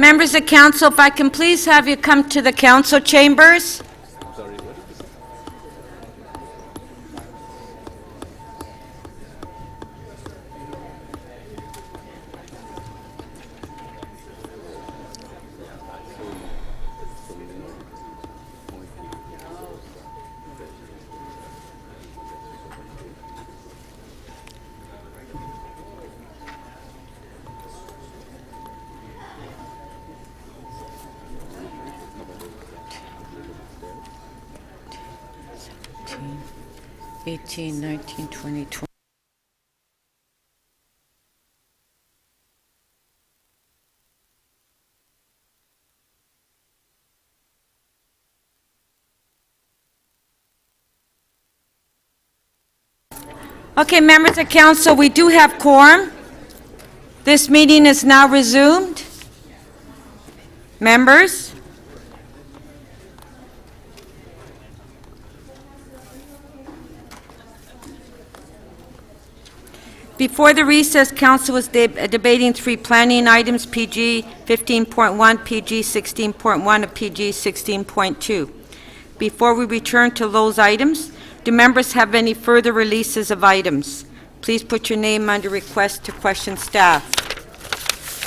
Members of council, if I can please have you come to the council chambers. Eighteen, 19, 20, 20. Okay, members of council, we do have quorum. This meeting is now resumed. Members? Before the recess, council was debating 3 planning items, PG 15.1, PG 16.1, and PG 16.2. Before we return to those items, do members have any further releases of items? Please put your name under request to question staff.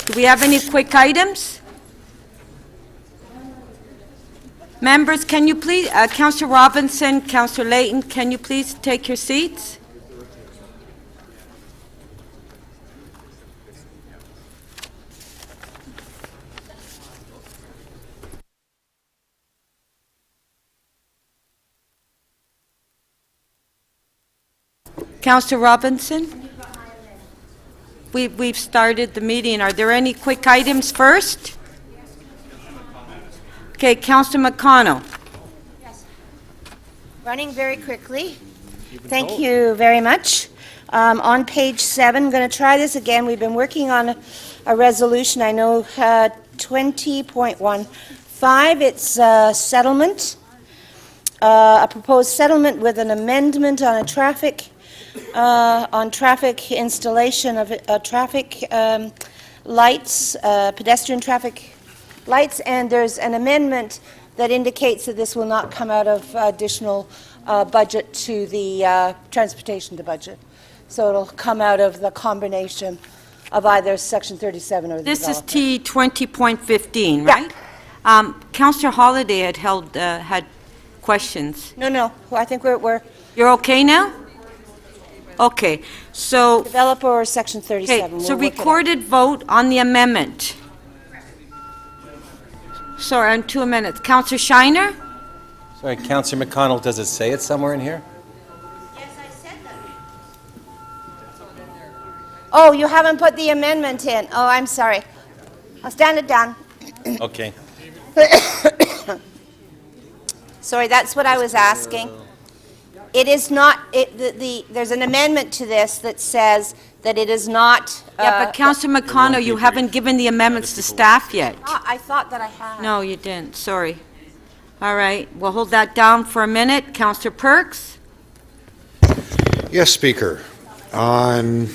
Do we have any quick items? Members, can you please, Councillor Robinson, Councillor Layton, can you please take your seats? Councillor Robinson? We've started the meeting. Are there any quick items first? Okay, Councillor McConnell. Yes. Running very quickly. Thank you very much. On page 7, I'm going to try this again. We've been working on a resolution. I know 20.15. It's a settlement, a proposed settlement with an amendment on a traffic installation of traffic lights, pedestrian traffic lights, and there's an amendment that indicates that this will not come out of additional budget to the transportation budget. So it'll come out of the combination of either Section 37 or the This is developer. T 20.15, right? Yeah. Councillor Holiday had questions. No. I think we're You're okay now? Okay, so, developer or Section okay, 37. so We'll work it out. recorded vote on the amendment. Sorry, on 2 minutes. Councillor Shiner? Sorry, Councillor McConnell, does it say it somewhere in here? Yes, I said that. Oh, you haven't put the amendment in. Oh, I'm sorry. I'll stand it down. Okay. Sorry, that's what I was asking. It is not, there's an amendment to this that says that it is not... Yeah, but Councillor McConnell, you haven't given the amendments to staff yet. I thought that I had. No, you didn't, sorry. All right, we'll hold that down for a minute. Councillor Perks? Yes, Speaker. On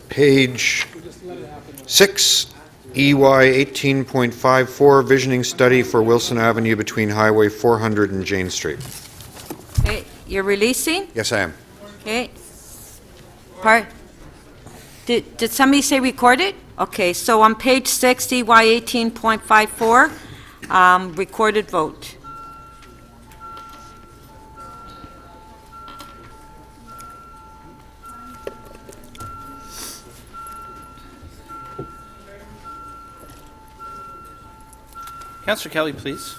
page 6, EY 18.54, visioning study for Wilson Avenue between Highway 400 and Jane Street. Okay, you're releasing? Yes, I am. Okay. Did somebody say recorded? Okay, so on page 6, EY 18.54, recorded vote. Councillor Kelly, please.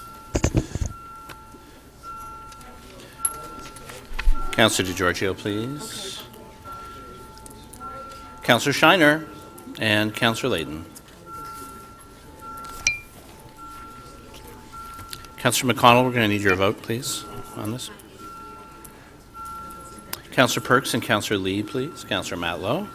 Councillor DiGiorgio, please. Councillor Shiner and Councillor Layton. Councillor McConnell, we're going to need your vote, please, on this. Councillor Perks and Councillor Lee, please. Councillor Matlow.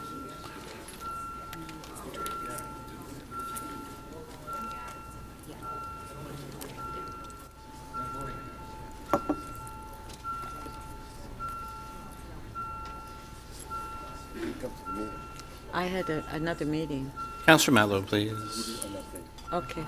I had another meeting. Councillor Matlow, please. Okay.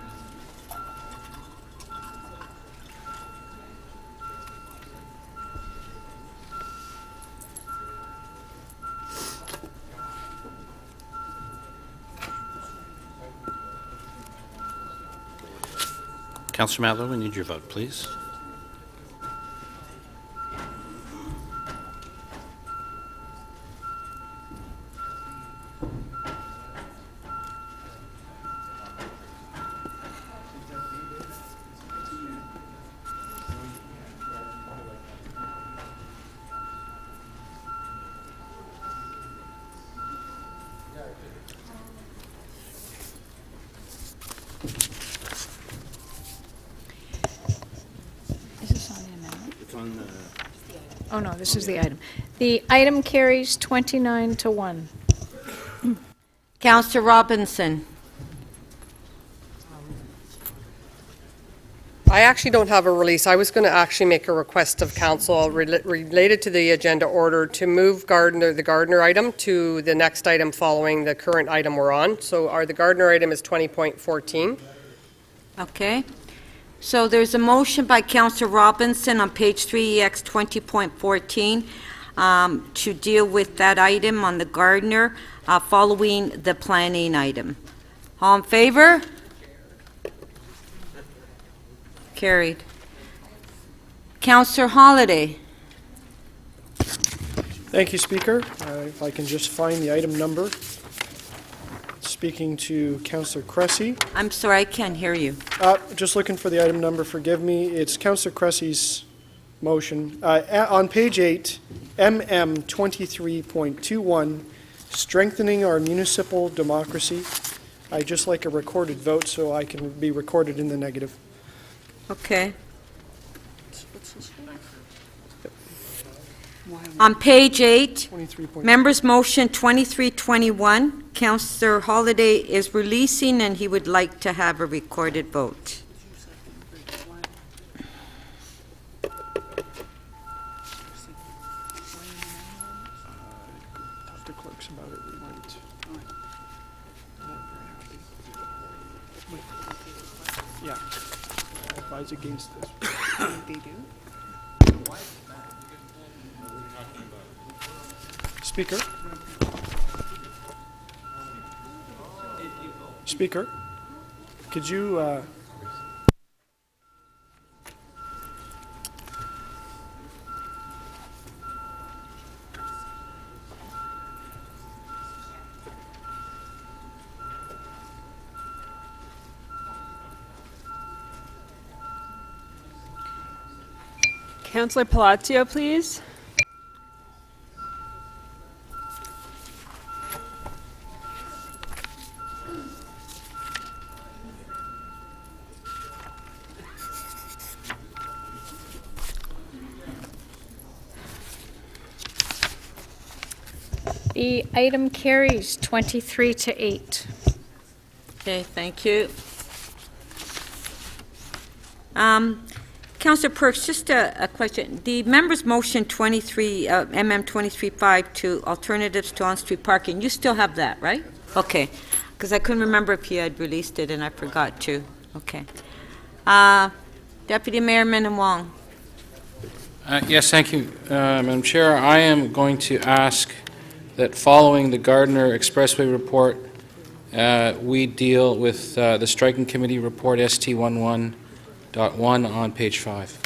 Councillor Matlow, we need your vote, please. Is this on the amendment? Oh, no, this is the item. The item carries 29 to 1. Councillor Robinson. I actually don't have a release. I was going to actually make a request of council related to the agenda order to move the Gardiner item to the next item following the current item we're on. So the Gardiner item is 20.14. Okay. So there's a motion by Councillor Robinson on page 3, EX 20.14, to deal with that item on the Gardiner following the planning item. All in favor? Carried. Councillor Holliday. Thank you, Speaker. If I can just find the item number. Speaking to Councillor Cressy. I'm sorry, I can't hear you. Just looking for the item number, forgive me. It's Councillor Cressy's motion. On page 8, MM 23.21, strengthening our municipal democracy. I'd just like a recorded vote so I can be recorded in the negative. Okay. On page 8, 23. members' motion 2321, Councillor Holliday is releasing and he would like to have a recorded vote. Talk to clerks about it. We might. Yeah. I advise against this. Speaker. Speaker, could you, Councillor Palacio, please. The item carries 23 to 8. Okay, thank you. Councillor Perks, just a question. The members' motion 23, MM 23.5 to alternatives to on-street parking, you still have that, right? Okay, because I couldn't remember if you had released it and I forgot to. Okay. Deputy Mayor Minnan-Wong. Yes, thank you, Madam Chair. I am going to ask that following the Gardiner Expressway report, we deal with the Striking Committee report ST11.1 on page 5.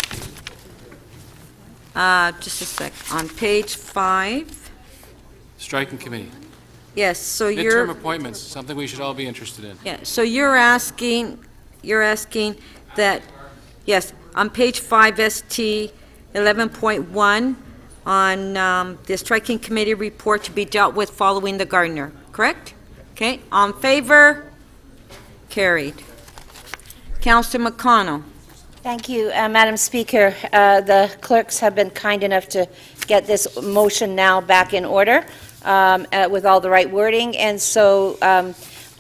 Just a sec. On page 5. Striking Committee. Yes, so Midterm you're... appointments, something we should all be interested in. Yeah, so you're asking that, yes, on page 5, ST 11.1, on the Striking Committee report to be dealt with following the Gardiner, correct? Okay, on favor? Carried. Councillor McConnell. Thank you, Madam Speaker. The clerks have been kind enough to get this motion now back in order with all the right wording, and so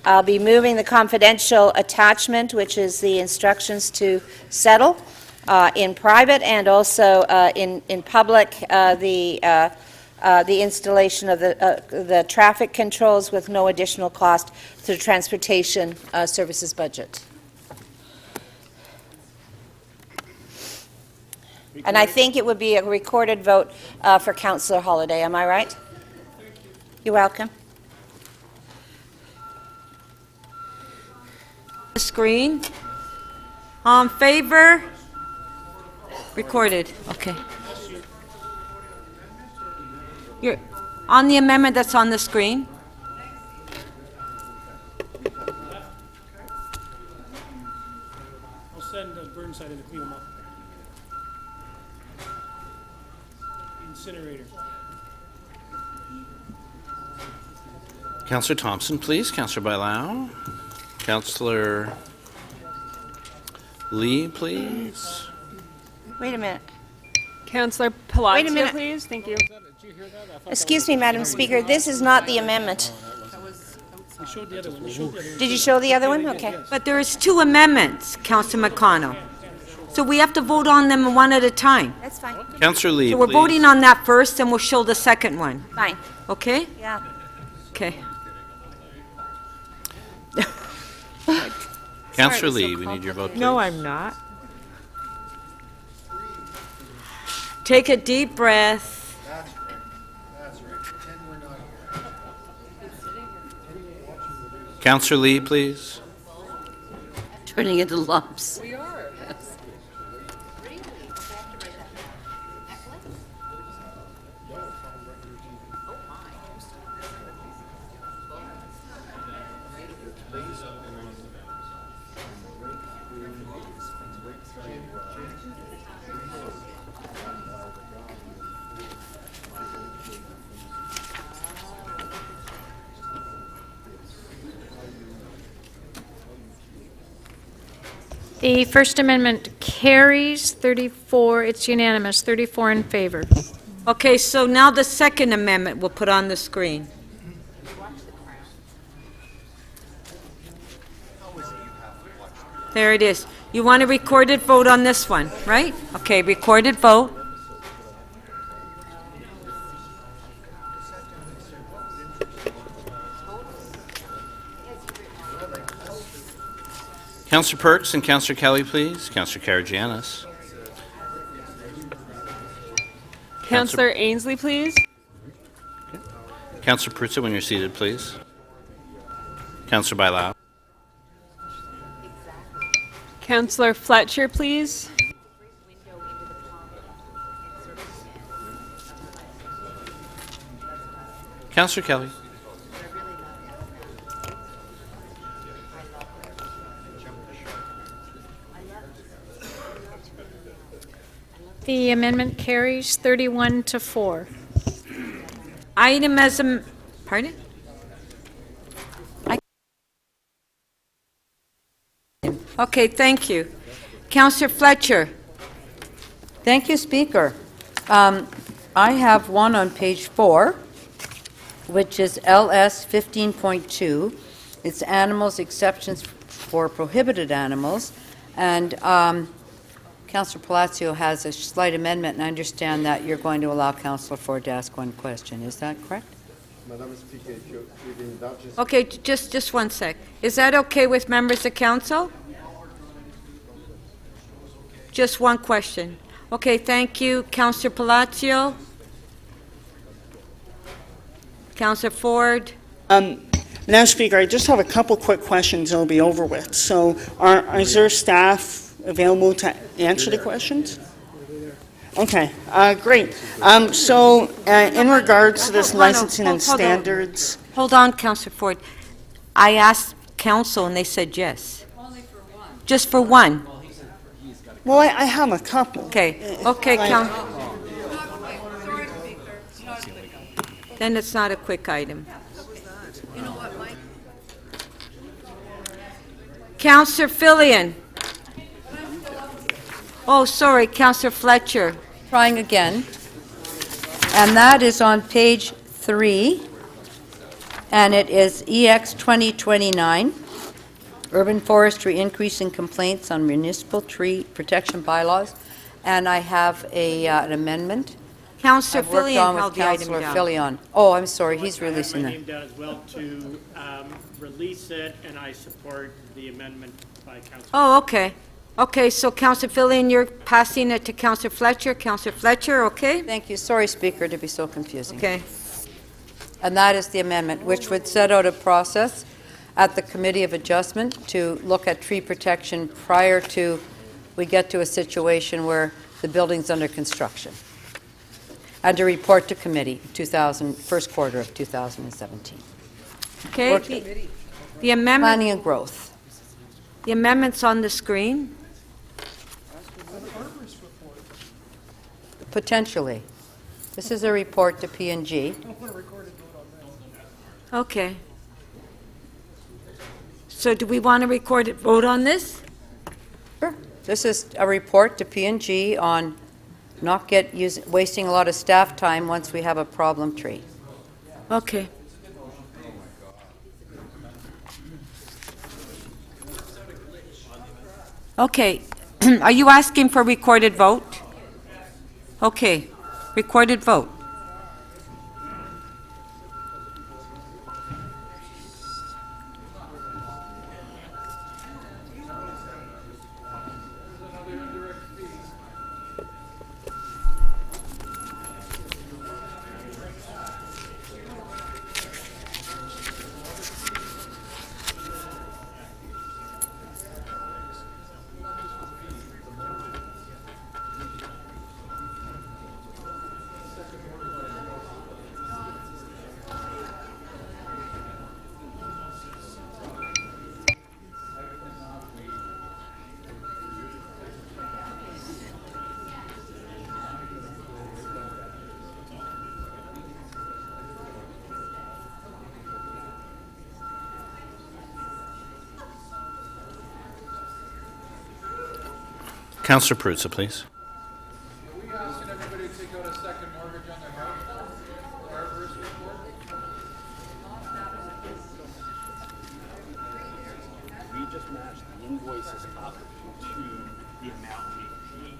I'll be moving the confidential attachment, which is the instructions to settle in private and also in public, the the installation of the traffic controls with no additional cost to the transportation services budget. And I think it would be a recorded vote for Councillor Holiday. Am I right? You're welcome. The screen. On favor? Recorded. Okay. You're on the amendment that's on the screen. I'll send Burnside in to clean them up. Incinerator. Councillor Thompson, please. Councillor Bailao. Councillor Lee, please. Wait a minute. Councillor Palacio, Wait a minute. please. Thank you. Excuse me, Madam Speaker, this is not the amendment. We showed the other one. We showed the other one. Did you show the other one? Okay. But there is two amendments, Councillor McConnell. So we have to vote on them one at a time. That's fine. Councillor Lee, So we're please. voting on that first, and we'll show the second one. Fine. Okay? Yeah. Okay. Councillor Lee, we need your vote, please. No, I'm not. Take a deep breath. Councillor Lee, please. Turning into lumps. The First Amendment carries 34, it's unanimous, 34 in favor. Okay, so now the second amendment we'll put on the screen. There it is. You want a recorded vote on this one, right? Okay, recorded vote. Councillor Perks and Councillor Kelly, please. Councillor Karagianis. Councillor Ainsley, please. Councillor Pritza, when you're seated, please. Councillor Bailao. Councillor Fletcher, please. Councillor Kelly. The amendment carries 31 to 4. Item as a, pardon? Okay, thank you. Councillor Fletcher. Thank you, Speaker. I have one on page 4, which is LS 15.2. It's animals exceptions for prohibited animals. And Councillor Palacio has a slight amendment, and I understand that you're going to allow Councillor Ford to ask one question. Is that correct? Okay, just one sec. Is that okay with members of council? Just one question. Okay, thank you. Councillor Palacio? Councillor Ford? Madam Speaker, I just have a couple quick questions and it'll be over with. So is there staff available to answer the questions? Okay, great. So in regards to this licensing and standards... Hold on, Councillor Ford. I asked council and they said yes. Only for one. Just for one? Well, I have a couple. Okay, then it's not a quick item. Councillor Fillion. Oh, sorry, Councillor Fletcher. Trying again. And that is on page 3, and it is EX 2029, Urban Forestry Increasing Complaints on Municipal Tree Protection Bylaws. And I have an amendment Councillor I've worked Fillion on held with the item Councillor down. Fillion. Oh, I'm sorry, he's I have releasing my that. name down as well to release it, and I support the amendment by Councillor. Oh, okay. Okay, so Councillor Fillion, you're passing it to Councillor Fletcher. Councillor Fletcher, okay? Thank you. Sorry, Speaker, to be so confusing. Okay. And that is the amendment, which would set out a process at the Committee of Adjustment to look at tree protection prior to we get to a situation where the building's under construction, and to report to committee first quarter of 2017. Okay, the amendment, Planning and growth. the amendment's on the screen. Potentially. This is a report to P&G. Okay. So do we want to record it, vote on this? Sure. This is a report to P&G on not wasting a lot of staff time once we have a problem tree. Okay. Okay. Are you asking for recorded vote? Okay. Recorded vote. Councillor Perruzza, please. Are we asking everybody to take out a second mortgage on their house? Barbara's report? We just matched the invoices up to the amount we paid.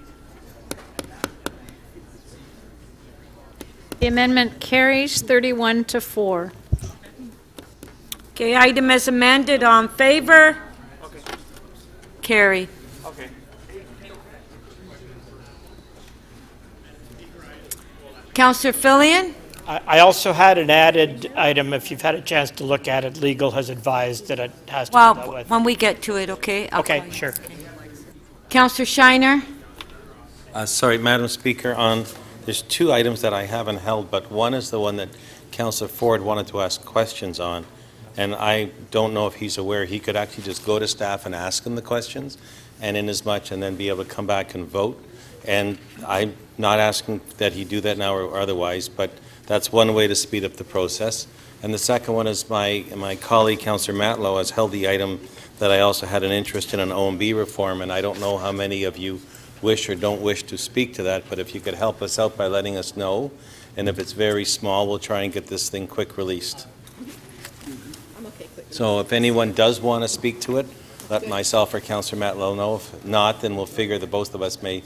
The amendment carries 31 to 4. Okay, item as amended, on favor? Carry. Okay. Councillor Fillion? I also had an added item, if you've had a chance to look at it, legal has advised that it has to be dealt Well, with. when we get to it, okay? I'll Okay, call you. sure. Councillor Shiner? Sorry, Madam Speaker, there's two items that I haven't held, but one is the one that Councillor Ford wanted to ask questions on, and I don't know if he's aware, he could actually just go to staff and ask them the questions, and inasmuch, and then be able to come back and vote. And I'm not asking that he do that now or otherwise, but that's one way to speed up the process. And the second one is my colleague, Councillor Matlow, has held the item that I also had an interest in an OMB reform, and I don't know how many of you wish or don't wish to speak to that, but if you could help us out by letting us know, and if it's very small, we'll try and get this thing quick released. So if anyone does want to speak to it, let myself or Councillor Matlow know. If not, then we'll figure that both of us may.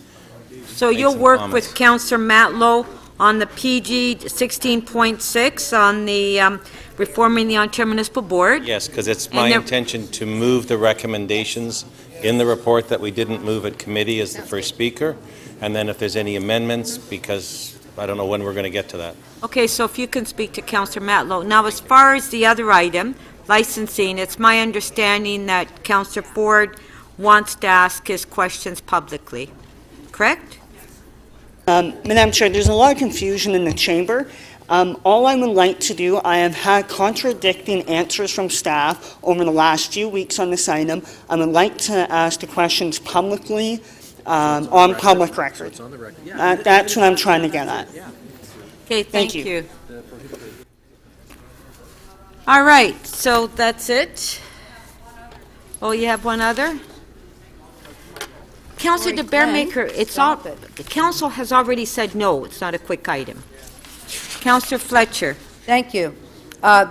So Make you'll some work comments. with Councillor Matlow on the PG 16.6 on the reforming the Ontario Municipal Board? Yes, because it's my And there- intention to move the recommendations in the report that we didn't move at committee as the first speaker, and then if there's any amendments, because I don't know when we're going to get to that. Okay, so if you can speak to Councillor Matlow. Now, as far as the other item, licensing, it's my understanding that Councillor Ford wants to ask his questions publicly, correct? Madam Chair, there's a lot of confusion in the chamber. All I would like to do, I have had contradicting answers from staff over the last few weeks on this item. I would like to ask the questions publicly on public record. That's what I'm trying to get at. Okay, thank Thank you. you. All right, so that's it. Oh, you have one other? Councillor de Bearmaker, it's all, the council has already said no, it's not a quick item. Councillor Fletcher. Thank you.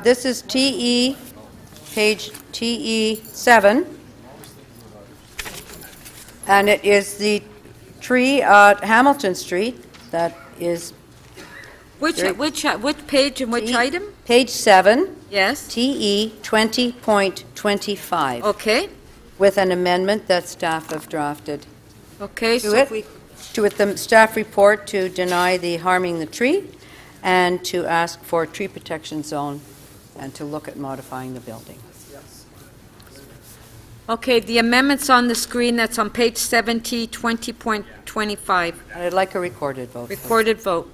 This is page TE 7, and it is the tree at Hamilton Street that is Which page and which item? Page 7, Yes. TE 20.25, Okay, with an amendment that staff have drafted. okay, To so it, we, the staff report to deny the harming the tree and to ask for a tree protection zone and to look at modifying the building. okay, the amendment's on the screen, that's on page 70, 20.25, And I'd like a recorded vote. please. recorded vote.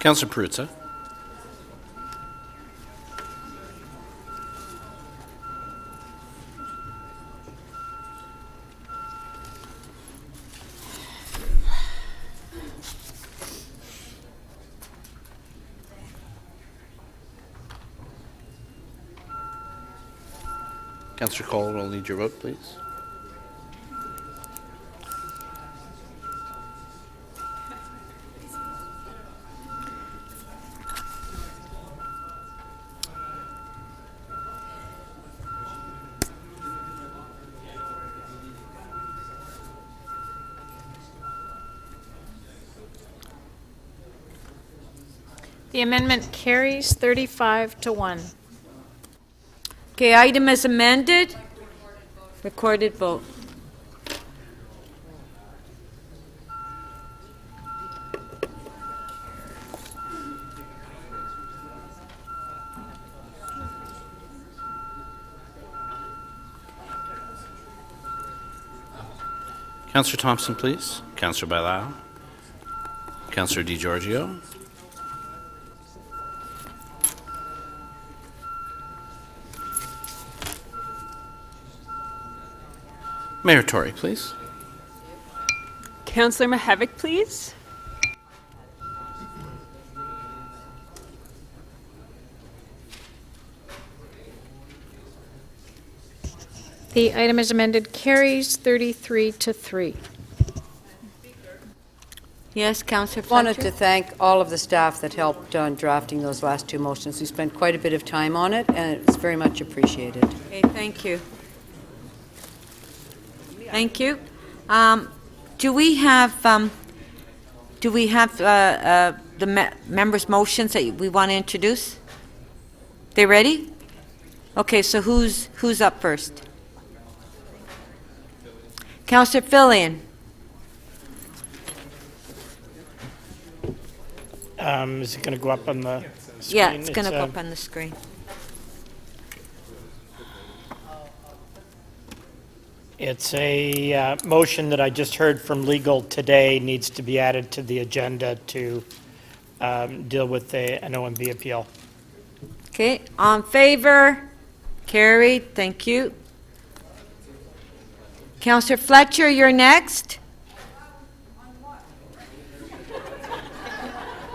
Councillor Perruzza. Councillor Cole, we'll need your vote, please. The amendment carries 35 to 1. Okay, item as amended, recorded vote. Councillor Thompson, please. Councillor Bailao. Councillor DiGiorgio. Mayor Tory, please. Councillor Mihevik, please. The item as amended carries 33 to 3. Yes, Councillor Wanted to Fletcher? thank all of the staff that helped on drafting those last two motions. We spent quite a bit of time on it, and it's very much appreciated. Okay, thank you. Thank you. Do we have the members' motions that we want to introduce? They ready? Okay, so who's up first? Councillor Fillion. Is it going to go up on the screen? Yeah, it's going to go up on the screen. It's a motion that I just heard from legal today, needs to be added to the agenda to deal with an OMB appeal. Okay, on favor? Carried, thank you. Councillor Fletcher, you're next.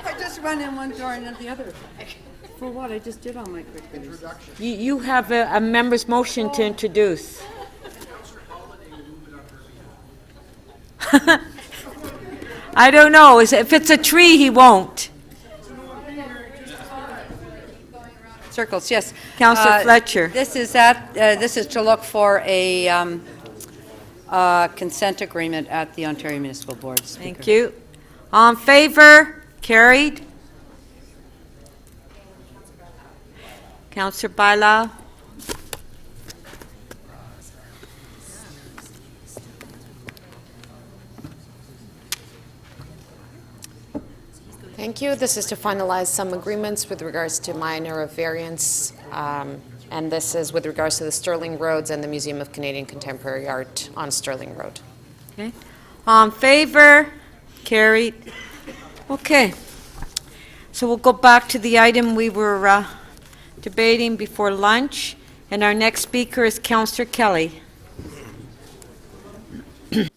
I just run in one door and then the other. For what? I just did all my quick release. You have a member's motion to introduce. I don't know. If it's a tree, he won't. Circles, yes. Councillor Fletcher. This is to look for a consent agreement at the Ontario Municipal Board. Speaker. Thank you. On favor? Carried. Councillor Bailao. Thank you. This is to finalize some agreements with regards to minor variance, and this is with regards to the Sterling Roads and the Museum of Canadian Contemporary Art on Sterling Road. Okay. On favor? Carried. Okay. So we'll go back to the item we were debating before lunch, and our next speaker is Councillor Kelly.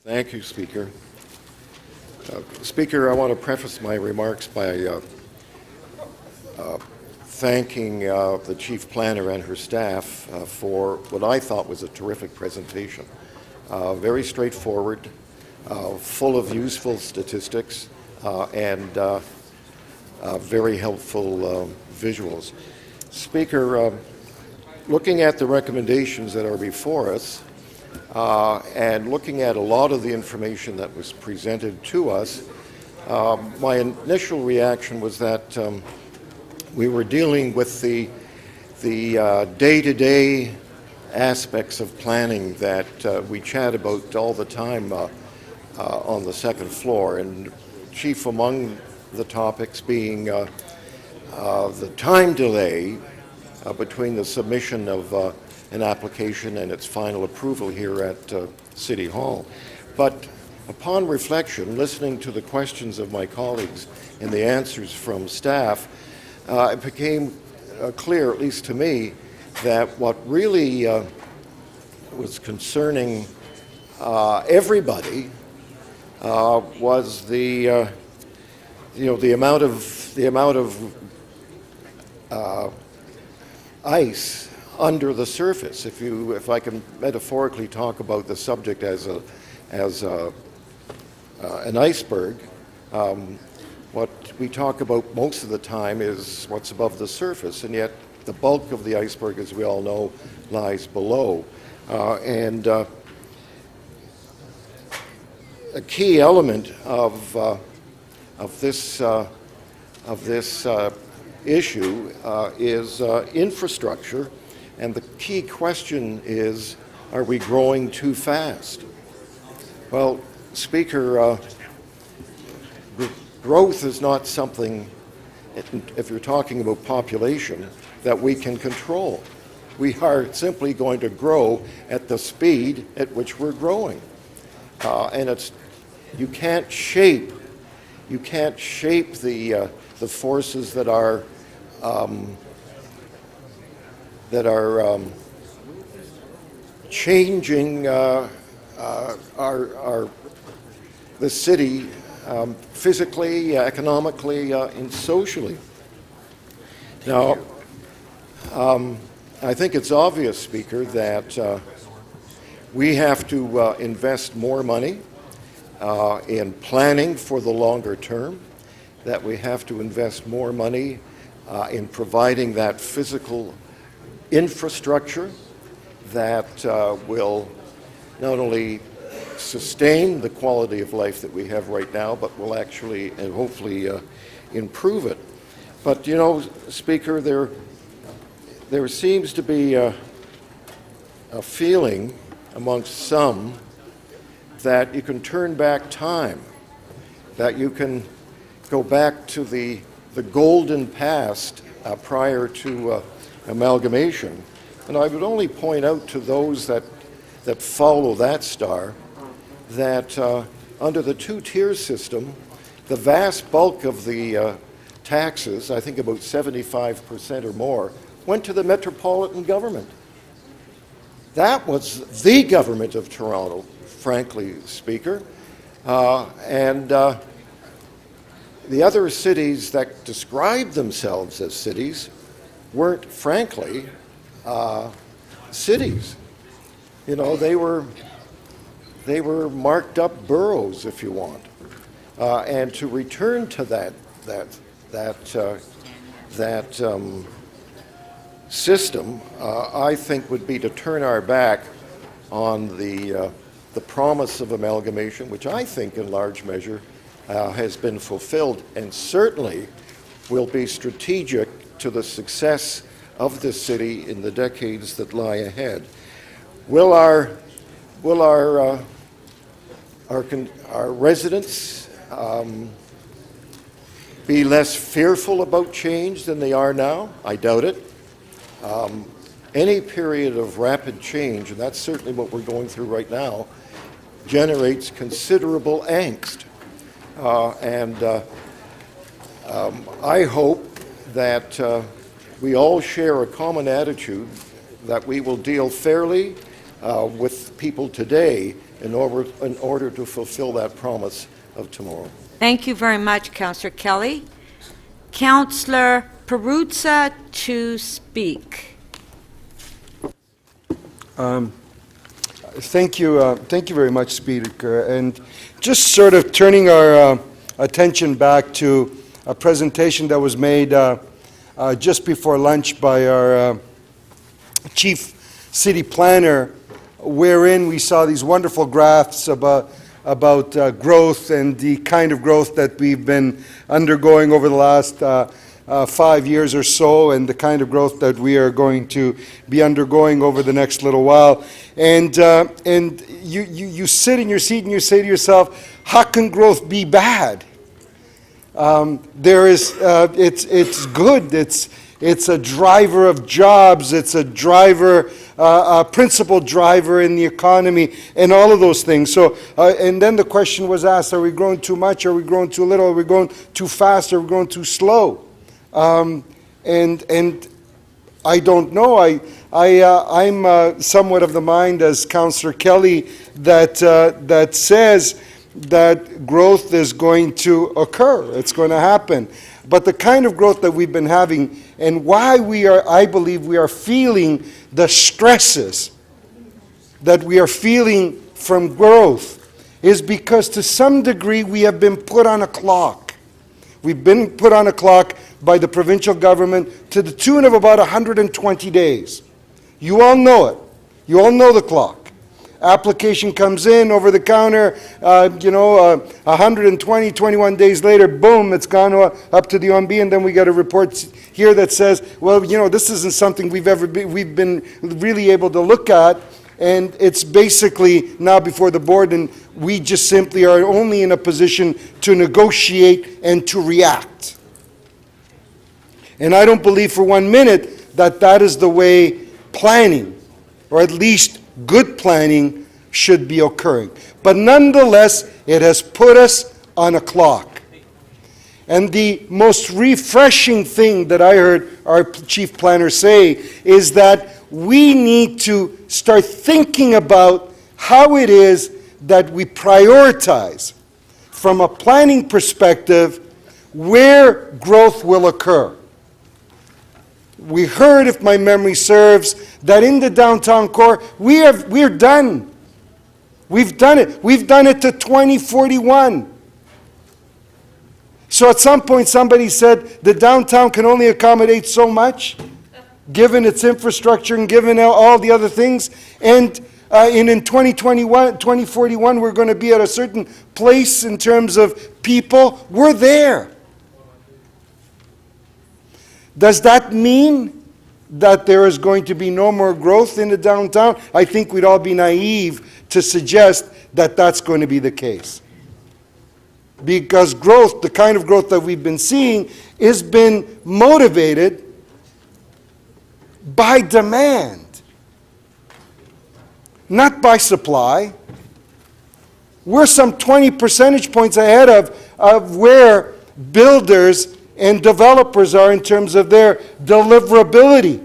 Thank you, Speaker. Speaker, I want to preface my remarks by thanking the Chief Planner and her staff for what I thought was a terrific presentation. Very straightforward, full of useful statistics, and very helpful visuals. Speaker, looking at the recommendations that are before us, and looking at a lot of the information that was presented to us, my initial reaction was that we were dealing with the day-to-day aspects of planning that we chat about all the time on the second floor, and chief among the topics being the time delay between the submission of an application and its final approval here at City Hall. But upon reflection, listening to the questions of my colleagues and the answers from staff, it became clear, at least to me, that what really was concerning everybody was the amount of ice under the surface. If I can metaphorically talk about the subject as an iceberg, what we talk about most of the time is what's above the surface, and yet the bulk of the iceberg, as we all know, lies below. And a key element of this issue is infrastructure, and the key question is, are we growing too fast? Well, Speaker, growth is not something, if you're talking about population, that we can control. We are simply going to grow at the speed at which we're growing, and you can't shape the forces that are changing the city physically, economically, and socially. Now, I think it's obvious, Speaker, that we have to invest more money in planning for the longer term, that we have to invest more money in providing that physical infrastructure that will not only sustain the quality of life that we have right now, but will actually and hopefully improve it. But, you know, Speaker, there seems to be a feeling amongst some that you can turn back time, that you can go back to the golden past prior to amalgamation. And I would only point out to those that follow that star that under the two-tier system, the vast bulk of the taxes, I think about 75% or more, went to the metropolitan government. That was the government of Toronto, frankly, Speaker. And the other cities that described themselves as cities weren't, frankly, cities. You know, they were marked up boroughs, if you want. And to return to that system, I think, would be to turn our back on the promise of amalgamation, which I think, in large measure, has been fulfilled, and certainly will be strategic to the success of this city in the decades that lie ahead. Will our residents be less fearful about change than they are now? I doubt it. Any period of rapid change, and that's certainly what we're going through right now, generates considerable angst. I hope that we all share a common attitude that we will deal fairly with people today in order to fulfill that promise of tomorrow. Thank you very much, Councillor Kelly. Councillor Perruzza to speak. Thank you very much, Speaker. And just sort of turning our attention back to a presentation that was made just before lunch by our Chief City Planner, wherein we saw these wonderful graphs about growth and the kind of growth that we've been undergoing over the last 5 years or so, and the kind of growth that we are going to be undergoing over the next little while. And you sit in your seat and you say to yourself, how can growth be bad? It's good. It's a driver of jobs. It's a driver, a principal driver in the economy, and all of those things. So, and then the question was asked: are we growing too much? Are we growing too little? Are we growing too fast? Are we growing too slow? And I don't know. I'm somewhat of the mind, as Councillor Kelly, that says that growth is going to occur. It's going to happen. But the kind of growth that we've been having, and why I believe we are feeling the stresses that we are feeling from growth, is because to some degree we have been put on a clock. We've been put on a clock by the provincial government to the tune of about 120 days. You all know it. You all know the clock. Application comes in over the counter, 120, 21 days later, boom, it's gone up to the OMB, and then we get a report here that says, well, this isn't something we've been really able to look at, and it's basically now before the board, and we just simply are only in a position to negotiate and to react. And I don't believe for 1 minute that that is the way planning, or at least good planning, should be occurring. But nonetheless, it has put us on a clock. And the most refreshing thing that I heard our chief planner say is that we need to start thinking about how it is that we prioritize, from a planning perspective, where growth will occur. We heard, if my memory serves, that in the downtown core, we're done. We've done it. We've done it to 2041. So at some point somebody said the downtown can only accommodate so much, given its infrastructure and given all the other things. And in 2041, we're going to be at a certain place in terms of people. We're there. Does that mean that there is going to be no more growth in the downtown? I think we'd all be naive to suggest that that's going to be the case. Because growth, the kind of growth that we've been seeing, has been motivated by demand, not by supply. We're some 20 percentage points ahead of where builders and developers are in terms of their deliverability.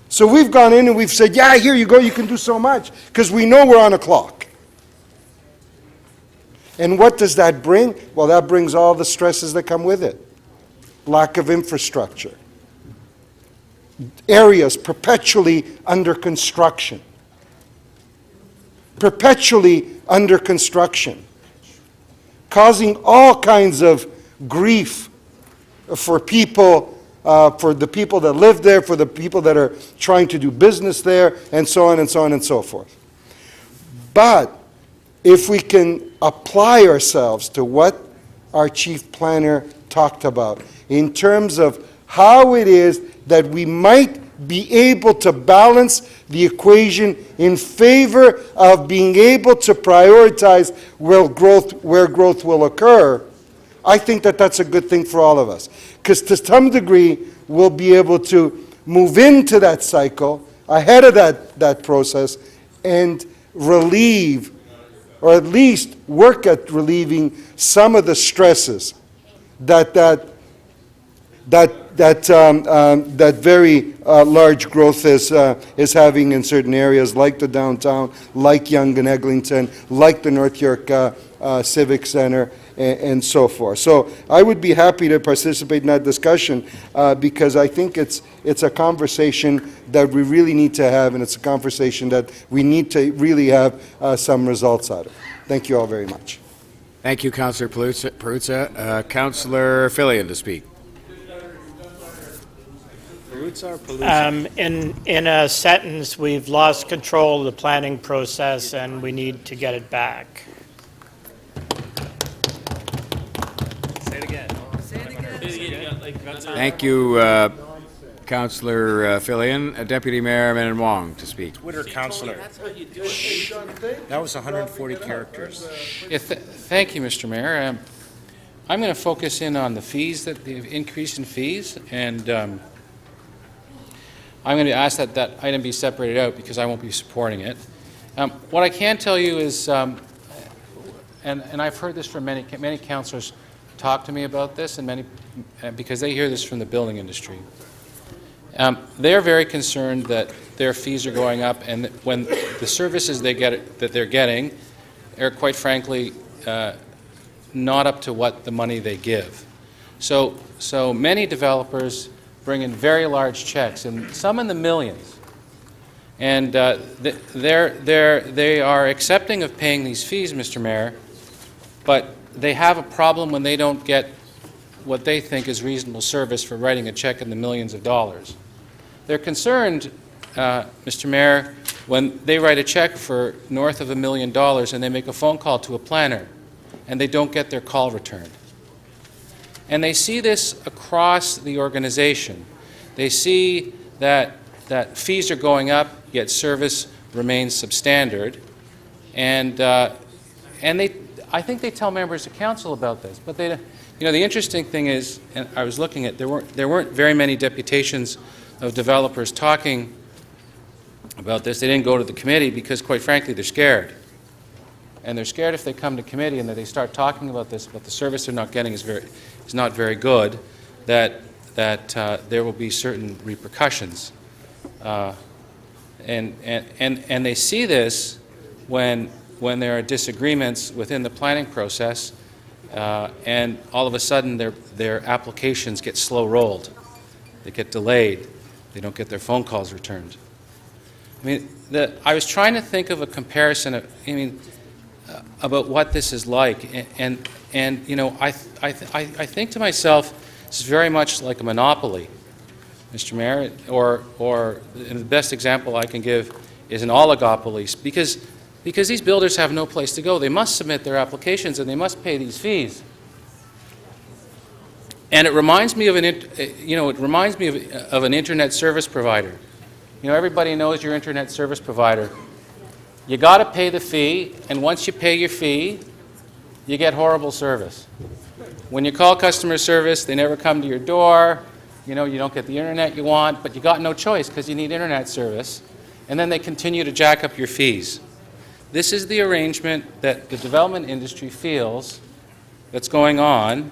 So we've gone in and we've said, yeah, here you go, you can do so much, because we know we're on a clock. And what does that bring? Well, that brings all the stresses that come with it. Lack of infrastructure. Areas perpetually under construction. Perpetually under construction. Causing all kinds of grief for people, for the people that live there, for the people that are trying to do business there, and so on and so on and so forth. But if we can apply ourselves to what our chief planner talked about in terms of how it is that we might be able to balance the equation in favor of being able to prioritize where growth will occur, I think that that's a good thing for all of us. Because to some degree, we'll be able to move into that cycle ahead of that process and relieve, or at least work at relieving some of the stresses that that very large growth is having in certain areas like the downtown, like Yonge and Eglinton, like the North York Civic Center, and so forth. So I would be happy to participate in that discussion because I think it's a conversation that we really need to have, and it's a conversation that we need to really have some results out of. Thank you all very much. Thank you, Councillor Perruzza. Councillor Fillion to speak. In a sentence, we've lost control of the planning process and we need to get it back. Thank you, Councillor Fillion. Deputy Mayor Menon Wong to speak. Twitter councillor. That was 140 characters. Yeah, thank you, Mr. Mayor. I'm going to focus in on the fees, the increase in fees, and I'm going to ask that that item be separated out because I won't be supporting it. What I can tell you is, and I've heard this from many councillors talk to me about this, and because they hear this from the building industry. They're very concerned that their fees are going up, and that when the services that they're getting are, quite frankly, not up to what the money they give. So many developers bring in very large checks, and some in the millions. And they are accepting of paying these fees, Mr. Mayor, but they have a problem when they don't get what they think is reasonable service for writing a check in the millions of dollars. They're concerned, Mr. Mayor, when they write a check for north of $1 million and they make a phone call to a planner and they don't get their call returned. And they see this across the organization. They see that fees are going up, yet service remains substandard. And I think they tell members of council about this. But the interesting thing is, and I was looking at, there weren't very many deputations of developers talking about this. They didn't go to the committee because, quite frankly, they're scared. And they're scared if they come to committee and that they start talking about this, but the service they're not getting is not very good, that there will be certain repercussions. And they see this when there are disagreements within the planning process, and all of a sudden their applications get slow-rolled. They get delayed. They don't get their phone calls returned. I mean, I was trying to think of a comparison about what this is like, and I think to myself, it's very much like a monopoly, Mr. Mayor, or the best example I can give is an oligopoly, because these builders have no place to go. They must submit their applications and they must pay these fees. And it reminds me of an internet service provider. Everybody knows your internet service provider. You got to pay the fee, and once you pay your fee, you get horrible service. When you call customer service, they never come to your door. You don't get the internet you want, but you got no choice because you need internet service. And then they continue to jack up your fees. This is the arrangement that the development industry feels that's going on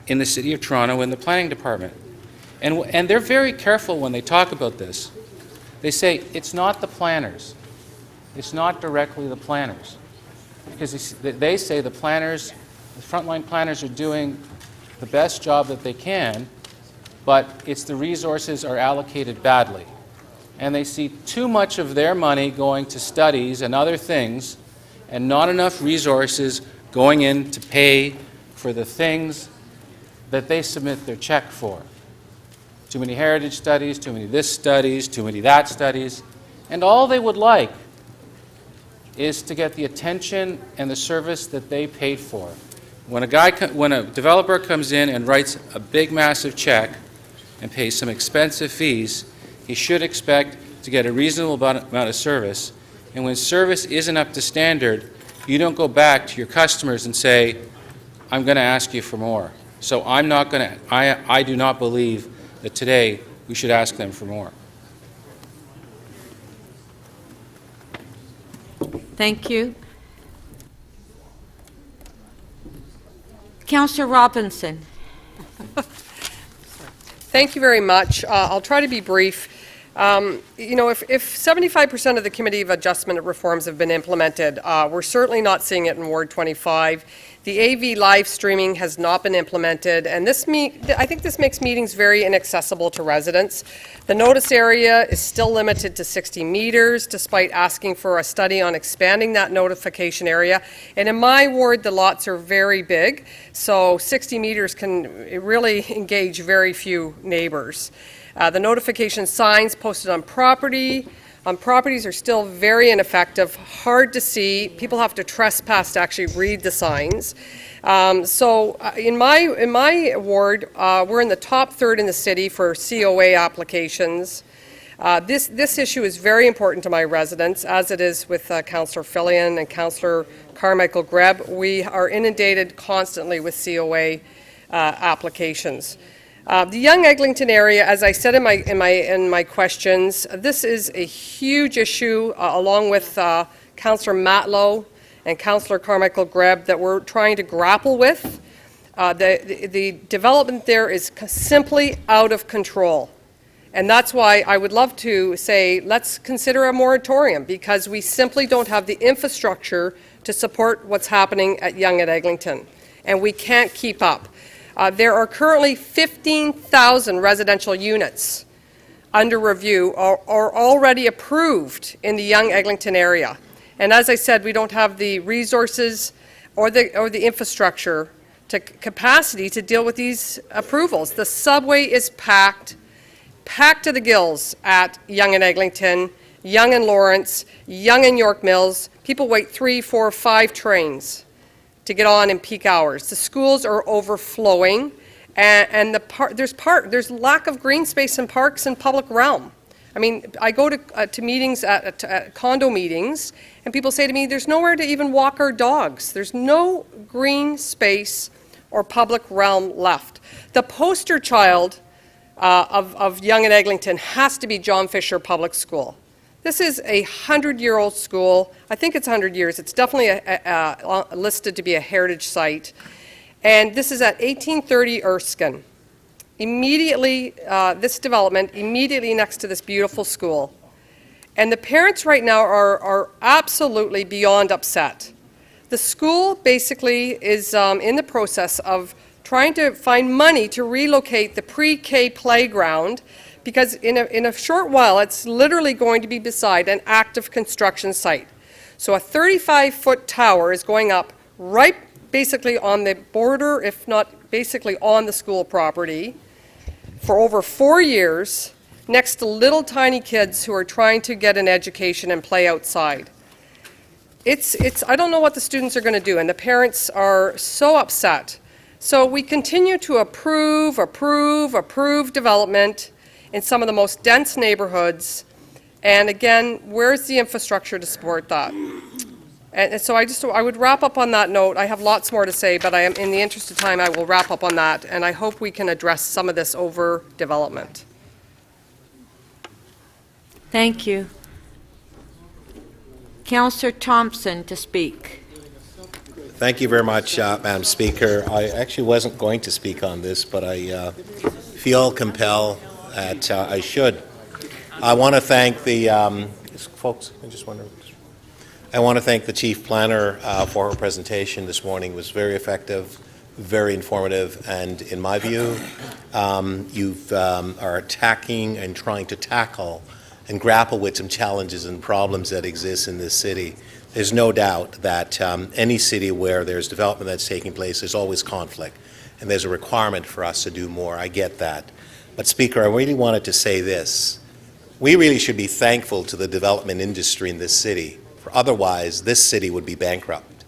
in the City of Toronto in the planning department. And they're very careful when they talk about this. They say it's not the planners. It's not directly the planners. Because they say the frontline planners are doing the best job that they can, but it's the resources are allocated badly. And they see too much of their money going to studies and other things, and not enough resources going in to pay for the things that they submit their check for. Too many heritage studies, too many this studies, too many that studies. And all they would like is to get the attention and the service that they paid for. When a developer comes in and writes a big, massive check and pays some expensive fees, he should expect to get a reasonable amount of service. And when service isn't up to standard, you don't go back to your customers and say, I'm going to ask you for more. So I do not believe that today we should ask them for more. Thank you. Councillor Robinson. Thank you very much. I'll try to be brief. You know, if 75% of the Committee of Adjustment reforms have been implemented, we're certainly not seeing it in Ward 25. The AV live streaming has not been implemented, and I think this makes meetings very inaccessible to residents. The notice area is still limited to 60 meters, despite asking for a study on expanding that notification area. And in my ward, the lots are very big, so 60 meters can really engage very few neighbors. The notification signs posted on properties are still very ineffective, hard to see. People have to trespass to actually read the signs. In my ward, we're in the top third in the city for COA applications. This issue is very important to my residents, as it is with Councillor Fillion and Councillor Carmichael Greb. We are inundated constantly with COA applications. The Young Eglinton area, as I said in my questions, this is a huge issue, along with Councillor Matlow and Councillor Carmichael Greb, that we're trying to grapple with. The development there is simply out of control. And that's why I would love to say, let's consider a moratorium, because we simply don't have the infrastructure to support what's happening at Yonge and Eglinton, and we can't keep up. There are currently 15,000 residential units under review or already approved in the Yonge Eglinton area. And as I said, we don't have the resources or the infrastructure to capacity to deal with these approvals. The subway is packed to the gills at Yonge and Eglinton, Yonge and Lawrence, Yonge and York Mills. People wait 3, 4, 5 trains to get on in peak hours. The schools are overflowing, and there's lack of green space and parks in public realm. I mean, I go to meetings, at condo meetings, and people say to me, there's nowhere to even walk our dogs. There's no green space or public realm left. The poster child of Yonge and Eglinton has to be John Fisher Public School. This is a 100-year-old school. I think it's 100 years. It's definitely listed to be a heritage site. And this is at 1830 Erskine. Immediately, this development, immediately next to this beautiful school. And the parents right now are absolutely beyond upset. The school basically is in the process of trying to find money to relocate the pre-K playground, because in a short while, it's literally going to be beside an active construction site. So a 35-foot tower is going up right basically on the border, if not basically on the school property, for over 4 years, next to little tiny kids who are trying to get an education and play outside. I don't know what the students are going to do, and the parents are so upset. So we continue to approve development in some of the most dense neighborhoods. And again, where's the infrastructure to support that? And so I would wrap up on that note. I have lots more to say, but I am, in the interest of time, I will wrap up on that. And I hope we can address some of this overdevelopment. Thank you. Councillor Thompson to speak. Thank you very much, Madam Speaker. I actually wasn't going to speak on this, but I feel compelled that I should. I want to thank the folks. I want to thank the Chief Planner for her presentation this morning. It was very effective, very informative, and in my view, you are attacking and trying to tackle and grapple with some challenges and problems that exist in this city. There's no doubt that any city where there's development that's taking place, there's always conflict, and there's a requirement for us to do more. I get that. But Speaker, I really wanted to say this. We really should be thankful to the development industry in this city, for otherwise this city would be bankrupt.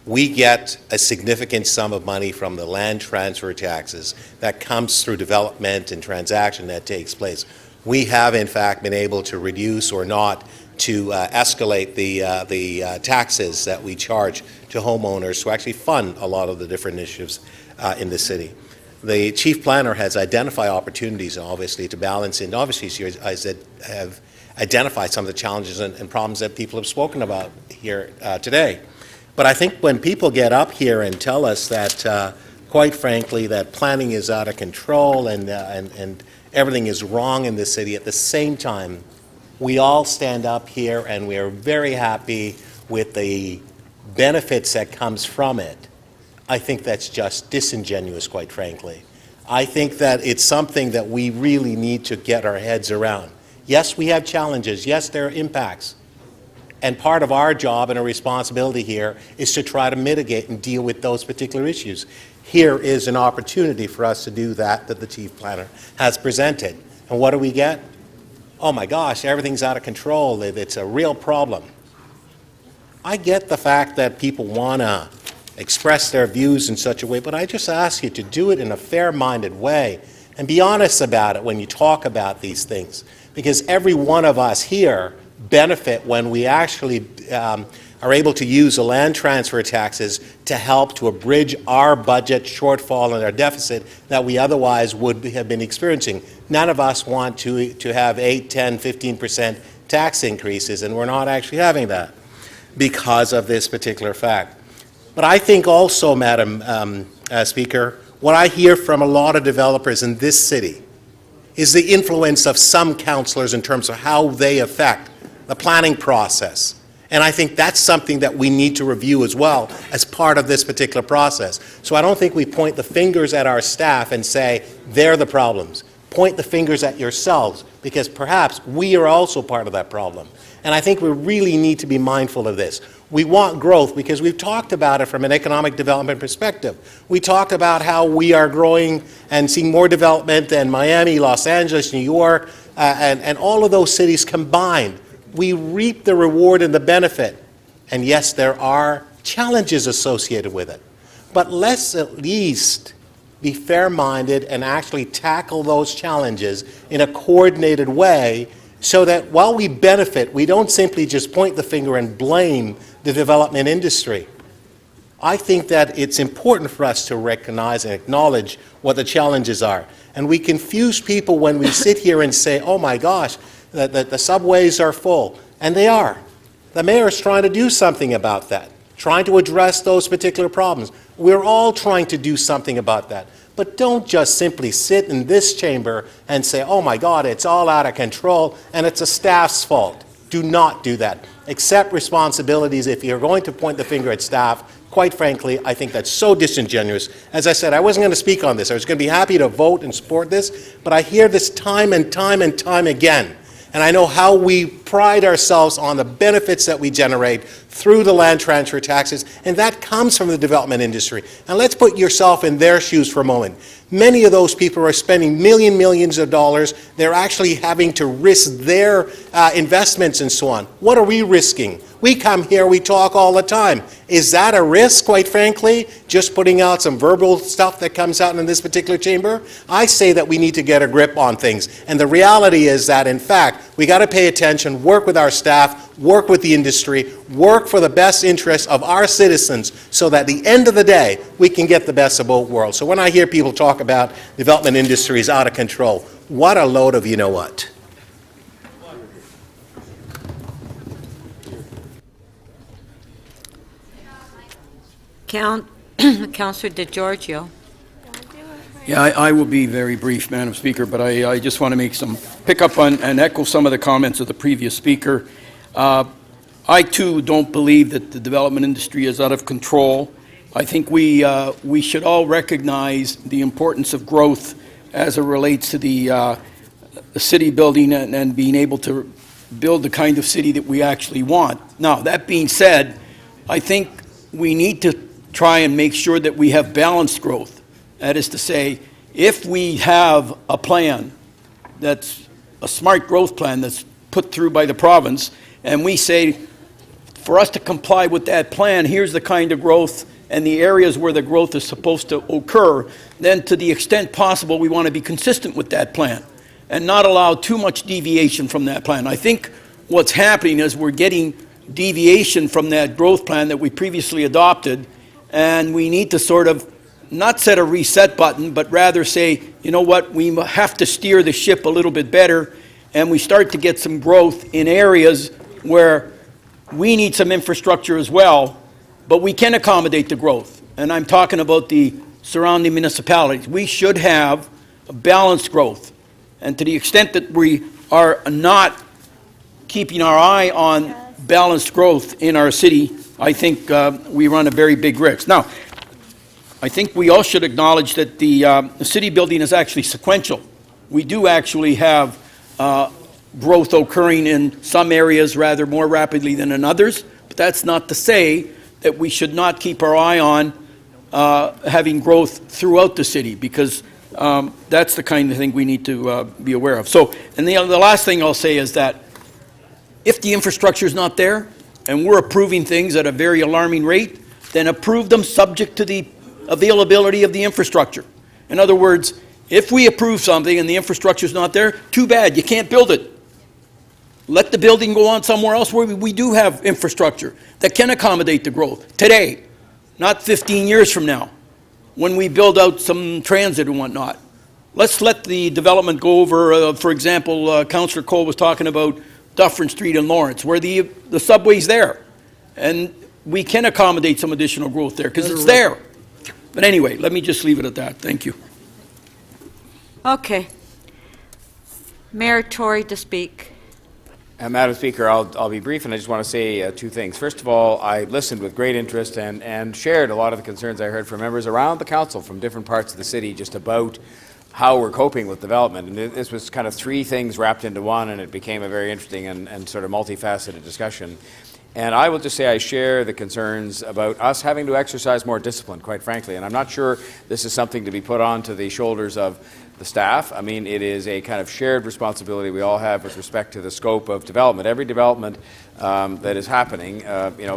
We get a significant sum of money from the land transfer taxes that comes through development and transaction that takes place. We have, in fact, been able to reduce or not to escalate the taxes that we charge to homeowners to actually fund a lot of the different initiatives in the city. The Chief Planner has identified opportunities, obviously, to balance, and obviously she have identified some of the challenges and problems that people have spoken about here today. But I think when people get up here and tell us that quite frankly, that planning is out of control and everything is wrong in this city. At the same time, we all stand up here and we are very happy with the benefits that comes from it. I think that's just disingenuous, quite frankly. I think that it's something that we really need to get our heads around. Yes, we have challenges. Yes, there are impacts. And part of our job and our responsibility here is to try to mitigate and deal with those particular issues. Here is an opportunity for us to do that the chief planner has presented. And what do we get? Oh my gosh, everything's out of control. It's a real problem. I get the fact that people want to express their views in such a way, but I just ask you to do it in a fair-minded way and be honest about it when you talk about these things, because every one of us here benefit when we actually are able to use the land transfer taxes to help to abridge our budget shortfall and our deficit that we otherwise would have been experiencing. None of us want to have 8, 10, 15% tax increases, and we're not actually having that because of this particular fact. But I think also, Madam Speaker, what I hear from a lot of developers in this city is the influence of some councillors in terms of how they affect the planning process. And I think that's something that we need to review as well as part of this particular process. So I don't think we point the fingers at our staff and say, they're the problems. Point the fingers at yourselves, because perhaps we are also part of that problem. And I think we really need to be mindful of this. We want growth because we've talked about it from an economic development perspective. We talked about how we are growing and seeing more development than Miami, Los Angeles, New York, and all of those cities combined. We reap the reward and the benefit. And yes, there are challenges associated with it. But let's at least be fair-minded and actually tackle those challenges in a coordinated way so that while we benefit, we don't simply just point the finger and blame the development industry. I think that it's important for us to recognize and acknowledge what the challenges are. And we confuse people when we sit here and say, oh my gosh, the subways are full. And they are. The mayor is trying to do something about that, trying to address those particular problems. We're all trying to do something about that. But don't just simply sit in this chamber and say, oh my God, it's all out of control and it's a staff's fault. Do not do that. Accept responsibilities. If you're going to point the finger at staff, quite frankly, I think that's so disingenuous. As I said, I wasn't going to speak on this. I was going to be happy to vote and support this, but I hear this time and time and time again. And I know how we pride ourselves on the benefits that we generate through the land transfer taxes, and that comes from the development industry. And let's put yourself in their shoes for a moment. Many of those people are spending millions of dollars. They're actually having to risk their investments and so on. What are we risking? We come here, we talk all the time. Is that a risk, quite frankly, just putting out some verbal stuff that comes out in this particular chamber? I say that we need to get a grip on things. And the reality is that, in fact, we got to pay attention, work with our staff, work with the industry, work for the best interests of our citizens so that at the end of the day, we can get the best of both worlds. So when I hear people talk about development industries out of control, what a load of you-know-what. Councillor DeGiorgio. Yeah, I will be very brief, Madam Speaker, but I just want to pick up on and echo some of the comments of the previous speaker. I too don't believe that the development industry is out of control. I think we should all recognize the importance of growth as it relates to the city building and being able to build the kind of city that we actually want. Now, that being said, I think we need to try and make sure that we have balanced growth. That is to say, if we have a plan that's a smart growth plan that's put through by the province, and we say, for us to comply with that plan, here's the kind of growth and the areas where the growth is supposed to occur, then to the extent possible, we want to be consistent with that plan and not allow too much deviation from that plan. I think what's happening is we're getting deviation from that growth plan that we previously adopted, and we need to sort of not set a reset button, but rather say, you know what, we have to steer the ship a little bit better, and we start to get some growth in areas where we need some infrastructure as well, but we can accommodate the growth. And I'm talking about the surrounding municipalities. We should have a balanced growth. And to the extent that we are not keeping our eye on balanced growth in our city, I think we run a very big risk. Now, I think we all should acknowledge that the city building is actually sequential. We do actually have growth occurring in some areas rather more rapidly than in others, but that's not to say that we should not keep our eye on having growth throughout the city, because that's the kind of thing we need to be aware of. So, and the last thing I'll say is that if the infrastructure is not there, and we're approving things at a very alarming rate, then approve them subject to the availability of the infrastructure. In other words, if we approve something and the infrastructure is not there, too bad, you can't build it. Let the building go on somewhere else where we do have infrastructure that can accommodate the growth today, not 15 years from now, when we build out some transit and whatnot. Let's let the development go over, for example, Councillor Cole was talking about Dufferin Street in Lawrence, where the subway's there. And we can accommodate some additional growth there, because it's there. But anyway, let me just leave it at that. Thank you. Okay. Mayor Tory to speak. Madam Speaker, I'll be brief, and I just want to say two things. First of all, I listened with great interest and shared a lot of the concerns I heard from members around the council from different parts of the city just about how we're coping with development. And this was kind of three things wrapped into one, and it became a very interesting and sort of multifaceted discussion. And I will just say I share the concerns about us having to exercise more discipline, quite frankly. And I'm not sure this is something to be put onto the shoulders of the staff. I mean, it is a kind of shared responsibility we all have with respect to the scope of development. Every development that is happening,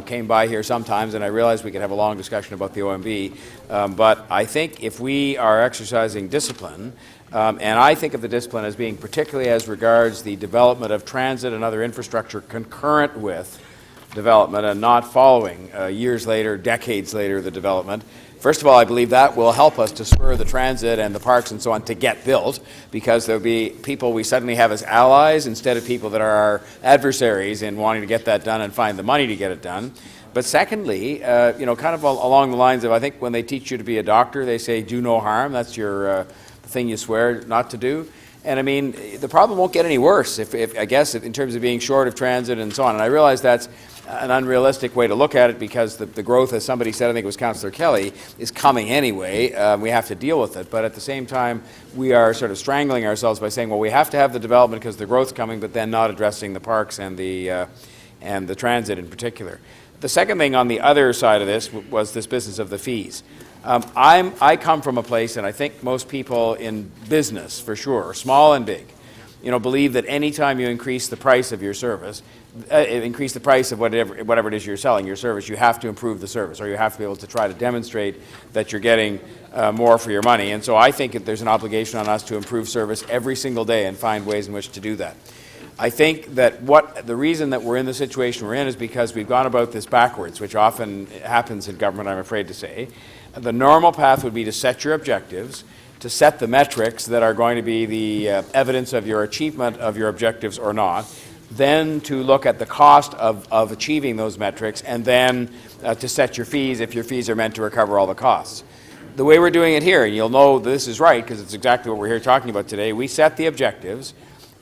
came by here sometimes, and I realize we could have a long discussion about the OMB. But I think if we are exercising discipline, and I think of the discipline as being particularly as regards the development of transit and other infrastructure concurrent with development and not following years later, decades later, the development. First of all, I believe that will help us to spur the transit and the parks and so on to get built, because there'll be people we suddenly have as allies instead of people that are our adversaries in wanting to get that done and find the money to get it done. But secondly, kind of along the lines of, I think when they teach you to be a doctor, they say do no harm. That's your the thing you swear not to do. And I mean, the problem won't get any worse if I guess in terms of being short of transit and so on. And I realize that's an unrealistic way to look at it, because the growth, as somebody said, I think it was Councillor Kelly, is coming anyway. We have to deal with it. But at the same time, we are sort of strangling ourselves by saying, well, we have to have the development because the growth's coming, but then not addressing the parks and the transit in particular. The second thing on the other side of this was this business of the fees. I come from a place, and I think most people in business, for sure, small and big, believe that any time you increase the price of your service, increase the price of whatever it is you're selling, your service, you have to improve the service, or you have to be able to try to demonstrate that you're getting more for your money. And so I think that there's an obligation on us to improve service every single day and find ways in which to do that. I think that the reason that we're in the situation we're in is because we've gone about this backwards, which often happens in government, I'm afraid to say. The normal path would be to set your objectives, to set the metrics that are going to be the evidence of your achievement of your objectives or not, then to look at the cost of achieving those metrics, and then to set your fees if your fees are meant to recover all the costs. The way we're doing it here, and you'll know this is right because it's exactly what we're here talking about today, we set the objectives,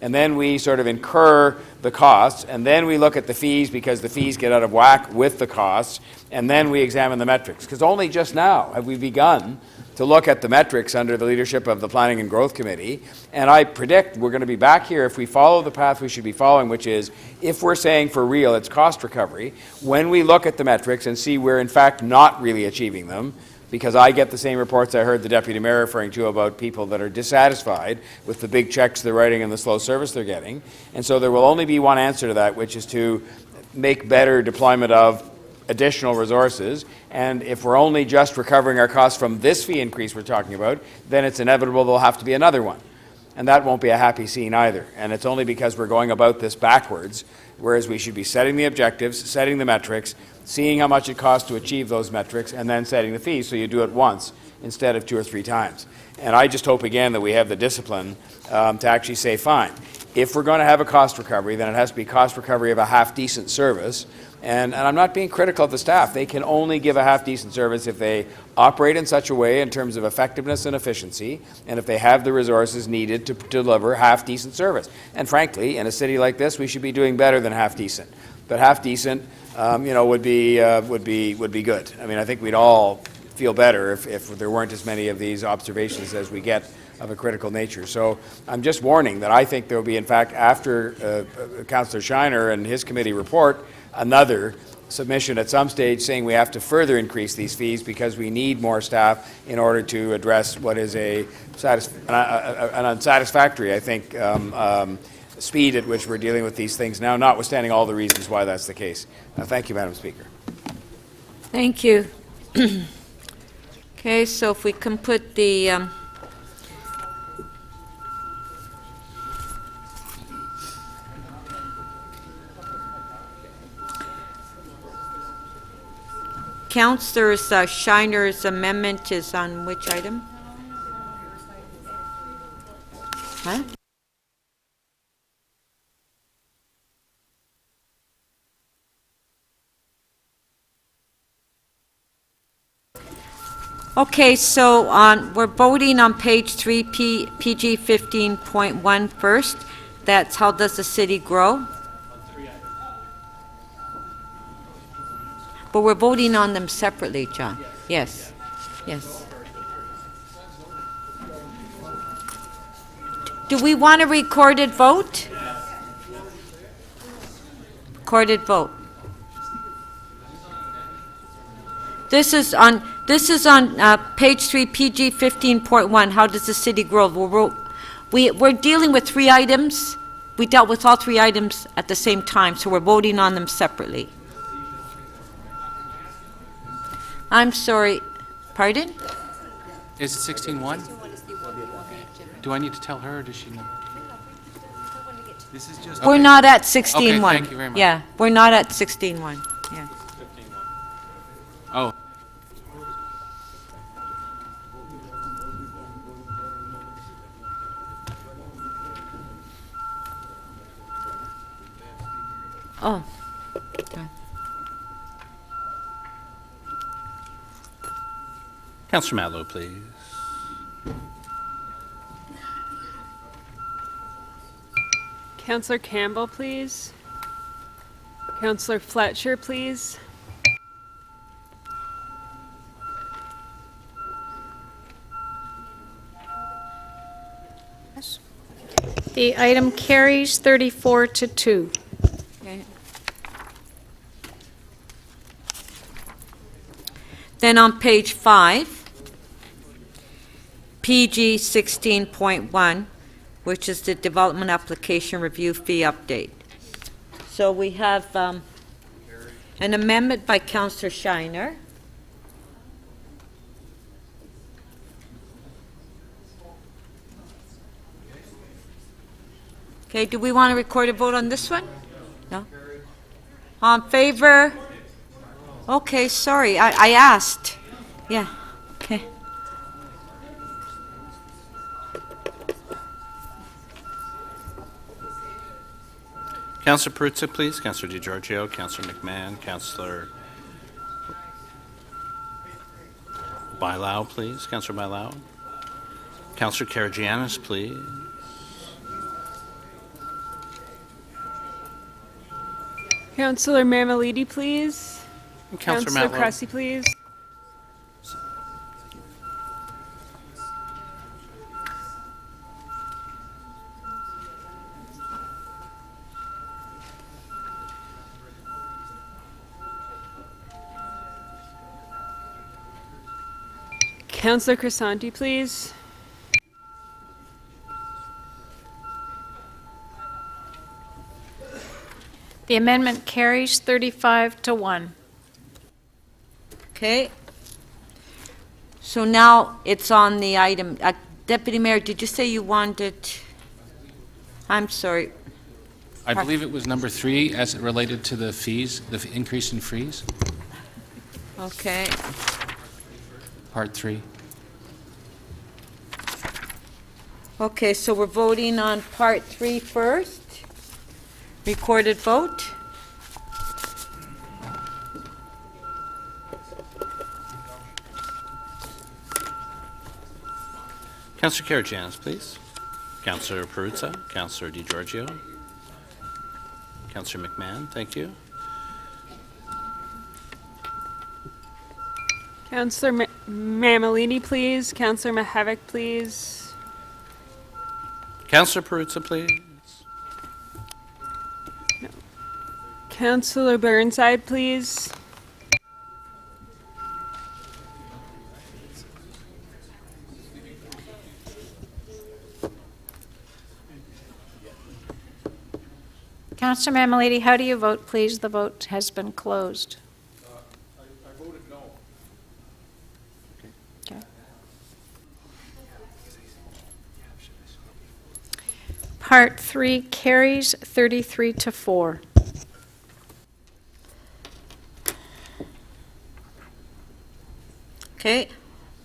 and then we sort of incur the costs, and then we look at the fees because the fees get out of whack with the costs, and then we examine the metrics. Because only just now have we begun to look at the metrics under the leadership of the Planning and Growth Committee, and I predict we're going to be back here if we follow the path we should be following, which is, if we're saying for real it's cost recovery, when we look at the metrics and see we're in fact not really achieving them, because I get the same reports I heard the Deputy Mayor referring to about people that are dissatisfied with the big checks they're writing and the slow service they're getting. And so there will only be one answer to that, which is to make better deployment of additional resources. And if we're only just recovering our costs from this fee increase we're talking about, then it's inevitable there'll have to be another one. And that won't be a happy scene either. And it's only because we're going about this backwards, whereas we should be setting the objectives, setting the metrics, seeing how much it costs to achieve those metrics, and then setting the fees so you do it once instead of 2 or 3 times. And I just hope again that we have the discipline to actually say, fine, if we're going to have a cost recovery, then it has to be cost recovery of a half-decent service. And I'm not being critical of the staff. They can only give a half-decent service if they operate in such a way in terms of effectiveness and efficiency, and if they have the resources needed to deliver half-decent service. And frankly, in a city like this, we should be doing better than half-decent. But half-decent, would be good. I mean, I think we'd all feel better if there weren't as many of these observations as we get of a critical nature. So I'm just warning that I think there will be, in fact, after Councillor Shiner and his committee report, another submission at some stage saying we have to further increase these fees because we need more staff in order to address what is an unsatisfactory, I think, speed at which we're dealing with these things now, notwithstanding all the reasons why that's the case. Thank you, Madam Speaker. Thank you. Okay, so if we can put the Councillor Shiner's amendment is on which item? Huh? Okay, so we're voting on page 3, PG 15.1 first. That's how does the city grow? But we're voting on them separately, John. Yes, yes. Do we want a recorded vote? Recorded vote. This is on page 3, PG 15.1. How does the city grow? We're dealing with 3 items. We dealt with all 3 items at the same time, so we're voting on them separately. I'm sorry. Pardon? Is it 16-1? Do I need to tell her, or does she know? This is just. We're not at 16-1. Okay, thank you very much. Yeah, we're not at 16-1. Yeah. Oh. Oh. Okay. Councillor Matlow, please. Councillor Campbell, please. Councillor Fletcher, please. The item carries 34 to 2. Okay. Then on page 5, PG 16.1, which is the Development Application Review Fee Update. So we have an amendment by Councillor Shiner. Okay, do we want to record a vote on this one? No? On favor? Okay, sorry, I asked. Yeah, okay. Councillor Perruzza, please. Councillor DiGiorgio, Councillor McMahon, Councillor Bailao, please. Councillor Bailao. Councillor Karagianis, please. Councillor Mammoliti, please. Councillor Councillor Matlow. Cressy, please. Councillor Crisanti, please. The amendment carries 35 to 1. Okay. So now it's on the item. Deputy Mayor, did you say you wanted? I'm sorry. I believe it was number 3 as it related to the fees, the increase in fees. Okay. Part 3. Okay, so we're voting on Part 3 first. Recorded vote. Councillor Karygiannis, please. Councillor Perruzza, Councillor DiGiorgio, Councillor McMahon, thank you. Councillor Mammoliti, please. Councillor Mahavik, please. Councillor Perruzza, please. Councillor Burnside, please. Councillor Mammoliti, how do you vote, please? The vote has been closed. I voted no. Okay. Part 3 carries 33 to 4. Okay,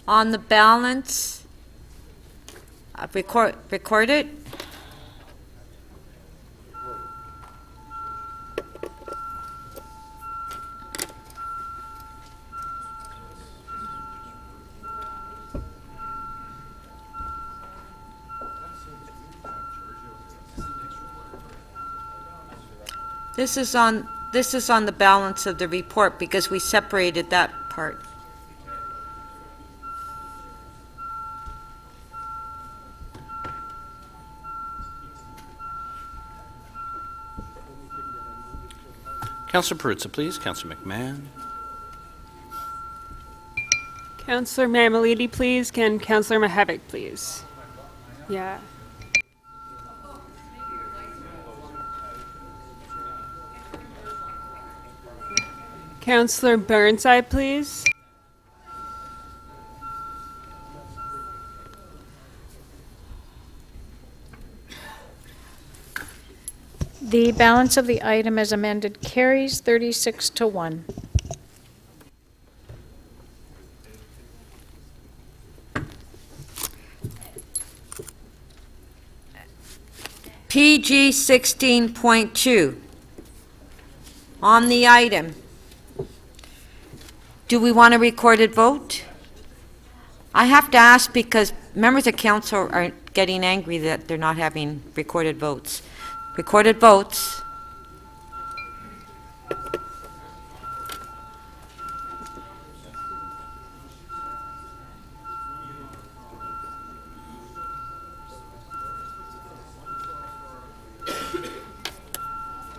on the balance, record it. This is on the balance of the report because we separated that part. Councillor Perruzza, please. Councillor McMahon. Councillor Mammoliti, please. Can Councillor Mahavik, please? Yeah. Councillor Burnside, please. The balance of the item as amended carries 36 to 1. PG 16.2. On the item, do we want a recorded vote? I have to ask because members of council are getting angry that they're not having recorded votes. Recorded votes.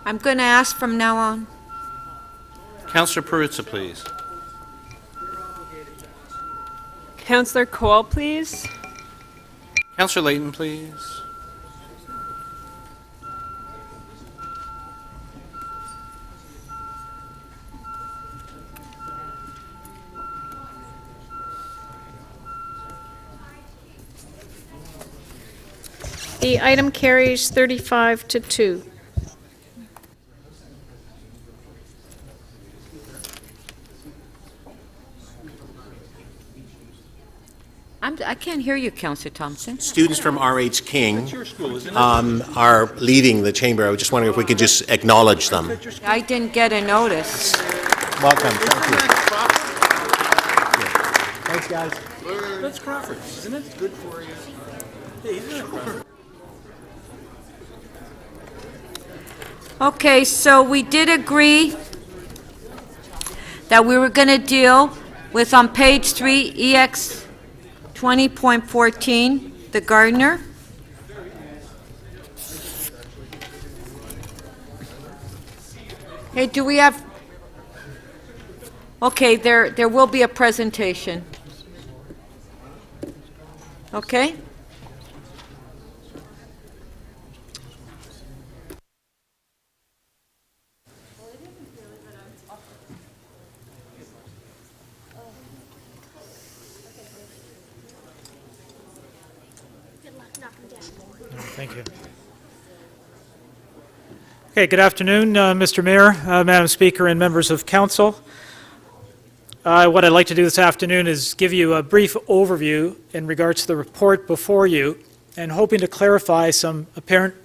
I'm going to ask from now on. Councillor Perruzza, please. Councillor Cole, please. Councillor Layton, please. The item carries 35 to 2. I can't hear you, Councillor Thompson. Students from R.H. King are leaving the chamber. I was just wondering if we could just acknowledge them. I didn't get a notice. Welcome. Thank you. Thanks, guys. That's Crawford. Isn't it good for you? Hey, isn't it Crawford? Okay, so we did agree that we were going to deal with, on page 3, EX 20.14, the Gardiner. Hey, do we have... Okay, there will be a presentation. Okay? Thank you. Okay, good afternoon, Mr. Mayor, Madam Speaker, and members of council. What I'd like to do this afternoon is give you a brief overview in regards to the report before you and hoping to clarify some apparent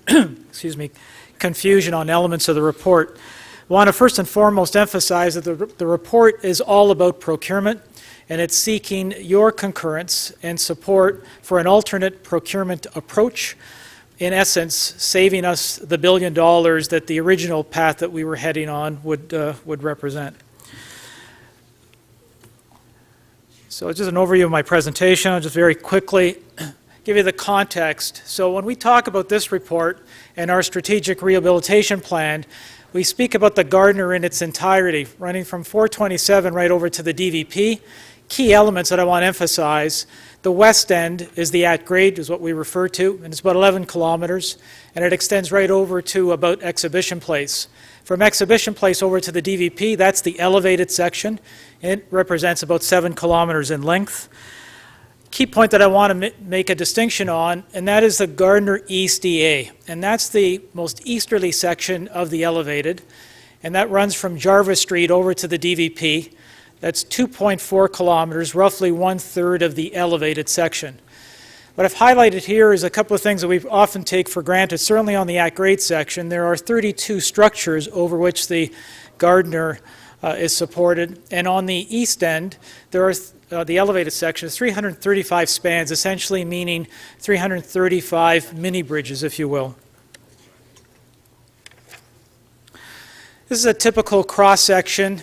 excuse me, confusion on elements of the report. I want to first and foremost emphasize that the report is all about procurement, and it's seeking your concurrence and support for an alternate procurement approach, in essence, saving us the $1 billion that the original path that we were heading on would represent. So just an overview of my presentation. I'll just very quickly give you the context. So when we talk about this report and our strategic rehabilitation plan, we speak about the Gardiner in its entirety, running from 427 right over to the DVP. Key elements that I want to emphasize: the west end is the at-grade, is what we refer to, and it's about 11 kilometers, and it extends right over to about Exhibition Place. From Exhibition Place over to the DVP, that's the elevated section. It represents about 7 kilometers in length. Key point that I want to make a distinction on, and that is the Gardiner East EA, and that's the most easterly section of the elevated, and that runs from Jarvis Street over to the DVP. That's 2.4 kilometers, roughly 1/3 of the elevated section. What I've highlighted here is a couple of things that we often take for granted. Certainly on the at-grade section, there are 32 structures over which the Gardiner is supported, and on the east end, there are the elevated section is 335 spans, essentially meaning 335 mini bridges, if you will. This is a typical cross-section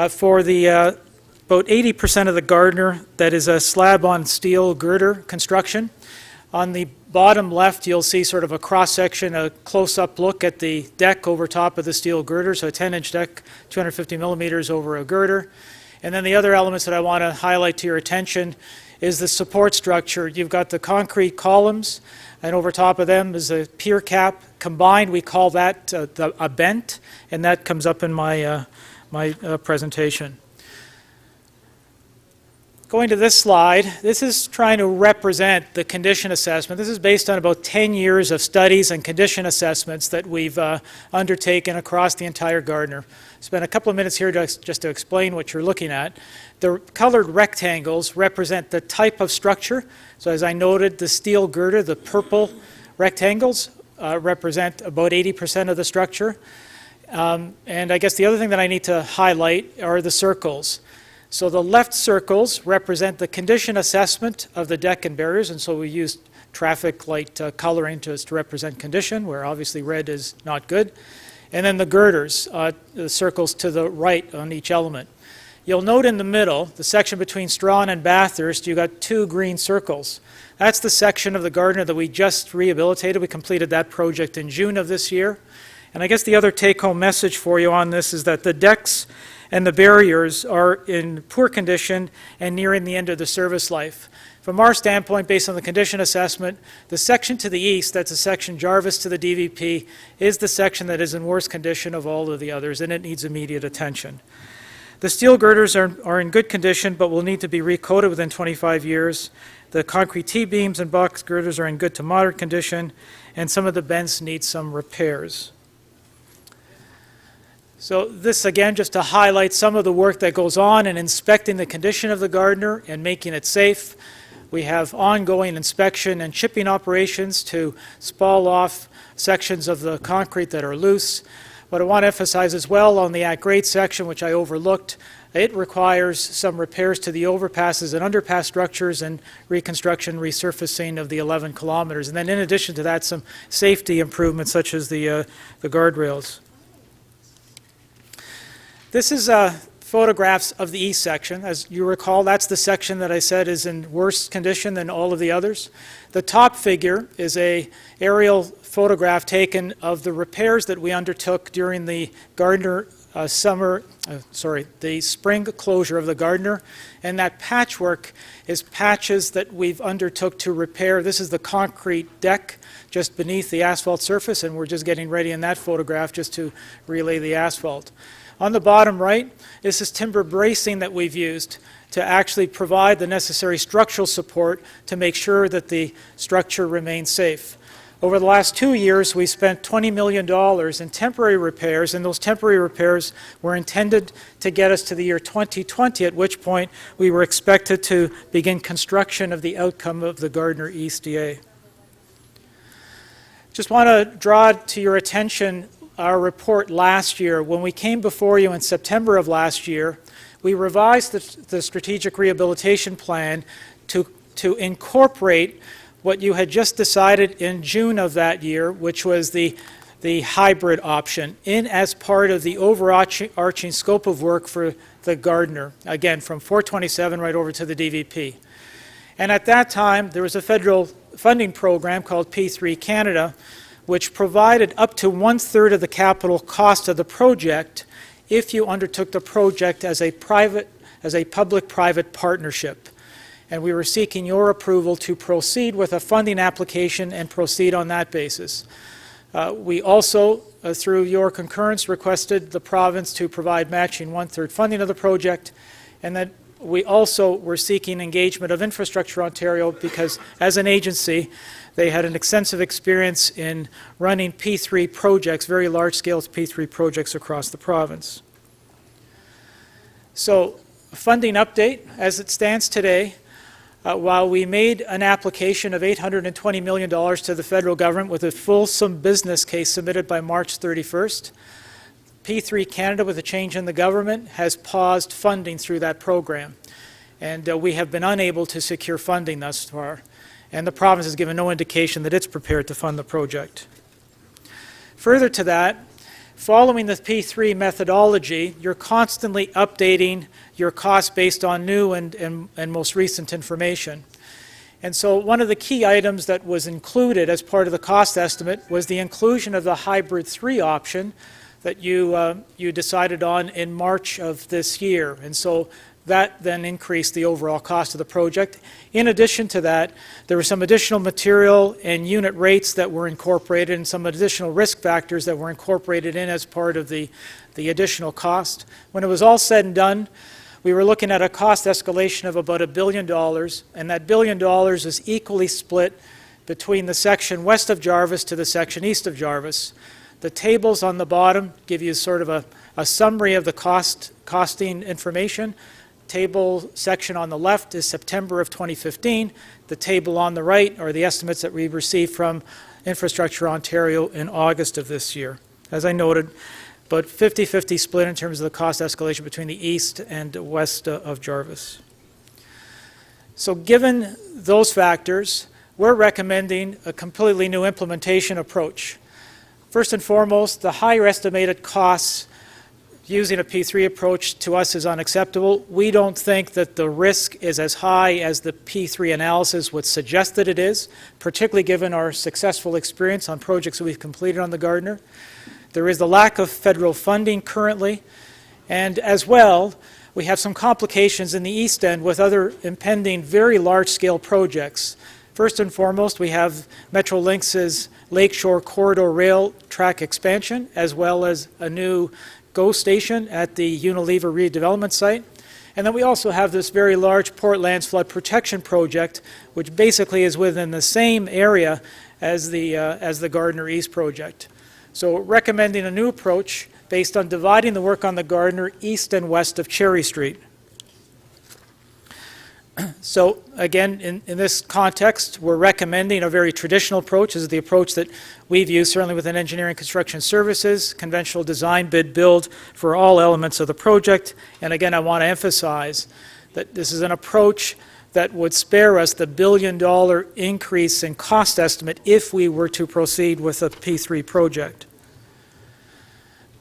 for the about 80% of the Gardiner that is a slab-on-steel girder construction. On the bottom left, you'll see sort of a cross-section, a close-up look at the deck over top of the steel girder, so a 10-inch deck, 250 millimeters over a girder. And then the other elements that I want to highlight to your attention is the support structure. You've got the concrete columns, and over top of them is a pier cap. Combined, we call that a bent, and that comes up in my presentation. Going to this slide, this is trying to represent the condition assessment. This is based on about 10 years of studies and condition assessments that we've undertaken across the entire Gardiner. Spend a couple of minutes here just to explain what you're looking at. The colored rectangles represent the type of structure. So as I noted, the steel girder, the purple rectangles, represent about 80% of the structure. And I guess the other thing that I need to highlight are the circles. So the left circles represent the condition assessment of the deck and barriers, and so we used traffic light coloring to represent condition, where obviously red is not good. And then the girders, the circles to the right on each element. You'll note in the middle, the section between Strawn and Bathurst, you got 2 green circles. That's the section of the Gardiner that we just rehabilitated. We completed that project in June of this year. And I guess the other take-home message for you on this is that the decks and the barriers are in poor condition and nearing the end of the service life. From our standpoint, based on the condition assessment, the section to the east, that's the section Jarvis to the DVP, is the section that is in worst condition of all of the others, and it needs immediate attention. The steel girders are in good condition, but will need to be recoated within 25 years. The concrete T-beams and box girders are in good to moderate condition, and some of the bends need some repairs. So this, again, just to highlight some of the work that goes on in inspecting the condition of the Gardiner and making it safe. We have ongoing inspection and chipping operations to spall off sections of the concrete that are loose. What I want to emphasize as well on the at-grade section, which I overlooked, it requires some repairs to the overpasses and underpass structures and reconstruction, resurfacing of the 11 kilometers. And then in addition to that, some safety improvements such as the guardrails. This is photographs of the east section. As you recall, that's the section that I said is in worse condition than all of the others. The top figure is an aerial photograph taken of the repairs that we undertook during the Gardiner the spring closure of the Gardiner, and that patchwork is patches that we've undertook to repair. This is the concrete deck just beneath the asphalt surface, and we're just getting ready in that photograph just to relay the asphalt. On the bottom right, this is timber bracing that we've used to actually provide the necessary structural support to make sure that the structure remains safe. Over the last 2 years, we spent $20 million in temporary repairs, and those temporary repairs were intended to get us to the year 2020, at which point we were expected to begin construction of the outcome of the Gardiner East DA. Just want to draw to your attention our report last year. When we came before you in September of last year, we revised the strategic rehabilitation plan to incorporate what you had just decided in June of that year, which was the hybrid option, in as part of the overarching scope of work for the Gardiner, again, from 427 right over to the DVP. And at that time, there was a federal funding program called P3 Canada, which provided up to 1/3 of the capital cost of the project if you undertook the project as a public-private partnership. And we were seeking your approval to proceed with a funding application and proceed on that basis. We also, through your concurrence, requested the province to provide matching 1/3 funding of the project, and that we also were seeking engagement of Infrastructure Ontario because, as an agency, they had an extensive experience in running P3 projects, very large-scale P3 projects across the province. So, funding update, as it stands today, while we made an application of $820 million to the federal government with a fulsome business case submitted by March 31st, P3 Canada, with a change in the government, has paused funding through that program. And we have been unable to secure funding thus far. And the province has given no indication that it's prepared to fund the project. Further to that, following the P3 methodology, you're constantly updating your costs based on new and most recent information. And so one of the key items that was included as part of the cost estimate was the inclusion of the Hybrid 3 option that you decided on in March of this year. And so that then increased the overall cost of the project. In addition to that, there were some additional material and unit rates that were incorporated and some additional risk factors that were incorporated in as part of the additional cost. When it was all said and done, we were looking at a cost escalation of about $1 billion, and that $1 billion is equally split between the section west of Jarvis to the section east of Jarvis. The tables on the bottom give you sort of a summary of the costing information. Table section on the left is September of 2015. The table on the right are the estimates that we received from Infrastructure Ontario in August of this year. As I noted, but 50-50 split in terms of the cost escalation between the east and west of Jarvis. So given those factors, we're recommending a completely new implementation approach. First and foremost, the higher estimated costs using a P3 approach to us is unacceptable. We don't think that the risk is as high as the P3 analysis would suggest that it is, particularly given our successful experience on projects that we've completed on the Gardiner. There is the lack of federal funding currently, and as well, we have some complications in the East End with other impending very large-scale projects. First and foremost, we have Metrolinx's Lakeshore Corridor Rail track expansion, as well as a new GO station at the Unilever redevelopment site. And then we also have this very large Portlands flood protection project, which basically is within the same area as the Gardiner East project. So recommending a new approach based on dividing the work on the Gardiner east and west of Cherry Street. So again, in this context, we're recommending a very traditional approach. This is the approach that we've used certainly within engineering construction services, conventional design, bid, build for all elements of the project. And again, I want to emphasize that this is an approach that would spare us the $1 billion increase in cost estimate if we were to proceed with a P3 project.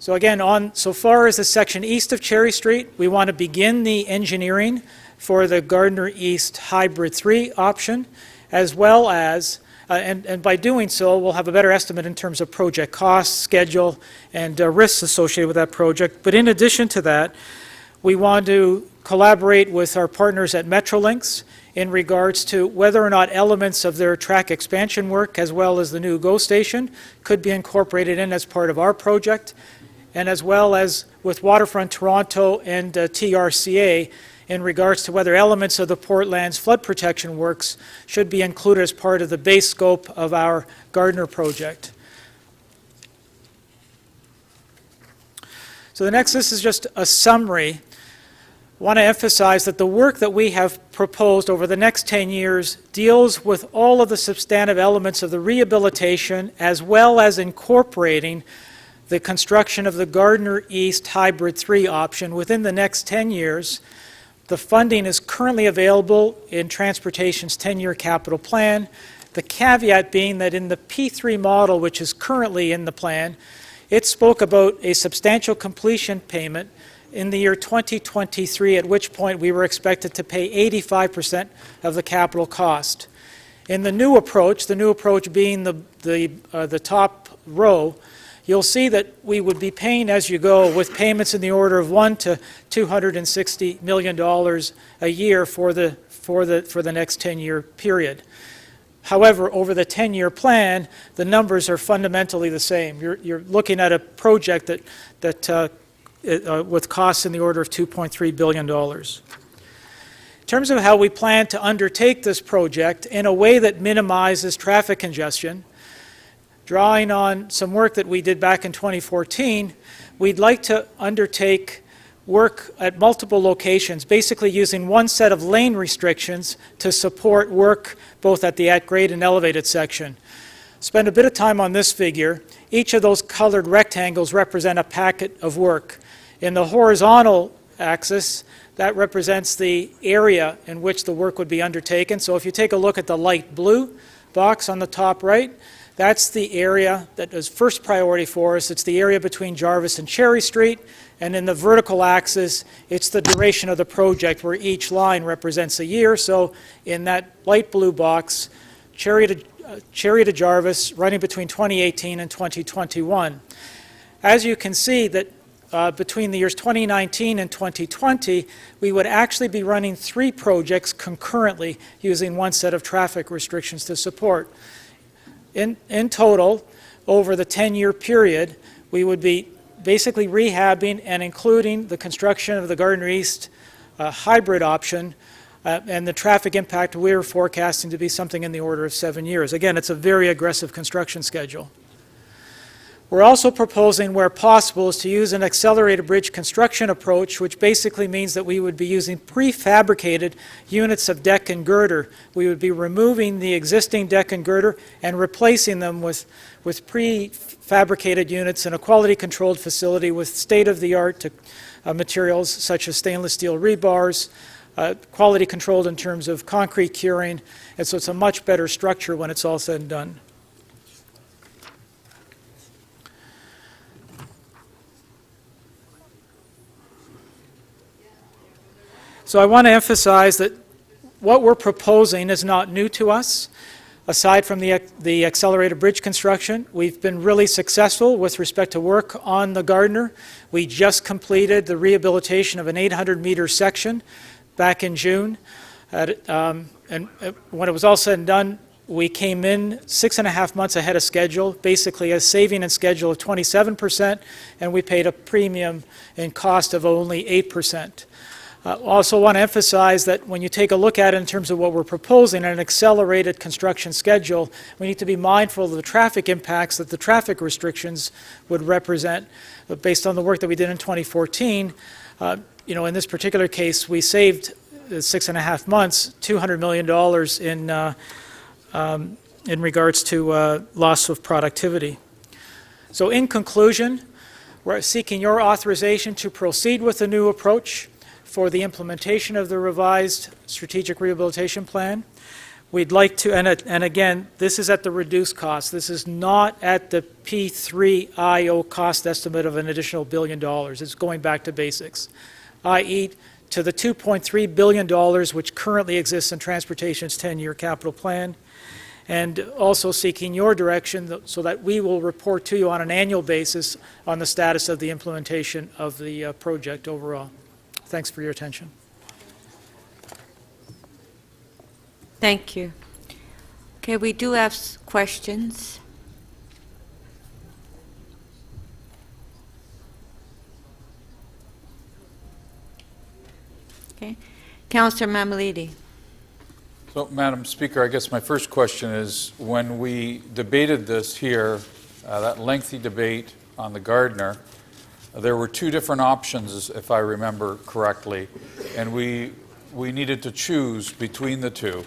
So again, so far as the section east of Cherry Street, we want to begin the engineering for the Gardiner East Hybrid 3 option, as well as, and by doing so, we'll have a better estimate in terms of project costs, schedule, and risks associated with that project. But in addition to that, we want to collaborate with our partners at Metrolinx in regards to whether or not elements of their track expansion work, as well as the new GO station, could be incorporated in as part of our project, and as well as with Waterfront Toronto and TRCA in regards to whether elements of the Portlands flood protection works should be included as part of the base scope of our Gardiner project. So this is just a summary want to emphasize that the work that we have proposed over the next 10 years deals with all of the substantive elements of the rehabilitation, as well as incorporating the construction of the Gardiner East Hybrid 3 option within the next 10 years. The funding is currently available in Transportation's 10-year capital plan, the caveat being that in the P3 model, which is currently in the plan, it spoke about a substantial completion payment in the year 2023, at which point we were expected to pay 85% of the capital cost. In the new approach being the top row, you'll see that we would be paying as you go, with payments in the order of $1 to $260 million a year for the next 10-year period. However, over the 10-year plan, the numbers are fundamentally the same. You're looking at a project that with costs in the order of $2.3 billion. In terms of how we plan to undertake this project in a way that minimizes traffic congestion, drawing on some work that we did back in 2014, we'd like to undertake work at multiple locations, basically using one set of lane restrictions to support work both at the at-grade and elevated section. Spend a bit of time on this figure. Each of those colored rectangles represent a packet of work. In the horizontal axis, that represents the area in which the work would be undertaken. So if you take a look at the light blue box on the top right, that's the area that is first priority for us. It's the area between Jarvis and Cherry Street. And in the vertical axis, it's the duration of the project, where each line represents a year. So in that light blue box, Cherry to Jarvis, running between 2018 and 2021. As you can see, that between the years 2019 and 2020, we would actually be running 3 projects concurrently using one set of traffic restrictions to support. In total, over the 10-year period, we would be basically rehabbing and including the construction of the Gardiner East hybrid option, and the traffic impact we're forecasting to be something in the order of 7 years. Again, it's a very aggressive construction schedule. We're also proposing, where possible, is to use an accelerated bridge construction approach, which basically means that we would be using prefabricated units of deck and girder. We would be removing the existing deck and girder and replacing them with prefabricated units in a quality-controlled facility with state-of-the-art materials such as stainless steel rebars, quality-controlled in terms of concrete curing, and so it's a much better structure when it's all said and done. So I want to emphasize that what we're proposing is not new to us. Aside from the accelerated bridge construction, we've been really successful with respect to work on the Gardiner. We just completed the rehabilitation of an 800-meter section back in June. And when it was all said and done, we came in 6.5 months ahead of schedule, basically a saving in schedule of 27%, and we paid a premium in cost of only 8%. Also want to emphasize that when you take a look at it in terms of what we're proposing, an accelerated construction schedule, we need to be mindful of the traffic impacts that the traffic restrictions would represent. But based on the work that we did in 2014, in this particular case, we saved 6.5 months, $200 million in regards to loss of productivity. So in conclusion, we're seeking your authorization to proceed with the new approach for the implementation of the revised strategic rehabilitation plan. We'd like to, and again, this is at the reduced cost. This is not at the P3IO cost estimate of an additional $1 billion. It's going back to basics, i.e. to the $2.3 billion which currently exists in Transportation's 10-year capital plan, and also seeking your direction so that we will report to you on an annual basis on the status of the implementation of the project overall. Thanks for your attention. Thank you. Okay, we do have questions. Okay. Councillor Mammoliti. So, Madam Speaker, I guess my first question is, when we debated this here, that lengthy debate on the Gardiner, there were two different options, if I remember correctly, and we needed to choose between the two.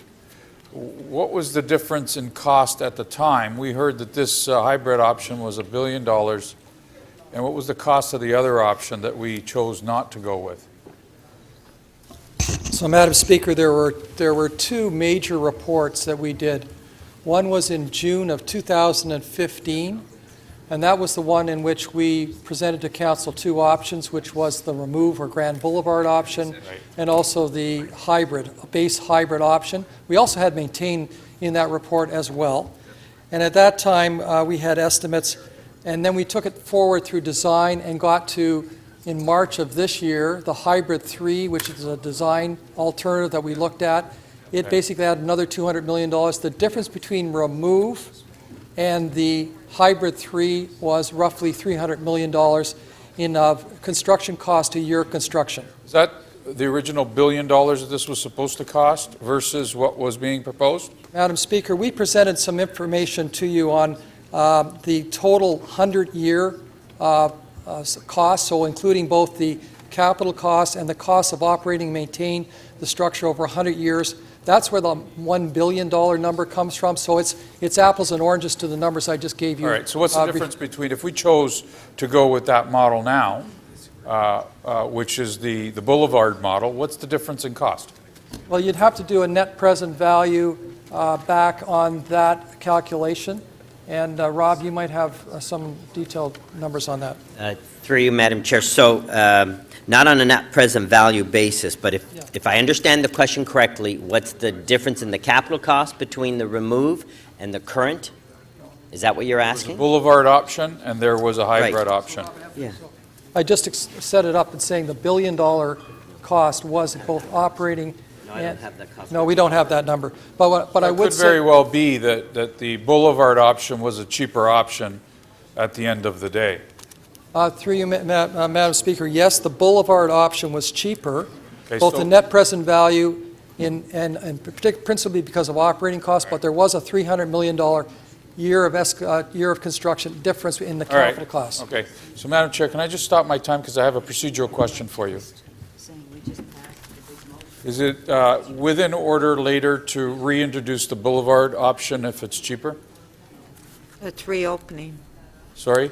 What was the difference in cost at the time? We heard that this hybrid option was $1 billion, and what was the cost of the other option that we chose not to go with? So, Madam Speaker, there were two major reports that we did. One was in June of 2015, and that was the one in which we presented to Council two options, which was the remove or Grand Boulevard option, and also the base hybrid option. We also had maintain in that report as well. And at that time, we had estimates, and then we took it forward through design and got to, in March of this year, the Hybrid 3, which is a design alternative that we looked at. It basically had another $200 million. The difference between remove and the Hybrid 3 was roughly $300 million in construction cost a year construction. Is that the original $1 billion that this was supposed to cost versus what was being proposed? Madam Speaker, we presented some information to you on the total 100-year cost, so including both the capital costs and the cost of operating and maintain the structure over 100 years. That's where the $1 billion number comes from, so it's apples and oranges to the numbers I just gave you. All right, so what's the difference between, if we chose to go with that model now, which is the Boulevard model, what's the difference in cost? Well, you'd have to do a net present value back on that calculation. And Rob, you might have some detailed numbers on that. Through you, Madam Chair. So not on a net present value basis, but if I understand the question correctly, what's the difference in the capital cost between the remove and the current? Is that what you're asking? Boulevard option, and there was a hybrid option. Yeah. I just set it up and saying the $1 billion cost was both operating. No, I don't have that cost. No, we don't have that number. But I would It could very well be that the Boulevard option was a cheaper option at the end of the day. Through you, Madam Speaker, yes, the Boulevard option was cheaper, Okay, both so- the net present value and principally because of operating costs, but there was a $300 million year of construction difference in the All right. capital costs. Okay. So, Madam Chair, can I just stop my time because I have a procedural question for you? Is it within order later to reintroduce the Boulevard option if it's cheaper? It's reopening. Sorry?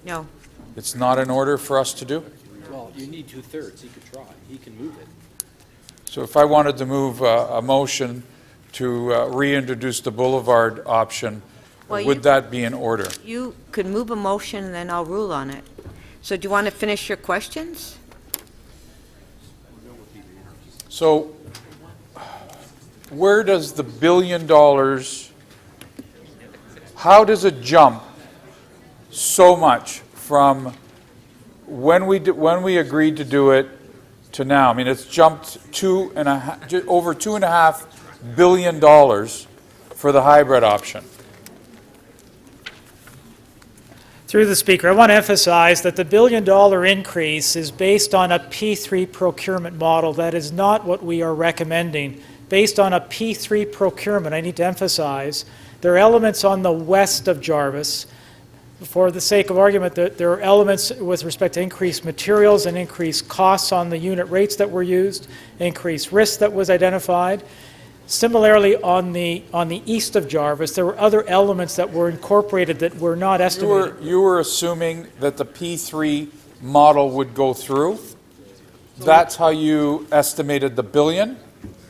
No. It's not in order for us to do? Well, you need two-thirds. He could try. He can move it. So if I wanted to move a motion to reintroduce the Boulevard option, Well, would that be in order? You could move a motion and then I'll rule on it. So do you want to finish your questions? So where does the $1 billion, how does it jump so much from when we agreed to do it to now? I mean, it's jumped over $2.5 billion for the hybrid option. Through the Speaker, I want to emphasize that the $1 billion increase is based on a P3 procurement model. That is not what we are recommending. Based on a P3 procurement, I need to emphasize, there are elements on the west of Jarvis. For the sake of argument, there are elements with respect to increased materials and increased costs on the unit rates that were used, increased risk that was identified. Similarly, on the east of Jarvis, there were other elements that were incorporated that were not estimated. You were assuming that the P3 model would go through? That's how you estimated the $1 billion?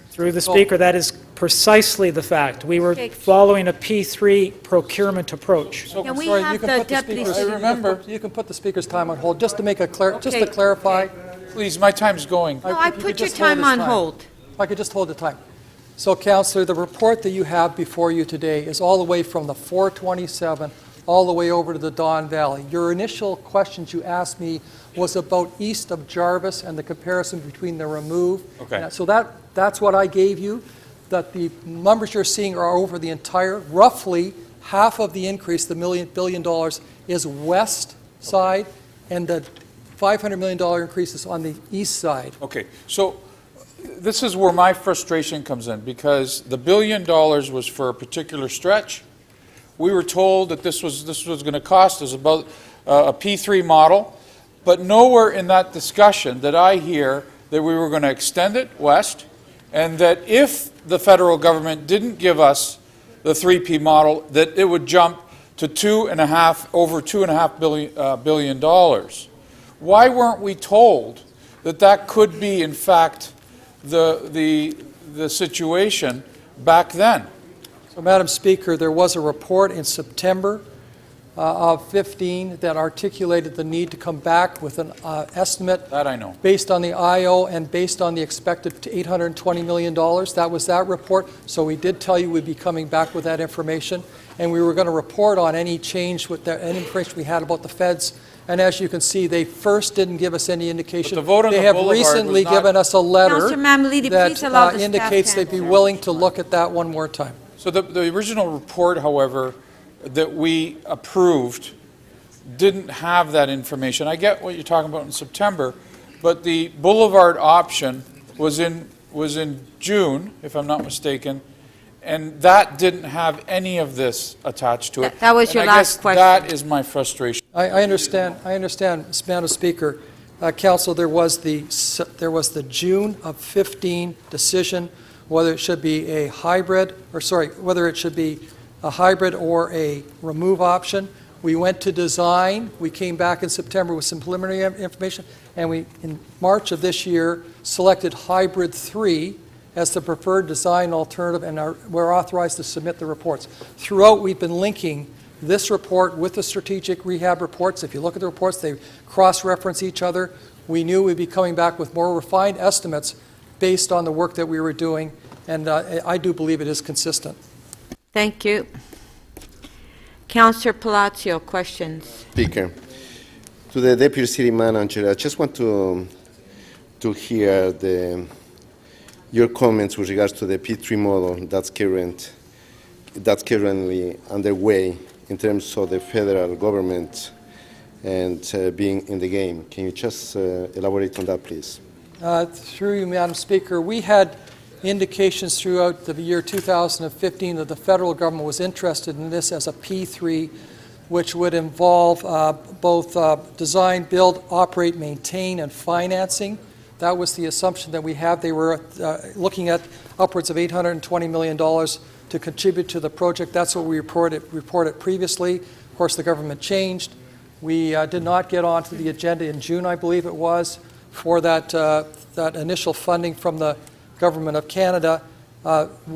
Through the Speaker, that is precisely the fact. We were following a P3 procurement approach. So, Can we sorry, have you can the put the deputy speaker's- speaker- I remember. You can put the speaker's time on hold, just to make just to clarify. Please, my time's going. No, I If you could put your just hold time his on hold. If I could just hold the time. So, Councillor, the report that you have before you today is all the way from the 427 all the way over to the Don Valley. Your initial questions you asked me was about east of Jarvis and the comparison between the remove. Okay. So that's what I gave you, that the numbers you're seeing are over the entire, roughly half of the increase, the $1 billion, is west side, and the $500 million increase is on the east side. Okay, so this is where my frustration comes in, because the $1 billion was for a particular stretch. We were told that this was going to cost us about a P3 model, But nowhere in that discussion did I hear that we were going to extend it west, and that if the federal government didn't give us the 3P model, that it would jump to over $2.5 billion. Why weren't we told that that could be, in fact, the situation back then? So, Madam Speaker, there was a report in September of 15 that articulated the need to come back with an estimate That I know. based on the IO and based on the expected $820 million. That was that report. So we did tell you we'd be coming back with that information, and we were going to report on any change with any information we had about the feds. And as you can see, they first didn't give us any indication. But the vote on they the have boulevard recently was not- given us a letter Councillor Mammoliti, please allow that the staff indicates to they'd be answer. willing to look at that one more time. So the original report, however, that we approved didn't have that information. I get what you're talking about in September, but the boulevard option was in June, if I'm not mistaken, and that didn't have any of this attached to it. That was And your I last guess question. that is my frustration. I understand, Madam Speaker. Council, there was the June of 15 decision whether it should be a hybrid, whether it should be a hybrid or a remove option. We went to design. We came back in September with some preliminary information, and we, in March of this year, selected hybrid 3 as the preferred design alternative, and we're authorized to submit the reports. Throughout, we've been linking this report with the strategic rehab reports. If you look at the reports, they cross-reference each other. We knew we'd be coming back with more refined estimates based on the work that we were doing, and I do believe it is consistent. Thank you. Councillor Palacio, questions? Speaker, to the Deputy City Manager, I just want to hear your comments with regards to the P3 model that's currently underway in terms of the federal government and being in the game. Can you just elaborate on that, please? Through you, Madam Speaker, we had indications throughout the year 2015 that the federal government was interested in this as a P3, which would involve both design, build, operate, maintain, and financing. That was the assumption that we have. They were looking at upwards of $820 million to contribute to the project. That's what we reported previously. Of course, the government changed. We did not get onto the agenda in June, I believe it was, for that initial funding from the Government of Canada.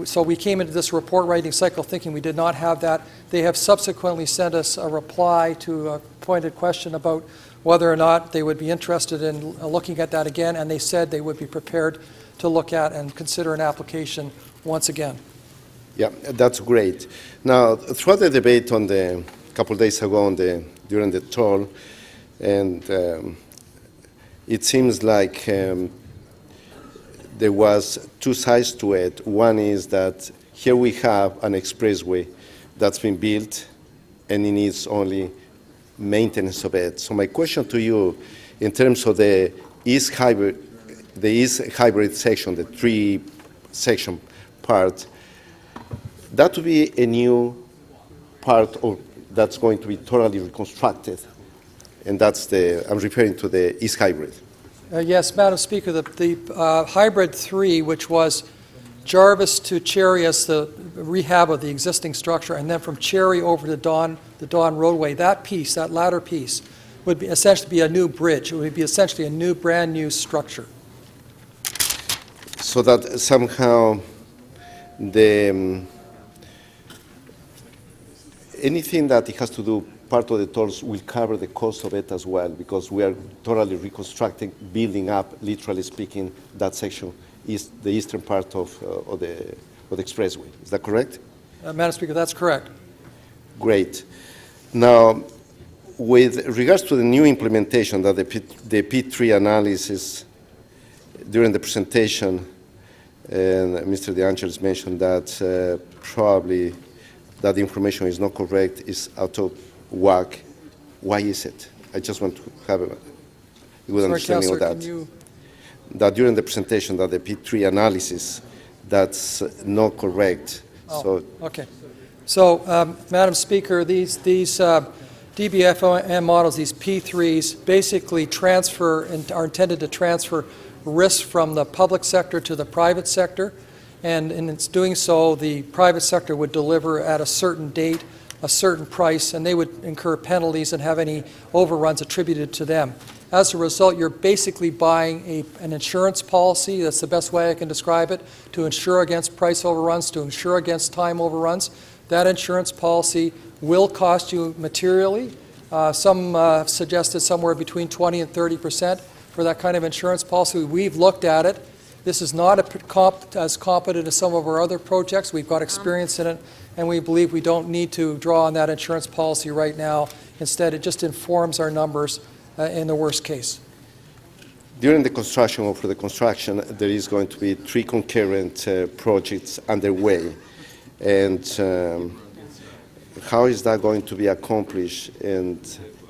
So we came into this report writing cycle thinking we did not have that. They have subsequently sent us a reply to a pointed question about whether or not they would be interested in looking at that again, and they said they would be prepared to look at and consider an application once again. Yeah, that's great. Now, throughout the debate on a couple of days ago during the toll, and it seems like there was two sides to it. One is that here we have an expressway that's been built and it needs only maintenance of it. So my question to you, in terms of the East Hybrid section, the 3-section part, that would be a new part that's going to be totally reconstructed, and I'm referring to the East Hybrid. Yes, Madam Speaker, the Hybrid 3, which was Jarvis to Cherry as the rehab of the existing structure, and then from Cherry over to the Dawn roadway, that piece, that latter piece, would be essentially be a new bridge. It would be essentially a brand new structure. So that somehow anything that it has to do, part of the tolls will cover the cost of it as well, because we are totally reconstructing, building up, literally speaking, that section, the eastern part of the expressway. Is that correct? Madam Speaker, that's correct. Great. Now, with regards to the new implementation that the P3 analysis during the presentation, and Mr. De Angelis mentioned that probably that the information is not correct, is out of whack. Why is it? I just want to have a good understanding of that. That during the presentation that the P3 analysis, that's not correct. Okay. So, Madam Speaker, these DBFM models, these P3s, basically transfer and are intended to transfer risk from the public sector to the private sector. And in its doing so, the private sector would deliver at a certain date, a certain price, and they would incur penalties and have any overruns attributed to them. As a result, you're basically buying an insurance policy, that's the best way I can describe it, to insure against price overruns, to insure against time overruns. That insurance policy will cost you materially. Some have suggested somewhere between 20 and 30% for that kind of insurance policy. We've looked at it. This is not as competent as some of our other projects. We've got experience in it, and we believe we don't need to draw on that insurance policy right now. Instead, it just informs our numbers in the worst case. During the construction or for the construction, there is going to be 3 concurrent projects underway. And how is that going to be accomplished? And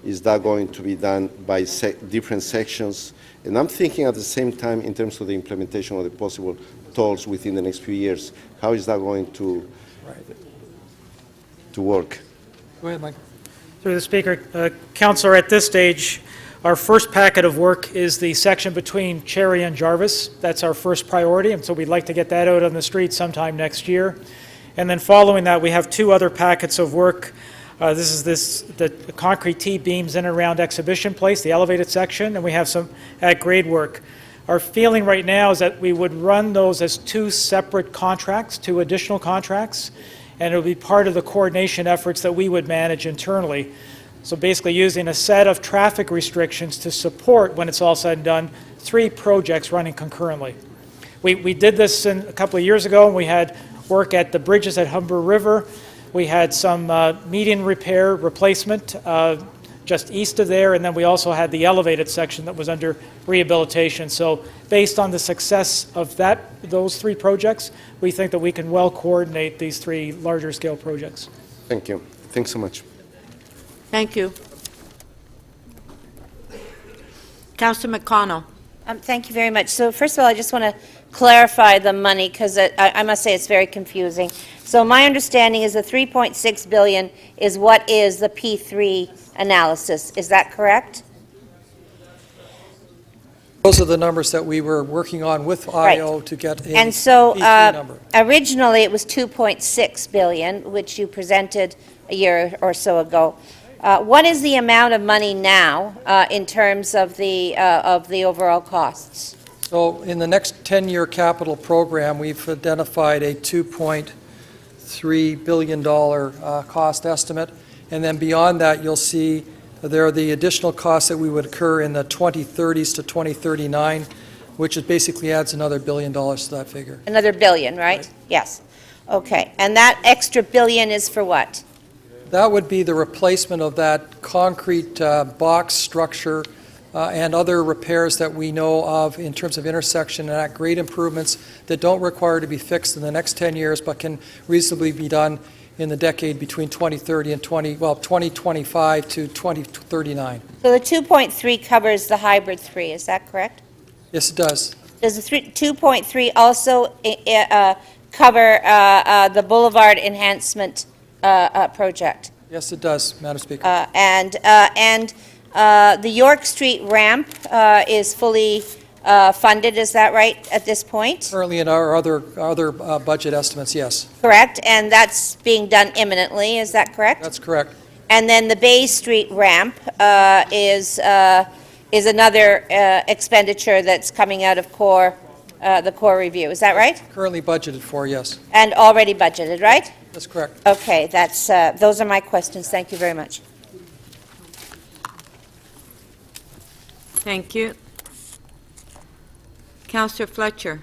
is that going to be done by different sections? And I'm thinking at the same time in terms of the implementation of the possible tolls within the next few years. How is that going to work? Go ahead, Mike. Through the Speaker, Councillor, at this stage, our first packet of work is the section between Cherry and Jarvis. That's our first priority, and so we'd like to get that out on the street sometime next year. And then following that, we have 2 other packets of work. This is the concrete T-beams in and around Exhibition Place, the elevated section, and we have some at-grade work. Our feeling right now is that we would run those as 2 separate contracts, 2 additional contracts, and it would be part of the coordination efforts that we would manage internally. So basically using a set of traffic restrictions to support, when it's all said and done, 3 projects running concurrently. We did this a couple of years ago, and we had work at the bridges at Humber River. We had some median repair replacement just east of there, and then we also had the elevated section that was under rehabilitation. So based on the success of those 3 projects, we think that we can well coordinate these 3 larger scale projects. Thank you. Thanks so much. Thank you. Councillor McConnell. Thank you very much. So first of all, I just want to clarify the money, because I must say it's very confusing. So my understanding is the $3.6 billion is what is the P3 analysis. Is that correct? Those are the numbers that we were working on with IO to get a And so P3 number. originally it was $2.6 billion, which you presented a year or so ago. What is the amount of money now in terms of the overall costs? So in the next 10-year capital program, we've identified a $2.3 billion cost estimate. And then beyond that, you'll see there are the additional costs that we would incur in the 2030s to 2039, which is basically adds another $1 billion to that figure. Another billion, right? Yes. Okay. And that extra billion is for what? That would be the replacement of that concrete box structure and other repairs that we know of in terms of intersection and at-grade improvements that don't require to be fixed in the next 10 years but can reasonably be done in the decade between 2030 and 2025 to 2039. So the 2.3 covers the hybrid 3, is that correct? Yes, it does. Does the 2.3 also cover the Boulevard Enhancement project? Yes, it does, Madam Speaker. And the York Street ramp is fully funded, is that right, at this point? Currently in our other budget estimates, yes. Correct, and that's being done imminently, is that correct? That's correct. And then the Bay Street ramp is another expenditure that's coming out of the core review, is that right? Currently budgeted for, yes. And already budgeted, right? That's correct. Okay, those are my questions. Thank you very much. Thank you. Councillor Fletcher.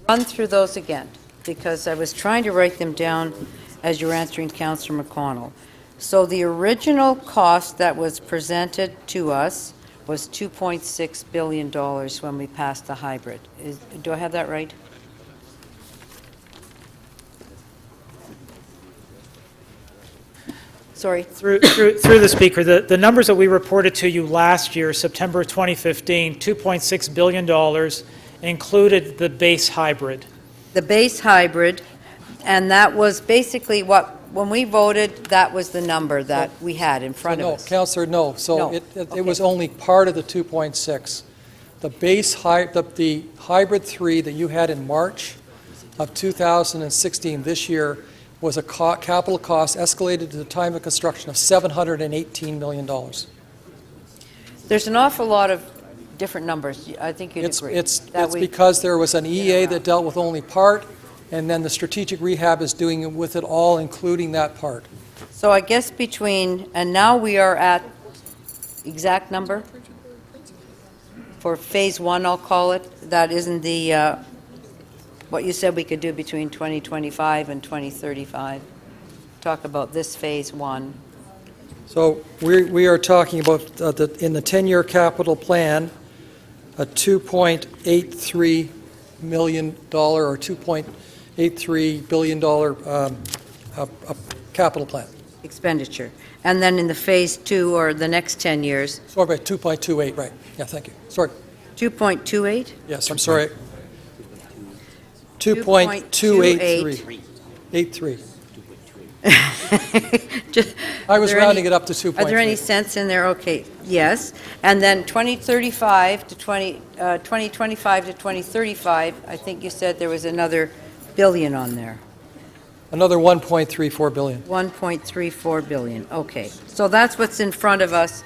Run through those again, because I was trying to write them down as you were answering Councillor McConnell. So the original cost that was presented to us was $2.6 billion when we passed the hybrid. Do I have that right? Sorry. Through the Speaker, the numbers that we reported to you last year, September 2015, $2.6 billion, included the base hybrid. The base hybrid, and that was basically what when we voted, that was the number that we had in front of No, us. Counselor, no. So No. it was only part of the 2.6. The the hybrid 3 that you had in March of 2016, this year, was a capital cost escalated to the time of construction of $718 million. There's an awful lot of different numbers. I think you'd agree. It's that we- because there was an EA that dealt with only part, and then the strategic rehab is doing it with it all, including that part. So I guess between, and now we are at, exact number? For Phase 1, I'll call it, that isn't the, what you said we could do between 2025 and 2035. Talk about this Phase 1. So we are talking about, in the 10-year capital plan, a $2.83 million or $2.83 billion capital plan. Expenditure. And then in the Phase 2, or the next 10 years, Sorry, about 2.28, right. Yeah, thank you. Sorry. 2.28? Yes, I'm sorry. 2.283. 83. I was rounding it up to 2.3. Are there any cents in there? Okay, yes. And then 2025 to 2035, I think you said there was another billion on there. Another 1.34 billion. 1.34 billion, okay. So that's what's in front of us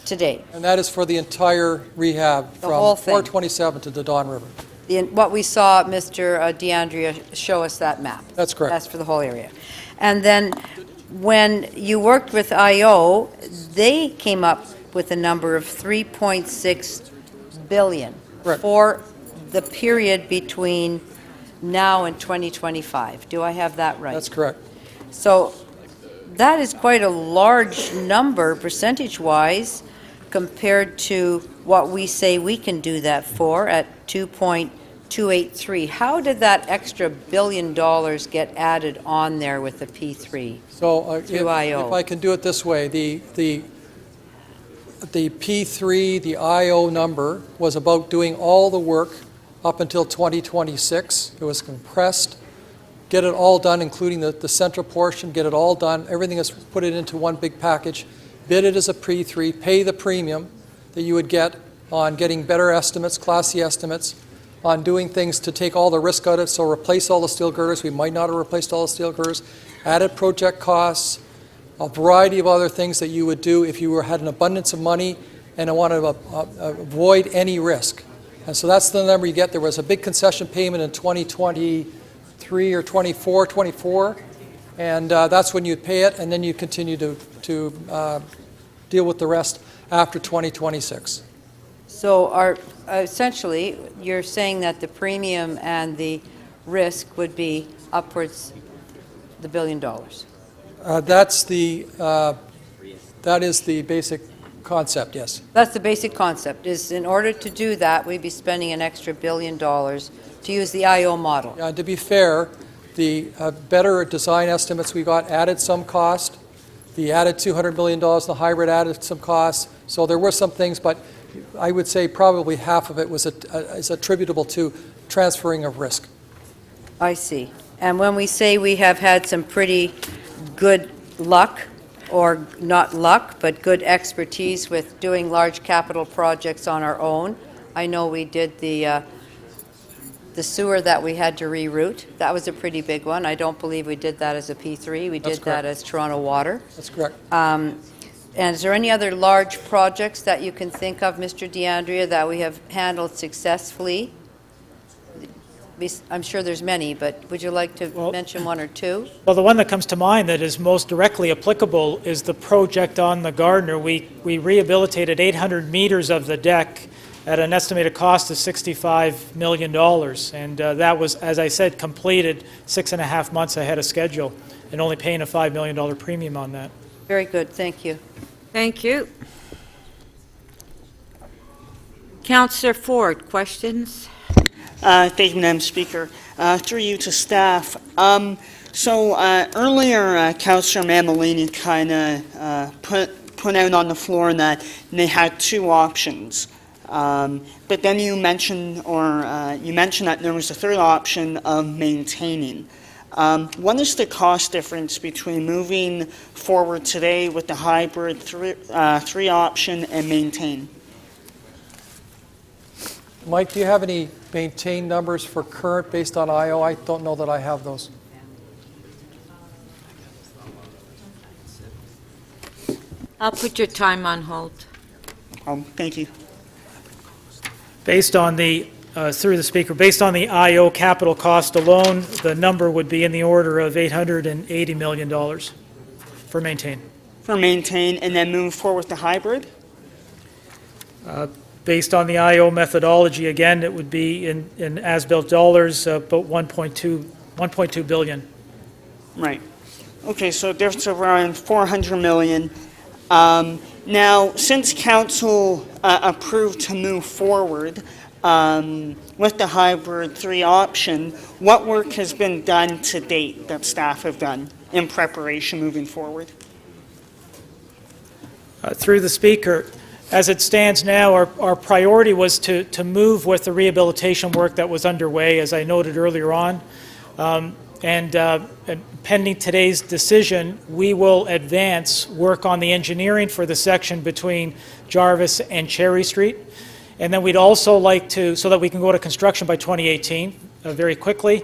today. And that is for the entire rehab The from whole thing. 427 to the Don River. What we saw Mr. DeAndrea show us that map. That's correct. That's for the whole area. And then when you worked with IO, they came up with a number of 3.6 billion Correct. for the period between now and 2025. Do I have that right? That's correct. So that is quite a large number percentage-wise compared to what we say we can do that for at 2.283. How did that extra $1 billion get added on there with the P3? So Through IO. if I can do it this way, the P3, the IO number, was about doing all the work up until 2026. It was compressed, get it all done, including the central portion, get it all done. Everything is put it into one big package, bid it as a P3, pay the premium that you would get on getting better estimates, classy estimates, on doing things to take all the risk out of it, so replace all the steel girders. We might not have replaced all the steel girders. Added project costs, a variety of other things that you would do if you had an abundance of money and wanted to avoid any risk. And so that's the number you get. There was a big concession payment in 2023 or 24, and that's when you'd pay it, and then you continue to deal with the rest after 2026. So essentially, you're saying that the premium and the risk would be upwards the $1 billion. That is the basic concept, yes. That's the basic concept, is in order to do that, we'd be spending an extra $1 billion to use the IO model. Yeah, and to be fair, the better design estimates we got added some cost. The added $200 million, the hybrid added some costs. So there were some things, but I would say probably half of it is attributable to transferring of risk. I see. And when we say we have had some pretty good luck, or not luck, but good expertise with doing large capital projects on our own, I know we did the sewer that we had to reroute. That was a pretty big one. I don't believe we did that as a P3. We That's did correct. that as Toronto Water. That's correct. And is there any other large projects that you can think of, Mr. DeAndrea, that we have handled successfully? I'm sure there's many, but would you like to mention one or two? Well, the one that comes to mind that is most directly applicable is the project on the Gardiner. We rehabilitated 800 meters of the deck at an estimated cost of $65 million. And that was, as I said, completed 6.5 months ahead of schedule, and only paying a $5 million premium on that. Very good, thank you. Thank you. Councillor Ford, questions? Thank you, Madam Speaker. Through you to staff. Earlier, Councillor Mammolini kind of put out on the floor that they had two options. But then you mentioned that there was a third option of maintaining. What is the cost difference between moving forward today with the hybrid three option and maintain? Mike, do you have any maintained numbers for current based on IO? I don't know that I have those. I'll put your time on hold. Thank you. Based on the, through the speaker, based on the IO capital cost alone, the number would be in the order of $880 million for maintain. For maintain and then move forward with the hybrid? Based on the IO methodology, again, it would be in as-built dollars, about 1.2 billion. Right. Okay, so difference of around 400 million. Now, since council approved to move forward with the hybrid 3 option, what work has been done to date that staff have done in preparation moving forward? Through the speaker, as it stands now, our priority was to move with the rehabilitation work that was underway, as I noted earlier on. And pending today's decision, we will advance work on the engineering for the section between Jarvis and Cherry Street. And then we'd also like to, so that we can go to construction by 2018, very quickly.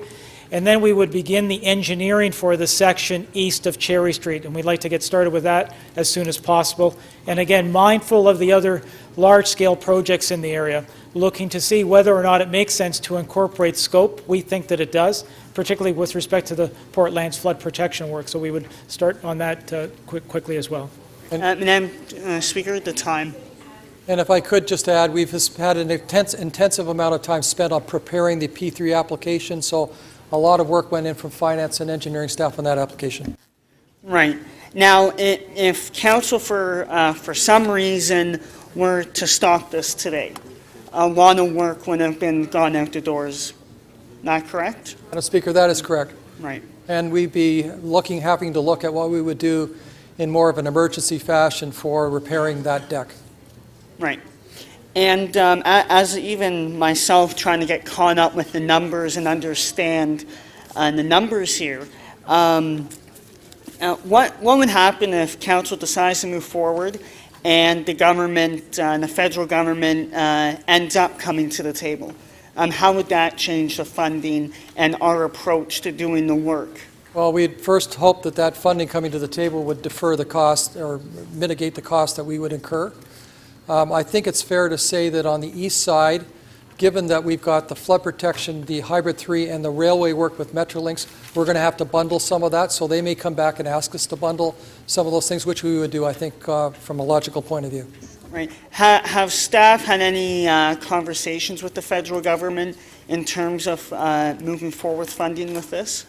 And then we would begin the engineering for the section east of Cherry Street. And we'd like to get started with that as soon as possible. And again, mindful of the other large-scale projects in the area, looking to see whether or not it makes sense to incorporate scope. We think that it does, particularly with respect to the Port Lands flood protection work. So we would start on that quickly as well. Madam Speaker, at the time. And if I could just add, we've had an intensive amount of time spent on preparing the P3 application, so a lot of work went in from finance and engineering staff on that application. Right. Now, if council for some reason were to stop this today, a lot of work would have been gone out the doors. Not correct? Madam Speaker, that is correct. Right. And we'd be having to look at what we would do in more of an emergency fashion for repairing that deck. Right. And as even myself trying to get caught up with the numbers and understand the numbers here, what would happen if council decides to move forward and the government, the federal government, ends up coming to the table? How would that change the funding and our approach to doing the work? Well, we'd first hope that that funding coming to the table would defer the cost or mitigate the cost that we would incur. I think it's fair to say that on the east side, given that we've got the flood protection, the hybrid 3, and the railway work with Metrolinx, we're going to have to bundle some of that, so they may come back and ask us to bundle some of those things, which we would do, I think, from a logical point of view. Right. Have staff had any conversations with the federal government in terms of moving forward funding with this?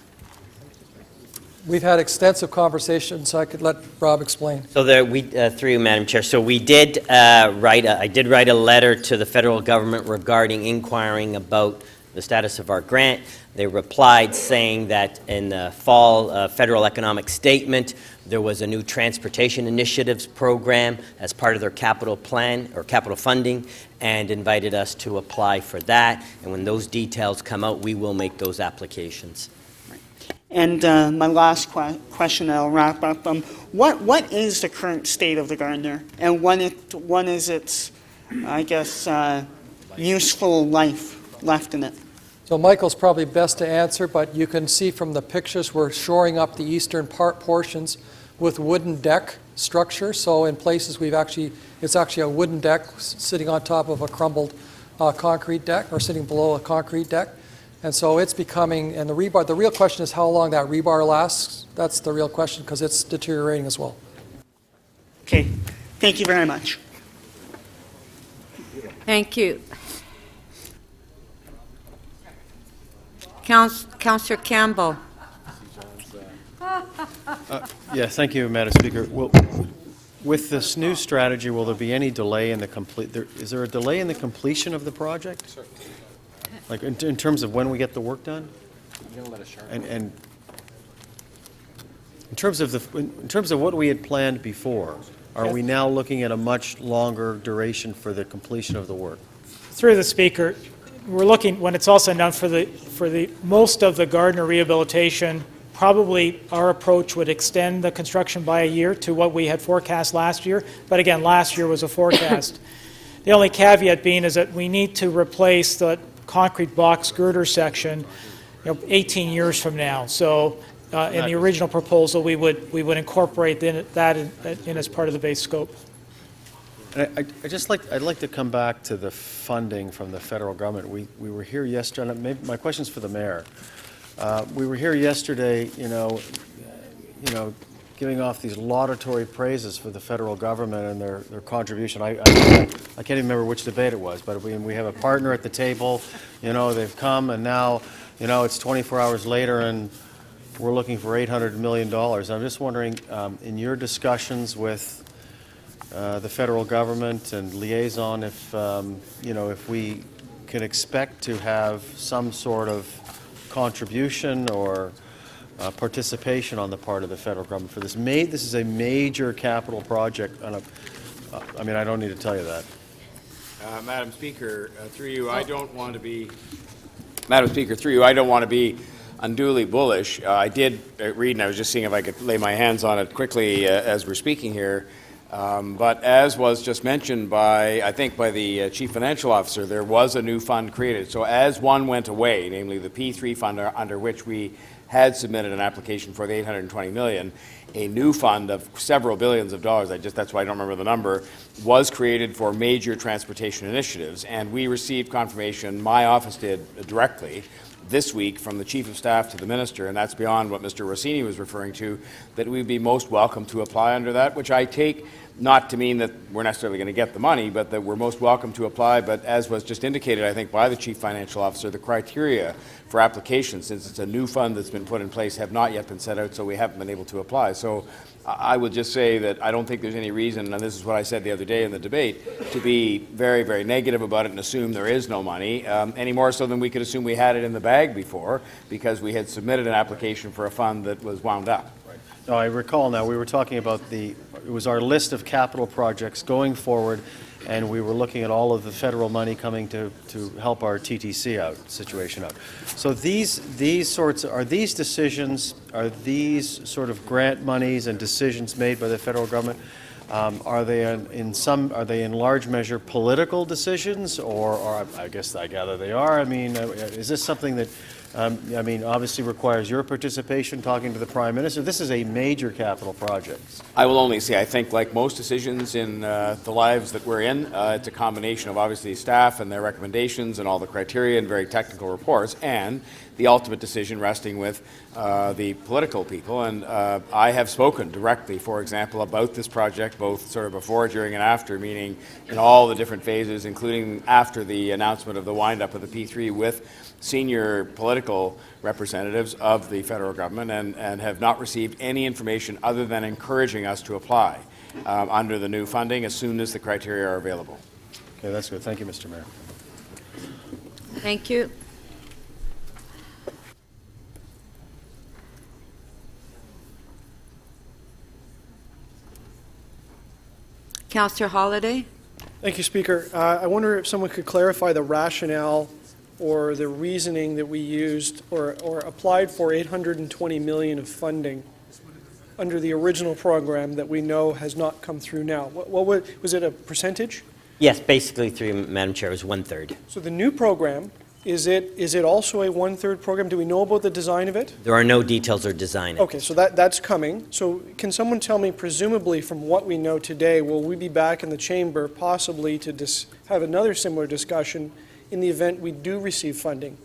We've had extensive conversations. I could let Rob explain. So there, through you, Madam Chair, so we did I did write a letter to the federal government regarding inquiring about the status of our grant. They replied saying that in the fall federal economic statement, there was a new transportation initiatives program as part of their capital plan or capital funding, and invited us to apply for that. And when those details come out, we will make those applications. And my last question, I'll wrap up. What is the current state of the Gardiner, and when is its, I guess, useful life left in it? So Michael's probably best to answer, but you can see from the pictures we're shoring up the eastern portions with wooden deck structure. So in places it's actually a wooden deck sitting on top of a crumbled concrete deck, or sitting below a concrete deck. And so it's becoming, and the real question is how long that rebar lasts. That's the real question, because it's deteriorating as well. Okay, thank you very much. Thank you. Councillor Campbell. Yeah, thank you, Madam Speaker. Well, with this new strategy, will there be any delay in the is there a delay in the completion of the project? Like in terms of when we get the work done? And in terms of what we had planned before, are we now looking at a much longer duration for the completion of the work? Through the speaker, we're looking, when it's all said and done, for the most of the Gardiner rehabilitation, probably our approach would extend the construction by a year to what we had forecast last year. But again, last year was a forecast. The only caveat being is that we need to replace the concrete box girder section 18 years from now. So in the original proposal, we would incorporate that in as part of the base scope. And I'd like to come back to the funding from the federal government. We were here yesterday, and maybe my question's for the mayor. We were here yesterday, giving off these laudatory praises for the federal government and their contribution. I can't even remember which debate it was, but we have a partner at the table. They've come, and now, it's 24 hours later, and we're looking for $800 million. I'm just wondering, in your discussions with the federal government and liaison, if we can expect to have some sort of contribution or participation on the part of the federal government for this. This is a major capital project. I don't need to tell you that. Madam Speaker, through you, I don't want to be. Madam Speaker, through you, I don't want to be unduly bullish. I did read, and I was just seeing if I could lay my hands on it quickly as we're speaking here. But as was just mentioned by the Chief Financial Officer, there was a new fund created. So as one went away, namely the P3 fund under which we had submitted an application for the $820 million, a new fund of several billions of dollars, that's why I don't remember the number, was created for major transportation initiatives. And we received confirmation, my office did directly, this week from the Chief of Staff to the Minister, and that's beyond what Mr. Rossini was referring to, that we'd be most welcome to apply under that, which I take not to mean that we're necessarily going to get the money, but that we're most welcome to apply. But as was just indicated, I think, by the Chief Financial Officer, the criteria for application, since it's a new fund that's been put in place, have not yet been set out, so we haven't been able to apply. So I would just say that I don't think there's any reason, and this is what I said the other day in the debate, to be very, very negative about it and assume there is no money, any more so than we could assume we had it in the bag before, because we had submitted an application for a fund that was wound up. No, I recall now, we were talking about it was our list of capital projects going forward, and we were looking at all of the federal money coming to help our TTC situation out. So are these sort of grant monies and decisions made by the federal government, are they in large measure political decisions, or I guess I gather they are? Is this something that obviously requires your participation, talking to the Prime Minister? This is a major capital project. I will only say, I think, like most decisions in the lives that we're in, it's a combination of obviously staff and their recommendations and all the criteria and very technical reports, and the ultimate decision resting with the political people. And I have spoken directly, for example, about this project, both sort of before, during, and after, meaning in all the different phases, including after the announcement of the wind-up of the P3, with senior political representatives of the federal government, and have not received any information other than encouraging us to apply under the new funding as soon as the criteria are available. Okay, that's good. Thank you, Mr. Mayor. Thank you. Councillor Holliday. Thank you, Speaker. I wonder if someone could clarify the rationale or the reasoning that we used or applied for $820 million of funding under the original program that we know has not come through now. What was it, a percentage? Yes, basically, through Madam Chair, is 1/3. So the new program, is it also a 1/3 program? Do we know about the design of it? There are no details or design. Okay, so that's coming. So can someone tell me, presumably from what we know today, will we be back in the chamber possibly to have another similar discussion in the event we do receive funding?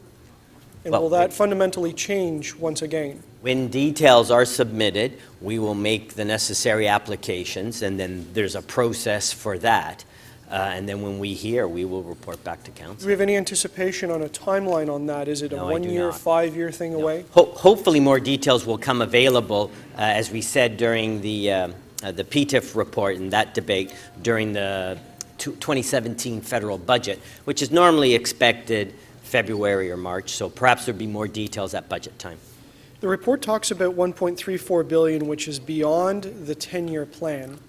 And will that fundamentally change once again? When details are submitted, we will make the necessary applications, and then there's a process for that. And then when we hear, we will report back to council. Do we have any anticipation on a timeline on that? Is it a 1 year, 5 year thing away? Hopefully more details will come available, as we said during the PTIF report and that debate during the 2017 federal budget, which is normally expected February or March, so perhaps there'll be more details at budget time. The report talks about $1.34 billion, which is beyond the 10-year plan.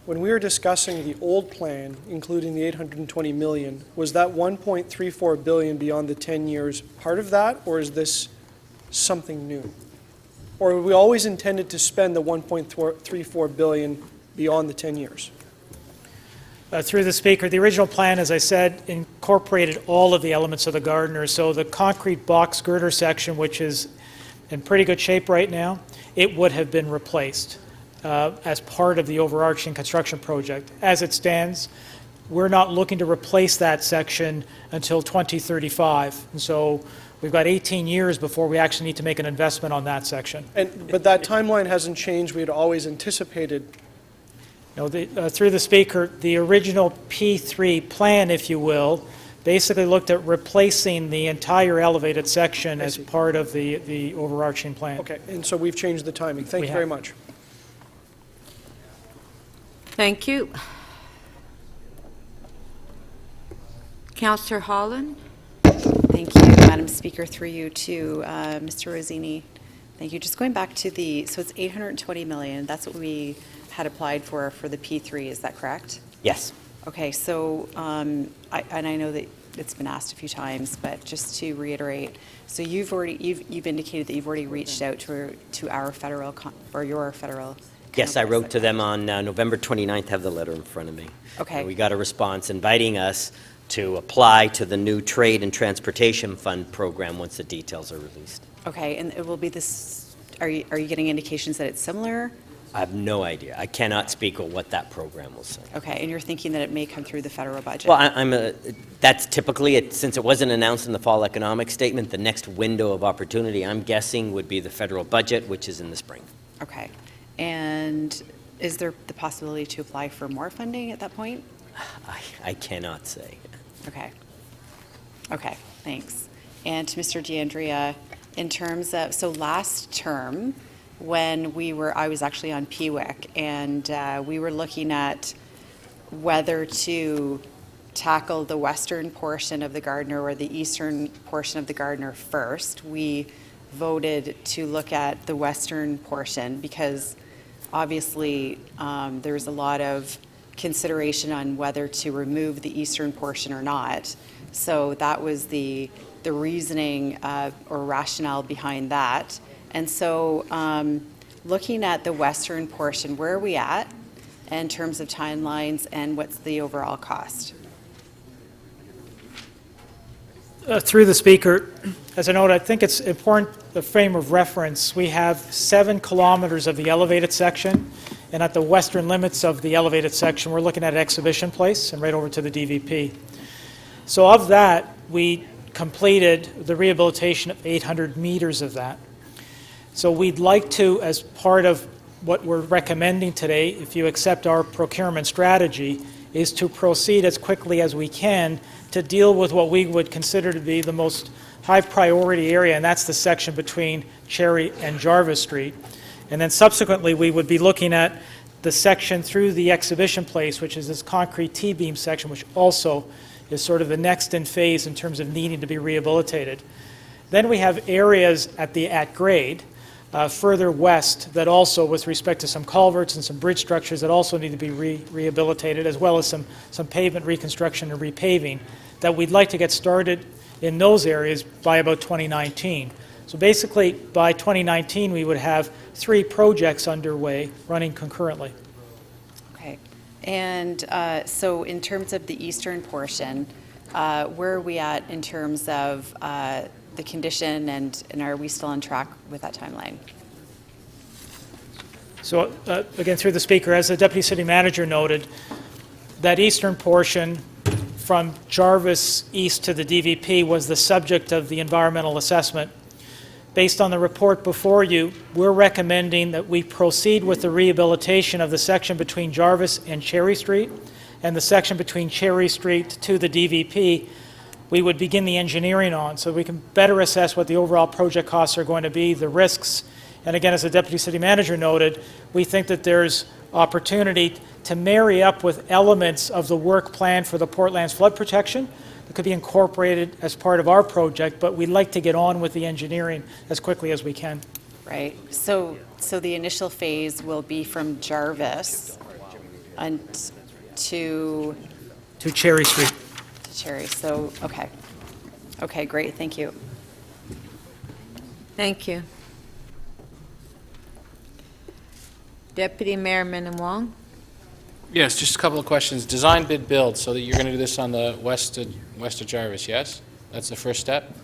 when we were discussing the old plan, including the 820 million, was that 1.34 billion beyond the 10 years part of that, or is this something new? Or we always intended to spend the 1.34 billion beyond the 10 years? Through the Speaker, the original plan, as I said, incorporated all of the elements of the Gardiner. So the concrete box girder section, which is in pretty good shape right now, it would have been replaced as part of the overarching construction project. As it stands, we're not looking to replace that section until 2035. And so we've got 18 years before we actually need to make an investment on that section. But that timeline hasn't changed. We had always anticipated. No, through the Speaker, the original P3 plan, if you will, basically looked at replacing the entire elevated section as part of the overarching plan. Okay, and so we've changed the timing. Thank you very much. Thank you. Councillor Holland? Thank you, Madam Speaker, through you to Mr. Rosini. Thank you. Just going back to so it's 820 million. That's what we had applied for the P3. Is that correct? Yes. Okay. So, and I know that it's been asked a few times, but just to reiterate, so you've indicated that you've already reached out to our federal or your federal. Yes, I wrote to them on November 29th. I have the letter in front of me. Okay. And we got a response inviting us to apply to the new Trade and Transportation Fund program once the details are released. Okay, and it will be this. Are you getting indications that it's similar? I have no idea. I cannot speak on what that program will say. Okay, and you're thinking that it may come through the federal budget? Well, that's typically it. Since it wasn't announced in the fall economic statement, the next window of opportunity, I'm guessing, would be the federal budget, which is in the spring. Okay, and is there the possibility to apply for more funding at that point? I cannot say. Okay. Okay, thanks. And to Mr. DeAndrea, in terms of, so last term, when I was actually on PWIC, and we were looking at whether to tackle the western portion of the Gardiner or the eastern portion of the Gardiner first. We voted to look at the western portion because obviously there's a lot of consideration on whether to remove the eastern portion or not. So that was the reasoning or rationale behind that. And so looking at the western portion, where are we at in terms of timelines and what's the overall cost? Through the Speaker, as I noted, I think it's important, the frame of reference. We have 7 kilometers of the elevated section, and at the western limits of the elevated section, we're looking at Exhibition Place and right over to the DVP. So of that, we completed the rehabilitation of 800 meters of that. So we'd like to, as part of what we're recommending today, if you accept our procurement strategy, is to proceed as quickly as we can to deal with what we would consider to be the most high priority area, and that's the section between Cherry and Jarvis Street. And then subsequently, we would be looking at the section through the Exhibition Place, which is this concrete T-beam section, which also is sort of the next in phase in terms of needing to be rehabilitated. Then we have areas at grade, further west, that also, with respect to some culverts and some bridge structures, that also need to be rehabilitated, as well as some pavement reconstruction and repaving, that we'd like to get started in those areas by about 2019. So basically, by 2019, we would have 3 projects underway running concurrently. Okay. And so in terms of the eastern portion, where are we at in terms of the condition, and are we still on track with that timeline? So again, through the Speaker, as the Deputy City Manager noted, that eastern portion from Jarvis east to the DVP was the subject of the environmental assessment. Based on the report before you, we're recommending that we proceed with the rehabilitation of the section between Jarvis and Cherry Street, and the section between Cherry Street to the DVP we would begin the engineering on, so we can better assess what the overall project costs are going to be, the risks. And again, as the Deputy City Manager noted, we think that there's opportunity to marry up with elements of the work plan for the Portland's flood protection that could be incorporated as part of our project, but we'd like to get on with the engineering as quickly as we can. Right. So the initial phase will be from Jarvis And to To Cherry Street. Cherry, so, okay. Okay, great, thank you. Thank you. Deputy Mayor Minnan-Wong? Yes, just a couple of questions. Design, bid, build, so that you're going to do this on the west of Jarvis, yes? That's the first step?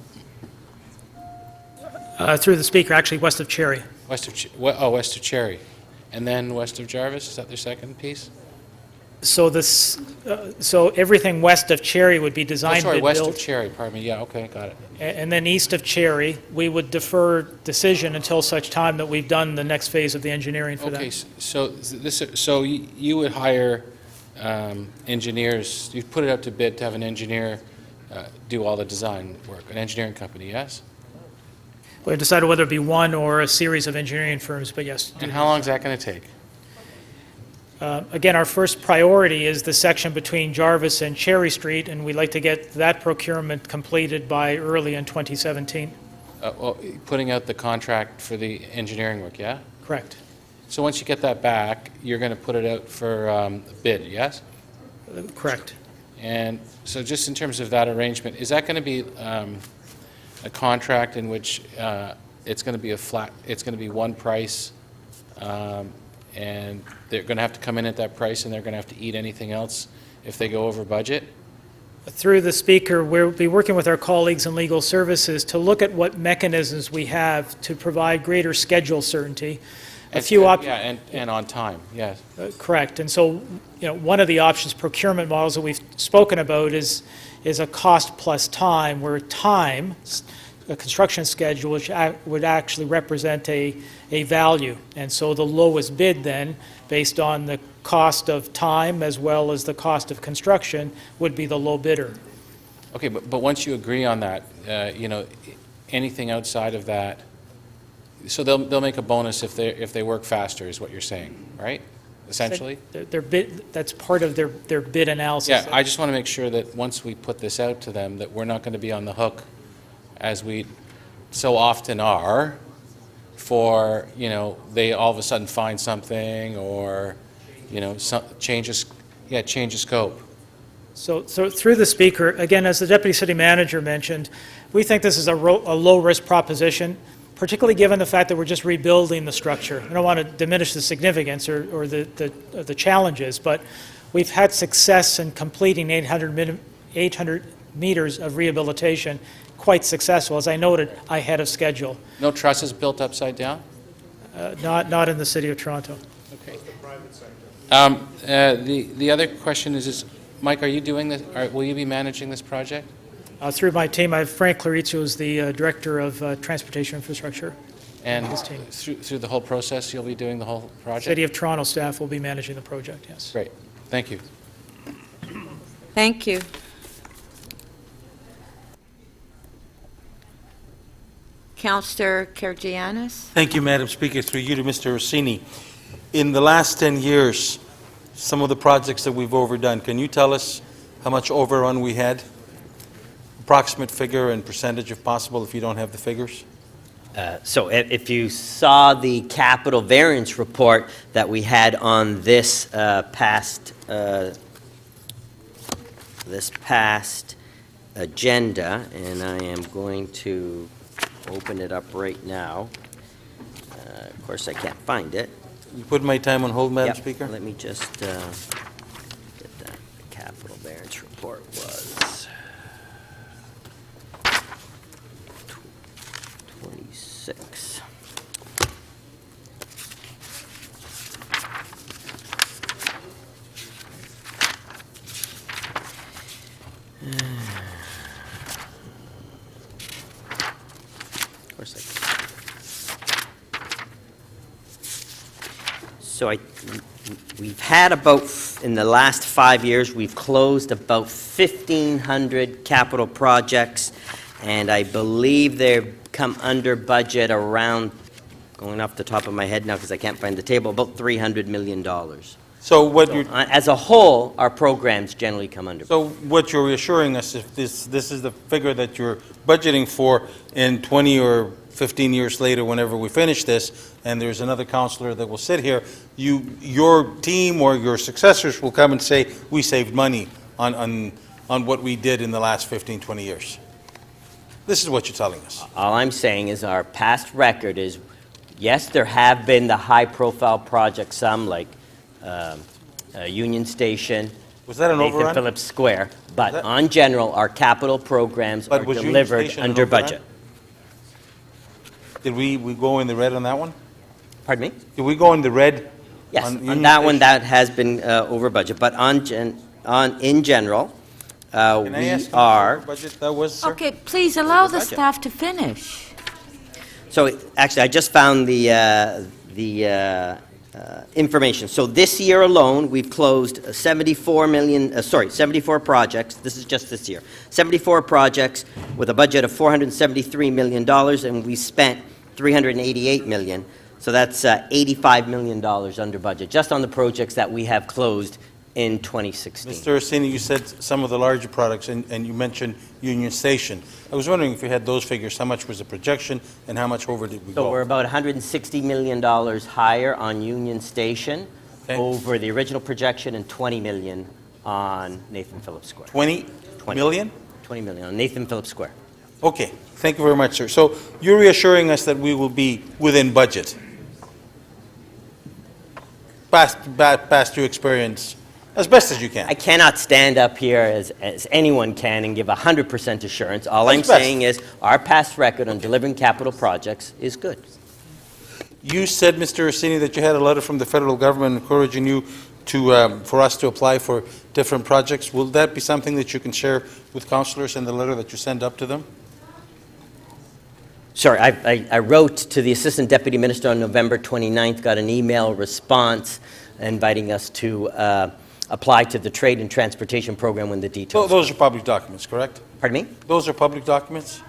Through the speaker, actually west of Cherry. West of Cherry. And then west of Jarvis, is that the second piece? So so everything west of Cherry would be Oh, design, sorry, bid, west build. of Cherry, pardon me, yeah, okay, got it. And then east of Cherry, we would defer decision until such time that we've done the next phase of the engineering for that. Okay, so you would hire engineers, you'd put it out to bid to have an engineer do all the design work, an engineering company, yes? We decided whether it be one or a series of engineering firms, but yes. And how long is that going to take? Again, our first priority is the section between Jarvis and Cherry Street, and we'd like to get that procurement completed by early in 2017. Well, putting out the contract for the engineering work, yeah? Correct. So once you get that back, you're going to put it out for bid, yes? Correct. And so just in terms of that arrangement, is that going to be a contract in which it's going to be it's going to be one price, and they're going to have to come in at that price, and they're going to have to eat anything else if they go over budget? Through the speaker, we'll be working with our colleagues in legal services to look at what mechanisms we have to provide greater schedule certainty. Yeah, and on time, yes. Correct. And so, one of the options, procurement models that we've spoken about is a cost plus time, where time, a construction schedule, which would actually represent a value. And so the lowest bid then, based on the cost of time as well as the cost of construction, would be the low bidder. Okay, but once you agree on that, anything outside of that, so they'll make a bonus if they work faster, is what you're saying, right? Essentially? Their bid, that's part of their bid analysis. Yeah, I just want to make sure that once we put this out to them, that we're not going to be on the hook, as we so often are, for, they all of a sudden find something, or, change of scope. So through the speaker, again, as the deputy city manager mentioned, we think this is a low-risk proposition, particularly given the fact that we're just rebuilding the structure. I don't want to diminish the significance or the challenges, but we've had success in completing 800 meters of rehabilitation, quite successful, as I noted, ahead of schedule. No trusses built upside down? Not in the city of Toronto. Okay. The other question is, Mike, are you doing this? Will you be managing this project? Through my team, I have Frank Clarizzo, who's the Director of Transportation Infrastructure. And his team. through the whole process, you'll be doing the whole project? City of Toronto staff will be managing the project, yes. Great. Thank you. Thank you. Councillor Karygiannis? Thank you, Madam Speaker. Through you to Mr. Rossini. In the last 10 years, some of the projects that we've overdone, can you tell us how much overrun we had? Approximate figure and percentage if possible, if you don't have the figures? So if you saw the capital variance report that we had on this past agenda, and I am going to open it up right now. Of course, I can't find it. You put my time on hold, Madam Yep. Speaker? Let me just get that. The capital variance report was 26. Of course I can. So we've had about, in the last 5 years, we've closed about 1,500 capital projects, and I believe they've come under budget around, going off the top of my head now because I can't find the table, about $300 million. So what you're... As a whole, our programs generally come under. So what you're assuring us, if this is the figure that you're budgeting for in 20 or 15 years later, whenever we finish this, and there's another councillor that will sit here, your team or your successors will come and say, we saved money on what we did in the last 15, 20 years. This is what you're telling us. All I'm saying is our past record is, yes, there have been the high-profile projects, some like Union Station, Was that an Nathan overrun? Phillips Square, but that- on general, our capital programs But are was Union delivered Station an under overrun? budget. Did we go in the red on that one? Pardon me? Did we go in the red? Yes, on on Union that one, Station? that has been over budget, but in general, Can I we ask are, what budget that was, sir? Okay, please allow the budget. staff to finish. so actually, I just found the information. So this year alone, we've closed 74 projects. This is just this year. 74 projects with a budget of $473 million, and we spent $388 million. So that's $85 million under budget, just on the projects that we have closed in 2016. Mr. Orsini, you said some of the larger products, and you mentioned Union Station. I was wondering if you had those figures, how much was the projection, and how much over did we go? So we're about $160 million higher on Union Station over the original projection, and $20 million on Nathan Phillips Square. 20 million? 20 million on Nathan Phillips Square. Okay, thank you very much, sir. So you're reassuring us that we will be within budget? Past your experience, as best as you can. I cannot stand up here as anyone can and give 100% assurance. All I'm That's best. saying is our past record on delivering capital projects is good. You said, Mr. Orsini, that you had a letter from the federal government encouraging you to, for us to apply for different projects. Will that be something that you can share with councillors in the letter that you send up to them? Sorry, I wrote to the Assistant Deputy Minister on November 29th, got an email response inviting us to apply to the Trade and Transportation Program when the details. Those are public documents, correct? Pardon me? Those are public documents?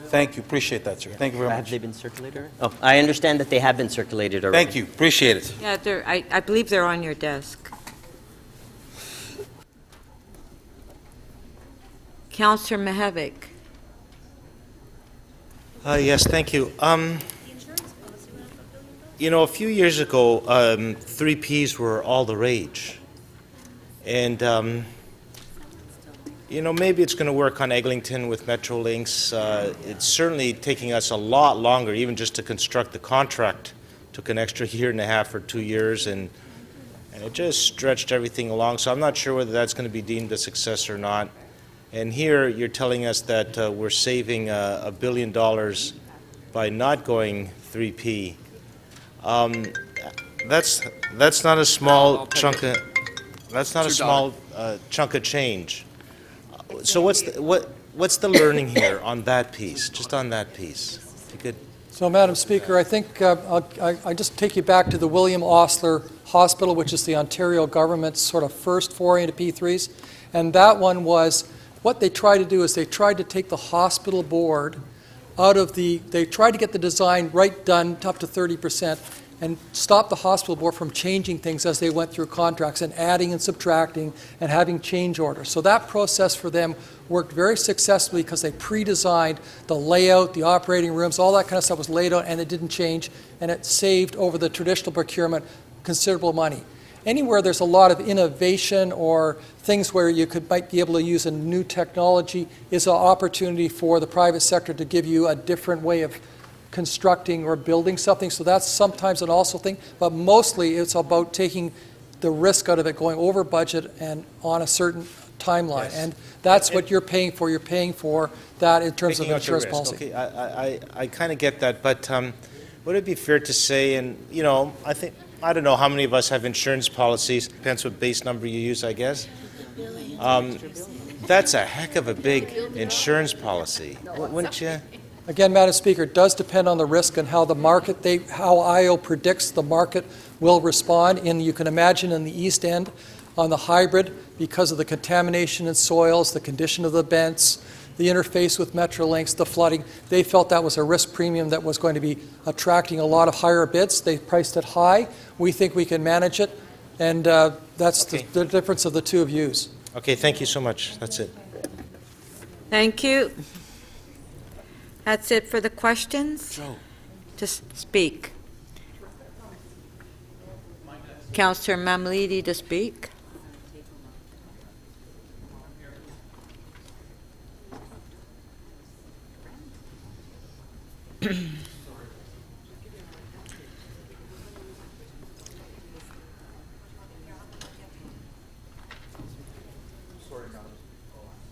Thank you, appreciate that, sir. Thank you very Have much. they been circulated? Oh, I understand that they have been circulated already. Thank you, appreciate it. Yeah, I believe they're on your desk. Councillor Mihevik. Yes, thank you. You know, a few years ago, 3Ps were all the rage. And, you know, maybe it's going to work on Eglinton with Metrolinx. It's certainly taking us a lot longer, even just to construct the contract. Took an extra year and a half or 2 years, and it just stretched everything along. So I'm not sure whether that's going to be deemed a success or not. And here you're telling us that we're saving $1 billion by not going 3P. That's not a small chunk of chunk of change. So what's the learning here on that piece? Just on that piece, if you could. So, Madam Speaker, I think I just take you back to the William Osler Hospital, which is the Ontario government's sort of first foray into P3s, and that one was. What they tried to do is they tried to take the hospital board they tried to get the design right done up to 30% and stop the hospital board from changing things as they went through contracts and adding and subtracting and having change orders. So that process for them worked very successfully because they pre-designed the layout, the operating rooms, all that kind of stuff was laid out and it didn't change, and it saved over the traditional procurement considerable money. Anywhere there's a lot of innovation or things where you might be able to use a new technology is an opportunity for the private sector to give you a different way of constructing or building something. So that's sometimes an also thing, but mostly it's about taking the risk out of it, going over budget and on a certain timeline. Yes. And that's what you're paying for. You're paying for that in terms of insurance policy. Okay, I kind of get that, but would it be fair to say, and you know, I don't know how many of us have insurance policies, depends what base number you use, I guess. That's a heck of a big insurance policy, wouldn't you? Again, Madam Speaker, it does depend on the risk and how the market, how IO predicts the market will respond. And you can imagine in the East End, on the hybrid, because of the contamination in soils, the condition of the vents, the interface with Metrolinx, the flooding, they felt that was a risk premium that was going to be attracting a lot of higher bids. They priced it high. We think we can manage it, and that's the difference of the two views. Okay, thank you so much. That's it. Thank you. That's it for the questions? Joe. To speak. Councillor Mamalidi to speak.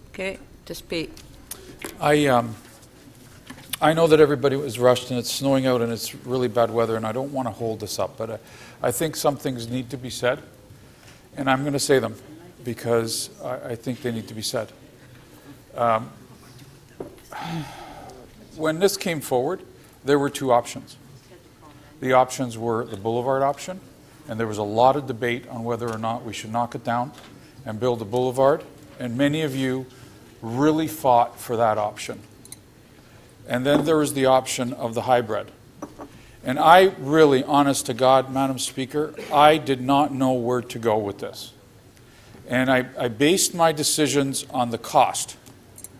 Okay, to speak. I know that everybody was rushed and it's snowing out and it's really bad weather and I don't want to hold this up, but I think some things need to be said, and I'm going to say them because I think they need to be said. When this came forward, there were two options. The options were the boulevard option, and there was a lot of debate on whether or not we should knock it down and build a boulevard, and many of you really fought for that option. And then there was the option of the hybrid. And I really, honest to God, Madam Speaker, I did not know where to go with this. And I based my decisions on the cost,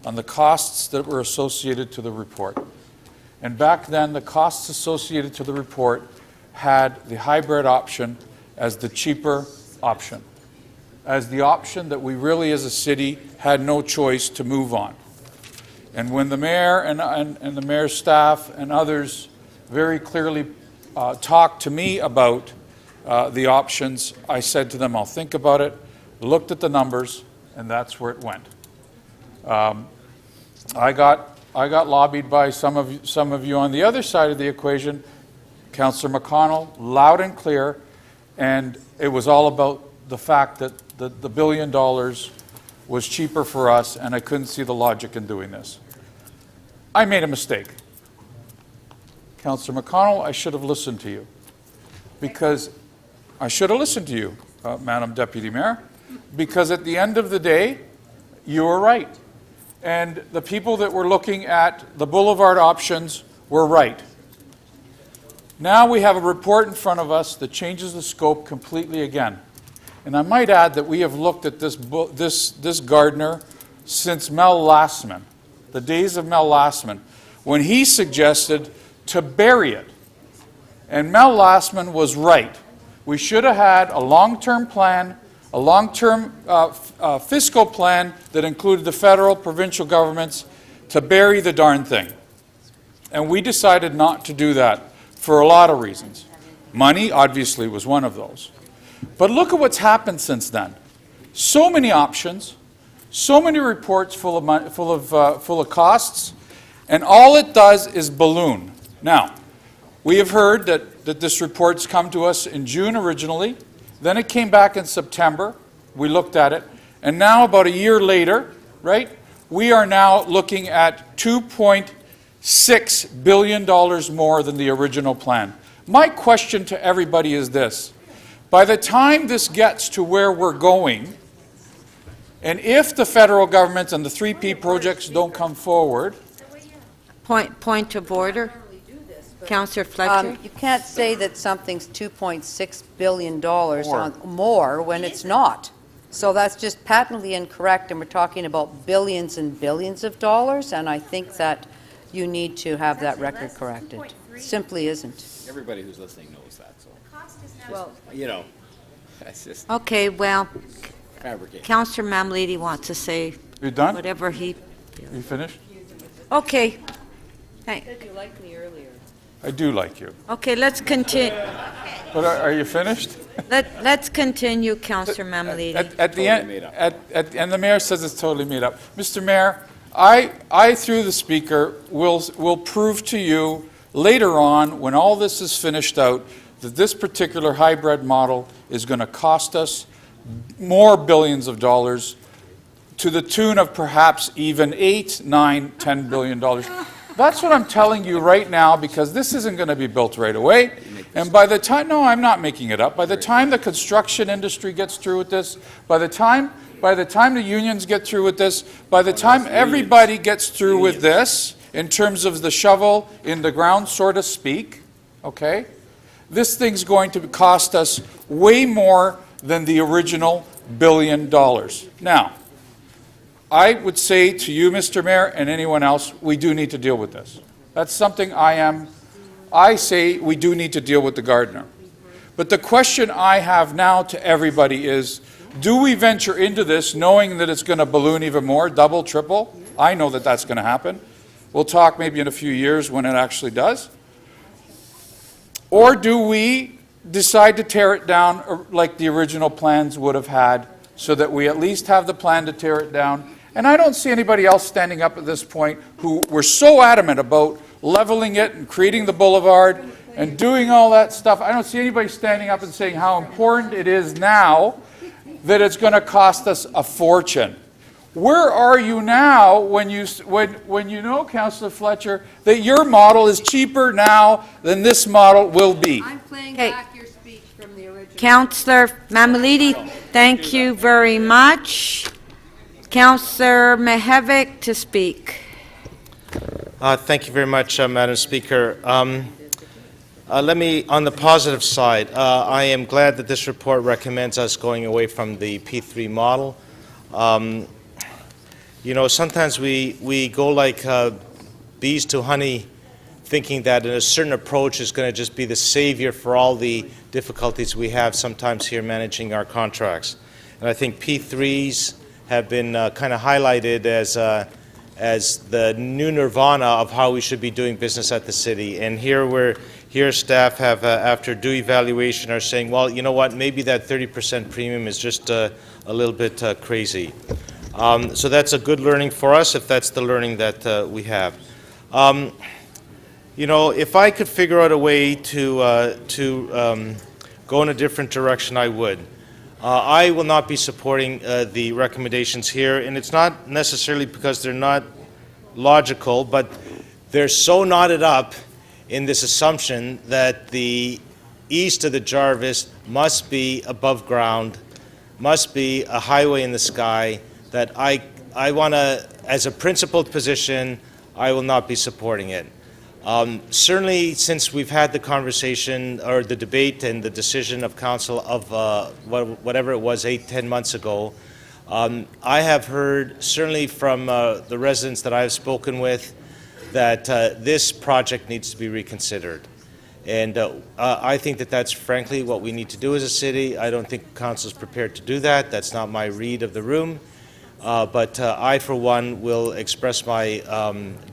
on the costs that were associated to the report. And back then, the costs associated to the report had the hybrid option as the cheaper option, as the option that we really as a city had no choice to move on. And when the mayor and the mayor's staff and others very clearly talked to me about the options, I said to them, I'll think about it, looked at the numbers, and that's where it went. I got lobbied by some of you on the other side of the equation, Councillor McConnell, loud and clear, and it was all about the fact that the $1 billion was cheaper for us, and I couldn't see the logic in doing this. I made a mistake. Councillor McConnell, I should have listened to you, because I should have listened to you, Madam Deputy Mayor, because at the end of the day, you were right. And the people that were looking at the boulevard options were right. Now we have a report in front of us that changes the scope completely again. And I might add that we have looked at this Gardiner since Mel Lastman, the days of Mel Lastman, when he suggested to bury it. And Mel Lastman was right. We should have had a long-term plan, a long-term fiscal plan that included the federal, provincial governments to bury the darn thing. And we decided not to do that for a lot of reasons. Money, obviously, was one of those. But look at what's happened since then. So many options, so many reports full of costs, and all it does is balloon. Now, we have heard that this report's come to us in June originally, then it came back in September, we looked at it, and now about a year later, right, we are now looking at $2.6 billion more than the original plan. My question to everybody is this: by the time this gets to where we're going, and if the federal government and the 3P projects don't come forward... Point of order. Councillor Fletcher. You can't say that something's $2.6 billion more when it's not. So that's just patently incorrect, and we're talking about billions and billions of dollars, and I think that you need to have that record corrected. Simply isn't. Everybody who's listening knows that, so. Well, you know, that's just Okay, well, fabricated. Councillor Mamalidi wants to say You done? whatever he... You finished? Okay. you said you liked me earlier. I do like you. Okay, let's continue. But are you finished? Let's continue, Councillor Mamalidi. At the end, and the mayor says it's totally made up. Mr. Mayor, I through the speaker will prove to you later on, when all this is finished out, that this particular hybrid model is going to cost us more billions of dollars, to the tune of perhaps even $8, $9, $10 billion. That's what I'm telling you right now, because this isn't going to be built right away. And by the time, no, I'm not making it up. By the time the construction industry gets through with this, by the time the unions get through with this, by the time everybody gets through with this, in terms of the shovel in the ground, so to speak, okay, this thing's going to cost us way more than the original $1 billion. Now, I would say to you, Mr. Mayor, and anyone else, we do need to deal with this. That's something I say we do need to deal with the Gardiner. But the question I have now to everybody is, do we venture into this knowing that it's going to balloon even more, double, triple? I know that that's going to happen. We'll talk maybe in a few years when it actually does. Or do we decide to tear it down like the original plans would have had, so that we at least have the plan to tear it down? And I don't see anybody else standing up at this point who were so adamant about leveling it and creating the boulevard and doing all that stuff. I don't see anybody standing up and saying how important it is now that it's going to cost us a fortune. Where are you now when you know, Councillor Fletcher, that your model is cheaper now than this model will be? I'm playing back your speech from the original. Councillor Mammoliti, thank you very much. Councillor Mihevc to speak. Thank you very much, Madam Speaker. Let me, on the positive side, I am glad that this report recommends us going away from the P3 model. You know, sometimes we go like bees to honey, thinking that a certain approach is going to just be the savior for all the difficulties we have sometimes here managing our contracts. And I think P3s have been kind of highlighted as the new nirvana of how we should be doing business at the city. And here staff have, after due evaluation, are saying, well, you know what, maybe that 30% premium is just a little bit crazy. So that's a good learning for us, if that's the learning that we have. You know, if I could figure out a way to go in a different direction, I would. I will not be supporting the recommendations here, and it's not necessarily because they're not logical, but they're so knotted up in this assumption that the east of the Jarvis must be above ground, must be a highway in the sky, that I want to, as a principled position, I will not be supporting it. Certainly, since we've had the conversation or the debate and the decision of council of whatever it was, 8-10 months ago, I have heard, certainly from the residents that I've spoken with, that this project needs to be reconsidered. And I think that that's frankly what we need to do as a city. I don't think council is prepared to do that. That's not my read of the room. But I, for one, will express my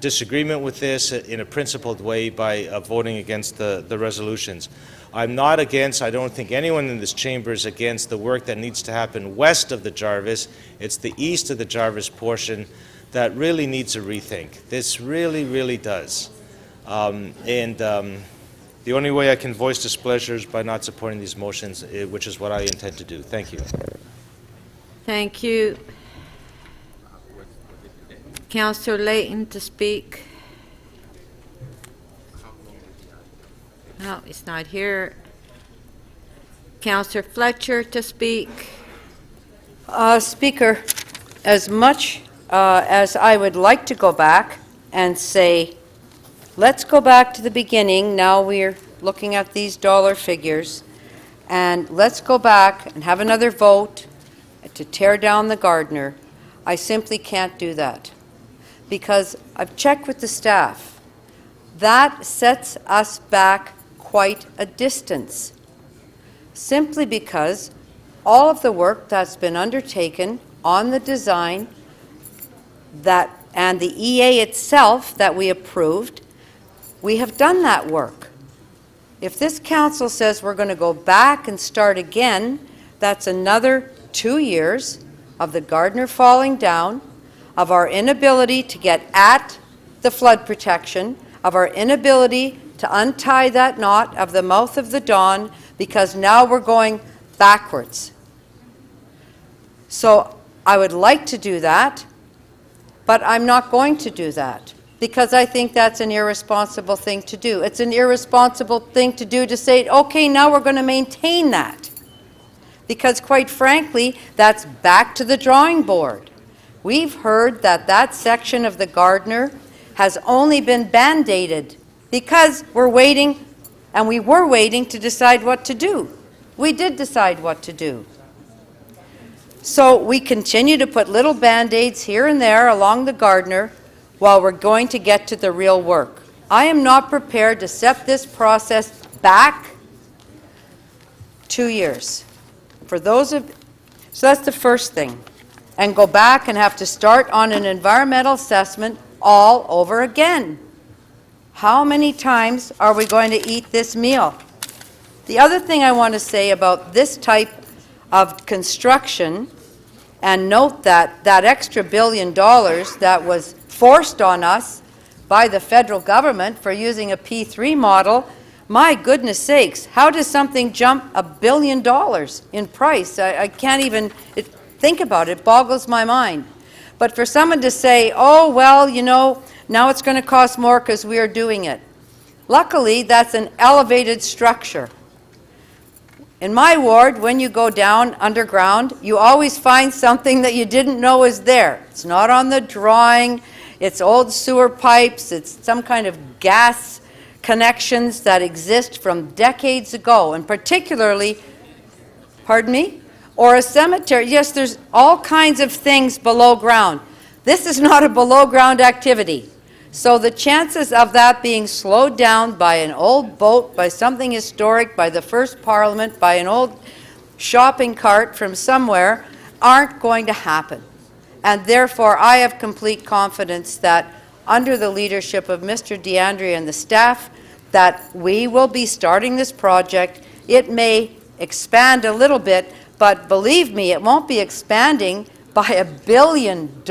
disagreement with this in a principled way by voting against the resolutions. I'm not against, I don't think anyone in this chamber is against the work that needs to happen west of the Jarvis. It's the east of the Jarvis portion that really needs a rethink. This really, really does. The only way I can voice displeasure is by not supporting these motions, which is what I intend to do. Thank you. Thank you. Councillor Layton to speak. No, he's not here. Councillor Fletcher to speak. Speaker, as much as I would like to go back and say, let's go back to the beginning, now we're looking at these dollar figures, and let's go back and have another vote to tear down the Gardiner, I simply can't do that. Because I've checked with the staff. That sets us back quite a distance. Simply because all of the work that's been undertaken on the design and the EA itself that we approved, we have done that work. If this council says we're going to go back and start again, that's another 2 years of the Gardiner falling down, of our inability to get at the flood protection, of our inability to untie that knot of the mouth of the Don, because now we're going backwards. So I would like to do that, but I'm not going to do that, because I think that's an irresponsible thing to do. It's an irresponsible thing to do to say, okay, now we're going to maintain that. Because quite frankly, that's back to the drawing board. We've heard that that section of the Gardiner has only been band-aided because we're waiting, and we were waiting to decide what to do. We did decide what to do. So we continue to put little Band-Aids here and there along the Gardiner while we're going to get to the real work. I am not prepared to set this process back 2 years. For those of, so that's the first thing. And go back and have to start on an environmental assessment all over again. How many times are we going to eat this meal? The other thing I want to say about this type of construction, and note that that extra $1 billion that was forced on us by the federal government for using a P3 model, my goodness sakes, how does something jump $1 billion in price? I can't even think about it. It boggles my mind. But for someone to say, oh, well, you know, now it's going to cost more because we are doing it. Luckily, that's an elevated structure. In my ward, when you go down underground, you always find something that you didn't know was there. It's not on the drawing. It's old sewer pipes. It's some kind of gas connections that exist from decades ago, and particularly, pardon me, or a cemetery. Yes, there's all kinds of things below ground. This is not a below ground activity. So the chances of that being slowed down by an old boat, by something historic, by the first Parliament, by an old shopping cart from somewhere, aren't going to happen. And therefore, I have complete confidence that under the leadership of Mr. DeAndrea and the staff, that we will be starting this project. It may expand a little bit, but believe me, it won't be expanding by $1 billion.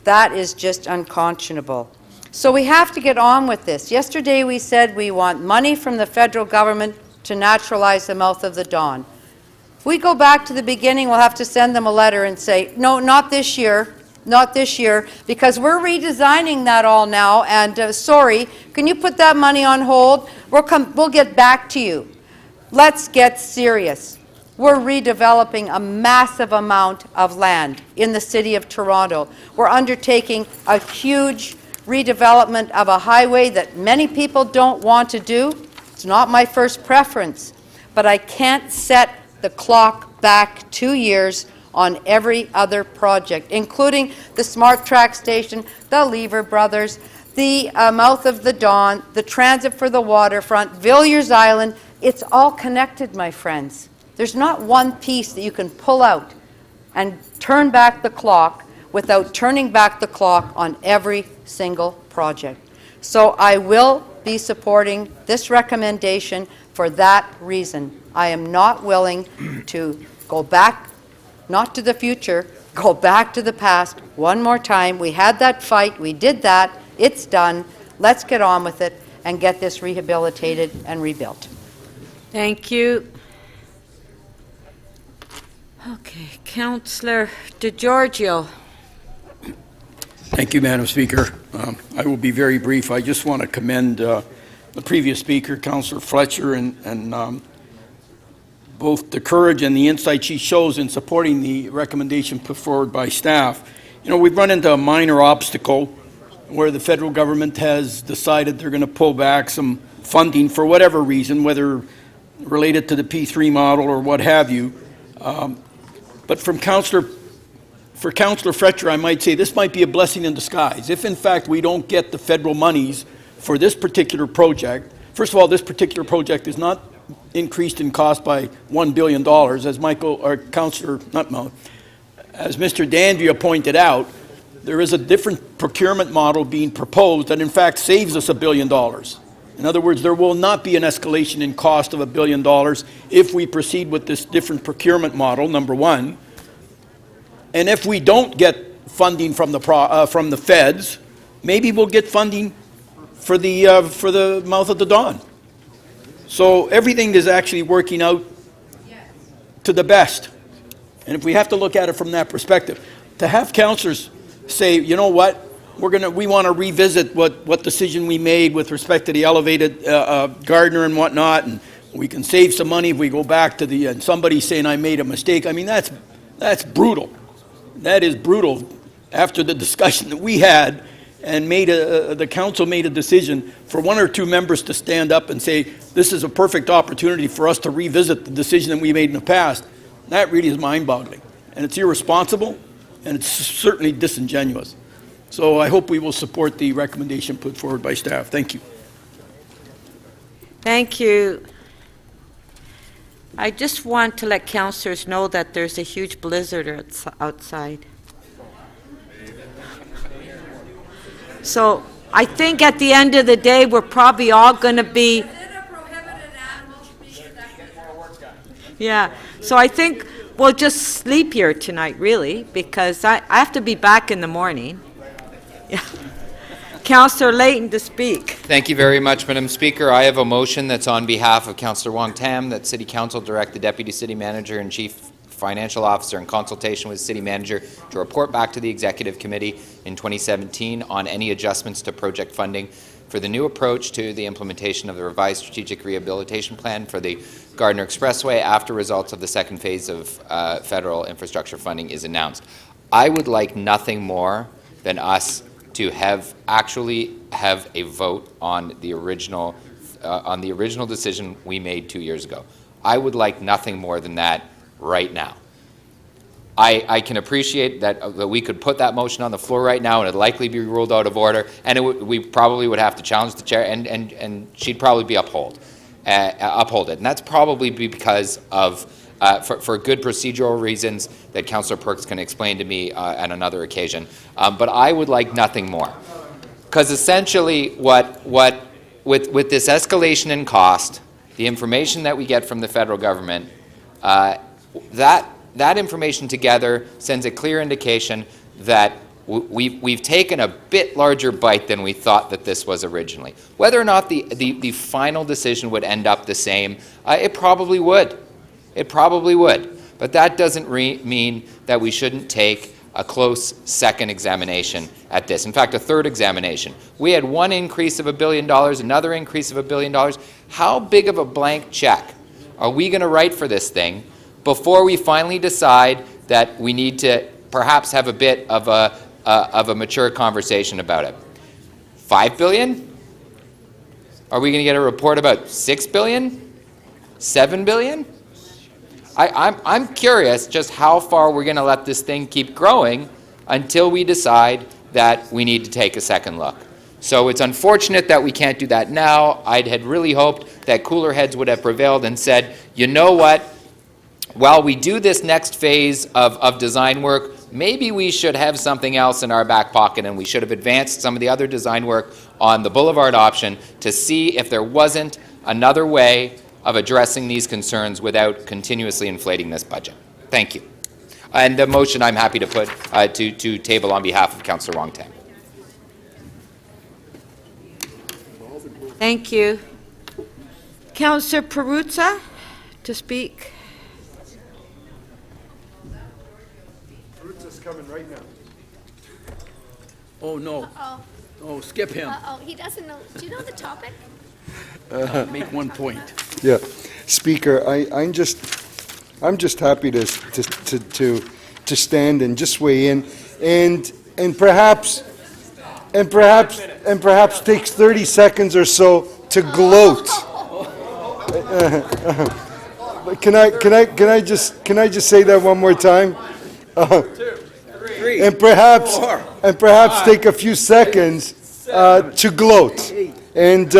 That is just unconscionable. So we have to get on with this. Yesterday we said we want money from the federal government to naturalize the mouth of the Don. If we go back to the beginning, we'll have to send them a letter and say, no, not this year, not this year, because we're redesigning that all now, and sorry, can you put that money on hold? We'll get back to you. Let's get serious. We're redeveloping a massive amount of land in the city of Toronto. We're undertaking a huge redevelopment of a highway that many people don't want to do. It's not my first preference, but I can't set the clock back 2 years on every other project, including the Smart Track Station, the Lever Brothers, the mouth of the Don, the transit for the waterfront, Villiers Island. It's all connected, my friends. There's not one piece that you can pull out and turn back the clock without turning back the clock on every single project. So I will be supporting this recommendation for that reason. I am not willing to go back, not to the future, go back to the past one more time. We had that fight, we did that, it's done. Let's get on with it and get this rehabilitated and rebuilt. Thank you. Okay, Councillor DeGiorgio. Thank you, Madam Speaker. I will be very brief. I just want to commend the previous speaker, Councillor Fletcher, and both the courage and the insight she shows in supporting the recommendation put forward by staff. You know, we've run into a minor obstacle where the federal government has decided they're going to pull back some funding for whatever reason, whether related to the P3 model or what have you. But for Councillor Fletcher, I might say this might be a blessing in disguise. If in fact we don't get the federal monies for this particular project, first of all, this particular project is not increased in cost by $1 billion, as as Mr. DeAndrea pointed out. There is a different procurement model being proposed that in fact saves us $1 billion. In other words, there will not be an escalation in cost of $1 billion if we proceed with this different procurement model, number one. And if we don't get funding from the feds, maybe we'll get funding for the mouth of the Don. So everything is actually working out to the best. And if we have to look at it from that perspective, to have councillors say, you know what, we want to revisit what decision we made with respect to the elevated Gardiner and whatnot, and we can save some money if we go back to the, and somebody saying I made a mistake. I mean, that's brutal. That is brutal. After the discussion that we had and the council made a decision for one or two members to stand up and say, this is a perfect opportunity for us to revisit the decision that we made in the past. That really is mind-boggling, and it's irresponsible, and it's certainly disingenuous. So I hope we will support the recommendation put forward by staff. Thank you. Thank you. I just want to let councillors know that there's a huge blizzard outside. So I think at the end of the day, we're probably all going to be... Yeah, so I think we'll just sleep here tonight, really, because I have to be back in the morning. Yeah. Councillor Layton to speak. Thank you very much, Madam Speaker. I have a motion that's on behalf of Councillor Wong Tam that City Council direct the Deputy City Manager and Chief Financial Officer in consultation with City Manager to report back to the Executive Committee in 2017 on any adjustments to project funding for the new approach to the implementation of the revised strategic rehabilitation plan for the Gardiner Expressway after results of the second phase of federal infrastructure funding is announced. I would like nothing more than us to actually have a vote on the original decision we made 2 years ago. I would like nothing more than that right now. I can appreciate that we could put that motion on the floor right now and it'd likely be ruled out of order, and we probably would have to challenge the chair, and she'd probably be uphold it. And that's probably because of for good procedural reasons that Councillor Perks can explain to me on another occasion. But I would like nothing more. Because essentially with this escalation in cost, the information that we get from the federal government, that information together sends a clear indication that we've taken a bit larger bite than we thought that this was originally. Whether or not the final decision would end up the same, it probably would. It probably would. But that doesn't mean that we shouldn't take a close second examination at this. In fact, a third examination. We had one increase of $1 billion, another increase of $1 billion. How big of a blank check are we going to write for this thing before we finally decide that we need to perhaps have a bit of a mature conversation about it? $5 billion? Are we going to get a report about $6 billion? $7 billion? I'm curious just how far we're going to let this thing keep growing until we decide that we need to take a second look. So it's unfortunate that we can't do that now. I had really hoped that cooler heads would have prevailed and said, you know what, while we do this next phase of design work, maybe we should have something else in our back pocket, and we should have advanced some of the other design work on the Boulevard option to see if there wasn't another way of addressing these concerns without continuously inflating this budget. Thank you. And the motion I'm happy to put to table on behalf of Councillor Wong Tam. Thank you. Councillor Perruzza to speak. Perruzza's coming right now. Oh, no. Uh-oh. Oh, skip him. Uh-oh, he doesn't know. Do you know the topic? Make one point. Yeah, Speaker, I'm just happy to stand and just weigh in, and perhaps takes 30 seconds or so to gloat. Can I just say that one more time? 2, 3, and perhaps 4, take a few seconds to gloat, and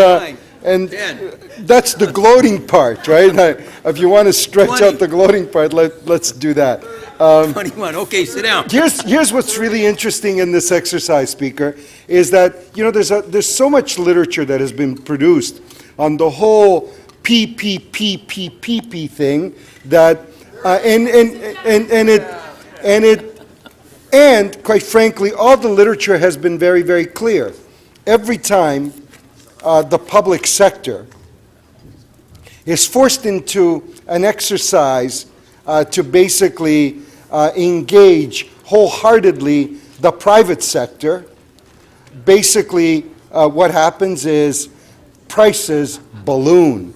that's the gloating part, right? If you want to stretch 20. out the gloating part, let's do that. 21. Okay, sit down. Here's what's really interesting in this exercise, Speaker, is that there's so much literature that has been produced on the whole PPP thing that and quite frankly, all the literature has been very, very clear. Every time the public sector is forced into an exercise to basically engage wholeheartedly the private sector, basically what happens is prices balloon.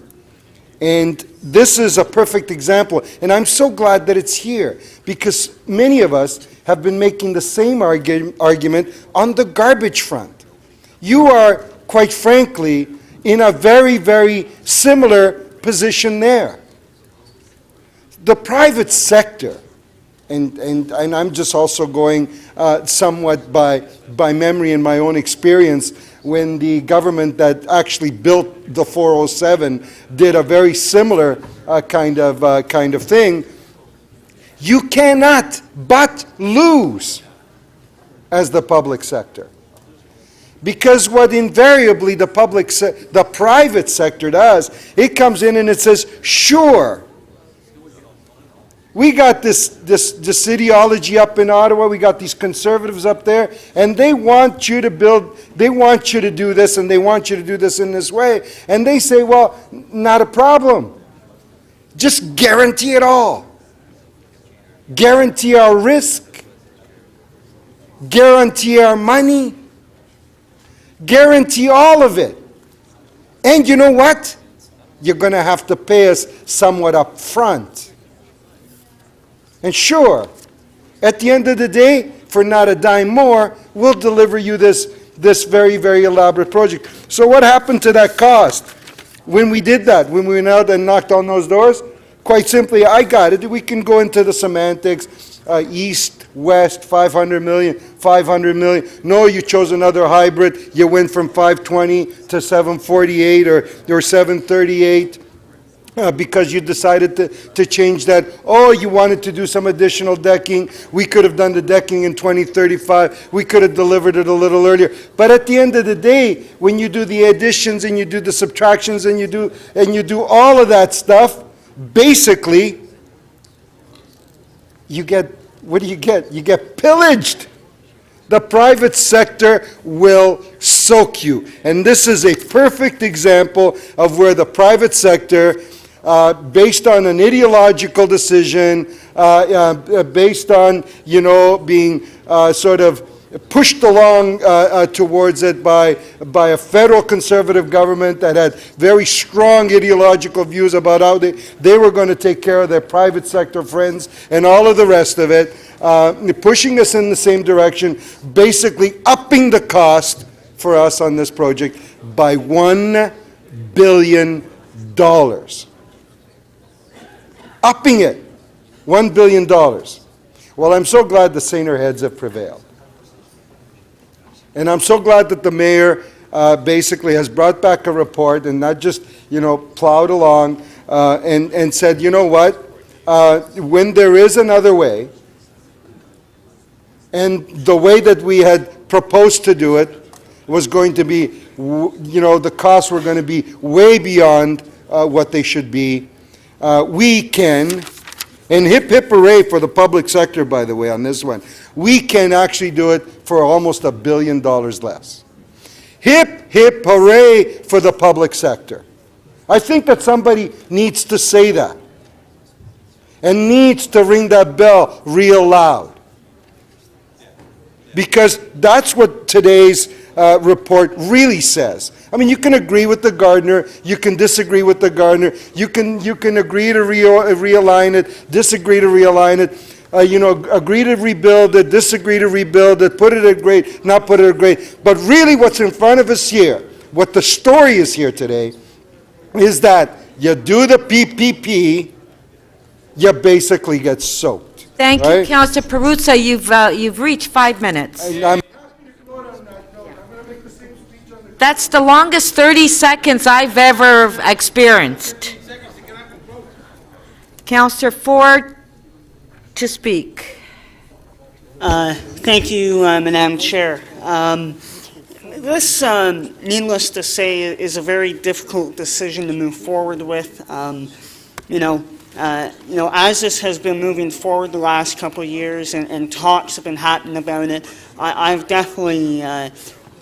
And this is a perfect example. And I'm so glad that it's here, because many of us have been making the same argument on the garbage front. You are, quite frankly, in a very, very similar position there. The private sector, and I'm just also going somewhat by memory and my own experience, when the government that actually built the 407 did a very similar kind of thing, you cannot but lose as the public sector. Because what invariably the private sector does, it comes in and it says, sure, we got this ideology up in Ottawa, we got these conservatives up there, and they want you to build, they want you to do this, and they want you to do this in this way. And they say, well, not a problem. Just guarantee it all. Guarantee our risk. Guarantee our money. Guarantee all of it. And you know what? You're going to have to pay us somewhat up front. And sure, at the end of the day, for not a dime more, we'll deliver you this very, very elaborate project. So what happened to that cost when we did that, when we went out and knocked on those doors? Quite simply, I got it. We can go into the semantics, east, west, 500 million, 500 million. No, you chose another hybrid. You went from 520 to 748 or 738. Because you decided to change that. Oh, you wanted to do some additional decking. We could have done the decking in 2035. We could have delivered it a little earlier. But at the end of the day, when you do the additions and you do the subtractions and you do all of that stuff, basically, you get, what do you get? You get pillaged. The private sector will soak you. And this is a perfect example of where the private sector, based on an ideological decision, based on, being sort of pushed along towards it by a federal conservative government that had very strong ideological views about how they were going to take care of their private sector friends and all of the rest of it, pushing us in the same direction, basically upping the cost for us on this project by $1 billion. Upping it, $1 billion. Well, I'm so glad the saner heads have prevailed. And I'm so glad that the mayor basically has brought back a report and not just, plowed along and said, you know what, when there is another way, and the way that we had proposed to do it was going to be, the costs were going to be way beyond what they should be. We can, and hip hip hooray for the public sector, by the way, on this one, we can actually do it for almost $1 billion less. Hip hip hooray for the public sector. I think that somebody needs to say that and needs to ring that bell real loud. Because that's what today's report really says. I mean, you can agree with the Gardiner, you can disagree with the Gardiner, you can agree to realign it, disagree to realign it, agree to rebuild it, disagree to rebuild it, put it at grade, not put it at grade. But really what's in front of us here, what the story is here today, is that you do the PPP, you basically get soaked. Thank you, Councilor Perruzza. You've reached 5 minutes. That's the longest 30 seconds I've ever experienced. Councilor Ford to speak. Thank you, Madam Chair. This, needless to say, is a very difficult decision to move forward with. As this has been moving forward the last couple of years and talks have been happening about it, I've definitely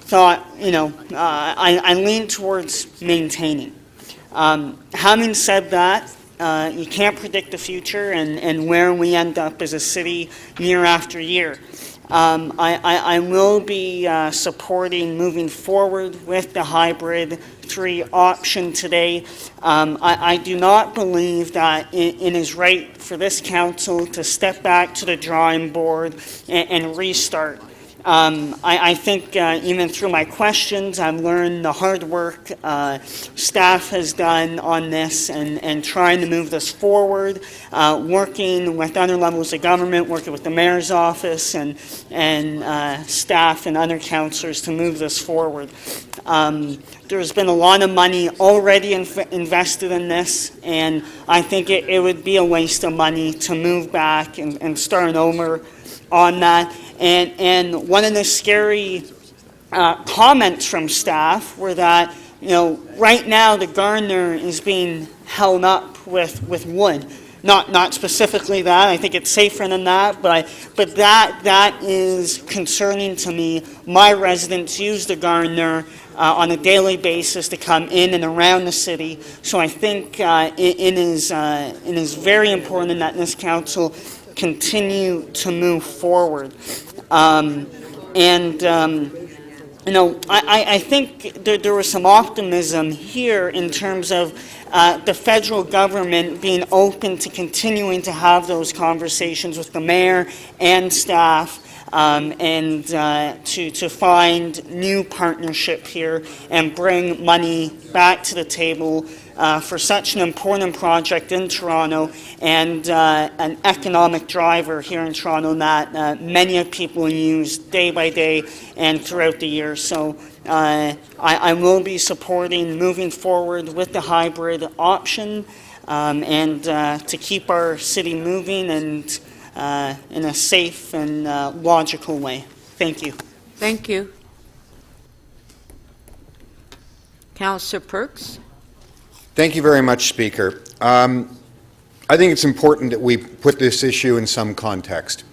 thought, I lean towards maintaining. Having said that, you can't predict the future and where we end up as a city year after year. I will be supporting moving forward with the hybrid 3 option today. I do not believe that it is right for this council to step back to the drawing board and restart. I think even through my questions, I've learned the hard work staff has done on this and trying to move this forward, working with other levels of government, working with the mayor's office and staff and other councillors to move this forward. There's been a lot of money already invested in this, and I think it would be a waste of money to move back and start over on that. And one of the scary comments from staff were that, right now the Gardiner is being held up with wood. Not specifically that. I think it's safer than that, but that is concerning to me. My residents use the Gardiner on a daily basis to come in and around the city. So I think it is very important that this council continue to move forward. I think there was some optimism here in terms of the federal government being open to continuing to have those conversations with the mayor and staff and to find new partnership here and bring money back to the table for such an important project in Toronto and an economic driver here in Toronto that many of people use day by day and throughout the year. So I will be supporting moving forward with the hybrid option and to keep our city moving and in a safe and logical way. Thank you. Thank you. Councillor Perks? Thank you very much, Speaker. I think it's important that we put this issue in some context.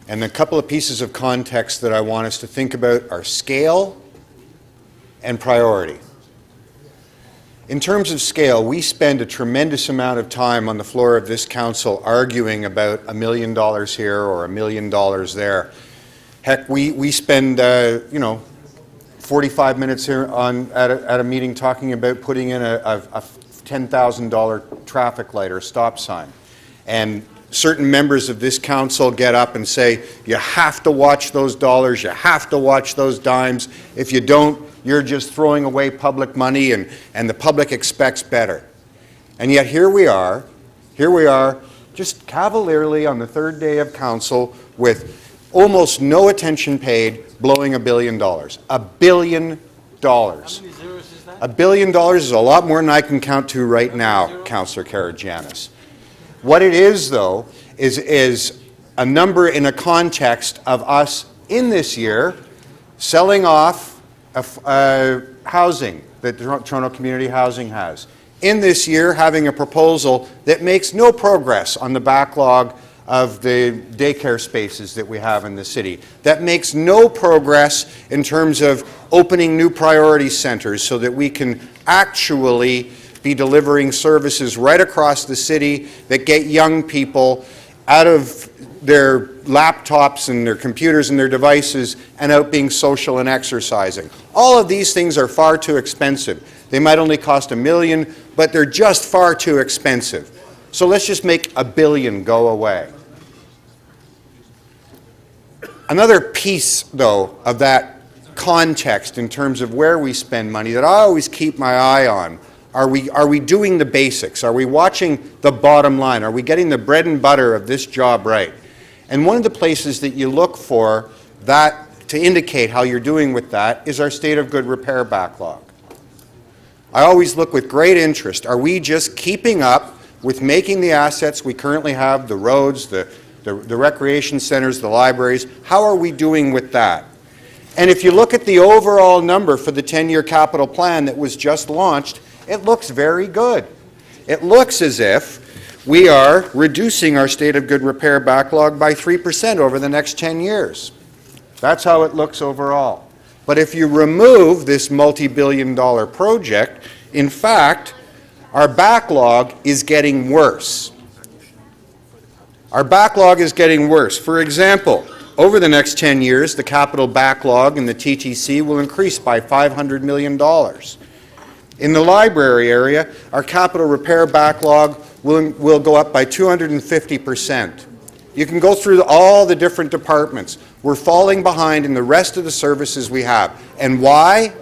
And the couple of pieces of context that I want us to think about are scale and priority. In terms of scale, we spend a tremendous amount of time on the floor of this council arguing about $1 million here or $1 million there. Heck, we spend 45 minutes here at a meeting talking about putting in a $10,000 traffic light or stop sign. And certain members of this council get up and say, you have to watch those dollars, you have to watch those dimes. If you don't, you're just throwing away public money and the public expects better. And yet here we are, just cavalierly on the third day of council with almost no attention paid, blowing $1 billion. $1 billion. $1 billion is a lot more than I can count to right now, Councillor Karagiannis. What it is, though, is a number in a context of us in this year selling off housing that Toronto Community Housing has. In this year, having a proposal that makes no progress on the backlog of the daycare spaces that we have in the city, that makes no progress in terms of opening new priority centers so that we can actually be delivering services right across the city that get young people out of their laptops and their computers and their devices and out being social and exercising. All of these things are far too expensive. They might only cost $1 million, but they're just far too expensive. So let's just make $1 billion go away. Another piece, though, of that context in terms of where we spend money that I always keep my eye on, are we doing the basics? Are we watching the bottom line? Are we getting the bread and butter of this job right? And one of the places that you look for that to indicate how you're doing with that is our state of good repair backlog. I always look with great interest. Are we just keeping up with making the assets we currently have, the roads, the recreation centers, the libraries? How are we doing with that? And if you look at the overall number for the 10-year capital plan that was just launched, it looks very good. It looks as if we are reducing our state of good repair backlog by 3% over the next 10 years. That's how it looks overall. But if you remove this multi-billion-dollar project, in fact, our backlog is getting worse. Our backlog is getting worse. For example, over the next 10 years, the capital backlog in the TTC will increase by $500 million. In the library area, our capital repair backlog will go up by 250%. You can go through all the different departments. We're falling behind in the rest of the services we have. And why?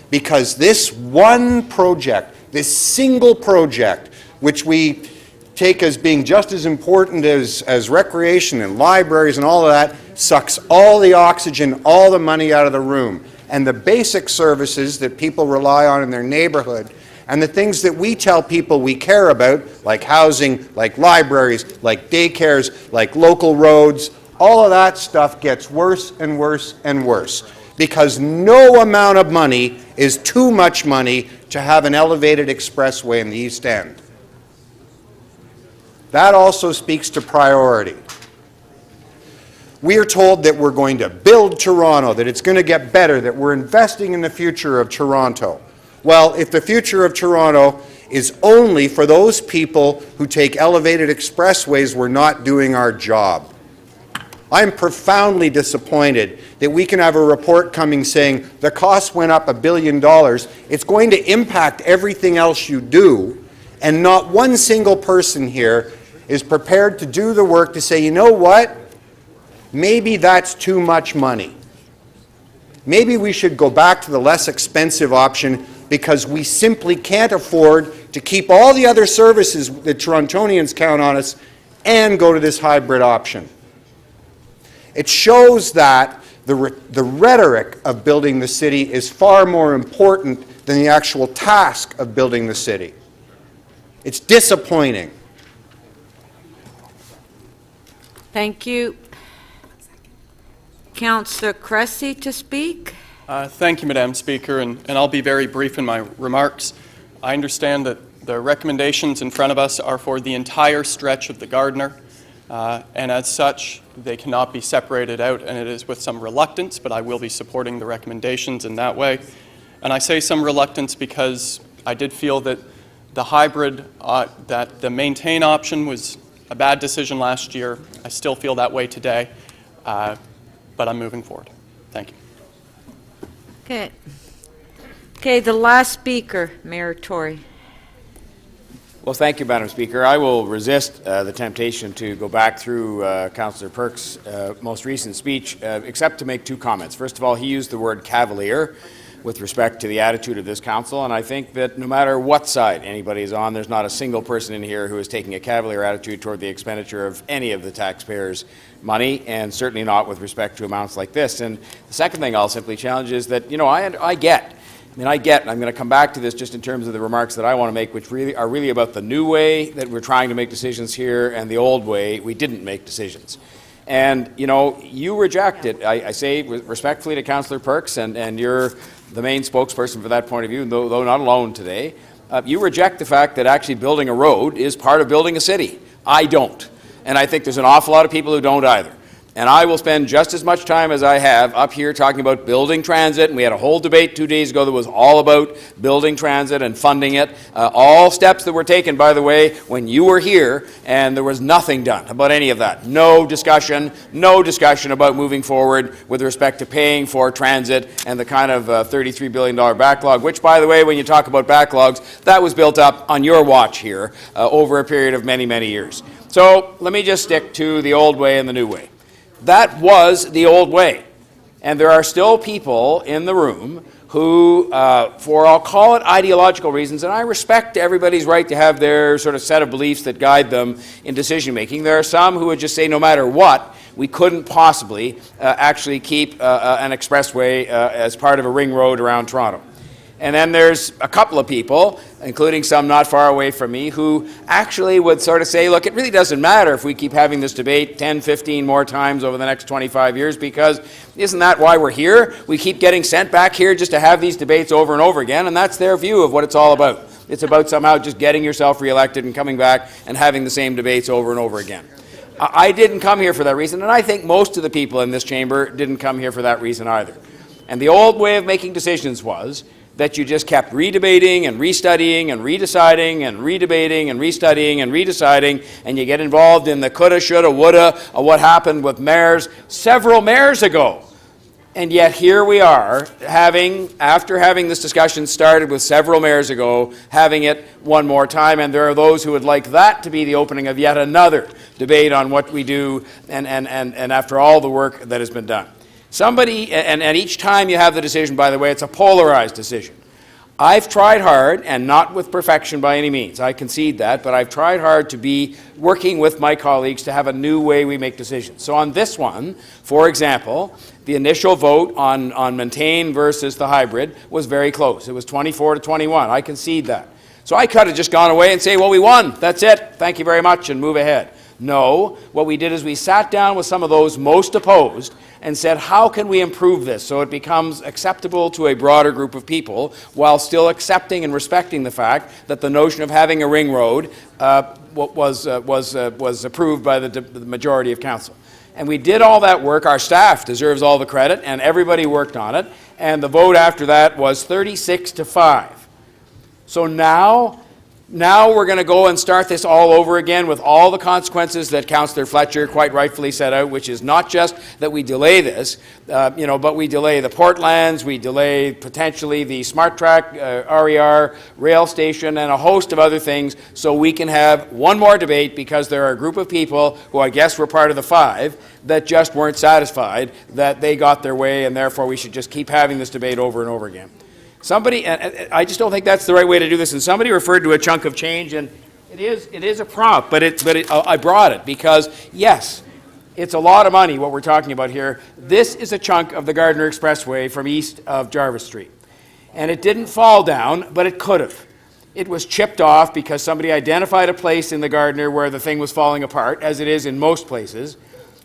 Because this one project, this single project, which we take as being just as important as recreation and libraries and all of that, sucks all the oxygen, all the money out of the room. And the basic services that people rely on in their neighborhood, and the things that we tell people we care about, like housing, like libraries, like daycares, like local roads, all of that stuff gets worse and worse and worse. Because no amount of money is too much money to have an elevated expressway in the East End. That also speaks to priority. We are told that we're going to build Toronto, that it's going to get better, that we're investing in the future of Toronto. Well, if the future of Toronto is only for those people who take elevated expressways, we're not doing our job. I'm profoundly disappointed that we can have a report coming saying the cost went up $1 billion. It's going to impact everything else you do, and not one single person here is prepared to do the work to say, you know what? Maybe that's too much money. Maybe we should go back to the less expensive option because we simply can't afford to keep all the other services that Torontonians count on us and go to this hybrid option. It shows that the rhetoric of building the city is far more important than the actual task of building the city. It's disappointing. Thank you. Councillor Cressy to speak. Thank you, Madam Speaker, and I'll be very brief in my remarks. I understand that the recommendations in front of us are for the entire stretch of the Gardiner, and as such, they cannot be separated out, and it is with some reluctance, but I will be supporting the recommendations in that way. And I say some reluctance because I did feel that the hybrid, that the maintain option was a bad decision last year. I still feel that way today, but I'm moving forward. Thank you. Okay. Okay, the last speaker, Mayor Tory. Well, thank you, Madam Speaker. I will resist the temptation to go back through Councillor Perks' most recent speech, except to make two comments. First of all, he used the word cavalier with respect to the attitude of this council, and I think that no matter what side anybody is on, there's not a single person in here who is taking a cavalier attitude toward the expenditure of any of the taxpayers' money, and certainly not with respect to amounts like this. And the second thing I'll simply challenge is that, you know, I get, and I'm going to come back to this just in terms of the remarks that I want to make, which really are about the new way that we're trying to make decisions here and the old way we didn't make decisions. And, you know, you reject it. I say respectfully to Councillor Perks, and you're the main spokesperson for that point of view, though not alone today. You reject the fact that actually building a road is part of building a city. I don't. And I think there's an awful lot of people who don't either. And I will spend just as much time as I have up here talking about building transit, and we had a whole debate 2 days ago that was all about building transit and funding it. All steps that were taken, by the way, when you were here, and there was nothing done about any of that. No discussion about moving forward with respect to paying for transit and the kind of $33 billion backlog, which, by the way, when you talk about backlogs, that was built up on your watch here over a period of many, many years. So let me just stick to the old way and the new way. That was the old way. And there are still people in the room who, for I'll call it ideological reasons, and I respect everybody's right to have their sort of set of beliefs that guide them in decision making. There are some who would just say no matter what, we couldn't possibly actually keep an expressway as part of a ring road around Toronto. And then there's a couple of people, including some not far away from me, who actually would sort of say, look, it really doesn't matter if we keep having this debate 10, 15 more times over the next 25 years, because isn't that why we're here? We keep getting sent back here just to have these debates over and over again, and that's their view of what it's all about. It's about somehow just getting yourself reelected and coming back and having the same debates over and over again. I didn't come here for that reason, and I think most of the people in this chamber didn't come here for that reason either. And the old way of making decisions was that you just kept redebating and restudying and redeciding and redebating and restudying and redeciding, and you get involved in the coulda, shoulda, woulda of what happened with mayors several mayors ago. And yet here we are, after having this discussion started with several mayors ago, having it one more time, and there are those who would like that to be the opening of yet another debate on what we do and after all the work that has been done. And each time you have the decision, by the way, it's a polarized decision. I've tried hard, and not with perfection by any means, I concede that, but I've tried hard to be working with my colleagues to have a new way we make decisions. So on this one, for example, the initial vote on maintain versus the hybrid was very close. It was 24 to 21. I concede that. So I could have just gone away and say, well, we won. That's it. Thank you very much, and move ahead. No, what we did is we sat down with some of those most opposed and said, how can we improve this so it becomes acceptable to a broader group of people while still accepting and respecting the fact that the notion of having a ring road was approved by the majority of council. And we did all that work. Our staff deserves all the credit, and everybody worked on it. And the vote after that was 36 to 5. So now we're going to go and start this all over again with all the consequences that Councillor Fletcher quite rightfully set out, which is not just that we delay this, but we delay the Portlands, we delay potentially the Smart Track, RER, rail station, and a host of other things, so we can have one more debate because there are a group of people who I guess were part of the 5 that just weren't satisfied that they got their way, and therefore we should just keep having this debate over and over again. Somebody, and I just don't think that's the right way to do this, and somebody referred to a chunk of change, and it is a prompt, but I brought it because, yes, it's a lot of money what we're talking about here. This is a chunk of the Gardiner Expressway from east of Jarvis Street, and it didn't fall down, but it could have. It was chipped off because somebody identified a place in the Gardiner where the thing was falling apart, as it is in most places,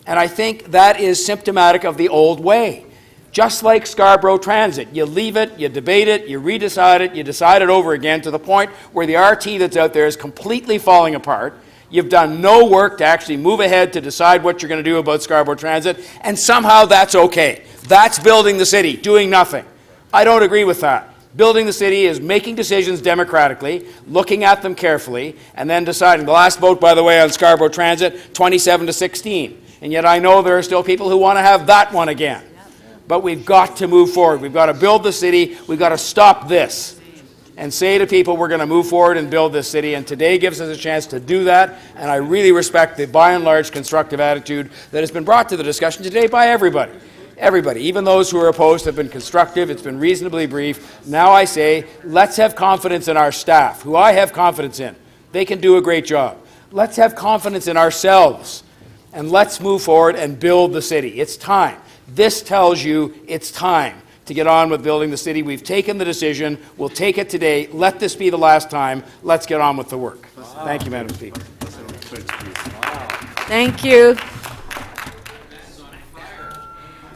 and I think that is symptomatic of the old way. Just like Scarborough Transit, you leave it, you debate it, you redecide it, you decide it over again to the point where the RT that's out there is completely falling apart. You've done no work to actually move ahead to decide what you're going to do about Scarborough Transit, and somehow that's okay. That's building the city, doing nothing. I don't agree with that. Building the city is making decisions democratically, looking at them carefully, and then deciding. The last vote, by the way, on Scarborough Transit, 27 to 16. And yet I know there are still people who want to have that one again. But we've got to move forward. We've got to build the city. We've got to stop this and say to people we're going to move forward and build this city. And today gives us a chance to do that. And I really respect the by and large constructive attitude that has been brought to the discussion today by everybody. Everybody, even those who are opposed, have been constructive. It's been reasonably brief. Now I say, let's have confidence in our staff, who I have confidence in. They can do a great job. Let's have confidence in ourselves. And let's move forward and build the city. It's time. This tells you it's time to get on with building the city. We've taken the decision. We'll take it today. Let this be the last time. Let's get on with the work. Thank you, Madam Speaker. Thank you.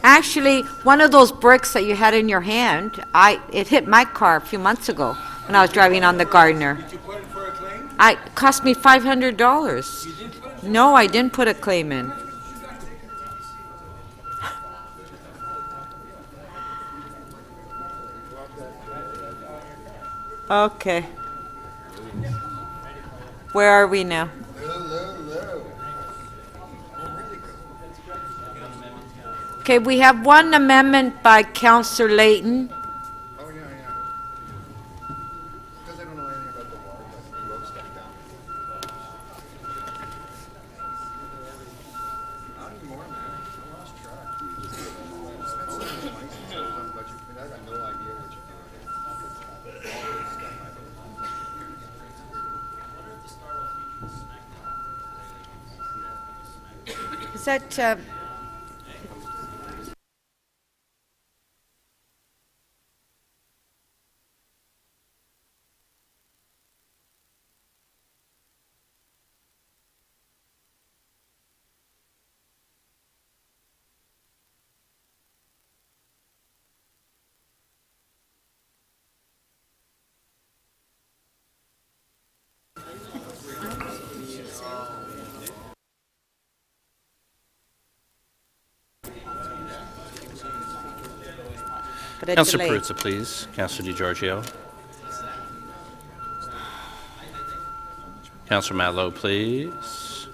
Actually, one of those bricks that you had in your hand, it hit my car a few months ago when I was driving on the Gardiner. Did you put it for a claim? It cost me $500. You didn't put it? No, I didn't put a claim in. Okay. Where are we now? Okay, we have one amendment by Councillor Layton. Oh, yeah. Because I don't know anything about the law, but he wrote stuff down. Not anymore, man. I lost track. You spent so much money since I was on budget committee. I got no idea what you're doing. All this stuff I don't. Is that, Councillor Peruzza, please. Councillor DiGiorgio. Councillor Matlow, please.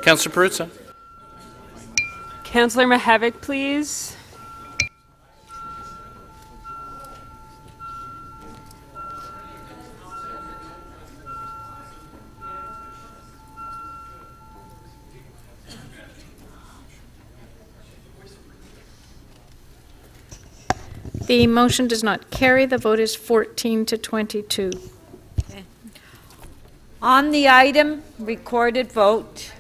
Councillor Peruzza. Councillor Mihevc, please. The motion does not carry. The vote is 14 to 22. Okay. On the item, recorded vote.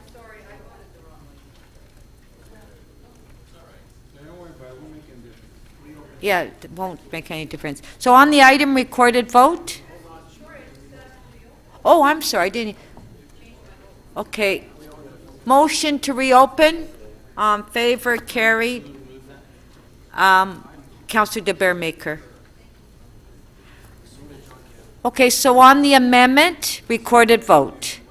Yeah, it won't make any difference. So on the item, recorded vote? Oh, I'm sorry, I didn't. Okay. Motion to reopen, favor, carried. Councillor de Bearmaker. Okay, so on the amendment, recorded vote.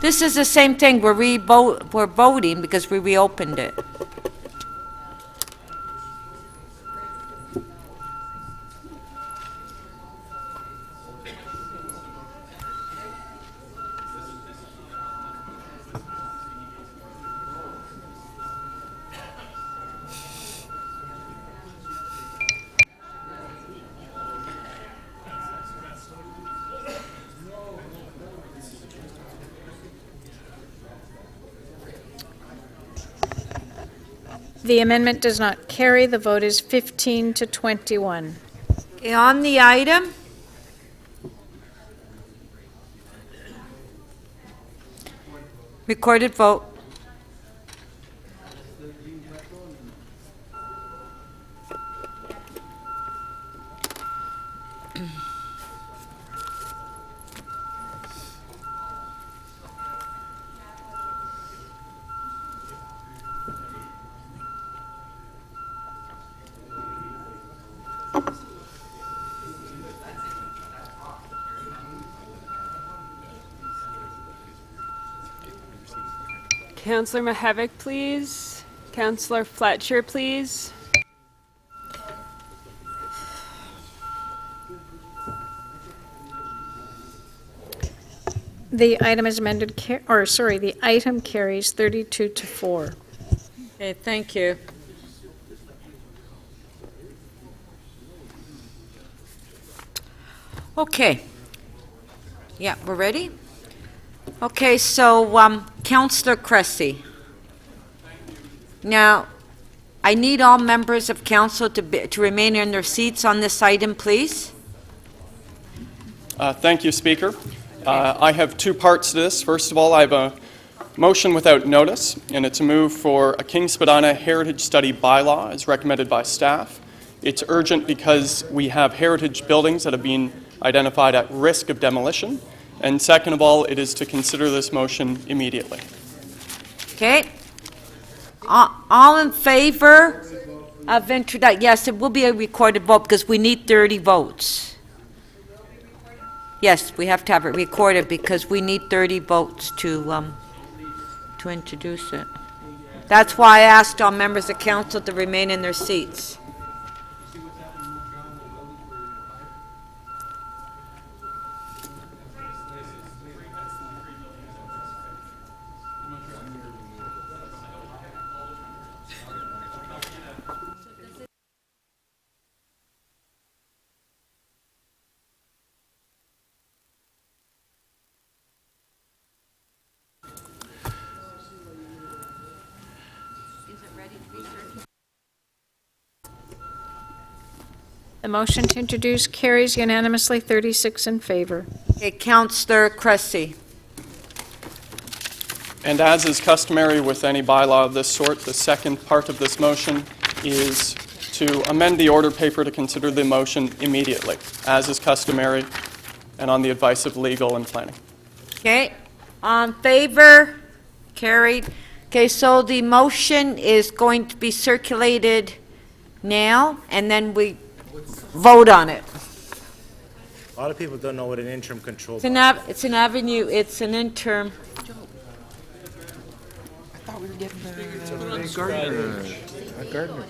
This is the same thing, we're voting because we reopened it. The amendment does not carry. The vote is 15 to 21. Okay, on the item, recorded vote. Councillor Mihevc, please. Councillor Fletcher, please. The item is amended, the item carries 32 to 4. Okay, thank you. Okay. Yeah, we're ready? Okay, so Councillor Cressy. Now, I need all members of council to remain in their seats on this item, please. Thank you, Speaker. I have two parts to this. First of all, I have a motion without notice, and it's a move for a King Spadina Heritage Study bylaw as recommended by staff. It's urgent because we have heritage buildings that have been identified at risk of demolition. And second of all, it is to consider this motion immediately. Okay. All in favor of introduction? Yes, it will be a recorded vote because we need 30 votes. Yes, we have to have it recorded because we need 30 votes to introduce it. That's why I asked all members of council to remain in their seats. The motion to introduce carries unanimously, 36 in favor. Okay, Councillor Cressy. And as is customary with any bylaw of this sort, the second part of this motion is to amend the order paper to consider the motion immediately, as is customary and on the advice of legal and planning. Okay, on favor, carried. Okay, so the motion is going to be circulated now, and then we vote on it. A lot of people don't know what an interim control. It's an avenue, it's an interim. I thought we were getting the Gardiner. Gardiner.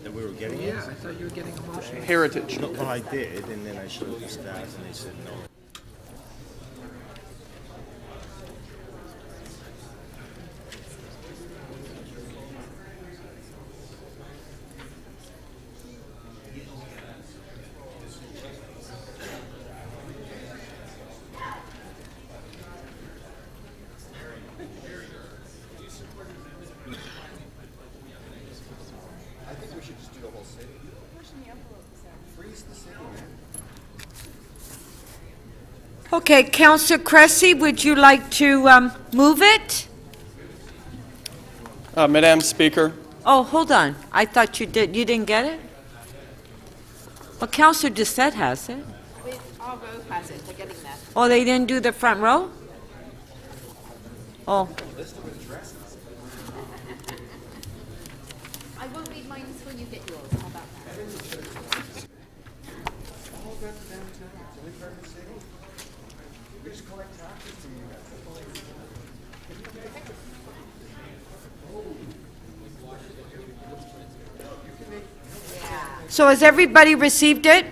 That we were getting. Yeah, I thought you were getting a motion. Heritage. No, well, I did, and then I showed the staff, and they said no. Okay, Councillor Cressy, would you like to move it? Madam Speaker, Oh, hold on. I thought you did. You didn't get it? Well, Councillor Doucette has it. All row has it, they're getting that. Oh, they didn't do the front row? Oh. I won't read mine until you get yours. How about that? So has everybody received it?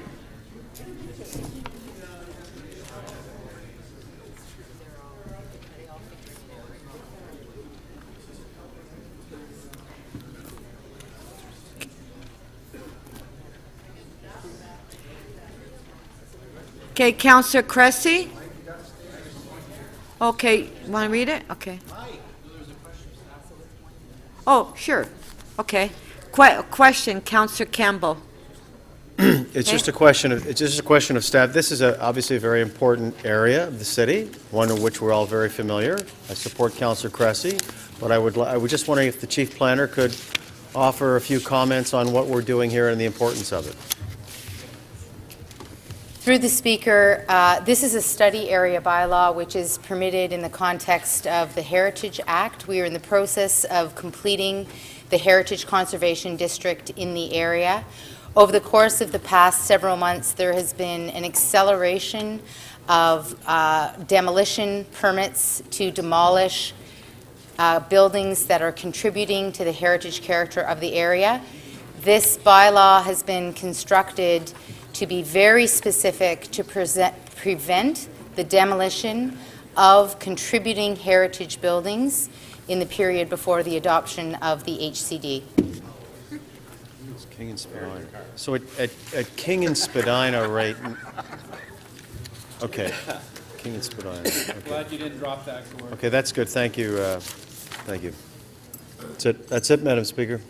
Okay, Councillor Cressy? Okay, want to read it? Okay. Oh, sure. Okay. Question, Councillor Campbell. It's just a question of staff. This is obviously a very important area of the city, one of which we're all very familiar. I support Councillor Cressy, but I was just wondering if the chief planner could offer a few comments on what we're doing here and the importance of it. Through the Speaker, this is a study area bylaw which is permitted in the context of the Heritage Act. We are in the process of completing the Heritage Conservation District in the area. Over the course of the past several months, there has been an acceleration of demolition permits to demolish buildings that are contributing to the heritage character of the area. This bylaw has been constructed to be very specific to prevent the demolition of contributing heritage buildings in the period before the adoption of the HCD. It's King and Spadina. So at King and Spadina, right? Okay, King and Spadina. Okay. Glad you didn't drop that word. Okay, that's good. Thank you. Thank you. That's it, Madam Speaker.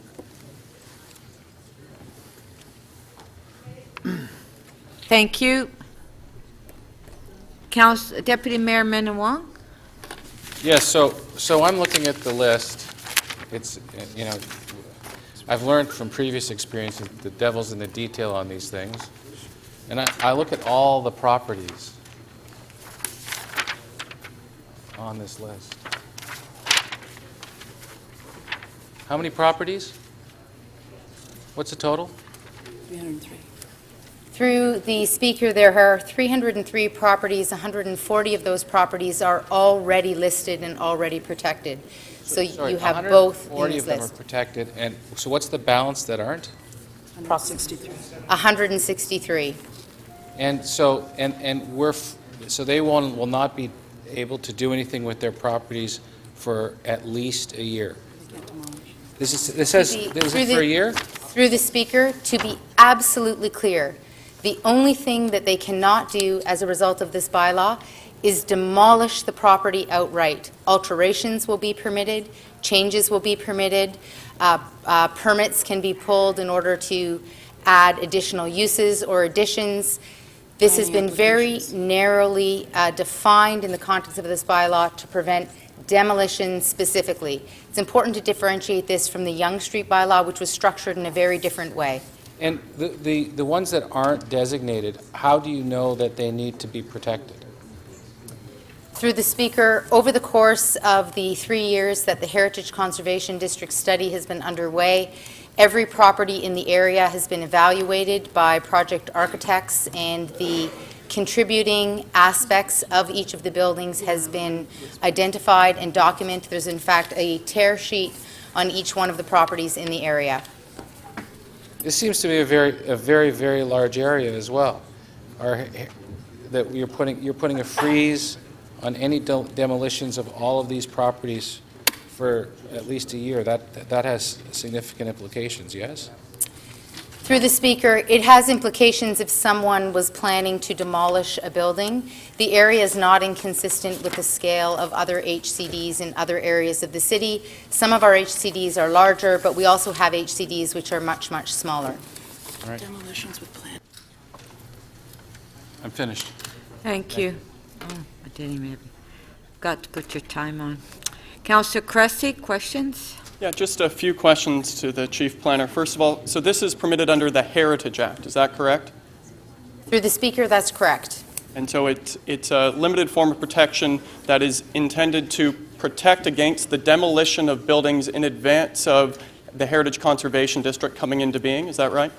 Thank you. Deputy Mayor Menawang? Yes, so I'm looking at the list. It's, you know, I've learned from previous experiences the devil's in the detail on these things. And I look at all the properties on this list. How many properties? What's the total? 303. Through the Speaker, there are 303 properties. 140 of those properties are already listed and already protected. So Sorry, you have both in 140 this of them list. are protected, and so what's the balance that aren't? 163. And so, so they will not be able to do anything with their properties for at least a year. This says for a year? Through the Speaker, to be absolutely clear, the only thing that they cannot do as a result of this bylaw is demolish the property outright. Alterations will be permitted, changes will be permitted, permits can be pulled in order to add additional uses or additions. This has been very narrowly defined in the context of this bylaw to prevent demolition specifically. It's important to differentiate this from the Yonge Street bylaw, which was structured in a very different way. And the ones that aren't designated, how do you know that they need to be protected? Through the Speaker, over the course of the 3 years that the Heritage Conservation District study has been underway, every property in the area has been evaluated by project architects, and the contributing aspects of each of the buildings has been identified and documented. There's in fact a tear sheet on each one of the properties in the area. This seems to be a very large area as well. That you're putting a freeze on any demolitions of all of these properties for at least a year. That has significant implications, yes? Through the Speaker, it has implications if someone was planning to demolish a building. The area is not inconsistent with the scale of other HCDs in other areas of the city. Some of our HCDs are larger, but we also have HCDs which are much, much smaller. All right. Demolitions with plan. I'm finished. Thank you. I didn't even, got to put your time on. Councillor Cressy, questions? Yeah, just a few questions to the Chief Planner. First of all, so this is permitted under the Heritage Act, is that correct? Through the Speaker, that's correct. And so it's a limited form of protection that is intended to protect against the demolition of buildings in advance of the Heritage Conservation District coming into being, is that right?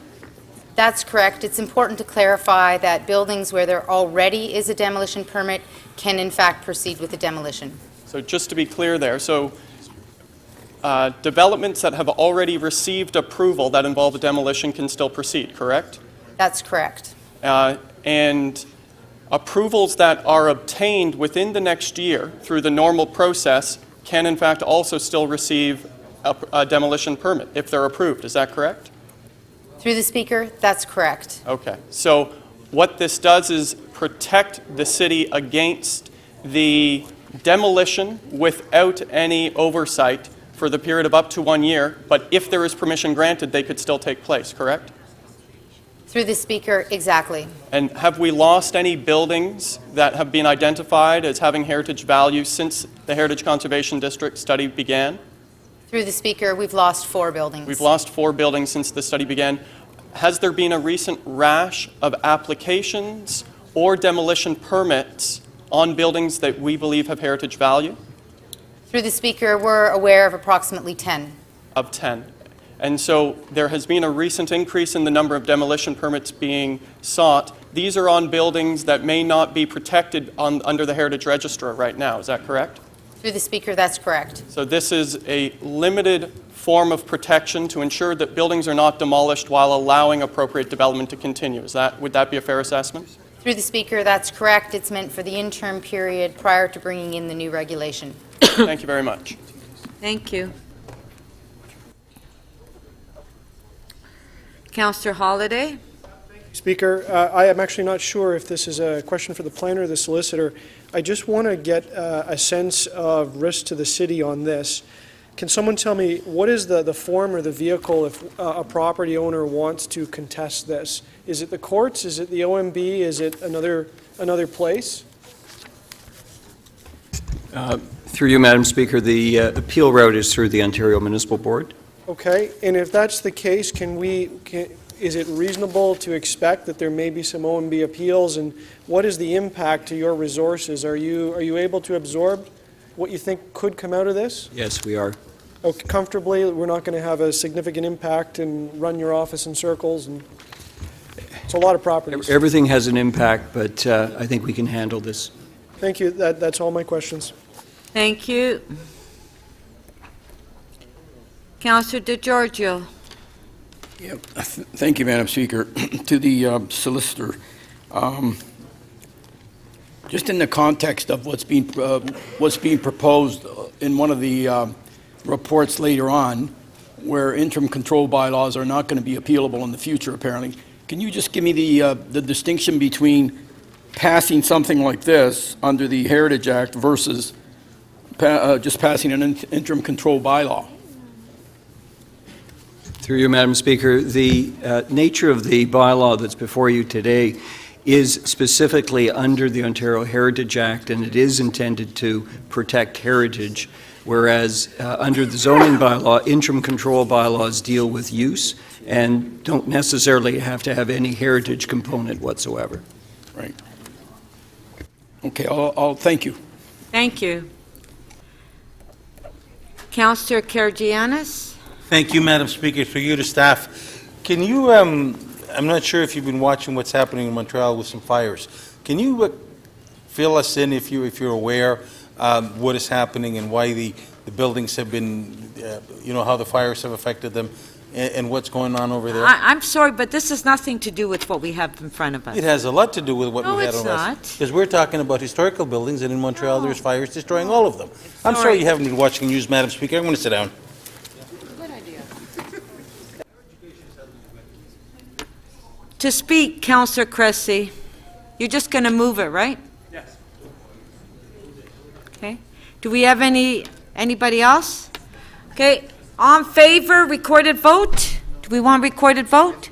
That's correct. It's important to clarify that buildings where there already is a demolition permit can in fact proceed with the demolition. So just to be clear there, so developments that have already received approval that involve a demolition can still proceed, correct? That's correct. And approvals that are obtained within the next year through the normal process can in fact also still receive a demolition permit if they're approved. Is that correct? Through the Speaker, that's correct. Okay. So what this does is protect the city against the demolition without any oversight for the period of up to 1 year, but if there is permission granted, they could still take place, correct? Through the Speaker, exactly. And have we lost any buildings that have been identified as having heritage value since the Heritage Conservation District study began? Through the Speaker, we've lost 4 buildings. We've lost 4 buildings since the study began. Has there been a recent rash of applications or demolition permits on buildings that we believe have heritage value? Through the Speaker, we're aware of approximately 10. Of 10. And so there has been a recent increase in the number of demolition permits being sought. These are on buildings that may not be protected under the Heritage Register right now. Is that correct? Through the Speaker, that's correct. So this is a limited form of protection to ensure that buildings are not demolished while allowing appropriate development to continue. Would that be a fair assessment? Through the Speaker, that's correct. It's meant for the interim period prior to bringing in the new regulation. Thank you very much. Thank you. Councillor Holliday? Speaker, I am actually not sure if this is a question for the planner or the solicitor. I just want to get a sense of risk to the city on this. Can someone tell me what is the form or the vehicle if a property owner wants to contest this? Is it the courts? Is it the OMB? Is it another place? Through you, Madam Speaker, the appeal route is through the Ontario Municipal Board. Okay, and if that's the case, is it reasonable to expect that there may be some OMB appeals, and what is the impact to your resources? Are you able to absorb what you think could come out of this? Yes, we are. Okay, comfortably, we're not going to have a significant impact and run your office in circles, and it's a lot of properties. Everything has an impact, but I think we can handle this. Thank you. That's all my questions. Thank you. Councillor DeGiorgio. Yeah, thank you, Madam Speaker. To the solicitor, just in the context of what's being proposed in one of the reports later on, where interim control bylaws are not going to be appealable in the future, apparently. Can you just give me the distinction between passing something like this under the Heritage Act versus just passing an interim control bylaw? Through you, Madam Speaker, the nature of the bylaw that's before you today is specifically under the Ontario Heritage Act, and it is intended to protect heritage, whereas under the zoning bylaw, interim control bylaws deal with use and don't necessarily have to have any heritage component whatsoever. Right. Okay, I'll thank you. Thank you. Councillor Karagianis? Thank you, Madam Speaker. Through you to staff. Can you, I'm not sure if you've been watching what's happening in Montreal with some fires. Can you fill us in, if you're aware, what is happening and why the buildings have been, how the fires have affected them and what's going on over there? I'm sorry, but this has nothing to do with what we have in front of us. It has a lot to do with what No, we had it's on us. not. Because we're talking about historical buildings, and in Montreal there's fires destroying all of them. I'm sorry you haven't been watching news, Madam Speaker. I'm going to sit down. To speak, Councillor Cressy, you're just going to move it, right? Yes. Okay. Do we have anybody else? Okay. On favor, recorded vote? Do we want recorded vote?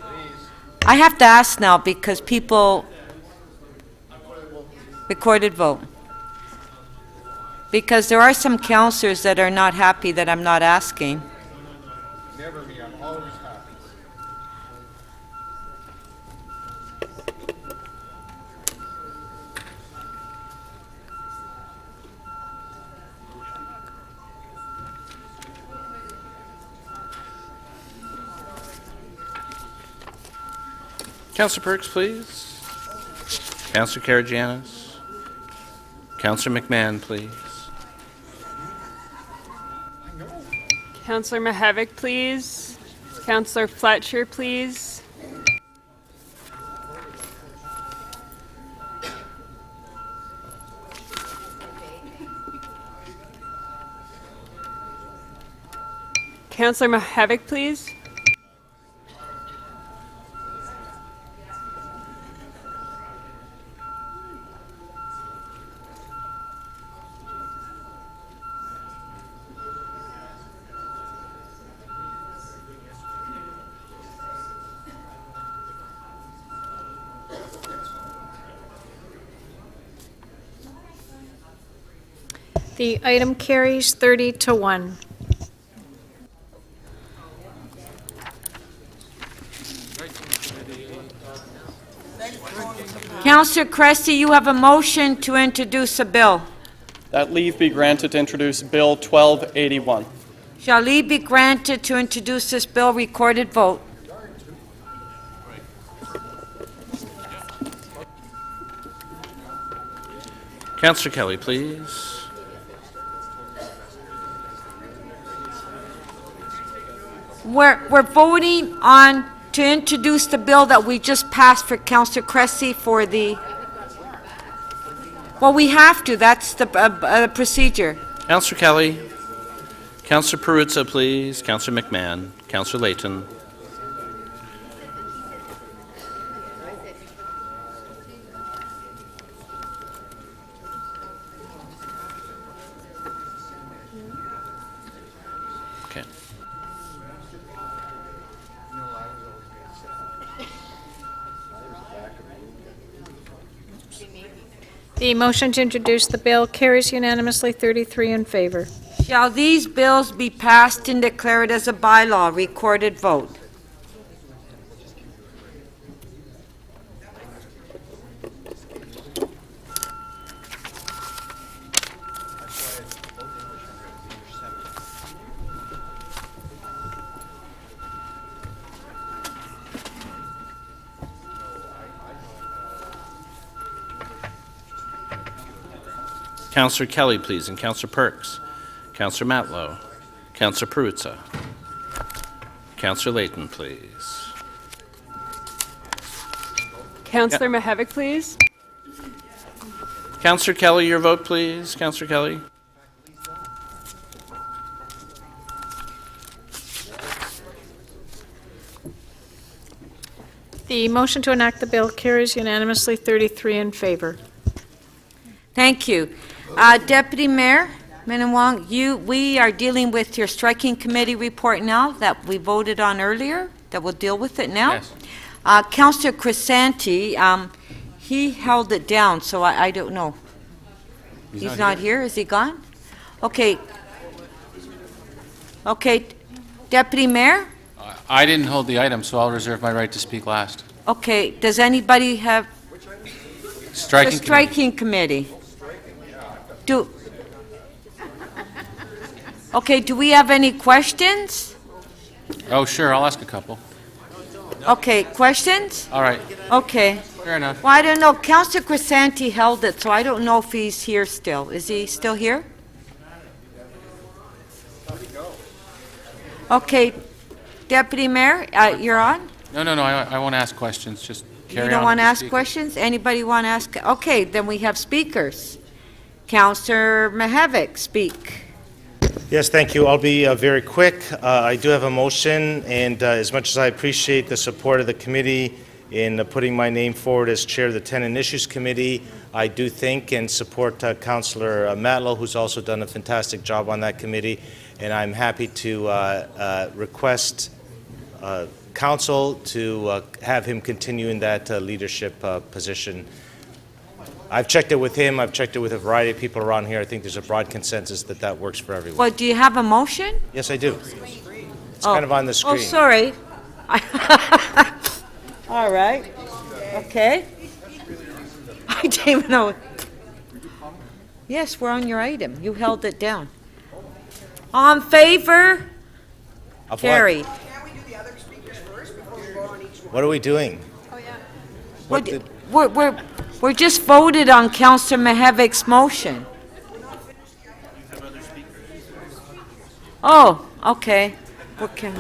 I have to ask now because people... Recorded vote. Because there are some counselors that are not happy that I'm not asking. Never me, I'm always happy. Councillor Perks, please. Councillor Karygiannis. Councillor McMahon, please. Councillor Mihevc, please. Councillor Fletcher, please. Councillor Mihevc, please. The item carries 30 to 1. Councillor Cressy, you have a motion to introduce a bill. That leave be granted to introduce Bill 1281. Shall leave be granted to introduce this bill? Recorded vote. Councillor Kelly, please. We're voting on to introduce the bill that we just passed for Councillor Cressy for the... Well, we have to. That's the procedure. Councillor Kelly. Councillor Perruzza, please. Councillor McMahon. Councillor Layton. Okay. The motion to introduce the bill carries unanimously, 33 in favor. Shall these bills be passed and declared as a bylaw? Recorded vote. Councillor Kelly, please, and Councillor Perks. Councillor Matlow. Councillor Perruzza. Councillor Layton, please. Councillor Mihevc, please. Councillor Kelly, your vote, please. Councillor Kelly. The motion to enact the bill carries unanimously, 33 in favor. Thank you. Deputy Mayor Minnan-Wong, we are dealing with your striking committee report now that we voted on earlier, that we'll deal with it now. Yes. Councillor Crisanti, he held it down, so I don't know. He's not here. Is he gone? Okay. Okay. Deputy Mayor? I didn't hold the item, so I'll reserve my right to speak last. Okay. Does anybody have Striking the striking committee? Okay, do we have any questions? Oh, sure, I'll ask a couple. Okay, questions? All right, Okay. fair enough. Well, I don't know. Councillor Crisanti held it, so I don't know if he's here still. Is he still here? Okay. Deputy Mayor, you're on? No, I won't ask questions, just carry on. You don't want to with the ask speaking. questions? Anybody want to ask? Okay, then we have speakers. Councillor Mihevc, speak. Yes, thank you. I'll be very quick. I do have a motion, and as much as I appreciate the support of the committee in putting my name forward as chair of the Tenant Issues Committee, I do think and support Councillor Matlow, who's also done a fantastic job on that committee, and I'm happy to request council to have him continue in that leadership position. I've checked it with him, I've checked it with a variety of people around here. I think there's a broad consensus that that works for everyone. Well, do you have a motion? Yes, I do. It's kind of on the screen. Oh, sorry. All right. Okay. I didn't even know. Yes, we're on your item. You held it down. All in favor? Of what? Carried. What are we doing? We're just voted on Councillor Mihevic's motion. Oh, okay. What can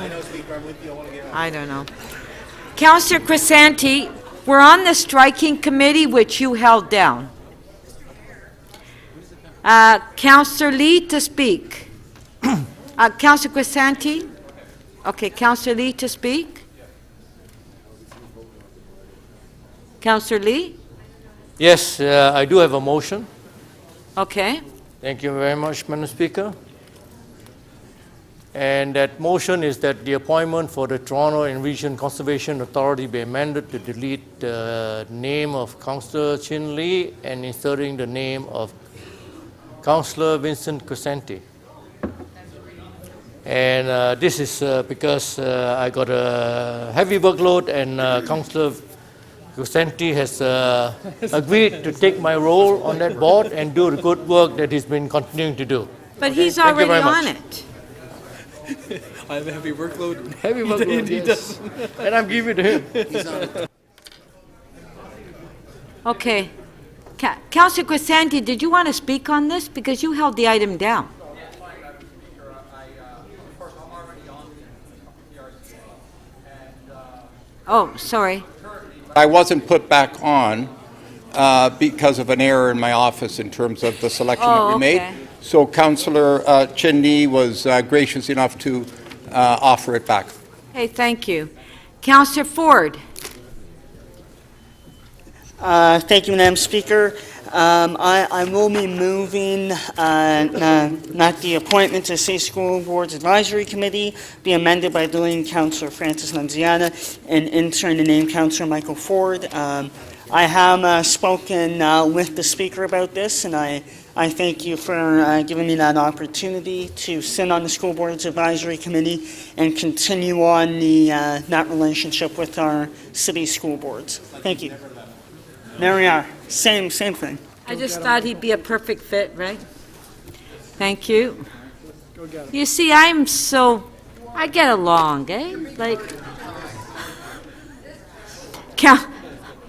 I don't know. Councillor Crisanti, we're on the striking committee, which you held down. Councillor Lee to speak. Councillor Crisanti? Okay, Councillor Lee to speak. Councillor Lee? Yes, I do have a motion. Okay. Thank you very much, Madam Speaker. And that motion is that the appointment for the Toronto and Region Conservation Authority be amended to delete the name of Councillor Chin Lee and inserting the name of Councillor Vincent Crisanti. And this is because I got a heavy workload and Councillor Crisanti has agreed to take my role on that board and do the good work that he's been continuing to do. But he's already on it. I have a heavy workload. Heavy workload, he does. And I'm giving it to him. Okay. Councillor Crisanti, did you want to speak on this? Because you held the item down. Oh, sorry. I wasn't put back on because of an error in my office in terms of the selection that we made. So Councillor Chin-Lee was gracious enough to offer it back. Hey, thank you. Councillor Ford. Thank you, Madam Speaker. I will be moving not the appointment to City School Board's Advisory Committee be amended by deleting Councillor Francis Nunziata and insert the name Councillor Michael Ford. I have spoken with the Speaker about this, and I thank you for giving me that opportunity to sit on the School Board's Advisory Committee and continue on that relationship with our city school boards. Thank you. There we are. Same thing. I just thought he'd be a perfect fit, right? Thank you. You see, I get along, eh? Like,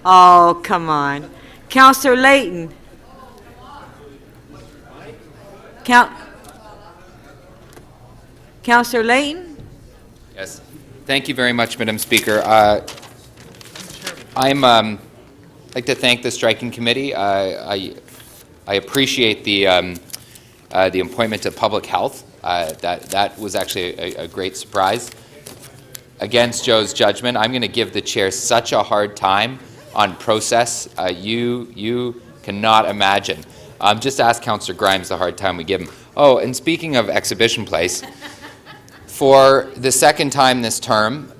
oh, come on. Councillor Layton. Councillor Layton? Yes. Thank you very much, Madam Speaker. I'd like to thank the Striking Committee. I appreciate the appointment to Public Health. That was actually a great surprise. Against Joe's judgment, I'm going to give the chair such a hard time on process. You cannot imagine. Just ask Councillor Grimes the hard time we give him. Oh, and speaking of Exhibition Place, for the second time this term,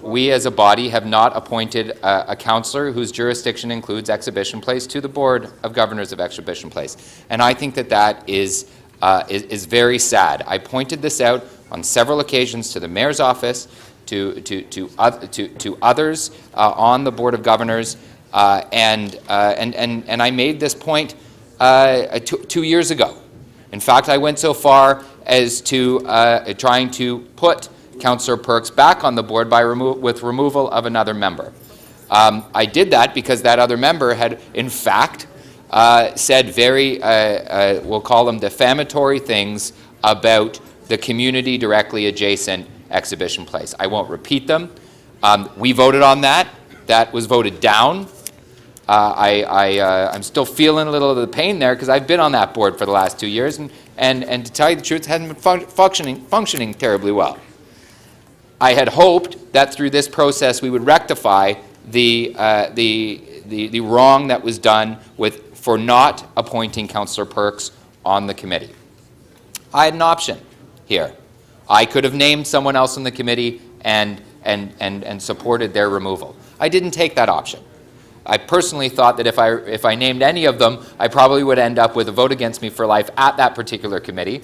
we as a body have not appointed a councillor whose jurisdiction includes Exhibition Place to the Board of Governors of Exhibition Place. And I think that is very sad. I pointed this out on several occasions to the Mayor's office, to others on the Board of Governors, and I made this point 2 years ago. In fact, I went so far as to trying to put Councillor Perks back on the board with removal of another member. I did that because that other member had, in fact, said very, we'll call them defamatory things about the community directly adjacent Exhibition Place. I won't repeat them. We voted on that. That was voted down. I'm still feeling a little of the pain there because I've been on that board for the last 2 years, and to tell you the truth, it hasn't been functioning terribly well. I had hoped that through this process we would rectify the wrong that was done for not appointing Councillor Perks on the committee. I had an option here. I could have named someone else on the committee and supported their removal. I didn't take that option. I personally thought that if I named any of them, I probably would end up with a vote against me for life at that particular committee.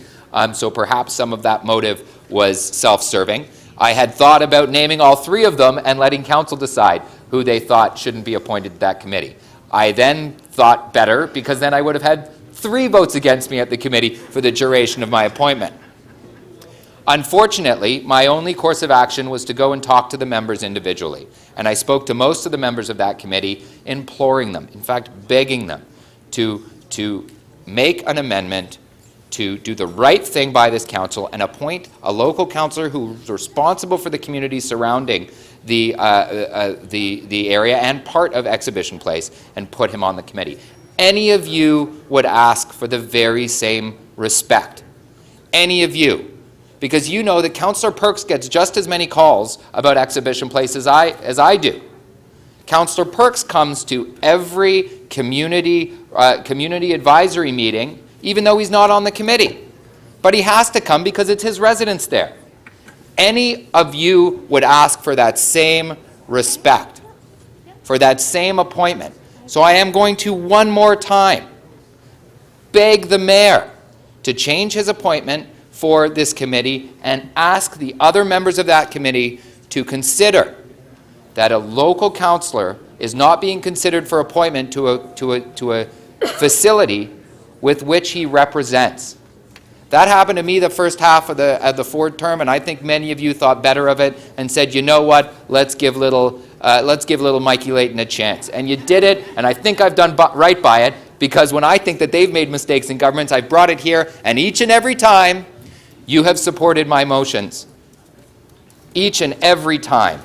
So perhaps some of that motive was self-serving. I had thought about naming all 3 of them and letting council decide who they thought shouldn't be appointed to that committee. I then thought better, because then I would have had 3 votes against me at the committee for the duration of my appointment. Unfortunately, my only course of action was to go and talk to the members individually. And I spoke to most of the members of that committee, imploring them, in fact, begging them to make an amendment to do the right thing by this council and appoint a local councillor who's responsible for the community surrounding the area and part of Exhibition Place, and put him on the committee. Any of you would ask for the very same respect. Any of you. Because you know that Councillor Perks gets just as many calls about Exhibition Place as I do. Councillor Perks comes to every community advisory meeting, even though he's not on the committee. But he has to come because it's his residence there. Any of you would ask for that same respect, for that same appointment. So I am going to one more time beg the mayor to change his appointment for this committee and ask the other members of that committee to consider that a local councillor is not being considered for appointment to a facility with which he represents. That happened to me the first half of the Ford term, and I think many of you thought better of it and said, you know what, let's give little Mikey Layton a chance. And you did it, and I think I've done right by it, because when I think that they've made mistakes in governments, I've brought it here, and each and every time you have supported my motions. Each and every time.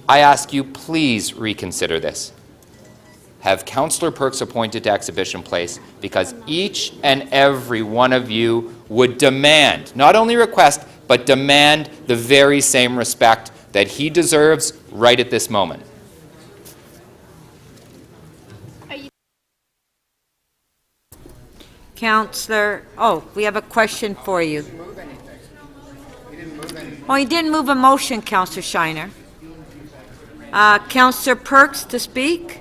I ask you, please reconsider this. Have Councillor Perks appointed to Exhibition Place, because each and every one of you would demand, not only request, but demand the very same respect that he deserves right at this moment. Councillor, we have a question for you. Oh, he didn't move a motion, Councillor Shiner. Councillor Perks to speak?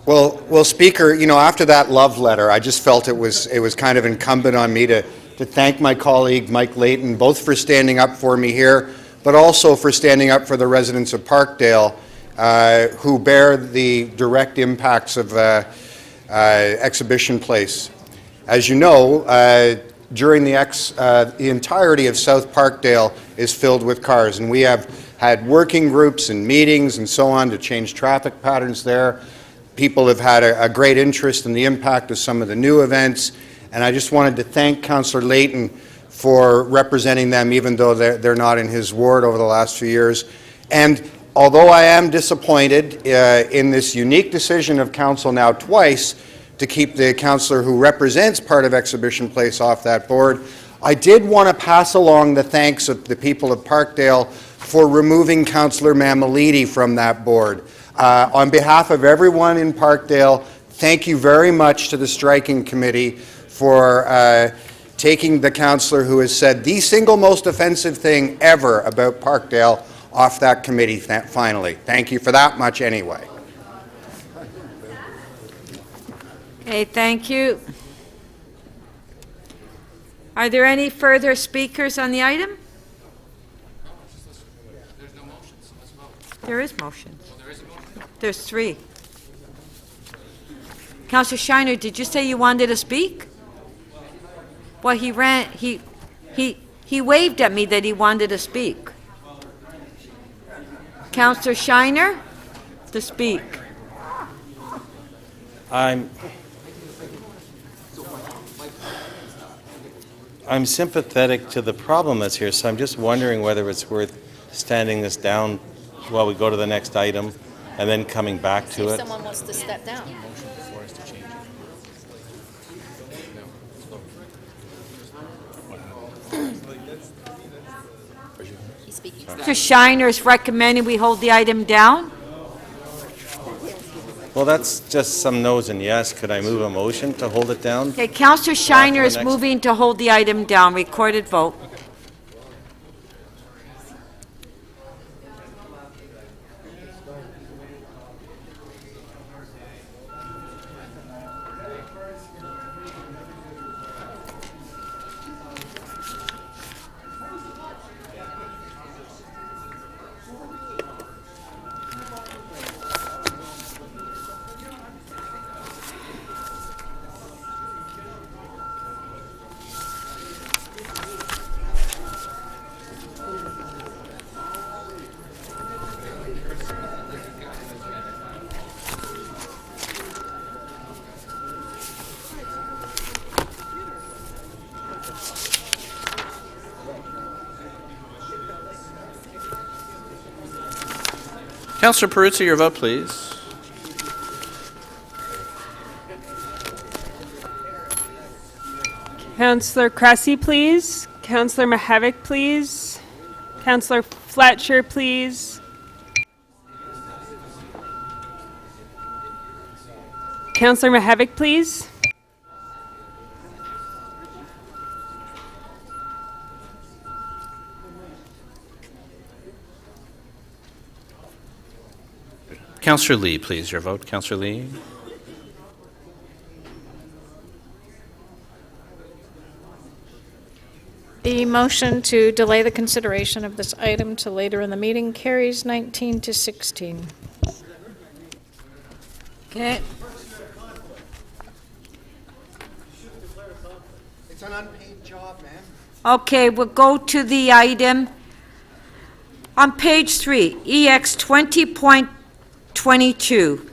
Well, Speaker, after that love letter, I just felt it was kind of incumbent on me to thank my colleague Mike Layton, both for standing up for me here, but also for standing up for the residents of Parkdale, who bear the direct impacts of Exhibition Place. As you know, during the entirety of South Parkdale is filled with cars, and we have had working groups and meetings and so on to change traffic patterns there. People have had a great interest in the impact of some of the new events, and I just wanted to thank Councillor Layton for representing them, even though they're not in his ward over the last few years. And although I am disappointed in this unique decision of council now twice to keep the councillor who represents part of Exhibition Place off that board, I did want to pass along the thanks of the people of Parkdale for removing Councillor Mamalidi from that board. On behalf of everyone in Parkdale, thank you very much to the striking committee for taking the councillor who has said the single most offensive thing ever about Parkdale off that committee finally. Thank you for that much anyway. Okay, thank you. Are there any further speakers on the item? There is motions. There's 3. Councillor Shiner, did you say you wanted to speak? Well, he waved at me that he wanted to speak. Councillor Shiner, to speak. I'm sympathetic to the problem that's here, so I'm just wondering whether it's worth standing this down while we go to the next item and then coming back to it. If someone wants to step down. He's speaking. Mr. Shiner is recommending we hold the item down. Well, that's just some no's and yes. Could I move a motion to hold it down? Okay, Councillor Shiner is next- moving to hold the item down. Recorded vote. Councillor Perruzza, your vote, please. Councillor Cressy, please. Councillor Mihevc, please. Councillor Fletcher, please. Councillor Mihevc, please. Councillor Lee, please, your vote. Councillor Lee. The motion to delay the consideration of this item to later in the meeting carries 19 to 16. Okay. It's an unpaid job, man. Okay, we'll go to the item on page 3, EX 20.22,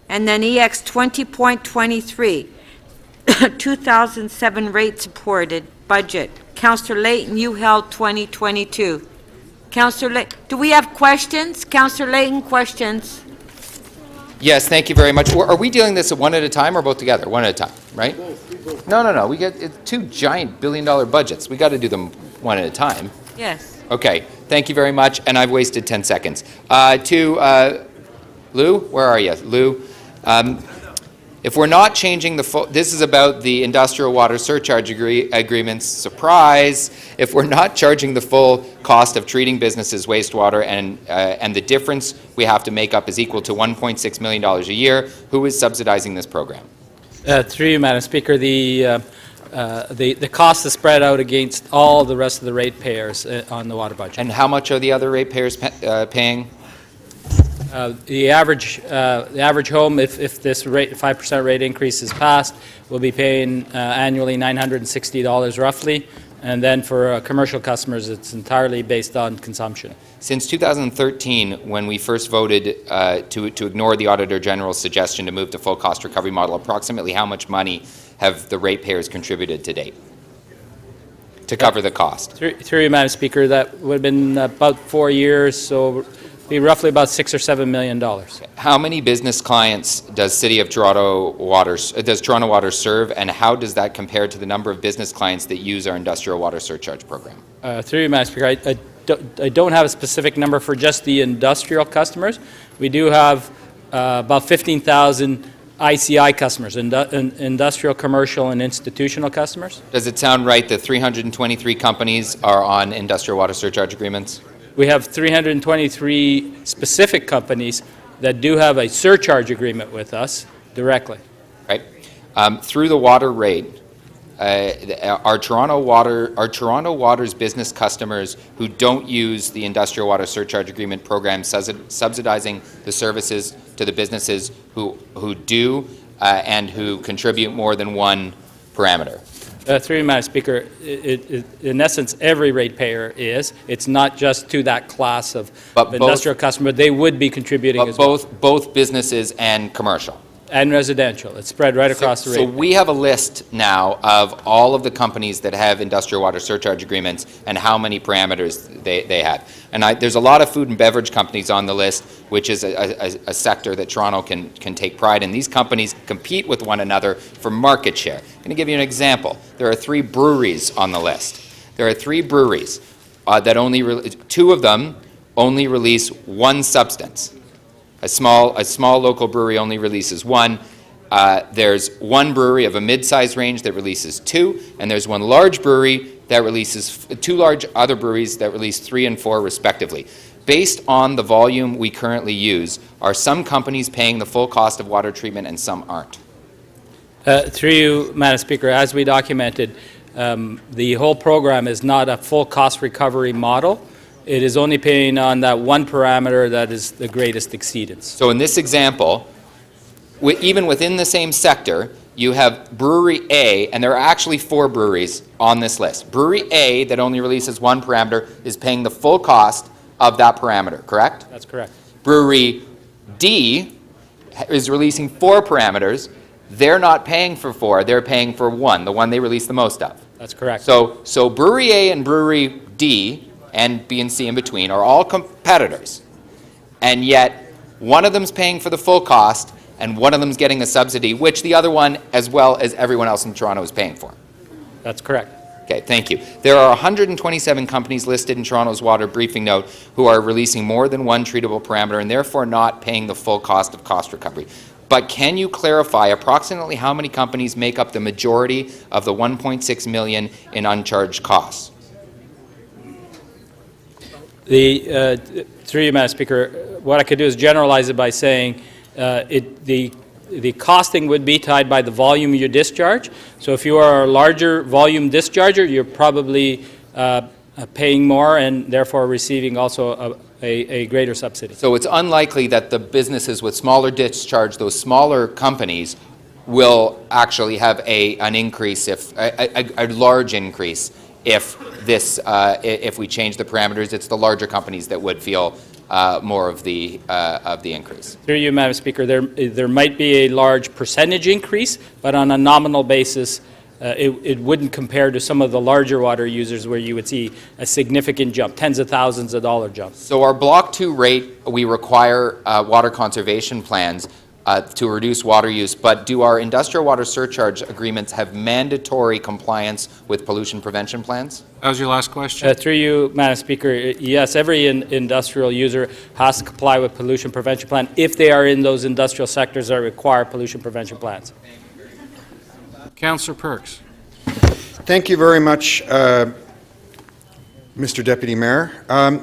and then EX 20.23, 2007 rate supported budget. Councillor Layton, you held 2022. Councillor Layton, do we have questions? Councillor Layton, questions? Yes, thank you very much. Are we dealing this one at a time or both together? One at a time, right? No. We get two giant billion-dollar budgets. We got to do them one at a time. Yes. Okay, thank you very much, and I've wasted 10 seconds. To Lou, where are you? Lou, if we're not changing the full, this is about the industrial water surcharge agreements, surprise. If we're not charging the full cost of treating businesses' wastewater and the difference we have to make up is equal to $1.6 million a year, who is subsidizing this program? Through you, Madam Speaker, the cost is spread out against all the rest of the ratepayers on the water budget. And how much are the other ratepayers paying? The average home, if this rate 5% rate increase is passed, will be paying annually $960 roughly, and then for commercial customers, it's entirely based on consumption. Since 2013, when we first voted to ignore the Auditor General's suggestion to move to full cost recovery model, approximately how much money have the ratepayers contributed to date to cover the cost? Through you, Madam Speaker, that would have been about 4 years, so be roughly about $6 or $7 million. How many business clients does Toronto Water serve, and how does that compare to the number of business clients that use our industrial water surcharge program? Through you, Madam Speaker, I don't have a specific number for just the industrial customers. We do have about 15,000 ICI customers, industrial, commercial, and institutional customers. Does it sound right that 323 companies are on industrial water surcharge agreements? We have 323 specific companies that do have a surcharge agreement with us directly. Right. Through the water rate, are Toronto Water's business customers who don't use the industrial water surcharge agreement program subsidizing the services to the businesses who do and who contribute more than one parameter? Through you, Madam Speaker, in essence, every ratepayer is. It's not just to that class of industrial customer. They would be contributing as well. Both businesses and commercial? And residential. It's spread right across the rate. So we have a list now of all of the companies that have industrial water surcharge agreements and how many parameters they have. And there's a lot of food and beverage companies on the list, which is a sector that Toronto can take pride in. These companies compete with one another for market share. I'm going to give you an example. There are 3 breweries on the list. There are 3 breweries that two of them only release one substance. A small local brewery only releases one. There's one brewery of a mid-size range that releases 2, and there's one large brewery that releases 2 large other breweries that release 3 and 4 respectively. Based on the volume we currently use, are some companies paying the full cost of water treatment and some aren't? Through you, Madam Speaker, as we documented, the whole program is not a full cost recovery model. It is only paying on that one parameter that is the greatest exceedance. So in this example, even within the same sector, you have Brewery A, and there are actually 4 breweries on this list. Brewery A, that only releases one parameter, is paying the full cost of that parameter, correct? That's correct. Brewery D is releasing 4 parameters. They're not paying for 4, they're paying for 1, the one they release the most of. That's correct. So Brewery A and Brewery D, and B and C in between, are all competitors. and yet one of them's paying for the full cost, and one of them's getting a subsidy, which the other one, as well as everyone else in Toronto, is paying for. That's correct. Okay, thank you. There are 127 companies listed in Toronto's water briefing note who are releasing more than one treatable parameter and therefore not paying the full cost of cost recovery. But can you clarify approximately how many companies make up the majority of the $1.6 million in uncharged costs? Through you, Madam Speaker, what I could do is generalize it by saying the costing would be tied by the volume you discharge. So if you are a larger volume discharger, you're probably paying more and therefore receiving also a greater subsidy. So it's unlikely that the businesses with smaller discharge, those smaller companies, will actually have an increase, a large increase, if we change the parameters. It's the larger companies that would feel more of the increase. Through you, Madam Speaker, there might be a large percentage increase, but on a nominal basis, it wouldn't compare to some of the larger water users where you would see a significant jump, tens of thousands of dollar jumps. So our Block 2 rate, we require water conservation plans to reduce water use, but do our industrial water surcharge agreements have mandatory compliance with pollution prevention plans? That was your last question? Through you, Madam Speaker, yes, every industrial user has to comply with pollution prevention plan if they are in those industrial sectors that require pollution prevention plans. Councillor Perks. Thank you very much, Mr. Deputy Mayor.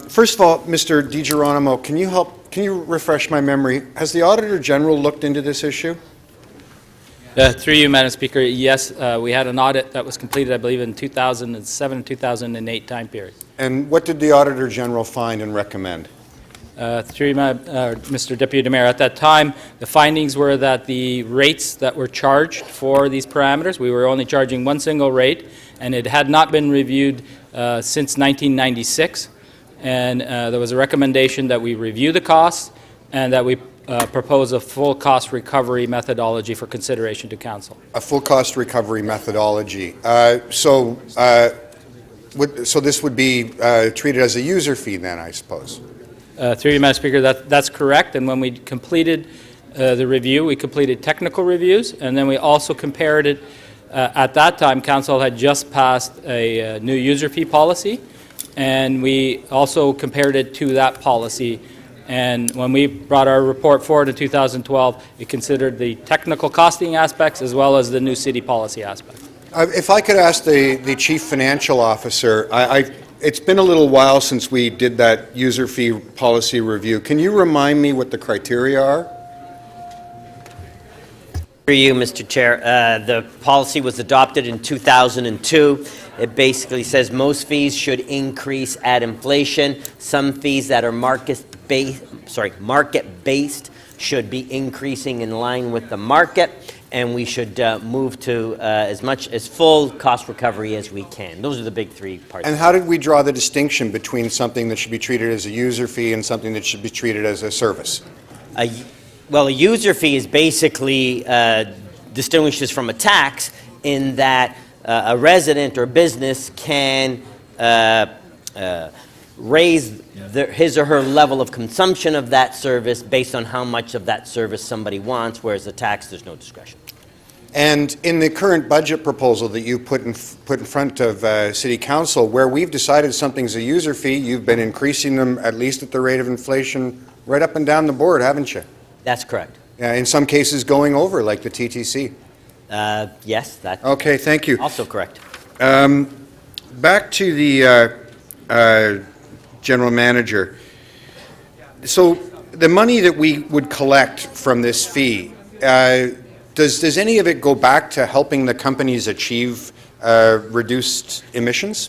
First of all, Mr. DiGeronimo, can you refresh my memory? Has the Auditor General looked into this issue? Through you, Madam Speaker, yes, we had an audit that was completed, I believe, in 2007 and 2008 time period. And what did the Auditor General find and recommend? Through you, Mr. Deputy Mayor, at that time, the findings were that the rates that were charged for these parameters, we were only charging one single rate, and it had not been reviewed since 1996. And there was a recommendation that we review the costs and that we propose a full cost recovery methodology for consideration to Council. A full cost recovery methodology. So this would be treated as a user fee then, I suppose? Through you, Madam Speaker, that's correct. And when we completed the review, we completed technical reviews, and then we also compared it. At that time, Council had just passed a new user fee policy, and we also compared it to that policy. And when we brought our report forward in 2012, it considered the technical costing aspects as well as the new city policy aspect. If I could ask the Chief Financial Officer, it's been a little while since we did that user fee policy review. Can you remind me what the criteria are? For you, Mr. Chair, the policy was adopted in 2002. It basically says most fees should increase at inflation. Some fees that are market-based should be increasing in line with the market, and we should move to as much as full cost recovery as we can. Those are the big three parts. And how did we draw the distinction between something that should be treated as a user fee and something that should be treated as a service? Well, a user fee is basically distinguishes from a tax in that a resident or business can raise his or her level of consumption of that service based on how much of that service somebody wants, whereas a tax, there's no discretion. And in the current budget proposal that you put in front of City Council, where we've decided something's a user fee, you've been increasing them at least at the rate of inflation right up and down the board, haven't you? That's correct. In some cases going over, like the TTC. Yes, that's okay, thank you. Also correct. Back to the General Manager. So the money that we would collect from this fee, does any of it go back to helping the companies achieve reduced emissions?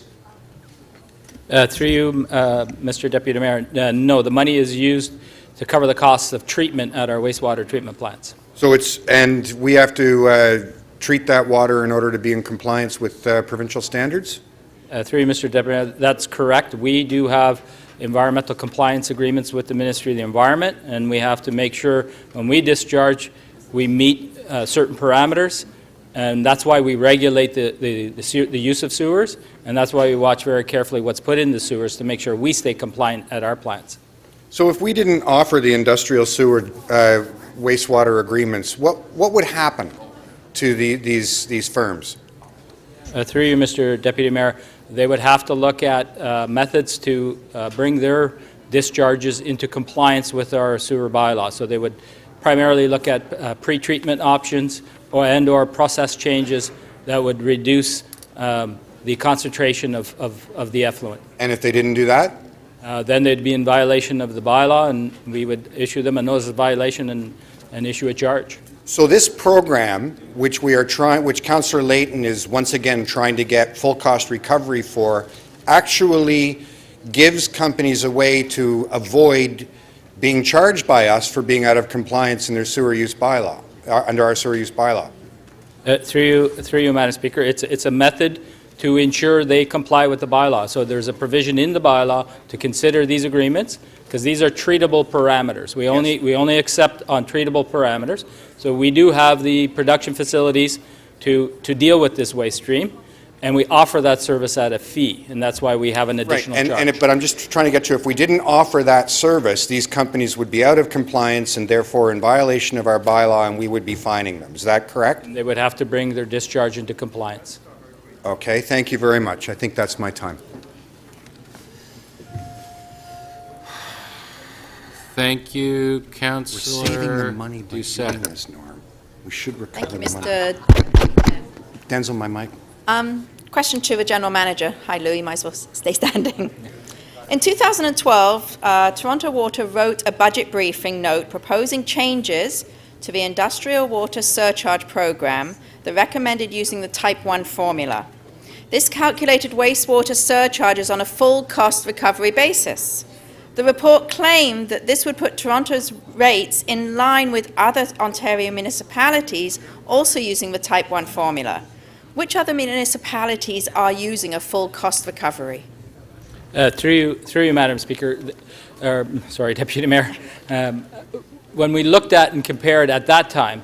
Through you, Mr. Deputy Mayor, no, the money is used to cover the costs of treatment at our wastewater treatment plants. So and we have to treat that water in order to be in compliance with provincial standards? Through you, Mr. Deputy Mayor, that's correct. We do have environmental compliance agreements with the Ministry of the Environment, and we have to make sure when we discharge, we meet certain parameters, and that's why we regulate the use of sewers, and that's why we watch very carefully what's put in the sewers to make sure we stay compliant at our plants. So if we didn't offer the industrial sewer wastewater agreements, what would happen to these firms? Through you, Mr. Deputy Mayor, they would have to look at methods to bring their discharges into compliance with our sewer bylaw. So they would primarily look at pre-treatment options or process changes that would reduce the concentration of the effluent. And if they didn't do that? Then they'd be in violation of the bylaw, and we would issue them a notice of violation and issue a charge. So this program, which Councillor Layton is once again trying to get full cost recovery for, actually gives companies a way to avoid being charged by us for being out of compliance in their sewer use bylaw, under our sewer use bylaw. Through you, Madam Speaker, it's a method to ensure they comply with the bylaw. So there's a provision in the bylaw to consider these agreements, because these are treatable parameters. We only accept on treatable parameters. So we do have the production facilities to deal with this waste stream, and we offer that service at a fee, and that's why we have an additional charge. But I'm just trying to get to, if we didn't offer that service, these companies would be out of compliance and therefore in violation of our bylaw, and we would be fining them. Is that correct? They would have to bring their discharge into compliance. Okay, thank you very much. I think that's my time. Thank you, Councillor. We're saving the money by Doucette. doing this, Norm. We should recover Thank you, the money. Mr. Denzel, my mic. Question to the General Manager. Hi, Lou, you might as well stay standing. In 2012, Toronto Water wrote a budget briefing note proposing changes to the industrial water surcharge program that recommended using the Type 1 formula. This calculated wastewater surcharges on a full cost recovery basis. The report claimed that this would put Toronto's rates in line with other Ontario municipalities also using the Type 1 formula. Which other municipalities are using a full cost recovery? Through you, Madam Speaker, Deputy Mayor, when we looked at and compared at that time,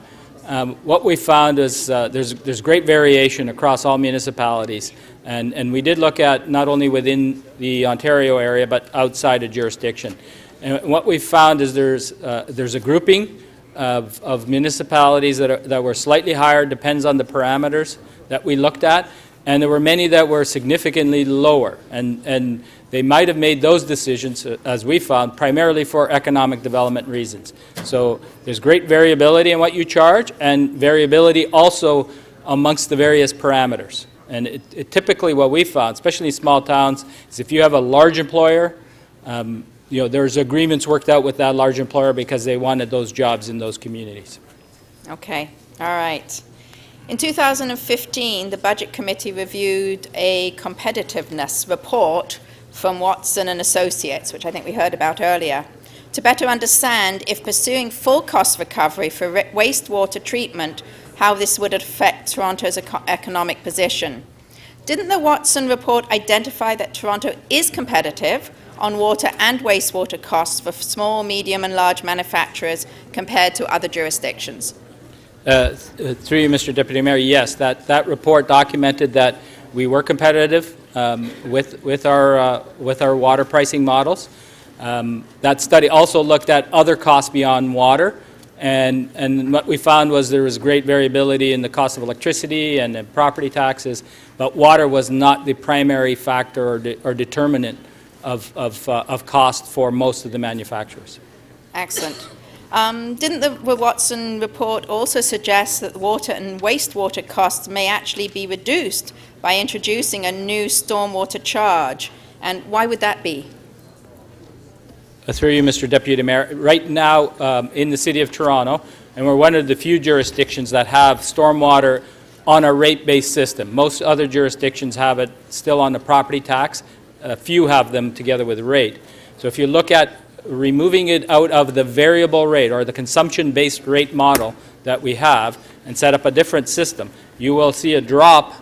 what we found is there's great variation across all municipalities, and we did look at not only within the Ontario area but outside of jurisdiction. And what we found is there's a grouping of municipalities that were slightly higher, depends on the parameters that we looked at, and there were many that were significantly lower, and they might have made those decisions, as we found, primarily for economic development reasons. So there's great variability in what you charge, and variability also amongst the various parameters. And it typically what we found, especially in small towns, is if you have a large employer, there's agreements worked out with that large employer because they wanted those jobs in those communities. Okay, all right. In 2015, the Budget Committee reviewed a competitiveness report from Watson and Associates, which I think we heard about earlier, to better understand if pursuing full cost recovery for wastewater treatment, how this would affect Toronto's economic position. Didn't the Watson report identify that Toronto is competitive on water and wastewater costs for small, medium and large manufacturers compared to other jurisdictions? Through you, Mr. Deputy Mayor, yes, that report documented that we were competitive with our water pricing models. That study also looked at other costs beyond water, and what we found was there was great variability in the cost of electricity and property taxes, but water was not the primary factor or determinant of cost for most of the manufacturers. Excellent. Didn't the Watson report also suggest that water and wastewater costs may actually be reduced by introducing a new stormwater charge? And why would that be? Through you, Mr. Deputy Mayor, right now in the City of Toronto, and we're one of the few jurisdictions that have stormwater on a rate-based system. Most other jurisdictions have it still on the property tax. A few have them together with rate. So if you look at removing it out of the variable rate or the consumption-based rate model that we have and set up a different system, you will see a drop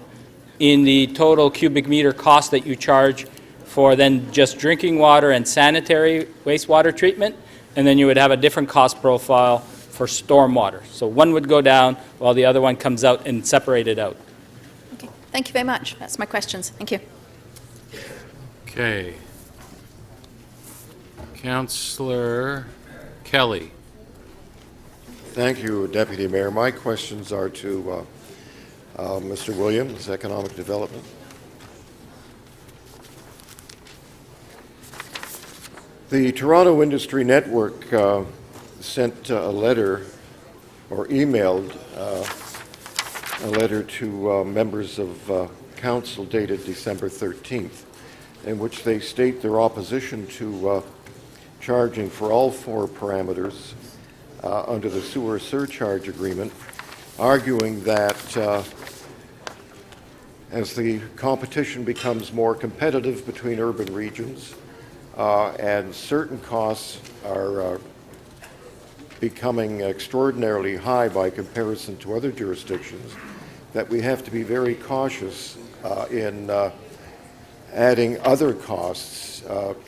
in the total cubic meter cost that you charge for then just drinking water and sanitary wastewater treatment, and then you would have a different cost profile for stormwater. So one would go down while the other one comes out and separated out. Okay, thank you very much. That's my questions. Thank you. Okay. Councillor Kelly. Thank you, Deputy Mayor. My questions are to Mr. Williams, Economic Development. The Toronto Industry Network sent a letter or emailed a letter to members of Council dated December 13th, in which they state their opposition to charging for all four parameters under the sewer surcharge agreement, arguing that as the competition becomes more competitive between urban regions and certain costs are becoming extraordinarily high by comparison to other jurisdictions, that we have to be very cautious in adding other costs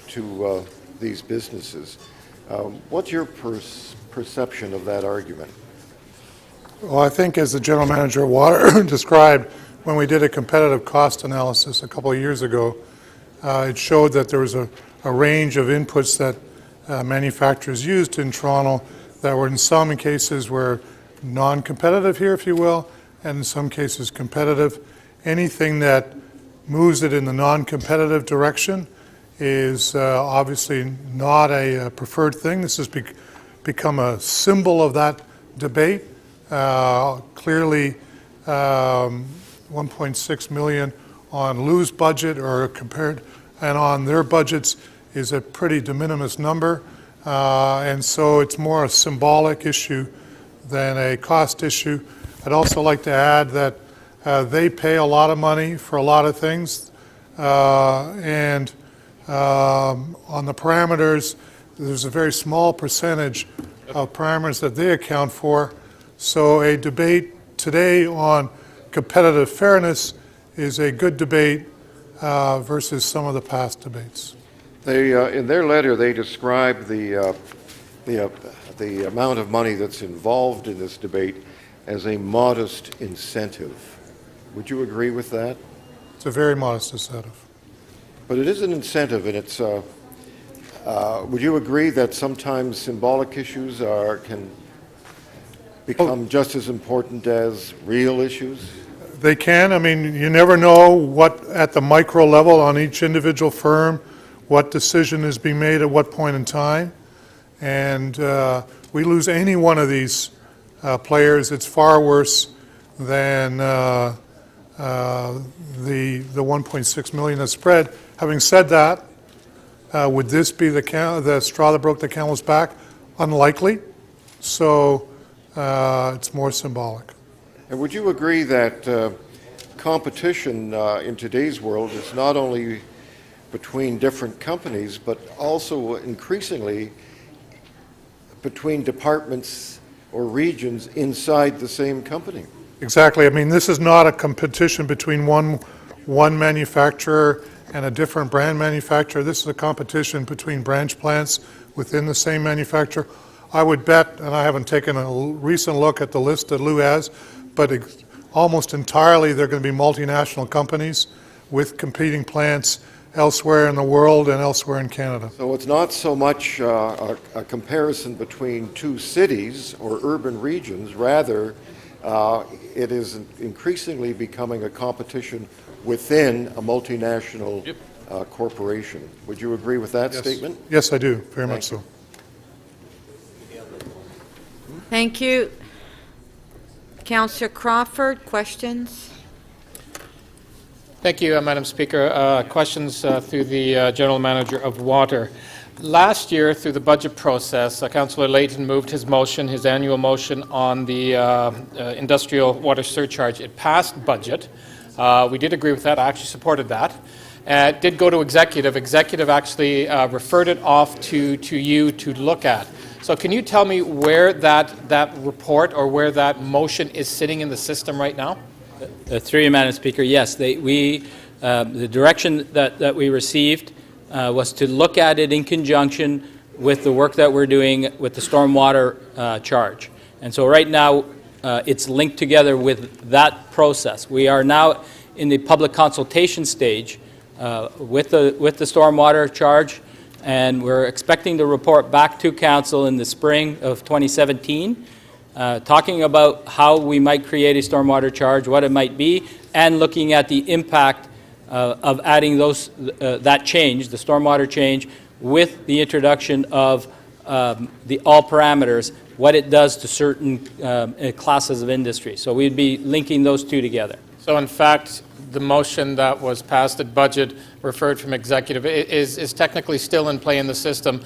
to these businesses. What's your perception of that argument? Well, I think as the General Manager of Water described, when we did a competitive cost analysis a couple of years ago, it showed that there was a range of inputs that manufacturers used in Toronto that were in some cases were non-competitive here, if you will, and in some cases competitive. Anything that moves it in the non-competitive direction is obviously not a preferred thing. This has become a symbol of that debate. Clearly, 1.6 million on Lou's budget or compared, and on their budgets is a pretty de minimis number. And so it's more a symbolic issue than a cost issue. I'd also like to add that they pay a lot of money for a lot of things. And on the parameters, there's a very small percentage of parameters that they account for. So a debate today on competitive fairness is a good debate versus some of the past debates. They, in their letter, they describe the amount of money that's involved in this debate as a modest incentive. Would you agree with that? It's a very modest incentive. But it is an incentive, and it's. Would you agree that sometimes symbolic issues can become just as important as real issues? They can. I mean, you never know what, at the micro level on each individual firm, what decision is being made at what point in time. And we lose any one of these players, it's far worse than the 1.6 million that's spread. Having said that, would this be the straw that broke the camel's back? Unlikely. So it's more symbolic. And would you agree that competition in today's world is not only between different companies, but also increasingly between departments or regions inside the same company? Exactly. I mean, this is not a competition between one manufacturer and a different brand manufacturer. This is a competition between branch plants within the same manufacturer. I would bet, and I haven't taken a recent look at the list that Lou has, but almost entirely they're going to be multinational companies with competing plants elsewhere in the world and elsewhere in Canada. So it's not so much a comparison between two cities or urban regions, rather it is increasingly becoming a competition within a multinational corporation. Would you agree with that statement? Yes, I do, very much so. Thank you. Councillor Crawford, questions? Thank you, Madam Speaker. Questions through the General Manager of Water. Last year, through the budget process, Councillor Layton moved his motion, his annual motion on the industrial water surcharge. It passed budget. We did agree with that. I actually supported that. It did go to executive. Executive actually referred it off to you to look at. So can you tell me where that report or where that motion is sitting in the system right now? Through you, Madam Speaker, yes. The direction that we received was to look at it in conjunction with the work that we're doing with the stormwater charge. And so right now, it's linked together with that process. We are now in the public consultation stage with the stormwater charge, and we're expecting to report back to council in the spring of 2017, talking about how we might create a stormwater charge, what it might be, and looking at the impact of adding those that change, the stormwater change, with the introduction of the all parameters, what it does to certain classes of industry. So we'd be linking those two together. So in fact, the motion that was passed at budget referred from executive is technically still in play in the system.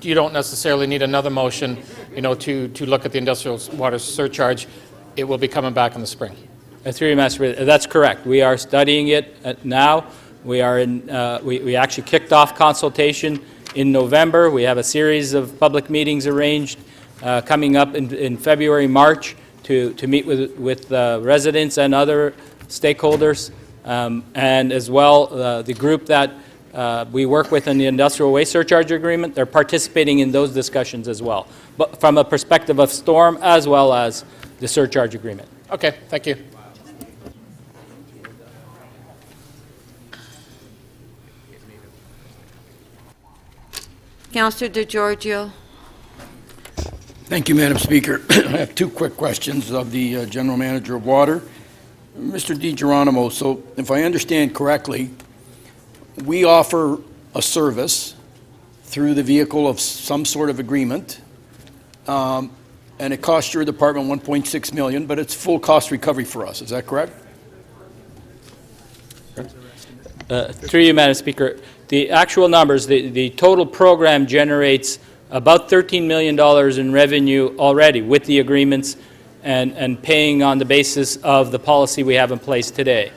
You don't necessarily need another motion, to look at the industrial water surcharge. It will be coming back in the spring. That's correct. We are studying it now. We are in. We actually kicked off consultation in November. We have a series of public meetings arranged coming up in February, March to meet with residents and other stakeholders, and as well the group that we work with in the industrial waste surcharge agreement. They're participating in those discussions as well, but from a perspective of storm as well as the surcharge agreement. Okay, thank you. Councillor DeGiorgio. Thank you, Madam Speaker. I have two quick questions of the General Manager of Water. Mr. DiGeronimo, so if I understand correctly, we offer a service through the vehicle of some sort of agreement, and it costs your department $1.6 million, but it's full cost recovery for us. Is that correct? Through you, Madam Speaker, the actual numbers, the total program generates about $13 million in revenue already with the agreements and paying on the basis of the policy we have in place today.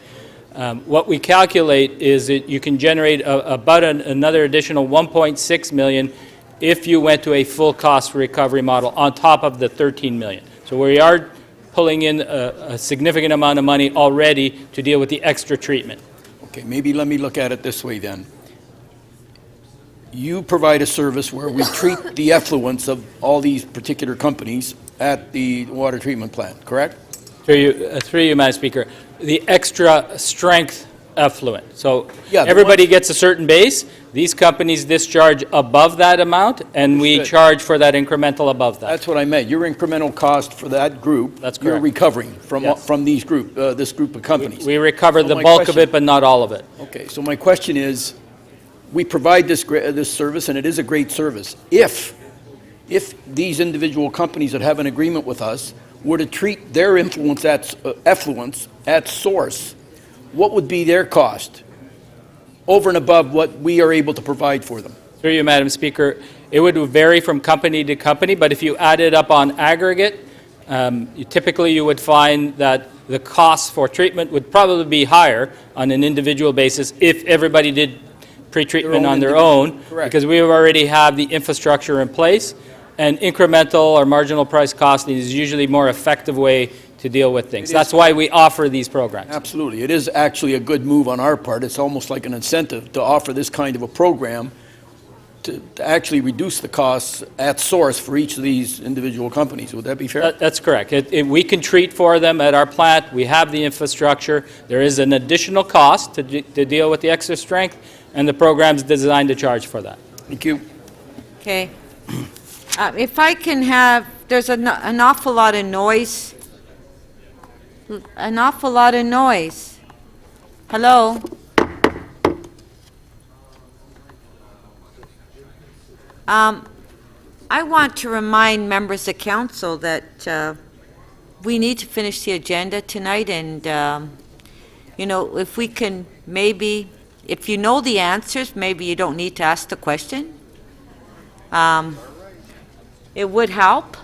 What we calculate is that you can generate about another additional $1.6 million if you went to a full cost recovery model on top of the $13 million. So we are pulling in a significant amount of money already to deal with the extra treatment. Okay, maybe let me look at it this way then. You provide a service where we treat the effluents of all these particular companies at the water treatment plant, correct? Through you, Madam Speaker, the extra strength effluent. So yeah, everybody gets a certain base. These companies discharge above that amount, and we charge for that incremental above that. That's what I meant. Your incremental cost for that group, that's correct, you're recovering from these this group of companies. We recover the bulk of it, but not all of it. Okay, so my question is, we provide this service, and it is a great service. If these individual companies that have an agreement with us were to treat their effluents at source, what would be their cost over and above what we are able to provide for them? Through you, Madam Speaker, it would vary from company to company, but if you add it up on aggregate, typically you would find that the cost for treatment would probably be higher on an individual basis if everybody did pre-treatment on their own, because we already have the infrastructure in place, and incremental or marginal price costing is usually a more effective way to deal with things. That's why we offer these programs. Absolutely. It is actually a good move on our part. It's almost like an incentive to offer this kind of a program to actually reduce the costs at source for each of these individual companies. Would that be fair? That's correct. We can treat for them at our plant. We have the infrastructure. There is an additional cost to deal with the extra strength, and the program's designed to charge for that. Thank you. Okay. If I can have, there's an awful lot of noise. An awful lot of noise. Hello? I want to remind members of council that we need to finish the agenda tonight, and if we can maybe, if you know the answers, maybe you don't need to ask the question. It would help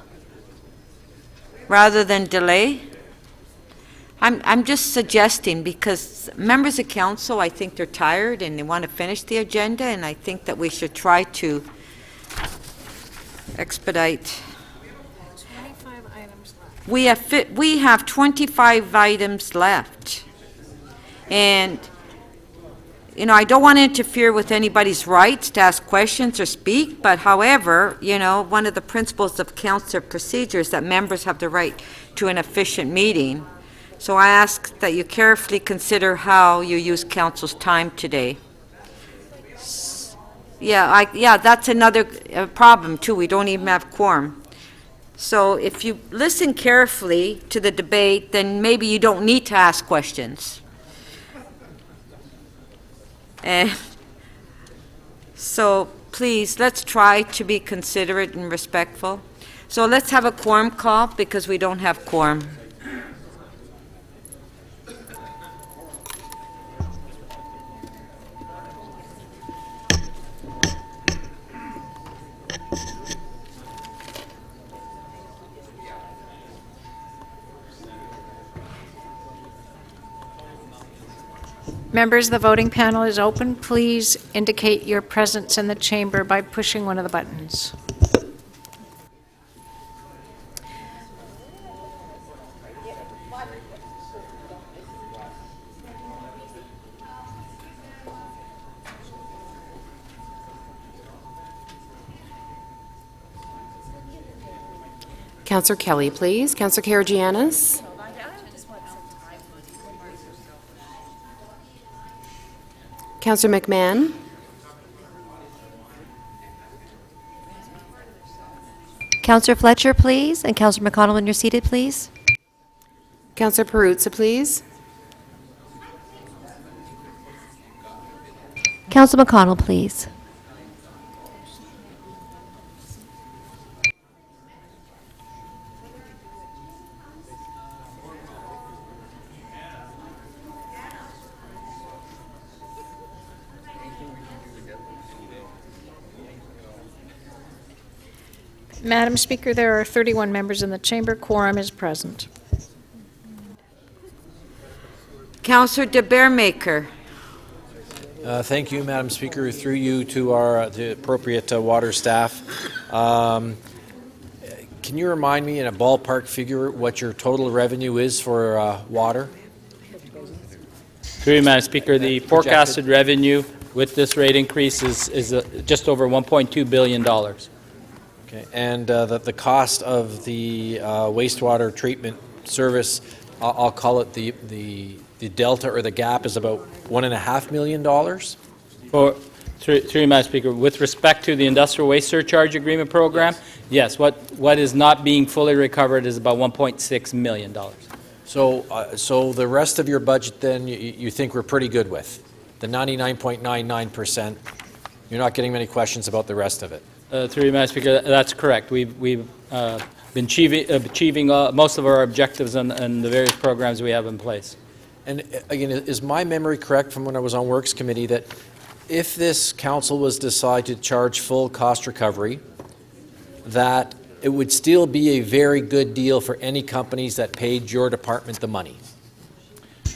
rather than delay. I'm just suggesting, because members of council, I think they're tired and they want to finish the agenda, and I think that we should try to expedite. 25 items left. We have 25 items left, and I don't want to interfere with anybody's rights to ask questions or speak, but however, one of the principles of council procedure is that members have the right to an efficient meeting. So I ask that you carefully consider how you use council's time today. Yeah, that's another problem, too. We don't even have quorum. So if you listen carefully to the debate, then maybe you don't need to ask questions. So please, let's try to be considerate and respectful. So let's have a quorum call, because we don't have quorum. Members, the voting panel is open. Please indicate your presence in the chamber by pushing one of the buttons. Councillor Kelly, please. Councillor Karagianis. Councillor McMahon. Councillor Fletcher, please, and Councillor McConnell, when you're seated, please. Councillor Perruzza, please. Councillor McConnell, please. Madam Speaker, there are 31 members in the chamber. Quorum is present. Councillor De Beermaker. Thank you, Madam Speaker. Through you to our the appropriate water staff. Can you remind me in a ballpark figure what your total revenue is for water? Through you, Madam Speaker, the forecasted revenue with this rate increase is just over $1.2 billion. Okay, and the cost of the wastewater treatment service, I'll call it the delta or the gap, is about $1.5 million? Through you, Madam Speaker, with respect to the industrial waste surcharge agreement program, yes, what is not being fully recovered is about $1.6 million. So the rest of your budget then you think we're pretty good with? The 99.99%, you're not getting many questions about the rest of it? Through you, Madam Speaker, that's correct. We've been achieving most of our objectives and the various programs we have in place. And again, is my memory correct from when I was on Works Committee that if this council was decided to charge full cost recovery, that it would still be a very good deal for any companies that paid your department the money?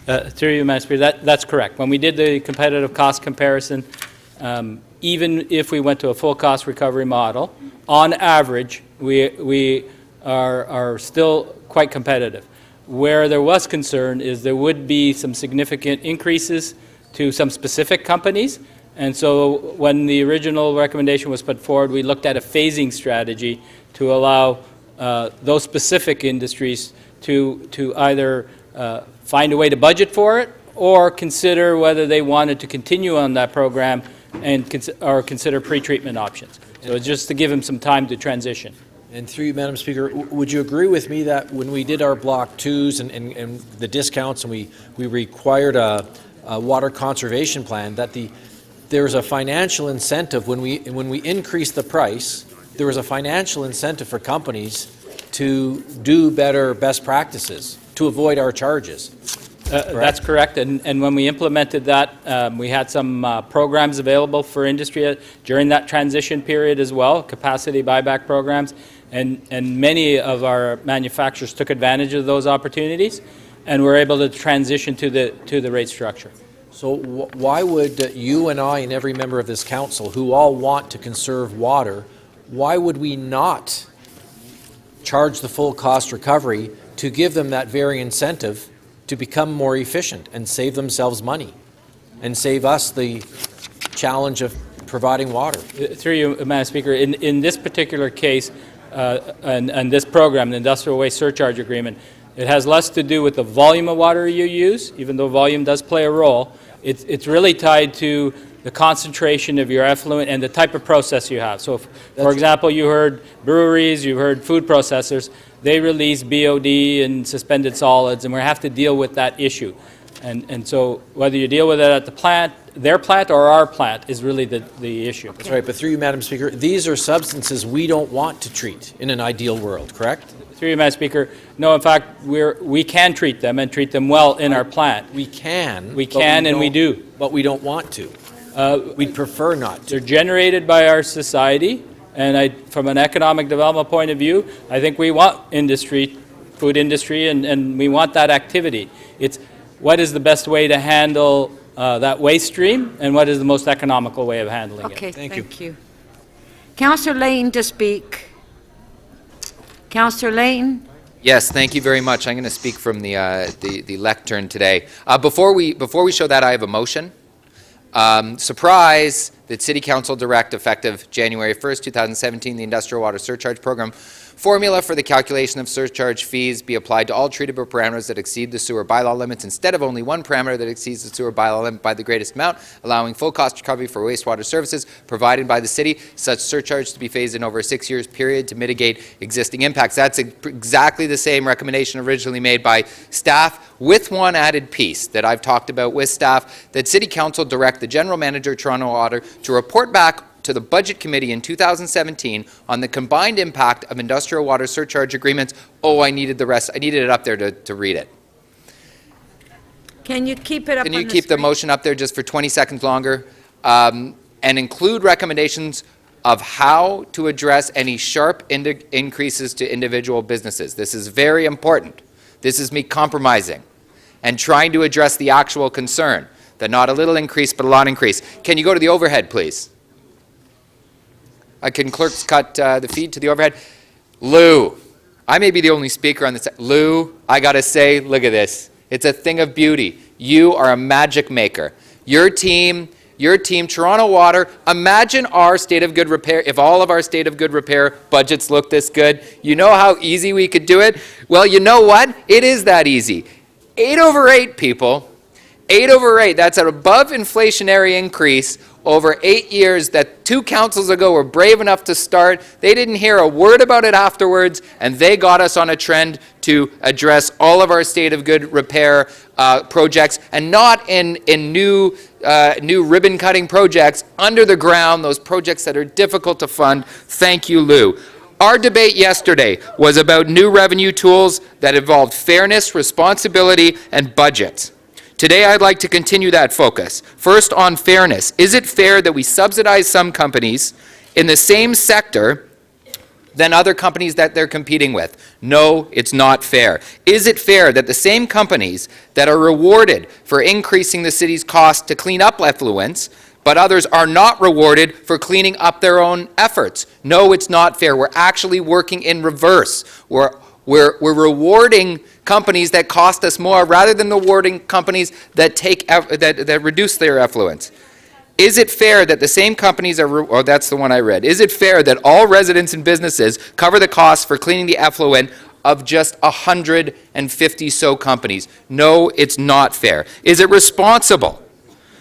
Through you, Madam Speaker, that's correct. When we did the competitive cost comparison, even if we went to a full cost recovery model, on average, we are still quite competitive. Where there was concern is there would be some significant increases to some specific companies, and so when the original recommendation was put forward, we looked at a phasing strategy to allow those specific industries to either find a way to budget for it or consider whether they wanted to continue on that program and consider pre-treatment options. So it's just to give them some time to transition. And through you, Madam Speaker, would you agree with me that when we did our Block 2s and the discounts and we required a water conservation plan, that there was a financial incentive when we increased the price, there was a financial incentive for companies to do better best practices, to avoid our charges? That's correct, and when we implemented that, we had some programs available for industry during that transition period as well, capacity buyback programs, and many of our manufacturers took advantage of those opportunities and were able to transition to the rate structure. So why would you and I and every member of this council, who all want to conserve water, why would we not charge the full cost recovery to give them that very incentive to become more efficient and save themselves money and save us the challenge of providing water? Through you, Madam Speaker, in this particular case and this program, the Industrial Waste Surcharge Agreement, it has less to do with the volume of water you use, even though volume does play a role. It's really tied to the concentration of your effluent and the type of process you have. So, for example, you heard breweries, you heard food processors, they release BOD and suspended solids, and we have to deal with that issue. And so whether you deal with it at the plant, their plant, or our plant is really the issue. That's right, but through you, Madam Speaker, these are substances we don't want to treat in an ideal world, correct? Through you, Madam Speaker, no, in fact, we can treat them and treat them well in our plant. We can. We can and we do. But we don't want to. We'd prefer not to. They're generated by our society, and from an economic development point of view, I think we want industry, food industry, and we want that activity. It's what is the best way to handle that waste stream, and what is the most economical way of handling it. Okay, thank you. Councillor Layton to speak. Councillor Layton. Yes, thank you very much. I'm going to speak from the lectern today. Before we show that, I have a motion. Surprise, that City Council direct effective January 1st, 2017, the Industrial Water Surcharge Program formula for the calculation of surcharge fees be applied to all treatable parameters that exceed the sewer bylaw limits instead of only one parameter that exceeds the sewer bylaw limit by the greatest amount, allowing full cost recovery for wastewater services provided by the city. Such surcharge to be phased in over a 6 years period to mitigate existing impacts. That's exactly the same recommendation originally made by staff, with one added piece that I've talked about with staff, that City Council direct the General Manager, Toronto Water, to report back to the Budget Committee in 2017 on the combined impact of industrial water surcharge agreements. Oh, I needed the rest. I needed it up there to read it. Can you keep it up? Can you keep the motion up there just for 20 seconds longer? And include recommendations of how to address any sharp increases to individual businesses. This is very important. This is me compromising and trying to address the actual concern, that not a little increase, but a lot increase. Can you go to the overhead, please? Can clerks cut the feed to the overhead? Lou, I may be the only speaker on this. Lou, I got to say, look at this. It's a thing of beauty. You are a magic maker. Your team, Toronto Water, imagine our state of good repair, if all of our state of good repair budgets look this good. You know how easy we could do it? Well, you know what? It is that easy. 8/8, people. 8/8, that's an above inflationary increase over 8 years that 2 councils ago were brave enough to start. They didn't hear a word about it afterwards, and they got us on a trend to address all of our state of good repair projects, and not in new ribbon cutting projects under the ground, those projects that are difficult to fund. Thank you, Lou. Our debate yesterday was about new revenue tools that involved fairness, responsibility, and budget. Today, I'd like to continue that focus. First, on fairness. Is it fair that we subsidize some companies in the same sector than other companies that they're competing with? No, it's not fair. Is it fair that the same companies that are rewarded for increasing the city's cost to clean up effluents, but others are not rewarded for cleaning up their own efforts? No, it's not fair. We're actually working in reverse. We're rewarding companies that cost us more rather than rewarding companies that that reduce their effluents. Is it fair that the same companies are, that's the one I read. Is it fair that all residents and businesses cover the costs for cleaning the effluent of just 150 so companies? No, it's not fair. Is it responsible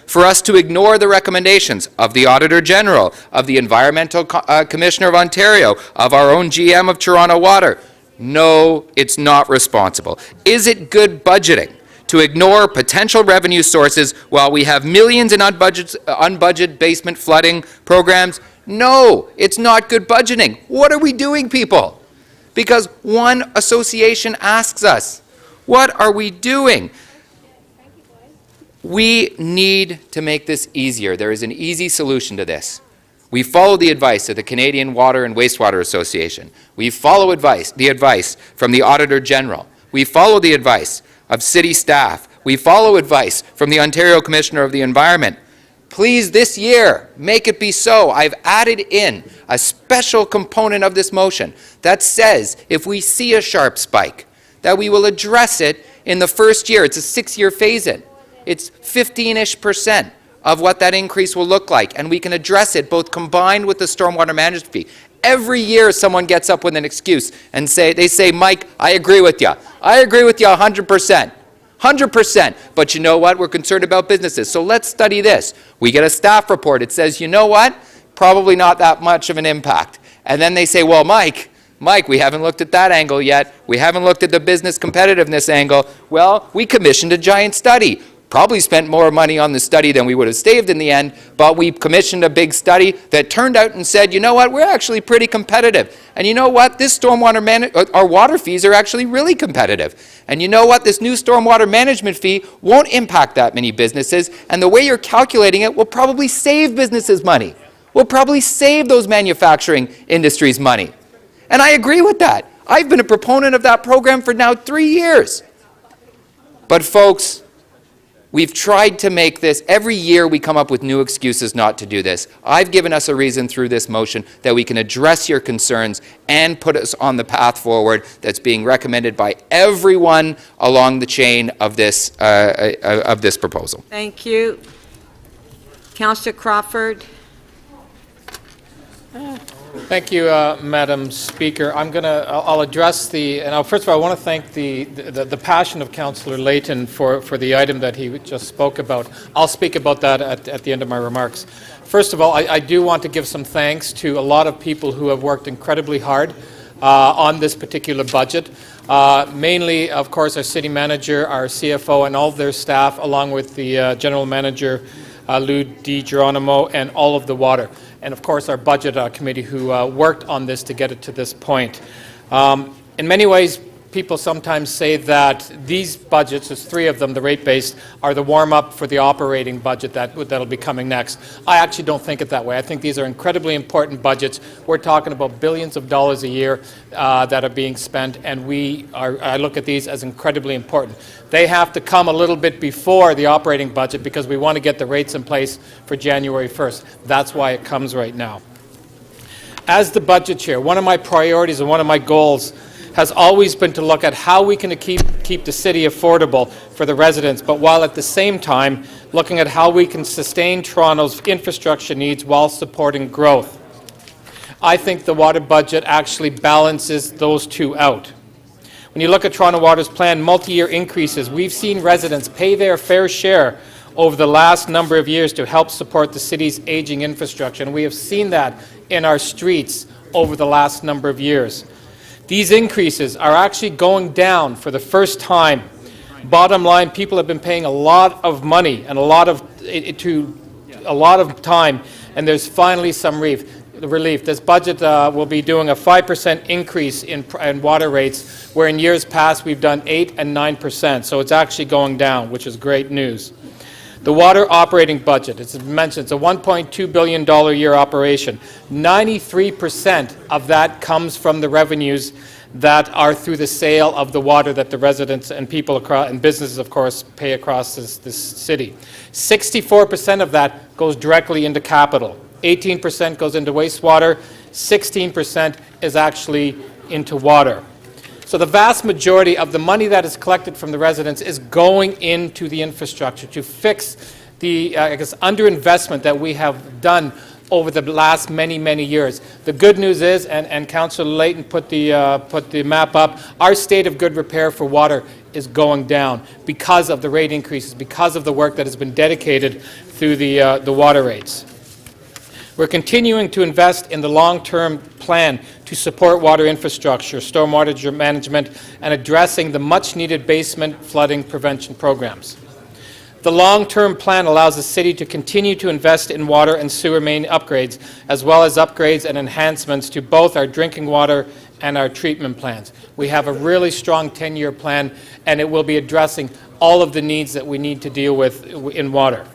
for us to ignore the recommendations of the Auditor General, of the Environmental Commissioner of Ontario, of our own GM of Toronto Water? No, it's not responsible. Is it good budgeting to ignore potential revenue sources while we have millions in unbudgeted basement flooding programs? No, it's not good budgeting. What are we doing, people? Because one association asks us, what are we doing? We need to make this easier. There is an easy solution to this. We follow the advice of the Canadian Water and Wastewater Association. We follow the advice from the Auditor General. We follow the advice of city staff. We follow advice from the Ontario Commissioner of the Environment. Please, this year, make it be so. I've added in a special component of this motion that says if we see a sharp spike, that we will address it in the first year. It's a 6-year phase-in. It's 15-ish% of what that increase will look like, and we can address it both combined with the stormwater management fee. Every year someone gets up with an excuse and they say, Mike, I agree with you. I agree with you 100%. 100%. But you know what? We're concerned about businesses. So let's study this. We get a staff report. It says, you know what? Probably not that much of an impact. And then they say, well, Mike, we haven't looked at that angle yet. We haven't looked at the business competitiveness angle. Well, we commissioned a giant study. Probably spent more money on the study than we would have saved in the end, but we commissioned a big study that turned out and said, you know what, we're actually pretty competitive. And you know what, this our water fees are actually really competitive. And you know what, this new stormwater management fee won't impact that many businesses, and the way you're calculating it will probably save businesses money. Will probably save those manufacturing industries money. And I agree with that. I've been a proponent of that program for now 3 years. But folks, we've tried to make this, every year we come up with new excuses not to do this. I've given us a reason through this motion that we can address your concerns and put us on the path forward that's being recommended by everyone along the chain of this proposal. Thank you. Councillor Crawford. Thank you, Madam Speaker. I'll address first of all, I want to thank the passion of Councillor Layton for the item that he just spoke about. I'll speak about that at the end of my remarks. First of all, I do want to give some thanks to a lot of people who have worked incredibly hard on this particular budget. Mainly, of course, our city manager, our CFO, and all of their staff, along with the general manager, Lou DiGeronimo, and all of the water. And of course our budget committee who worked on this to get it to this point. In many ways, people sometimes say that these budgets, there's three of them, the rate-based, are the warm-up for the operating budget that'll be coming next. I actually don't think it that way. I think these are incredibly important budgets. We're talking about billions of dollars a year that are being spent, and I look at these as incredibly important. They have to come a little bit before the operating budget because we want to get the rates in place for January 1st. That's why it comes right now. As the budget chair, one of my priorities and one of my goals has always been to look at how we can keep the city affordable for the residents, but while at the same time looking at how we can sustain Toronto's infrastructure needs while supporting growth. I think the water budget actually balances those two out. When you look at Toronto Water's planned multi-year increases, we've seen residents pay their fair share over the last number of years to help support the city's aging infrastructure, and we have seen that in our streets over the last number of years. These increases are actually going down for the first time. Bottom line, people have been paying a lot of money and a lot of time, and there's finally some relief. This budget will be doing a 5% increase in water rates, where in years past we've done 8% and 9%. So it's actually going down, which is great news. The water operating budget, it's mentioned, it's a $1.2 billion a year operation. 93% of that comes from the revenues that are through the sale of the water that the residents and people across, and businesses, of course, pay across this city. 64% of that goes directly into capital. 18% goes into wastewater. 16% is actually into water. So the vast majority of the money that is collected from the residents is going into the infrastructure to fix the underinvestment that we have done over the last many, many years. The good news is, and Councillor Layton put the map up, our state of good repair for water is going down because of the rate increases, because of the work that has been dedicated through the water rates. We're continuing to invest in the long-term plan to support water infrastructure, stormwater management, and addressing the much-needed basement flooding prevention programs. The long-term plan allows the city to continue to invest in water and sewer main upgrades, as well as upgrades and enhancements to both our drinking water and our treatment plants. We have a really strong 10-year plan, and it will be addressing all of the needs that we need to deal with in water.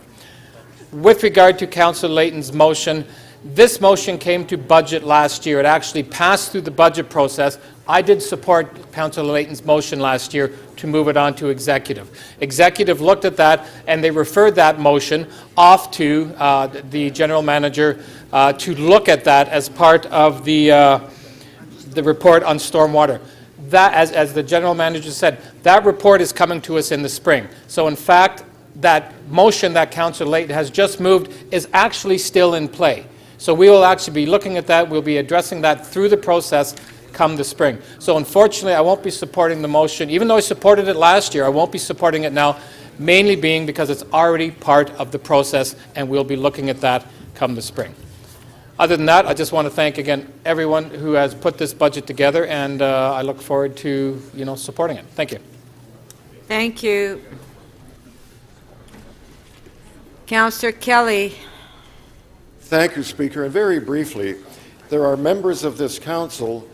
With regard to Councillor Layton's motion, this motion came to budget last year. It actually passed through the budget process. I did support Councillor Layton's motion last year to move it on to executive. Executive looked at that and they referred that motion off to the general manager to look at that as part of the report on stormwater. That, as the general manager said, that report is coming to us in the spring. So in fact, that motion that Councillor Layton has just moved is actually still in play. So we will actually be looking at that. We'll be addressing that through the process come the spring. So unfortunately, I won't be supporting the motion. Even though I supported it last year, I won't be supporting it now, mainly being because it's already part of the process, and we'll be looking at that come the spring. Other than that, I just want to thank again everyone who has put this budget together, and I look forward to supporting it. Thank you. Thank you. Councillor Kelly. Thank you, Speaker. And very briefly, there are members of this council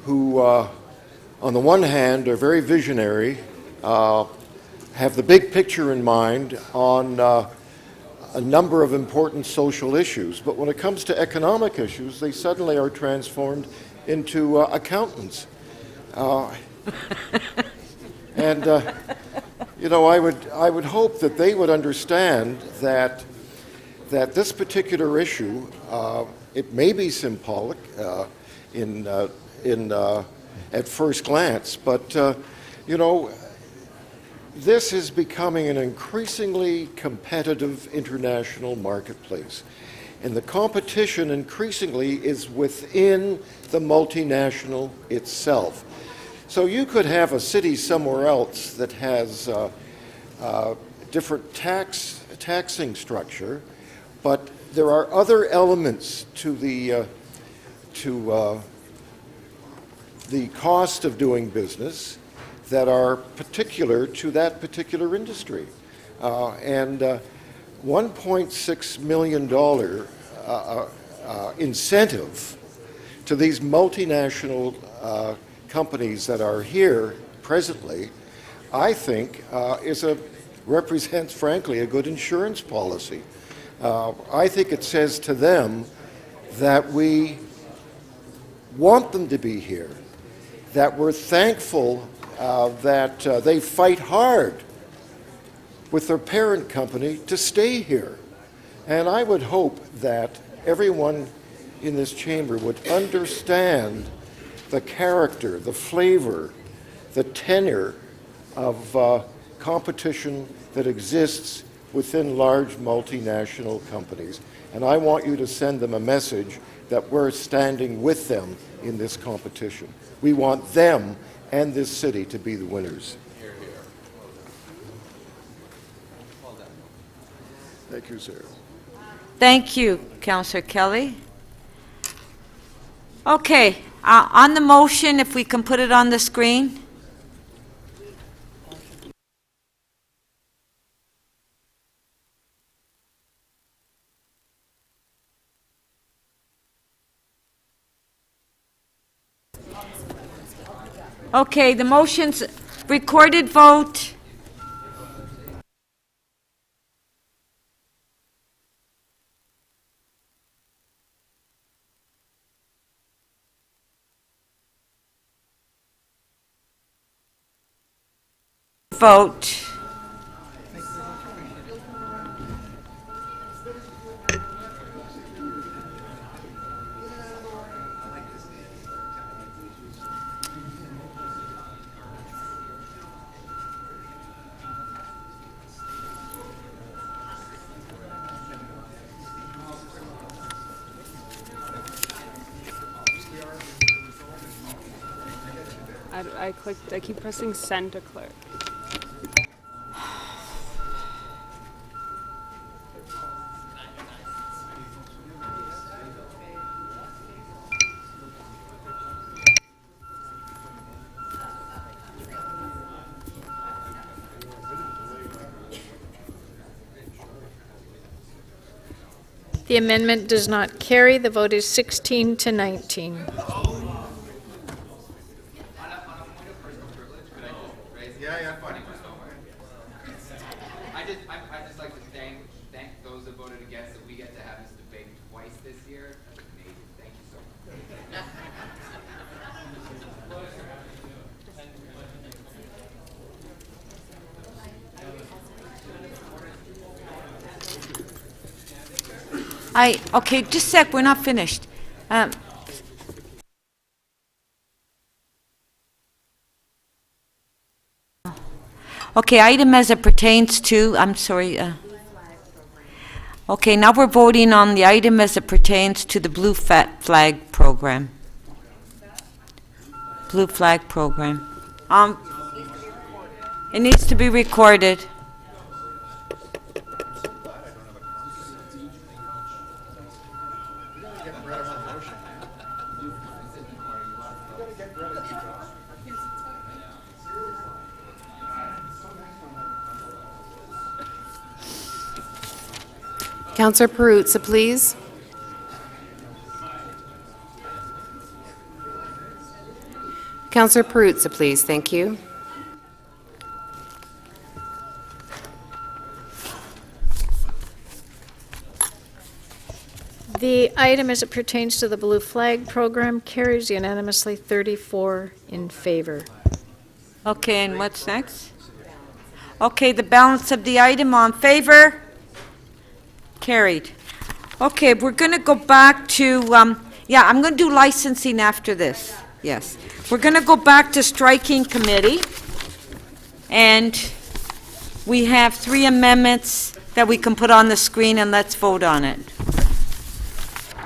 who, on the one hand, are very visionary, have the big picture in mind on a number of important social issues. But when it comes to economic issues, they suddenly are transformed into accountants. And I would hope that they would understand that this particular issue, it may be symbolic at first glance, but this is becoming an increasingly competitive international marketplace, and the competition increasingly is within the multinational itself. So you could have a city somewhere else that has different taxing structure, but there are other elements to the cost of doing business that are particular to that particular industry. And $1.6 million incentive to these multinational companies that are here presently, I think represents, frankly, a good insurance policy. I think it says to them that we want them to be here, that we're thankful that they fight hard with their parent company to stay here. And I would hope that everyone in this chamber would understand the character, the flavor, the tenor of competition that exists within large multinational companies. And I want you to send them a message that we're standing with them in this competition. We want them and this city to be the winners. Thank you, sir. Thank you, Councillor Kelly. Okay, on the motion, if we can put it on the screen. Okay, the motion's recorded vote. Vote. I keep pressing send to clerk. The amendment does not carry. The vote is 16 to 19. I'd just like to thank those that voted against that we get to have this debate twice this year. That's amazing. Thank you so much. Okay, just a sec, we're not finished. Okay, item as it pertains to, I'm sorry. Okay, now we're voting on the item as it pertains to the Blue Flag program. Blue Flag Program. It needs to be recorded. Councillor Perruzza, please. Councillor Perruzza, please. Thank you. The item as it pertains to the Blue Flag Program carries unanimously 34 in favor. Okay, and what's next? Okay, the balance of the item on favor? Carried. Okay, we're going to go back to, yeah, I'm going to do licensing after this. Yes. We're going to go back to striking committee. And we have 3 amendments that we can put on the screen, and let's vote on it.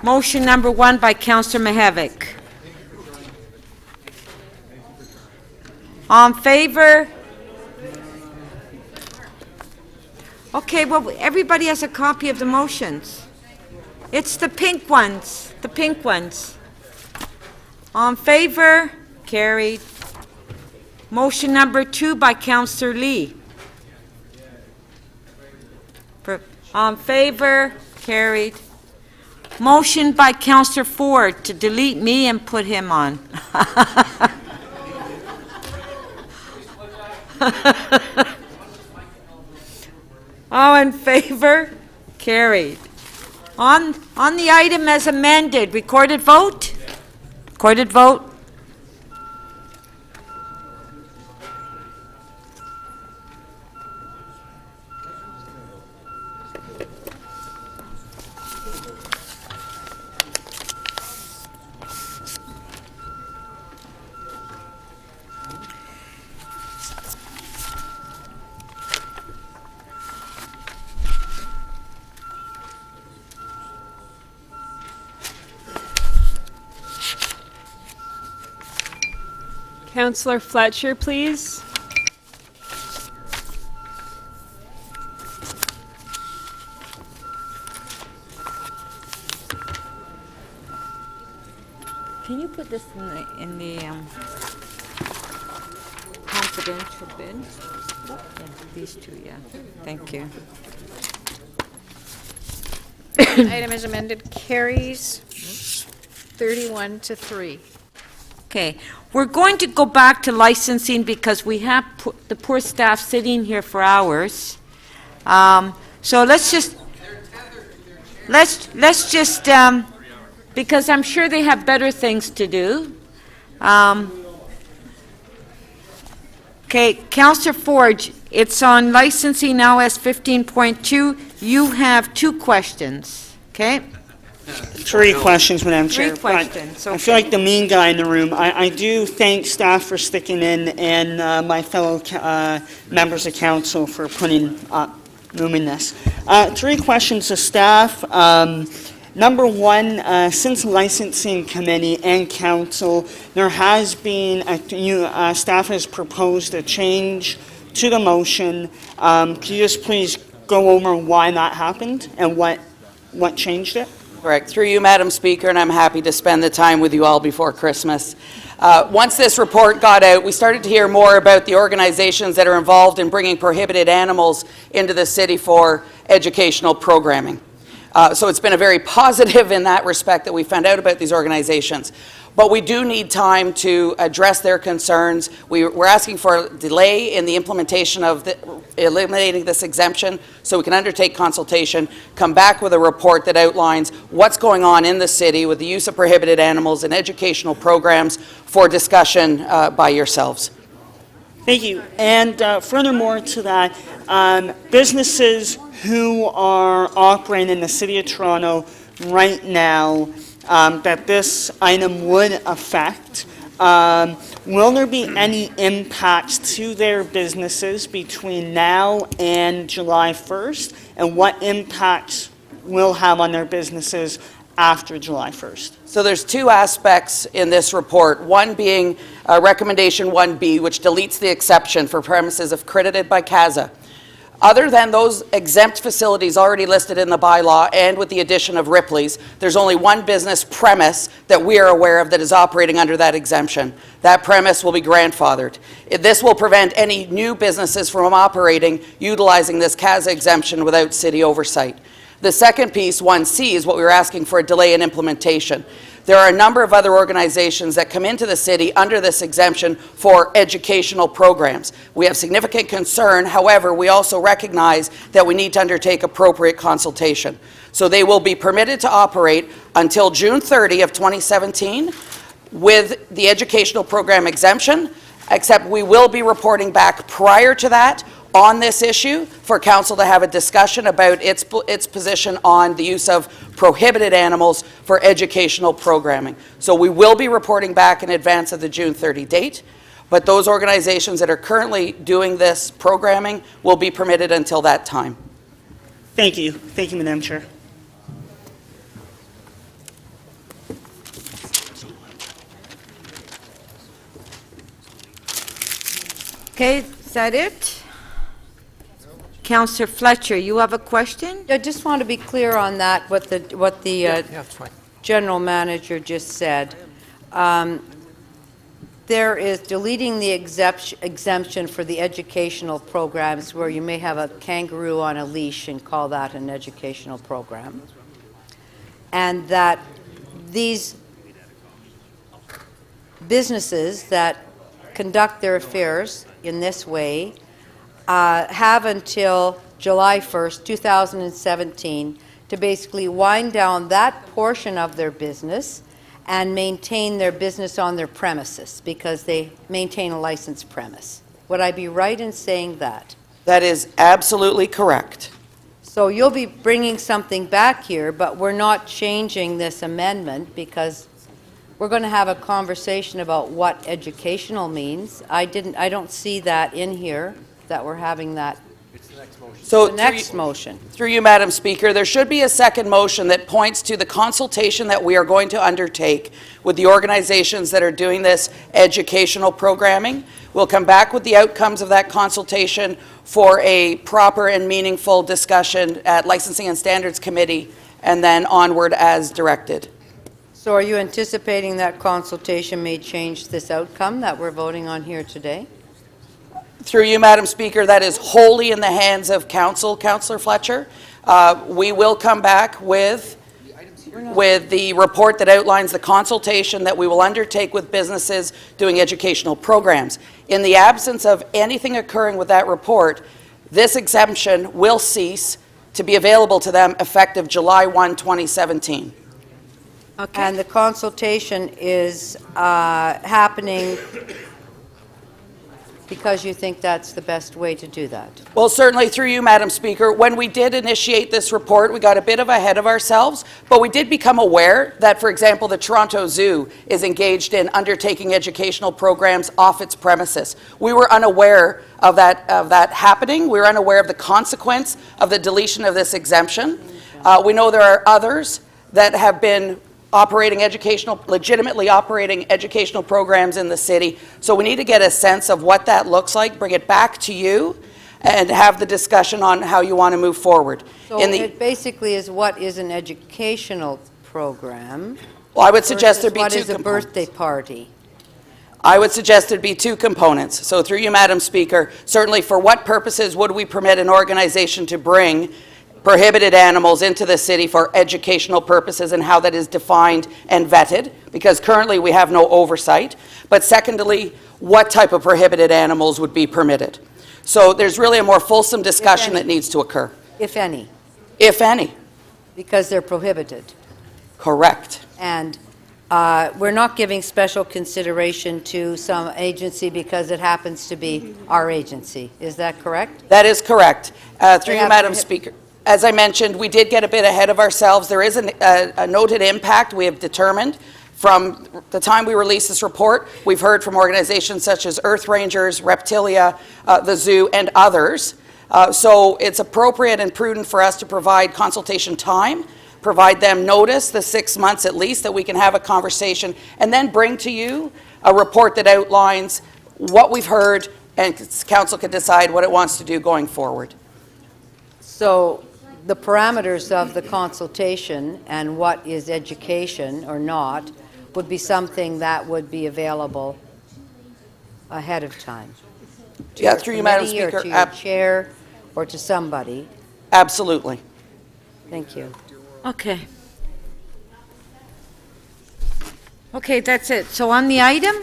Motion number 1 by Councillor Mihevc. On favor? Okay, well, everybody has a copy of the motions. It's the pink ones, the pink ones. On favor? Carried. Motion number 2 by Councillor Lee. On favor? Carried. Motion by Councillor Ford to delete me and put him on. All in favor? Carried. On the item as amended, recorded vote? Recorded vote? Councillor Fletcher, please. Can you put this in the confidential bin? Yeah, these 2, yeah. Thank you. Item as amended carries 31 to 3. Okay, we're going to go back to licensing because we have the poor staff sitting here for hours. So let's just, because I'm sure they have better things to do. Okay, Councillor Ford, it's on licensing now as 15.2. You have 2 questions, okay? 3 questions, Madam Chair. 3 questions, I feel like the mean guy in the room. I do thank staff for sticking in and my fellow members of council for moving this. 3 questions to staff. Number 1, since licensing committee and council, there has been, staff has proposed a change to the motion. Could you just please go over why that happened and what changed it? Correct. Through you, Madam Speaker, and I'm happy to spend the time with you all before Christmas. Once this report got out, we started to hear more about the organizations that are involved in bringing prohibited animals into the city for educational programming. So it's been a very positive in that respect that we found out about these organizations. But we do need time to address their concerns. We're asking for a delay in the implementation of eliminating this exemption so we can undertake consultation, come back with a report that outlines what's going on in the city with the use of prohibited animals and educational programs for discussion by yourselves. Thank you. And furthermore to that, businesses who are operating in the City of Toronto right now that this item would affect, will there be any impacts to their businesses between now and July 1st? And what impacts will have on their businesses after July 1st. So there's two aspects in this report, one being recommendation 1B, which deletes the exception for premises accredited by CASA. Other than those exempt facilities already listed in the bylaw and with the addition of Ripley's, there's only one business premise that we are aware of that is operating under that exemption. That premise will be grandfathered. This will prevent any new businesses from operating utilizing this CASA exemption without city oversight. The second piece, 1C, is what we were asking for, a delay in implementation. There are a number of other organizations that come into the city under this exemption for educational programs. We have significant concern, however, we also recognize that we need to undertake appropriate consultation. So they will be permitted to operate until June 30 of 2017 with the educational program exemption, except we will be reporting back prior to that on this issue for council to have a discussion about its position on the use of prohibited animals for educational programming. So we will be reporting back in advance of the June 30 date, but those organizations that are currently doing this programming will be permitted until that time. Thank you. Thank you, Madam Chair. Okay, is that it? Councillor Fletcher, you have a question? I just want to be clear on that, what the general manager just said. There is deleting the exemption for the educational programs where you may have a kangaroo on a leash and call that an educational program. And that these businesses that conduct their affairs in this way have until July 1st, 2017 to basically wind down that portion of their business and maintain their business on their premises because they maintain a licensed premise. Would I be right in saying that? That is absolutely correct. So you'll be bringing something back here, but we're not changing this amendment because we're going to have a conversation about what educational means. I don't see that in here, that we're having that. It's the next motion. So the next motion. Through you, Madam Speaker, there should be a second motion that points to the consultation that we are going to undertake with the organizations that are doing this educational programming. We'll come back with the outcomes of that consultation for a proper and meaningful discussion at Licensing and Standards Committee and then onward as directed. So are you anticipating that consultation may change this outcome that we're voting on here today? Through you, Madam Speaker, that is wholly in the hands of Council, Councillor Fletcher. We will come back with the report that outlines the consultation that we will undertake with businesses doing educational programs. In the absence of anything occurring with that report, this exemption will cease to be available to them effective July 1, 2017. Okay. And the consultation is happening because you think that's the best way to do that? Well, certainly through you, Madam Speaker. When we did initiate this report, we got a bit of ahead of ourselves, but we did become aware that, for example, the Toronto Zoo is engaged in undertaking educational programs off its premises. We were unaware of that happening. We were unaware of the consequence of the deletion of this exemption. We know there are others that have been legitimately operating educational programs in the city. So we need to get a sense of what that looks like, bring it back to you, and have the discussion on how you want to move forward. So it basically is what is an educational program? Well, I would suggest there be two components. What is a components. birthday party? I would suggest there'd be two components. So through you, Madam Speaker, certainly for what purposes would we permit an organization to bring prohibited animals into the city for educational purposes and how that is defined and vetted, because currently we have no oversight. But secondly, what type of prohibited animals would be permitted? So there's really a more fulsome discussion that needs to occur. If any. If any. Because they're prohibited. Correct. And we're not giving special consideration to some agency because it happens to be our agency. Is that correct? That is correct. Through you, Madam Speaker. As I mentioned, we did get a bit ahead of ourselves. There is a noted impact we have determined from the time we released this report. We've heard from organizations such as Earth Rangers, Reptilia, the Zoo, and others. So it's appropriate and prudent for us to provide consultation time provide them notice, the 6 months at least, that we can have a conversation, and then bring to you a report that outlines what we've heard, and council can decide what it wants to do going forward. So the parameters of the consultation and what is education or not would be something that would be available ahead of time. To Yeah, your through you, Madam committee or Speaker. to your chair or to somebody. Absolutely. Thank you. Okay. Okay, that's it. So on the item?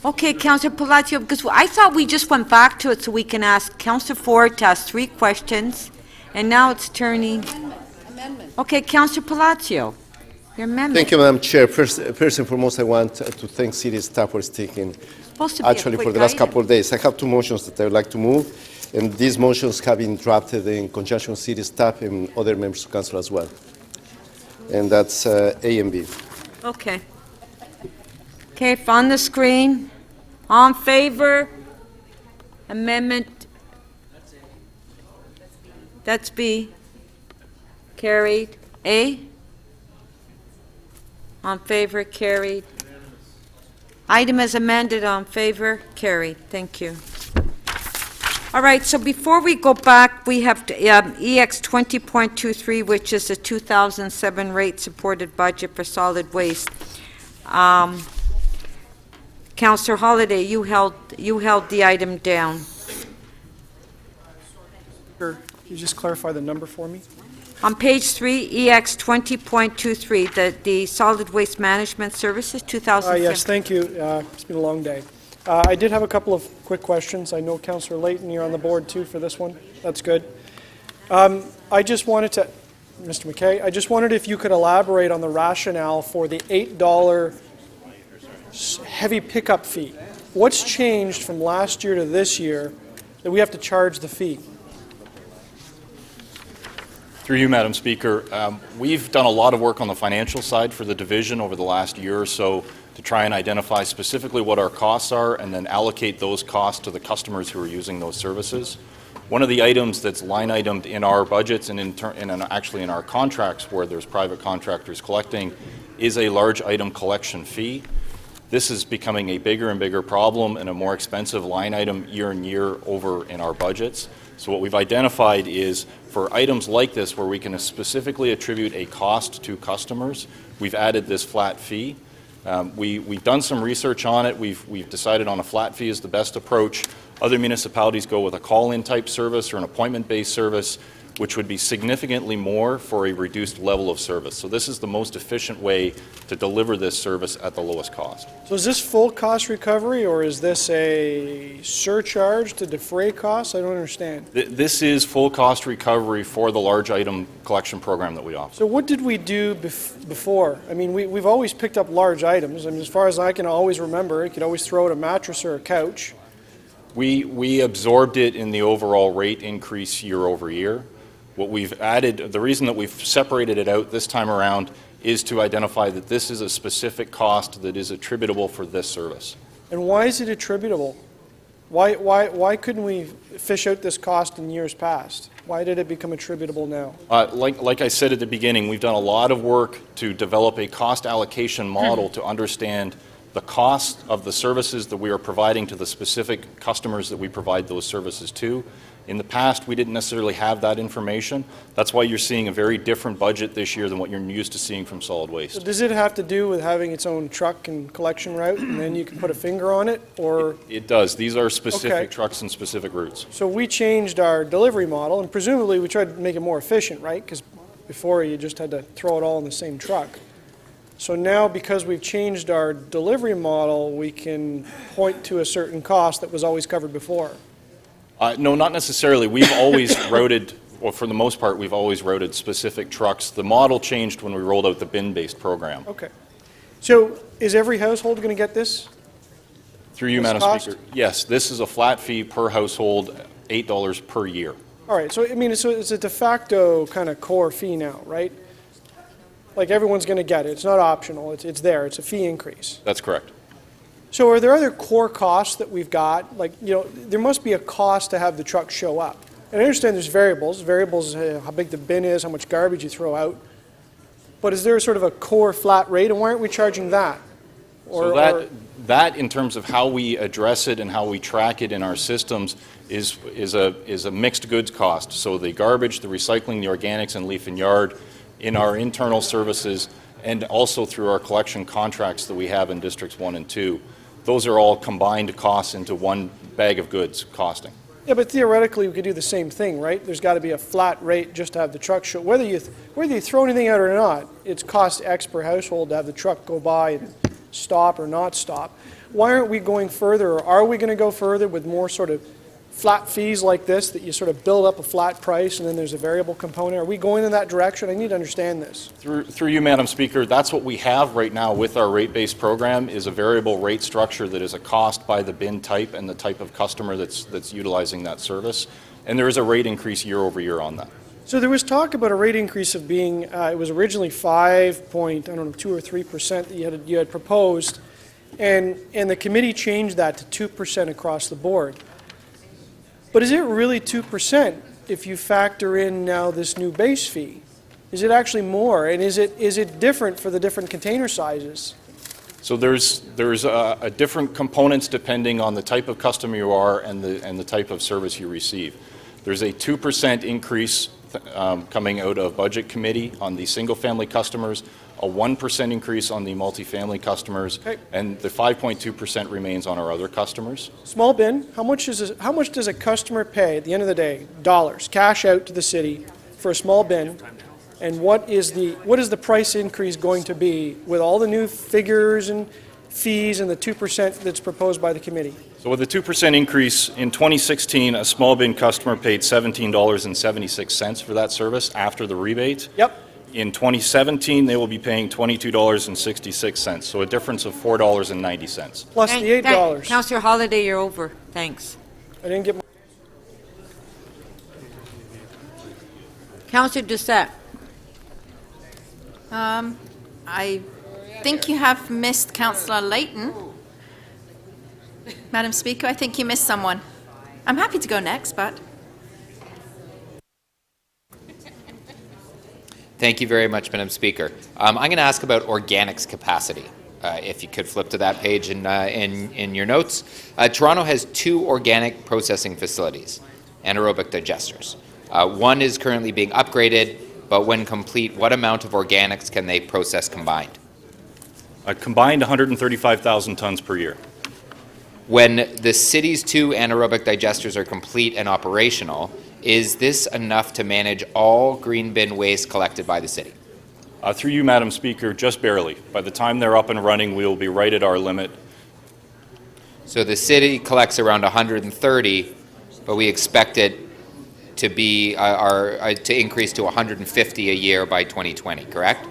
Okay, Councillor Palacio, because I thought we just went back to it so we can ask Councillor Ford to ask 3 questions, and now it's turning... Amendment. Okay, Councillor Palacio, your amendment. Thank you, Madam Chair. First and foremost, I want to thank city staff for sticking Supposed to be a actually for quick the last item. couple of days. I have 2 motions that I would like to move, and these motions have been drafted in conjunction with city staff and other members of council as well. And that's A and B. Okay. Okay, if on the screen, on favor, amendment. That's B. Carried. A? On favor, carried. Item as amended, on favor, carried. Thank you. All right, so before we go back, we have EX 20.23, which is the 2007 rate-supported budget for solid waste. Councillor Holliday, you held the item down. Can you just clarify the number for me? On page 3, EX 20.23, the solid waste management services, 2007. Yes, thank you. It's been a long day. I did have a couple of quick questions. I know Councillor Layton, you're on the board too for this one. That's good. I just wanted to, Mr. McKay, I just wondered if you could elaborate on the rationale for the $8 heavy pickup fee. What's changed from last year to this year that we have to charge the fee? Through you, Madam Speaker, we've done a lot of work on the financial side for the division over the last year or so to try and identify specifically what our costs are and then allocate those costs to the customers who are using those services. One of the items that's line itemed in our budgets and actually in our contracts where there's private contractors collecting is a large item collection fee. This is becoming a bigger and bigger problem and a more expensive line item year and year over in our budgets. So what we've identified is for items like this where we can specifically attribute a cost to customers, we've added this flat fee. We've done some research on it. We've decided on a flat fee is the best approach. Other municipalities go with a call-in type service or an appointment-based service, which would be significantly more for a reduced level of service. So this is the most efficient way to deliver this service at the lowest cost. So is this full cost recovery or is this a surcharge to defray costs? I don't understand. This is full cost recovery for the large item collection program that we offer. So what did we do before? I mean, we've always picked up large items. I mean, as far as I can always remember, you could always throw out a mattress or a couch. We absorbed it in the overall rate increase year over year. What we've added, the reason that we've separated it out this time around is to identify that this is a specific cost that is attributable for this service. And why is it attributable? Why couldn't we fish out this cost in years past? Why did it become attributable now? Like I said at the beginning, we've done a lot of work to develop a cost allocation model to understand the cost of the services that we are providing to the specific customers that we provide those services to. In the past, we didn't necessarily have that information. That's why you're seeing a very different budget this year than what you're used to seeing from solid waste. So does it have to do with having its own truck and collection route, and then you can put a finger on it, or? It does. These are specific Okay. trucks and specific routes. So we changed our delivery model, and presumably we tried to make it more efficient, right? Because before you just had to throw it all in the same truck. So now, because we've changed our delivery model, we can point to a certain cost that was always covered before. No, not necessarily. We've always routed, well, for the most part, we've always routed specific trucks. The model changed when we rolled out the bin-based program. Okay. So is every household going to get this? Through you, This Madam cost? Speaker. Yes, this is a flat fee per household, $8 per year. All right, so I mean, it's a de facto kind of core fee now, right? Like everyone's going to get it. It's not optional. It's there. It's a fee increase. That's correct. So are there other core costs that we've got? Like, you know, there must be a cost to have the truck show up. And I understand there's variables, how big the bin is, how much garbage you throw out. But is there sort of a core flat rate, and why aren't we charging that? So that in terms of how we address it and how we track it in our systems is a mixed goods cost. So the garbage, the recycling, the organics, and leaf and yard in our internal services, and also through our collection contracts that we have in Districts 1 and 2, those are all combined costs into one bag of goods costing. Yeah, but theoretically, we could do the same thing, right? There's got to be a flat rate just to have the truck show. Whether you throw anything out or not, it's cost X per household to have the truck go by and stop or not stop. Why aren't we going further, or are we going to go further with more sort of flat fees like this, that you sort of build up a flat price and then there's a variable component? Are we going in that direction? I need to understand this. Through you, Madam Speaker, that's what we have right now with our rate-based program, is a variable rate structure that is a cost by the bin type and the type of customer that's utilizing that service. And there is a rate increase year over year on that. So there was talk about a rate increase of being, it was originally 2 or 3% that you had proposed, and the committee changed that to 2% across the board. But is it really 2% if you factor in now this new base fee? Is it actually more, and is it different for the different container sizes? So there's different components depending on the type of customer you are and the type of service you receive. There's a 2% increase coming out of Budget Committee on the single-family customers, a 1% increase on the multifamily customers, and the 5.2% remains on our other customers. Small bin, how much does a customer pay at the end of the day, dollars, cash out to the city for a small bin, and what is the price increase going to be with all the new figures and fees and the 2% that's proposed by the committee? So with the 2% increase, in 2016, a small bin customer paid $17.76 for that service after the rebate. Yep. In 2017, they will be paying $22.66, so a difference of $4.90. Plus the $8. Councillor Holiday, you're over. Thanks. I didn't get my... Councillor Doucette. I think you have missed Councillor Layton. Madam Speaker, I think you missed someone. I'm happy to go next, but... Thank you very much, Madam Speaker. I'm going to ask about organics capacity. If you could flip to that page in your notes. Toronto has 2 organic processing facilities, anaerobic digesters. One is currently being upgraded, but when complete, what amount of organics can they process combined? Combined 135,000 tons per year. When the city's 2 anaerobic digesters are complete and operational, is this enough to manage all green bin waste collected by the city? Through you, Madam Speaker, just barely. By the time they're up and running, we will be right at our limit. So the city collects around 130, but we expect it to be to increase to 150 a year by 2020, correct?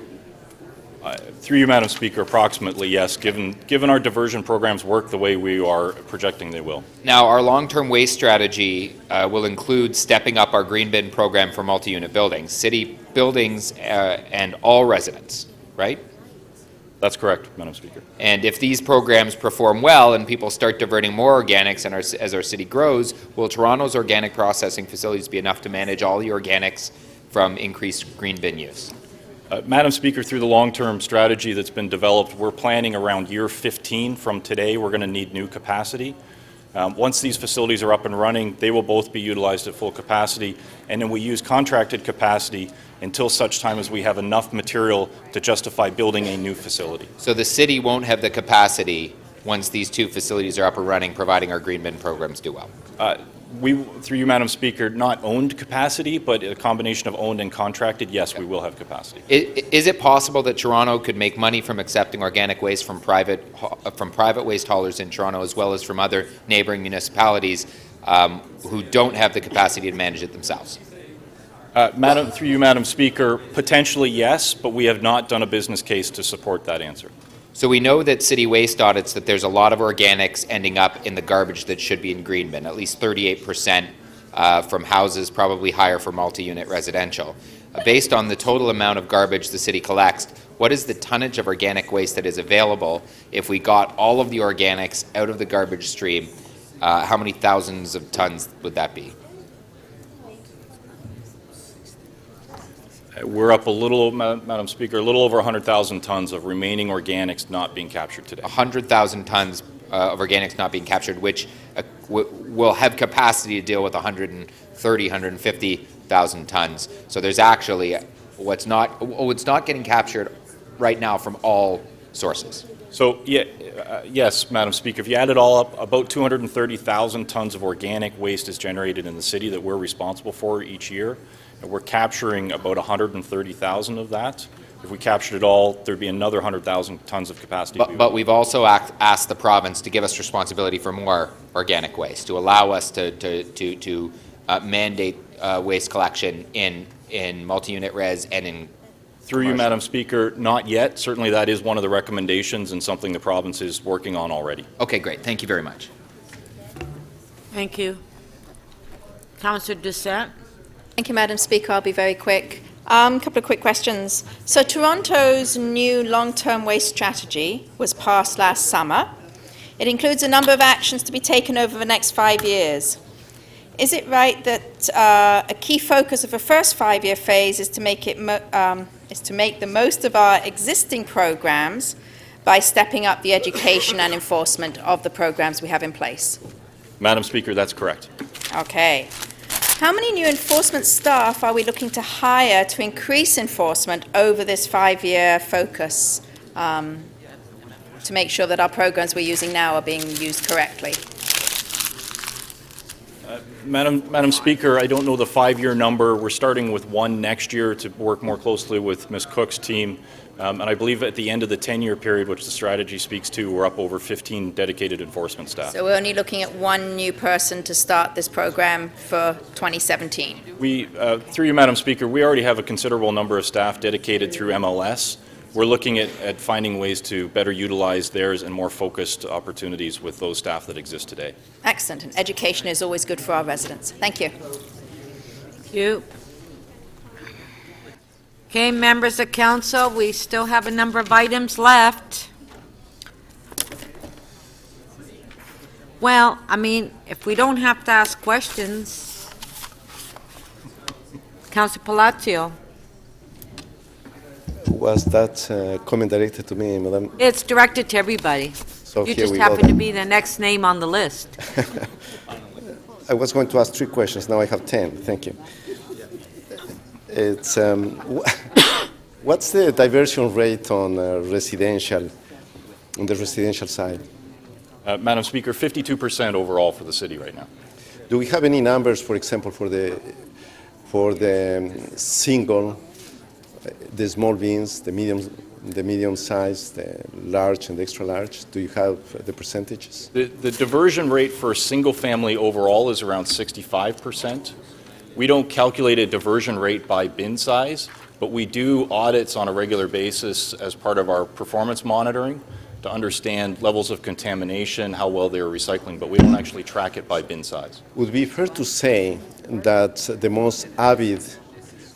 Through you, Madam Speaker, approximately, yes, given our diversion programs work the way we are projecting they will. Now, our long-term waste strategy will include stepping up our green bin program for multi-unit buildings, city buildings and all residents, right? That's correct, Madam Speaker. And if these programs perform well and people start diverting more organics and as our city grows, will Toronto's organic processing facilities be enough to manage all the organics from increased green bin use? Madam Speaker, through the long-term strategy that's been developed, we're planning around year 15 from today. We're going to need new capacity. Once these facilities are up and running, they will both be utilized at full capacity, and then we use contracted capacity until such time as we have enough material to justify building a new facility. So the city won't have the capacity once these 2 facilities are up and running, providing our green bin programs do well? We, through you, Madam Speaker, not owned capacity, but a combination of owned and contracted, yes, we will have capacity. Is it possible that Toronto could make money from accepting organic waste from private waste haulers in Toronto, as well as from other neighboring municipalities who don't have the capacity to manage it themselves? Through you, Madam Speaker, potentially yes, but we have not done a business case to support that answer. So we know that city waste audits that there's a lot of organics ending up in the garbage that should be in green bin, at least 38% from houses, probably higher for multi-unit residential. Based on the total amount of garbage the city collects, what is the tonnage of organic waste that is available if we got all of the organics out of the garbage stream? How many thousands of tons would that be? We're up a little, Madam Speaker, a little over 100,000 tons of remaining organics not being captured today. 100,000 tons of organics not being captured, which will have capacity to deal with 130, 150,000 tons. So there's actually what's not getting captured right now from all sources. So, yes, Madam Speaker, if you add it all up, about 230,000 tons of organic waste is generated in the city that we're responsible for each year. And we're capturing about 130,000 of that. If we captured it all, there'd be another 100,000 tons of capacity. But we've also asked the province to give us responsibility for more organic waste, to allow us to mandate waste collection in multi-unit res and in Through you, Madam Speaker, not yet. Certainly that is one of the recommendations and something the province is working on already. Okay, great. Thank you very much. Thank you. Councillor Doucette. Thank you, Madam Speaker. I'll be very quick. A couple of quick questions. So Toronto's new long-term waste strategy was passed last summer. It includes a number of actions to be taken over the next 5 years. Is it right that a key focus of the first 5-year phase is to make the most of our existing programs by stepping up the education and enforcement of the programs we have in place? Madam Speaker, that's correct. Okay. How many new enforcement staff are we looking to hire to increase enforcement over this 5-year focus to make sure that our programs we're using now are being used correctly? Madam Speaker, I don't know the 5-year number. We're starting with one next year to work more closely with Ms. Cook's team. And I believe at the end of the 10-year period, which the strategy speaks to, we're up over 15 dedicated enforcement staff. So we're only looking at one new person to start this program for 2017. Through you, Madam Speaker, we already have a considerable number of staff dedicated through MLS. We're looking at finding ways to better utilize theirs and more focused opportunities with those staff that exist today. Excellent. And education is always good for our residents. Thank you. Thank you. Okay, members of council, we still have a number of items left. Well, I mean, if we don't have to ask questions. Councilor Palacio. Was that comment directed to me, Madam? It's directed to everybody. So You here just we happen go to then. be the next name on the list. I was going to ask 3 questions. Now I have 10. Thank you. It's what's the diversion rate on residential, on the residential side? Madam Speaker, 52% overall for the city right now. Do we have any numbers, for example, for the single, the small bins, the medium size, the large and extra large? Do you have the percentages? The diversion rate for single family overall is around 65%. We don't calculate a diversion rate by bin size, but we do audits on a regular basis as part of our performance monitoring to understand levels of contamination, how well they're recycling, but we don't actually track it by bin size. Would it be fair to say that the most avid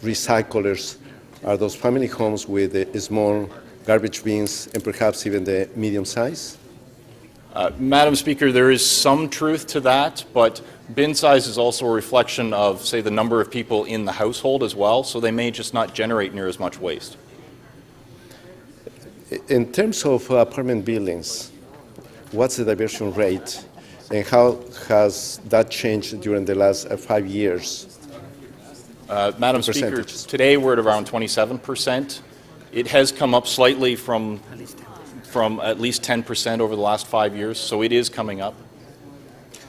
recyclers are those family homes with the small garbage bins and perhaps even the medium size? Madam Speaker, there is some truth to that, but bin size is also a reflection of, say, the number of people in the household as well, so they may just not generate near as much waste. In terms of apartment buildings, what's the diversion rate and how has that changed during the last 5 years? Madam Speaker, today we're at around 27%. It has come up slightly from at least 10% over the last 5 years, so it is coming up.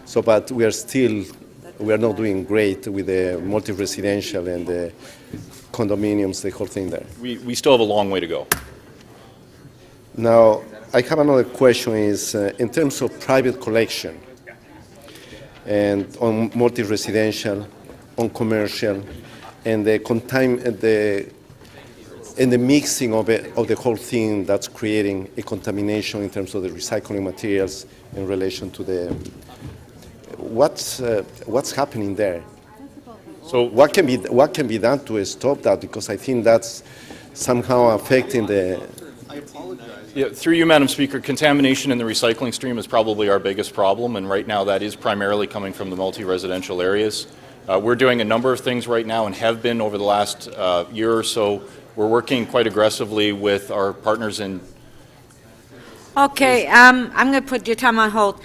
So, but we are not doing great with the multi-residential and the condominiums, the whole thing there. We still have a long way to go. Now, I have another question is, in terms of private collection and on multi-residential, on commercial, and the mixing of the whole thing that's creating a contamination in terms of the recycling materials in relation to the what's happening there? So what can be done to stop that? Because I think that's somehow affecting the. I apologize. Yeah, through you, Madam Speaker, contamination in the recycling stream is probably our biggest problem, and right now that is primarily coming from the multi-residential areas. We're doing a number of things right now and have been over the last year or so. We're working quite aggressively with our partners in. Okay, I'm going to put your time on hold.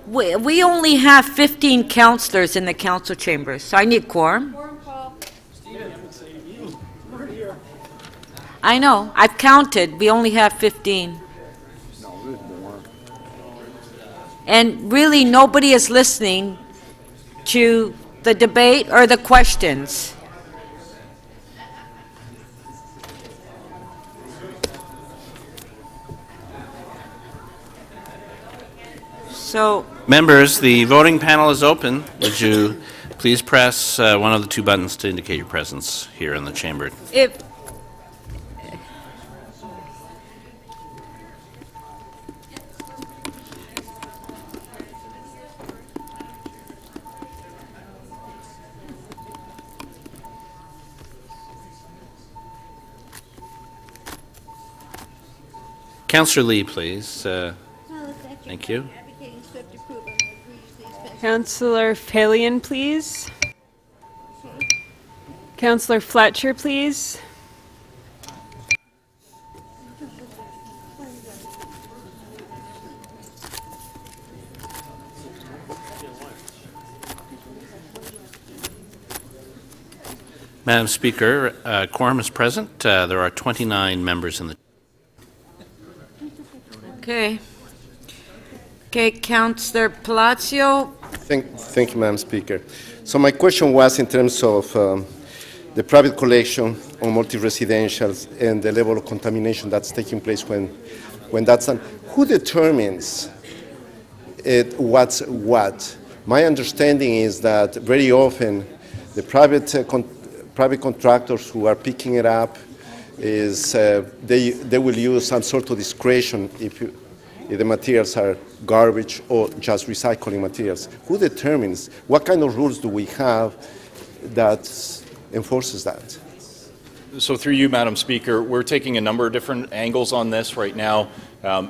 We only have 15 councillors in the council chambers, so I need quorum. I know, I've counted, we only have 15. And really, nobody is listening to the debate or the questions. So, members, the voting panel is open. Would you please press one of the two buttons to indicate your presence here in the chamber? if Councillor Lee, please. Thank you. Councillor Falion, please. Councillor Fletcher, please. Madam Speaker, quorum is present. There are 29 members in the. Okay. Okay, Councillor Palacio. Thank you, Madam Speaker. So my question was in terms of the private collection on multi-residentials and the level of contamination that's taking place when that's done. Who determines what's what? My understanding is that very often the private contractors who are picking it up is they will use some sort of discretion if the materials are garbage or just recycling materials. Who determines? What kind of rules do we have that enforces that? So through you, Madam Speaker, we're taking a number of different angles on this right now.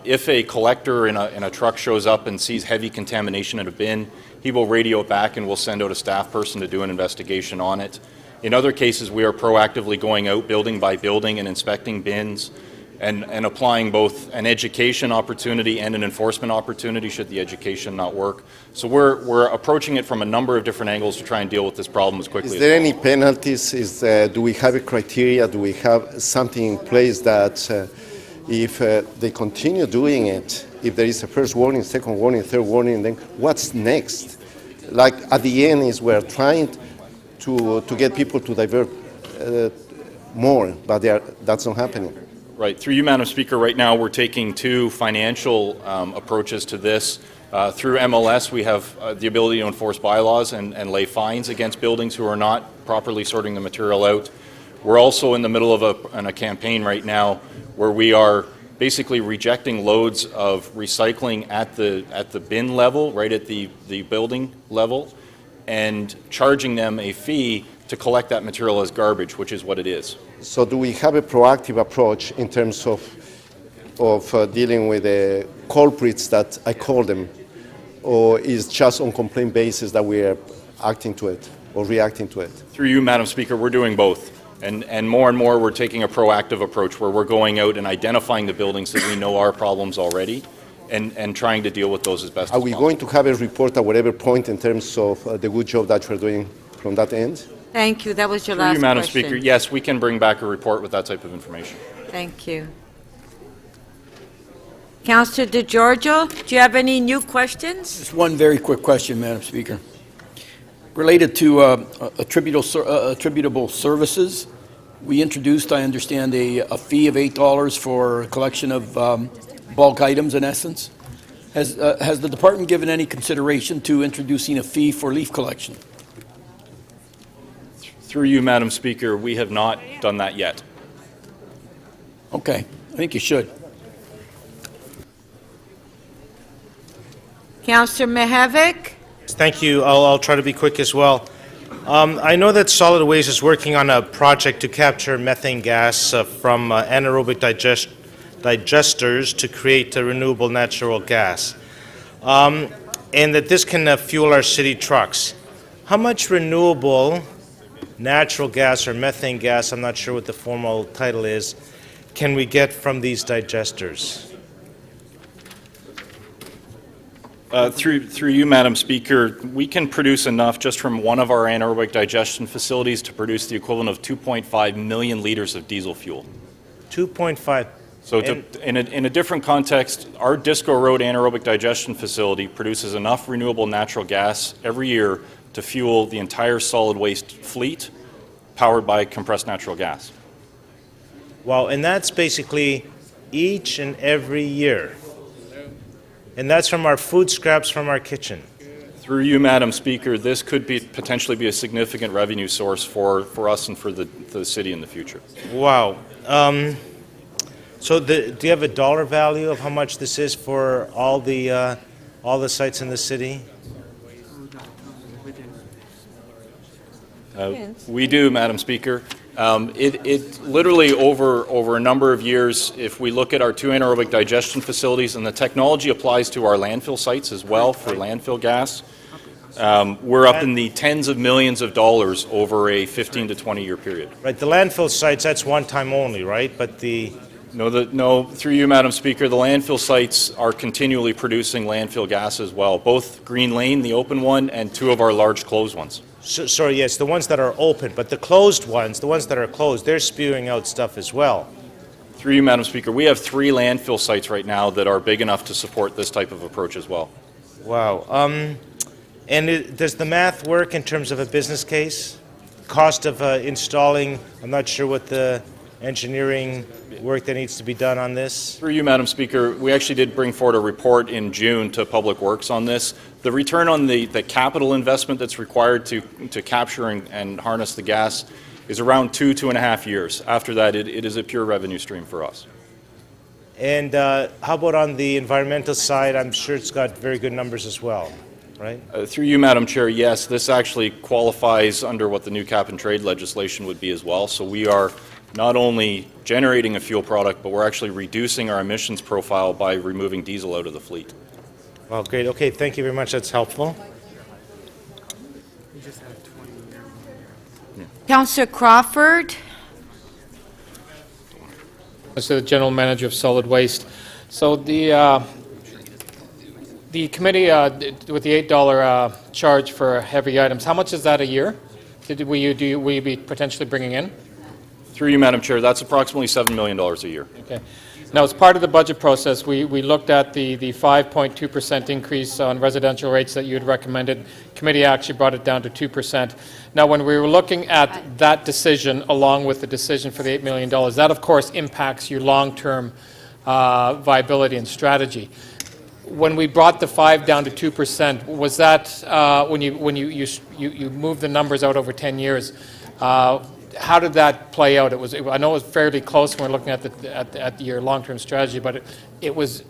If a collector in a truck shows up and sees heavy contamination in a bin, he will radio it back and we'll send out a staff person to do an investigation on it. In other cases, we are proactively going out building by building and inspecting bins and applying both an education opportunity and an enforcement opportunity should the education not work. So we're approaching it from a number of different angles to try and deal with this problem as quickly as possible. Is there any penalties? Do we have a criteria? Do we have something in place that if they continue doing it, if there is a first warning, second warning, third warning, then what's next? Like at the end is we're trying to get people to divert more, but that's not happening. Right. Through you, Madam Speaker, right now we're taking two financial approaches to this. Through MLS, we have the ability to enforce bylaws and lay fines against buildings who are not properly sorting the material out. We're also in the middle of a campaign right now where we are basically rejecting loads of recycling at the bin level, right at the building level, and charging them a fee to collect that material as garbage, which is what it is. So do we have a proactive approach in terms of dealing with the culprits that I call them, or is just on complaint basis that we are acting to it or reacting to it? Through you, Madam Speaker, we're doing both. And more we're taking a proactive approach where we're going out and identifying the buildings that we know are problems already and trying to deal with those as best as possible. Are we going to have a report at whatever point in terms of the good job that you're doing from that end? Thank you. That was your Through last you, Madam question. Speaker, yes, we can bring back a report with that type of information. Thank you. Councillor DeGiorgio, do you have any new questions? Just one very quick question, Madam Speaker. Related to attributable services, we introduced, I understand, a fee of $8 for collection of bulk items, in essence. Has the department given any consideration to introducing a fee for leaf collection? Through you, Madam Speaker, we have not done that yet. Okay, I think you should. Councillor Mihevik? Thank you. I'll try to be quick as well. I know that Solid Waste is working on a project to capture methane gas from anaerobic digesters to create a renewable natural gas, and that this can fuel our city trucks. how much renewable natural gas or methane gas, I'm not sure what the formal title is, can we get from these digesters? Through you, Madam Speaker, we can produce enough just from one of our anaerobic digestion facilities to produce the equivalent of 2.5 million liters of diesel fuel. 2.5. So in a different context, our Disco Road anaerobic digestion facility produces enough renewable natural gas every year to fuel the entire solid waste fleet powered by compressed natural gas. Wow, and that's basically each and every year. And that's from our food scraps from our kitchen. Through you, Madam Speaker, this could potentially be a significant revenue source for us and for the city in the future. Wow. So do you have a dollar value of how much this is for all the sites in the city? We do, Madam Speaker. It literally over a number of years, if we look at our 2 anaerobic digestion facilities, and the technology applies to our landfill sites as well for landfill gas, we're up in the tens of millions of dollars over a 15 to 20 year period. Right, the landfill sites, that's one time only, right? But No, through you, Madam Speaker, the landfill sites are continually producing landfill gas as well, both Green Lane, the open one, and 2 of our large closed ones. Sorry, yes, the ones that are open, but the closed ones, the ones that are closed, they're spewing out stuff as well. Through you, Madam Speaker, we have 3 landfill sites right now that are big enough to support this type of approach as well. Wow. Does the math work in terms of a business case? Cost of installing, I'm not sure what the engineering work that needs to be done on this? Through you, Madam Speaker, we actually did bring forward a report in June to Public Works on this. The return on the capital investment that's required to capture and harness the gas is around 2.5 years. After that, it is a pure revenue stream for us. And how about on the environmental side? I'm sure it's got very good numbers as well, right? Through you, Madam Chair, yes, this actually qualifies under what the new cap and trade legislation would be as well. So we are not only generating a fuel product, but we're actually reducing our emissions profile by removing diesel out of the fleet. Well, great. Okay, thank you very much. That's helpful. Councillor Crawford? Mr. the General Manager of Solid Waste. So the committee with the $8 charge for heavy items, how much is that a year? Will you be potentially bringing in? Through you, Madam Chair, that's approximately $7 million a year. Okay. Now, as part of the budget process, we looked at the 5.2% increase on residential rates that you had recommended. Committee actually brought it down to 2%. Now, when we were looking at that decision, along with the decision for the $8 million, that, of course, impacts your long-term viability and strategy. When we brought the 5 down to 2%, was that when you moved the numbers out over 10 years? How did that play out? I know it was fairly close when we're looking at your long-term strategy, but it was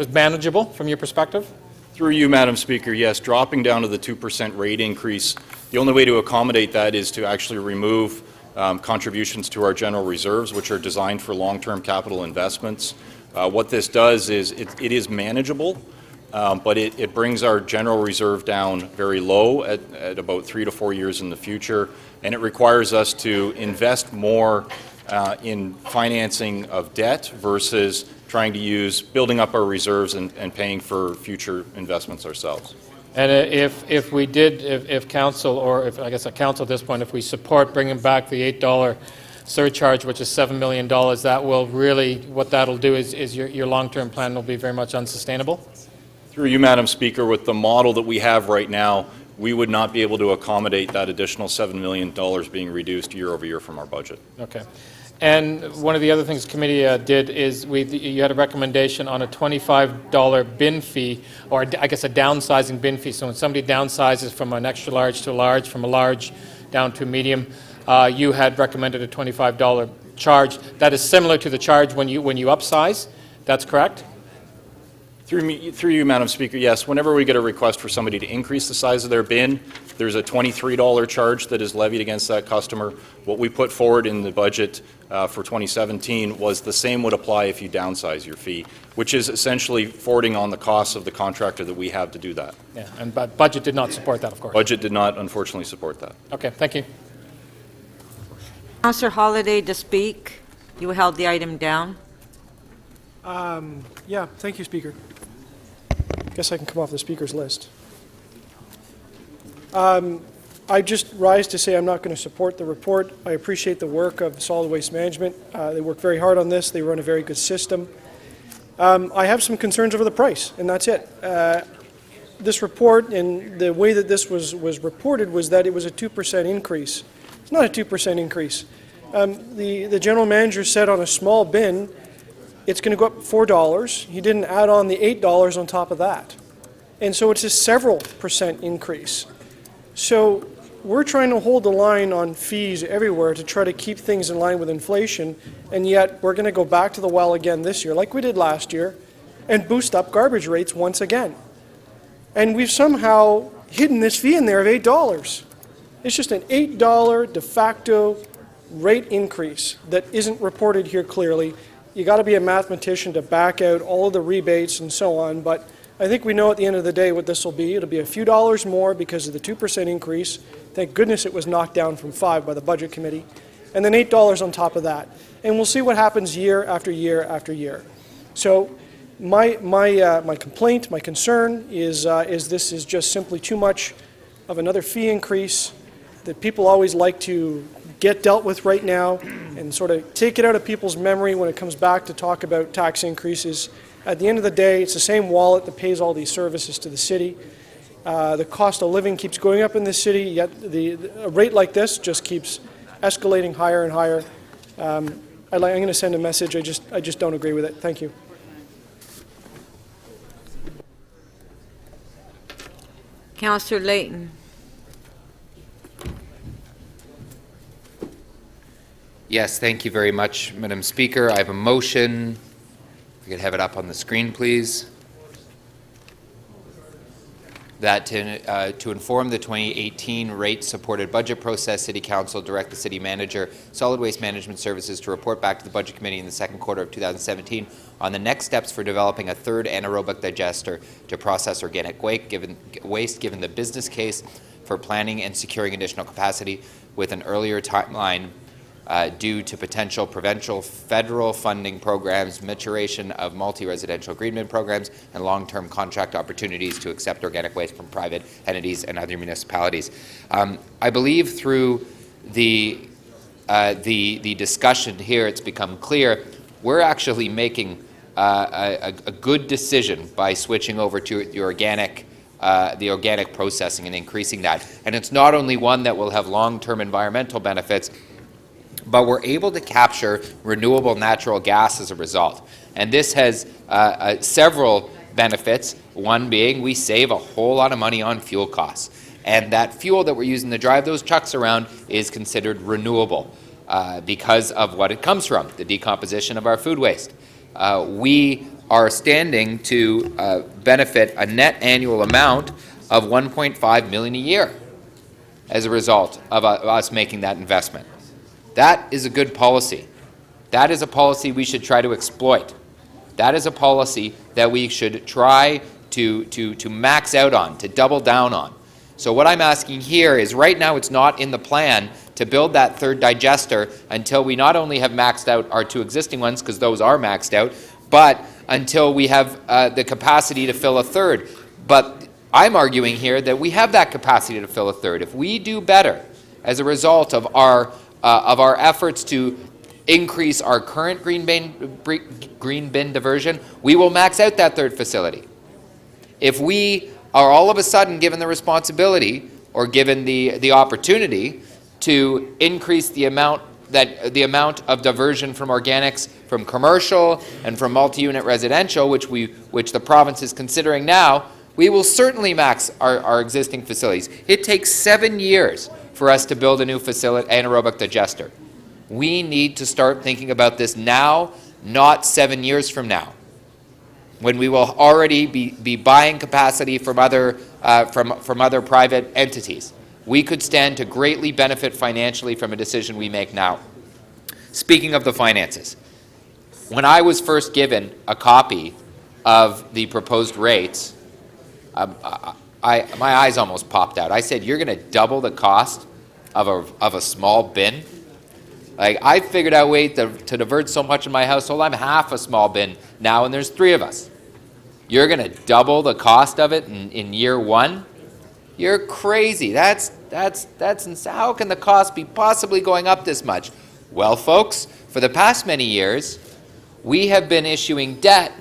manageable from your perspective? Through you, Madam Speaker, yes, dropping down to the 2% rate increase, the only way to accommodate that is to actually remove contributions to our general reserves, which are designed for long-term capital investments. What this does is it is manageable, but it brings our general reserve down very low at about 3 to 4 years in the future, and it requires us to invest more in financing of debt versus trying to use building up our reserves and paying for future investments ourselves. And if council, or if I guess a council at this point, if we support bringing back the $8 surcharge, which is $7 million, that will really, what that'll do is your long-term plan will be very much unsustainable? Through you, Madam Speaker, with the model that we have right now, we would not be able to accommodate that additional $7 million being reduced year over year from our budget. Okay. And one of the other things the committee did is you had a recommendation on a $25 bin fee, or I guess a downsizing bin fee. So when somebody downsizes from an extra large to a large, from a large down to a medium, you had recommended a $25 charge. That is similar to the charge when you upsize. That's correct? Through you, Madam Speaker, yes. Whenever we get a request for somebody to increase the size of their bin, There's a $23 charge that is levied against that customer. What we put forward in the budget for 2017 was the same would apply if you downsize your fee, which is essentially forwarding on the costs of the contractor that we have to do that. Yeah, and budget did not support that, of course. Budget did not, unfortunately, support that. Okay, thank you. Councillor Holliday to speak. You held the item down. Yeah, thank you, Speaker. Guess I can come off the Speaker's list. I just rise to say I'm not going to support the report. I appreciate the work of Solid Waste Management. They work very hard on this. They run a very good system. I have some concerns over the price, and that's it. This report and the way that this was reported was that it was a 2% increase. It's not a 2% increase. The general manager said on a small bin, it's going to go up $4. He didn't add on the $8 on top of that. And so it's a several percent increase. So we're trying to hold the line on fees everywhere to try to keep things in line with inflation, and yet we're going to go back to the well again this year, like we did last year, and boost up garbage rates once again. And we've somehow hidden this fee in there of $8. It's just an $8 de facto rate increase that isn't reported here clearly. You got to be a mathematician to back out all of the rebates and so on, but I think we know at the end of the day what this will be. It'll be a few dollars more because of the 2% increase. Thank goodness it was knocked down from 5 by the Budget Committee. And then $8 on top of that. And we'll see what happens year after year after year. So my complaint, my concern is this is just simply too much of another fee increase that people always like to get dealt with right now and sort of take it out of people's memory when it comes back to talk about tax increases. At the end of the day, it's the same wallet that pays all these services to the city. The cost of living keeps going up in this city, yet a rate like this just keeps escalating higher and higher. I'm going to send a message. I just don't agree with it. Thank you. Councillor Layton. Yes, thank you very much, Madam Speaker. I have a motion. If you could have it up on the screen, please. That to inform the 2018 rate-supported budget process, City Council direct the City Manager, Solid Waste Management Services to report back to the Budget Committee in the second quarter of 2017 on the next steps for developing a third anaerobic digester to process organic waste, given the business case for planning and securing additional capacity with an earlier timeline due to potential provincial federal funding programs, maturation of multi-residential green bin programs, and long-term contract opportunities to accept organic waste from private entities and other municipalities. I believe through the discussion here, it's become clear we're actually making a good decision by switching over to the organic processing and increasing that. And it's not only one that will have long-term environmental benefits, but we're able to capture renewable natural gas as a result. And this has several benefits, one being we save a whole lot of money on fuel costs. And that fuel that we're using to drive those trucks around is considered renewable because of what it comes from, the decomposition of our food waste. We are standing to benefit a net annual amount of $1.5 million a year as a result of us making that investment. That is a good policy. That is a policy we should try to exploit. That is a policy that we should try to max out on, to double down on. So what I'm asking here is right now it's not in the plan to build that third digester until we not only have maxed out our two existing ones, because those are maxed out, but until we have the capacity to fill a third. But I'm arguing here that we have that capacity to fill a third. If we do better as a result of our efforts to increase our current green bin diversion, we will max out that third facility. If we are all of a sudden given the responsibility or given the opportunity to increase the amount of diversion from organics from commercial and from multi-unit residential, which the province is considering now, we will certainly max our existing facilities. It takes 7 years for us to build a new facility, anaerobic digester. We need to start thinking about this now, not 7 years from now, when we will already be buying capacity from other private entities. we could stand to greatly benefit financially from a decision we make now. Speaking of the finances, when I was first given a copy of the proposed rates, my eyes almost popped out. I said, "You're going to double the cost of a small bin?" Like, I figured out a way to divert so much in my household. I'm half a small bin now, and there's 3 of us. You're going to double the cost of it in year 1? You're crazy. That's insane. How can the cost be possibly going up this much? Well, folks, for the past many years, we have been issuing debt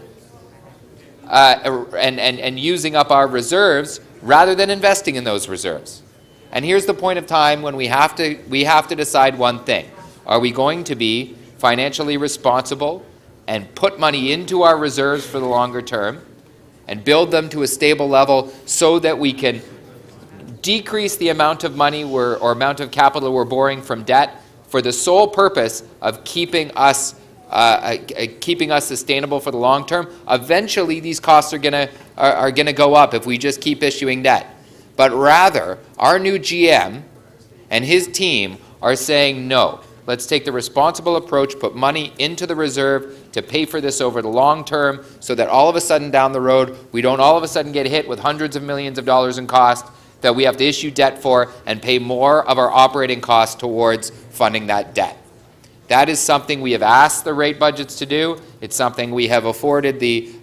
and using up our reserves rather than investing in those reserves. And here's the point of time when we have to decide one thing. Are we going to be financially responsible and put money into our reserves for the longer term and build them to a stable level so that we can decrease the amount of money or amount of capital we're borrowing from debt for the sole purpose of keeping us sustainable for the long term? Eventually, these costs are gonna go up if we just keep issuing debt. But rather, our new GM and his team are saying no. Let's take the responsible approach, put money into the reserve to pay for this over the long term so that all of a sudden down the road, we don't all of a sudden get hit with hundreds of millions of dollars in cost that we have to issue debt for and pay more of our operating costs towards funding that debt. That is something we have asked the rate budgets to do. It's something we have afforded the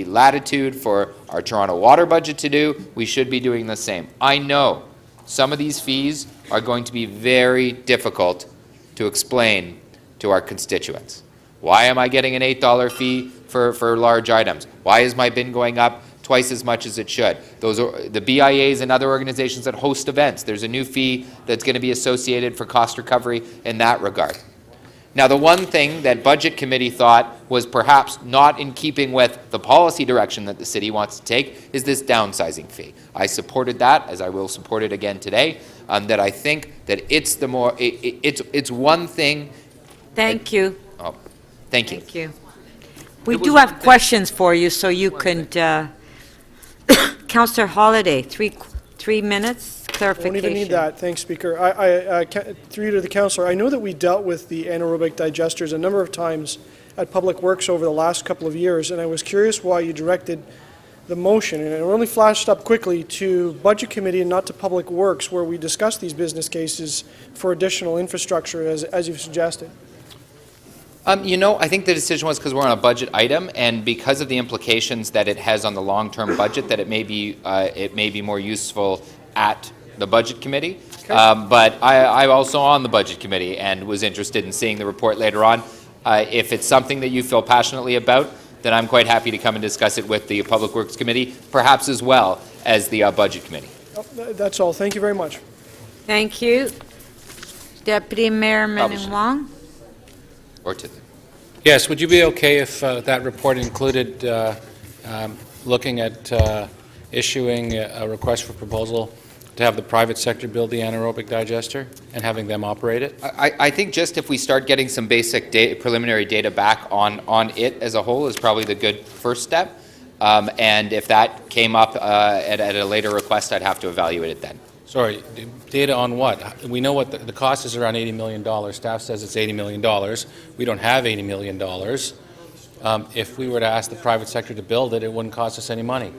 latitude for our Toronto water budget to do. We should be doing the same. I know some of these fees are going to be very difficult to explain to our constituents. Why am I getting an $8 fee for large items? Why is my bin going up twice as much as it should? Those are the BIAs and other organizations that host events. There's a new fee that's going to be associated for cost recovery in that regard. Now, the one thing that Budget Committee thought was perhaps not in keeping with the policy direction that the city wants to take is this downsizing fee. I supported that, as I will support it again today, that I think that it's the more, it's one thing. Thank you. Oh, thank you. Thank you. We do have questions for you, so you can, Councillor Holliday, three minutes, clarification. Don't even need that. Thanks, Speaker. Through you to the Councillor, I know that we dealt with the anaerobic digesters a number of times at Public Works over the last couple of years, and I was curious why you directed the motion, and it only flashed up quickly to Budget Committee and not to Public Works, where we discussed these business cases for additional infrastructure, as you've suggested. You know, I think the decision was because we're on a budget item, and because of the implications that it has on the long-term budget, that it may be more useful at the Budget Committee. Okay. But I'm also on the Budget Committee and was interested in seeing the report later on. If it's something that you feel passionately about, then I'm quite happy to come and discuss it with the Public Works Committee, perhaps as well as the Budget Committee. Oh, that's all. Thank you very much. Thank you. Deputy Mayor Menon Wong. Or to Yes, would you be okay if that report included looking at issuing a request for proposal to have the private sector build the anaerobic digester and having them operate it? I think just if we start getting some basic preliminary data back on it as a whole is probably the good first step. And if that came up at a later request, I'd have to evaluate it then. Sorry, data on what? We know what the cost is around $80 million. Staff says it's $80 million. We don't have $80 million. If we were to ask the private sector to build it, it wouldn't cost us any money.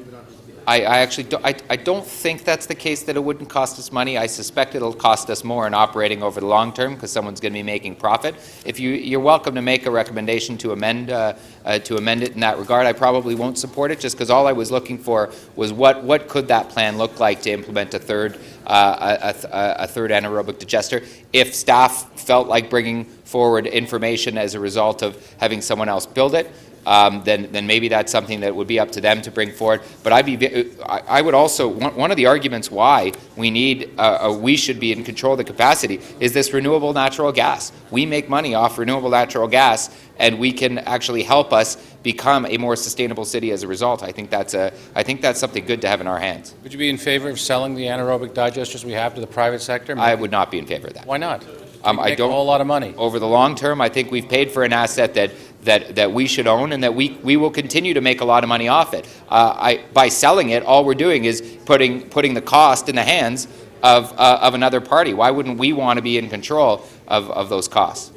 I actually don't think that's the case, that it wouldn't cost us money. I suspect it'll cost us more in operating over the long term because someone's going to be making profit. If you're welcome to make a recommendation to amend it in that regard. I probably won't support it just because all I was looking for was what could that plan look like to implement a third anaerobic digester. If staff felt like bringing forward information as a result of having someone else build it, then maybe that's something that would be up to them to bring forward. But I would also, one of the arguments why we should be in control of the capacity is this renewable natural gas. We make money off renewable natural gas, and we can actually help us become a more sustainable city as a result. I think that's something good to have in our hands. Would you be in favor of selling the anaerobic digesters we have to the private sector? I would not be in favor of that. Why not? I don't. A whole lot of money. Over the long term, I think we've paid for an asset that we should own, and that we will continue to make a lot of money off it. By selling it, all we're doing is putting the cost in the hands of another party. Why wouldn't we want to be in control of those costs?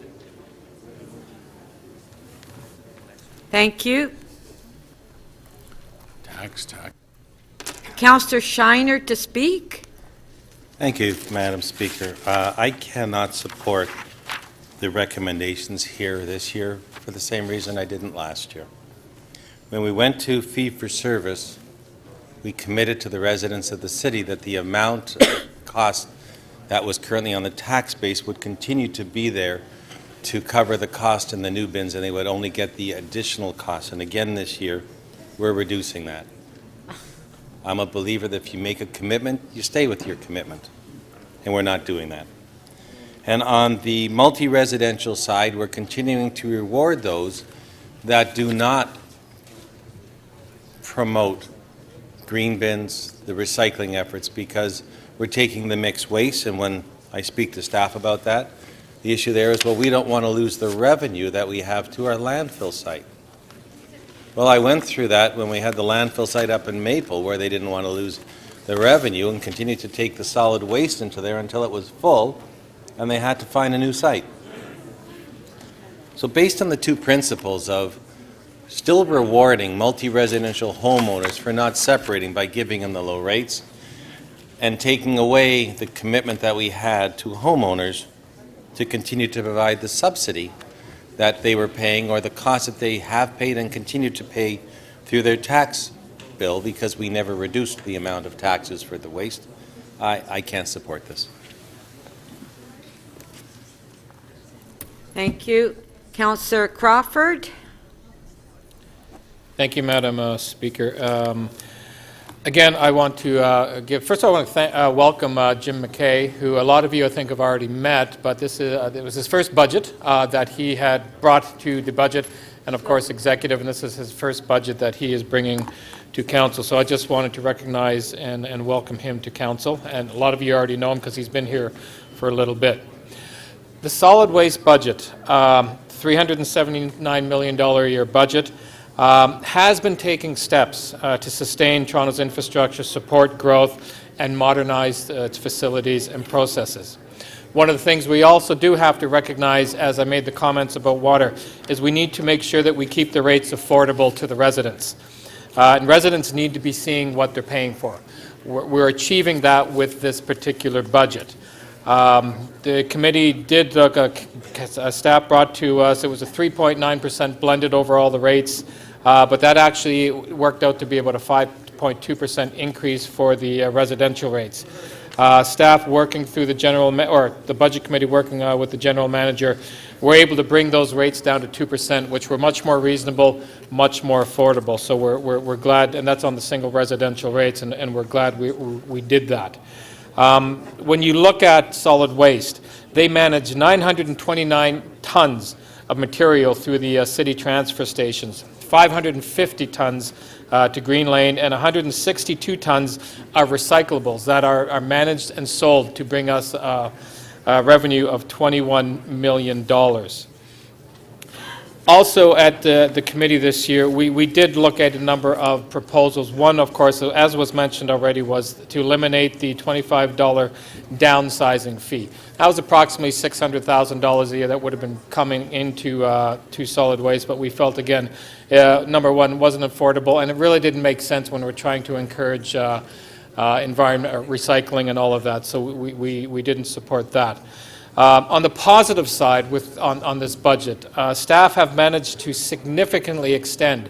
Thank you. Tax. Councillor Shiner to speak. Thank you, Madam Speaker. I cannot support the recommendations here this year for the same reason I didn't last year. When we went to fee-for-service, we committed to the residents of the city that the amount of cost that was currently on the tax base would continue to be there to cover the cost in the new bins, and they would only get the additional cost. And again this year, we're reducing that. I'm a believer that if you make a commitment, you stay with your commitment, and we're not doing that. And on the multi-residential side, we're continuing to reward those that do not promote green bins, the recycling efforts, because we're taking the mixed waste, and when I speak to staff about that, the issue there is, well, we don't want to lose the revenue that we have to our landfill site. Well, I went through that when we had the landfill site up in Maple, where they didn't want to lose the revenue and continued to take the solid waste into there until it was full, and they had to find a new site. So based on the two principles of still rewarding multi-residential homeowners for not separating by giving them the low rates, and taking away the commitment that we had to homeowners to continue to provide the subsidy that they were paying, or the cost that they have paid and continue to pay through their tax bill, because we never reduced the amount of taxes for the waste, I can't support this. Thank you. Councillor Crawford. Thank you, Madam Speaker. Again, I want to first of all, I want to welcome Jim McKay, who a lot of you I think have already met, but this is, it was his first budget that he had brought to the budget, and of course executive, and this is his first budget that he is bringing to council. So I just wanted to recognize and welcome him to council, and a lot of you already know him because he's been here for a little bit. The solid waste budget, $379 million a year budget, has been taking steps to sustain Toronto's infrastructure, support growth, and modernize its facilities and processes. One of the things we also do have to recognize, as I made the comments about water, is we need to make sure that we keep the rates affordable to the residents. And residents need to be seeing what they're paying for. We're achieving that with this particular budget. The committee did look, staff brought to us, it was a 3.9% blended over all the rates, but that actually worked out to be about a 5.2% increase for the residential rates. Staff working through the budget committee working with the general manager were able to bring those rates down to 2%, which were much more reasonable, much more affordable. So we're glad, and that's on the single residential rates, and we're glad we did that. When you look at solid waste, they manage 929 tons of material through the city transfer stations, 550 tons to Green Lane, and 162 tons of recyclables that are managed and sold to bring us a revenue of $21 million. Also at the committee this year, we did look at a number of proposals. One, of course, as was mentioned already, was to eliminate the $25 downsizing fee. That was approximately $600,000 a year that would have been coming into to solid waste, but we felt, again, number one, wasn't affordable, and it really didn't make sense when we're trying to encourage environment recycling and all of that, so we didn't support that. On the positive side, on this budget, staff have managed to significantly extend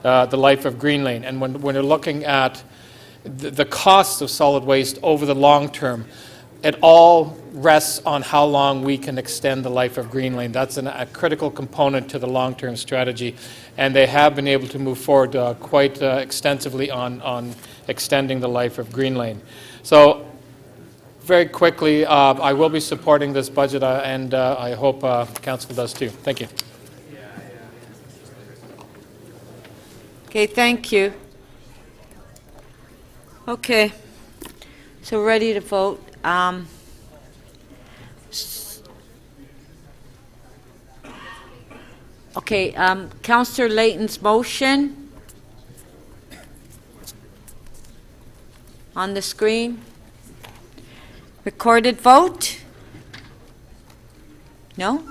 the life of Green Lane, and when we're looking at the costs of solid waste over the long term, it all rests on how long we can extend the life of Green Lane. That's a critical component to the long-term strategy, and they have been able to move forward quite extensively on extending the life of Green Lane. So, very quickly, I will be supporting this budget, and I hope Council does too. Thank you. Okay, thank you. Okay, so ready to vote. Okay, Councillor Layton's motion on the screen. Recorded vote? No?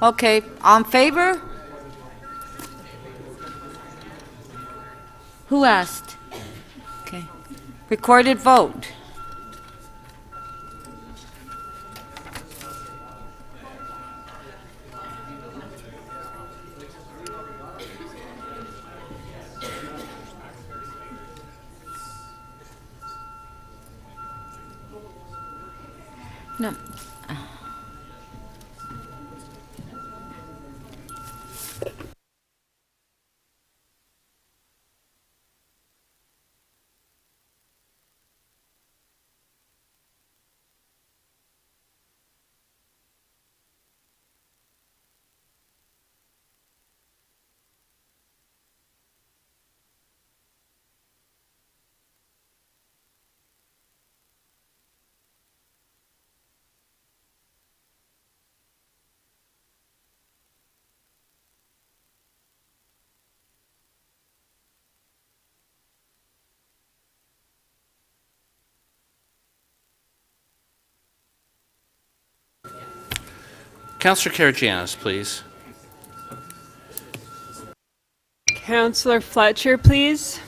Okay, on favor? Who asked? Okay. Recorded vote? No. Councillor Karygiannis, please. Councillor Fletcher, please.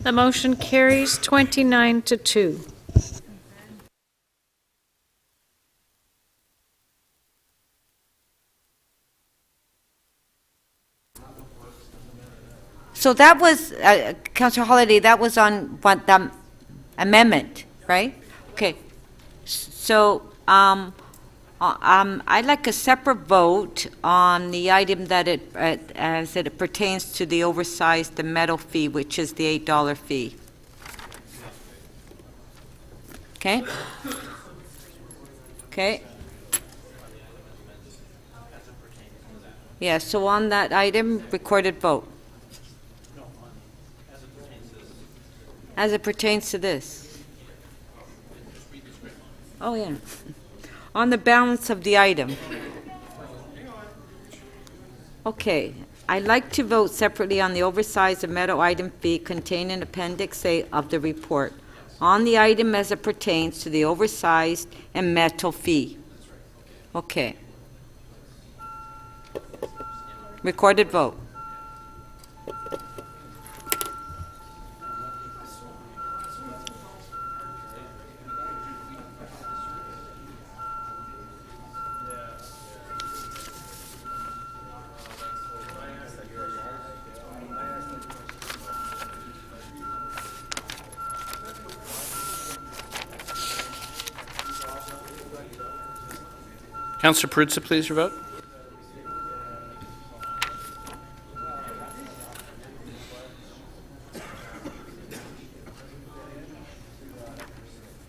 The motion carries 29 to 2. So that was, Councillor Holliday, that was on what, the amendment, right? Okay. So, I'd like a separate vote on the item that as it pertains to the oversized, the metal fee, which is the $8 fee. Okay? Okay. Yeah, so on that item, recorded vote. As it pertains to this. Oh, yeah. On the balance of the item. Okay, I'd like to vote separately on the oversized and metal item fee contained in Appendix A of the report. On the item as it pertains to the oversized and metal fee. Okay. Recorded vote. Councillor Perruzza, please, your vote.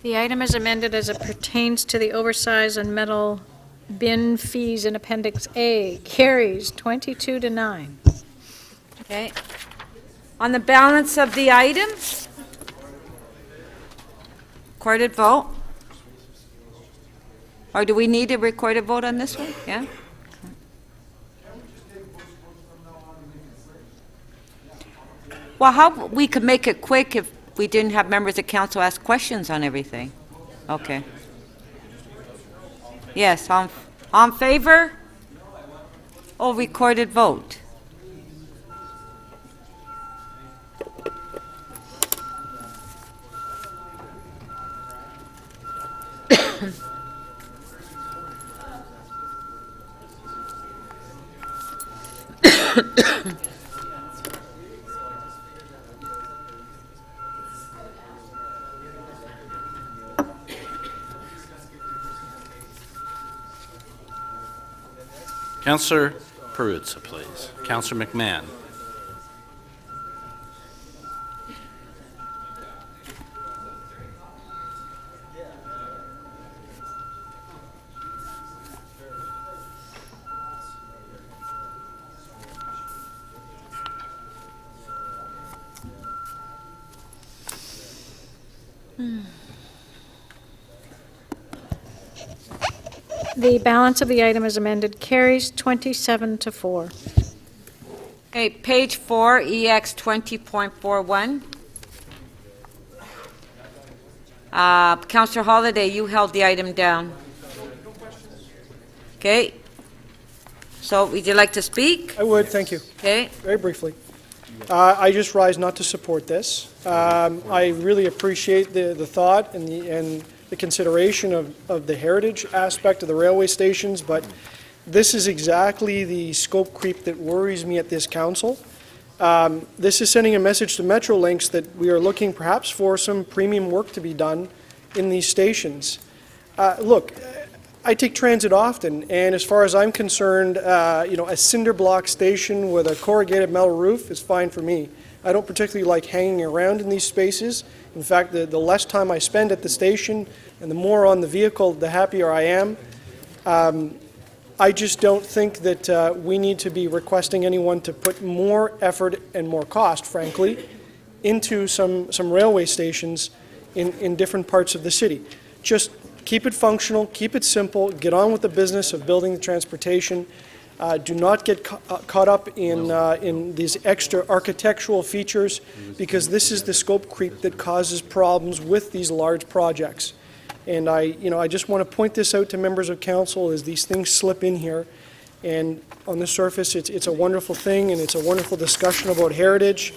The item is amended as it pertains to the oversized and metal bin fees in Appendix A. Carries 22 to 9. Okay. On the balance of the item, recorded vote. Or do we need a recorded vote on this one? Yeah? Well, how, we could make it quick if we didn't have members of council ask questions on everything. Okay. Yes, on favor? Oh, recorded vote. Councillor Perruzza, please. Councillor McMahon. The balance of the item as amended carries 27 to 4. Okay, page 4, EX 20.41. Councillor Holliday, you held the item down. Okay. So, would you like to speak? I would, thank you. Okay. Very briefly. I just rise not to support this. I really appreciate the thought and the consideration of the heritage aspect of the railway stations, but this is exactly the scope creep that worries me at this council. This is sending a message to Metrolinx that we are looking perhaps for some premium work to be done in these stations. Look, I take transit often, and as far as I'm concerned, a cinder block station with a corrugated metal roof is fine for me. I don't particularly like hanging around in these spaces. In fact, the less time I spend at the station and the more on the vehicle, the happier I am. I just don't think that we need to be requesting anyone to put more effort and more cost, frankly, into some railway stations in different parts of the city. Just keep it functional, keep it simple, get on with the business of building the transportation. Do not get caught up in these extra architectural features, because this is the scope creep that causes problems with these large projects. And I just want to point this out to members of council as these things slip in here. And on the surface, it's a wonderful thing, and it's a wonderful discussion about heritage.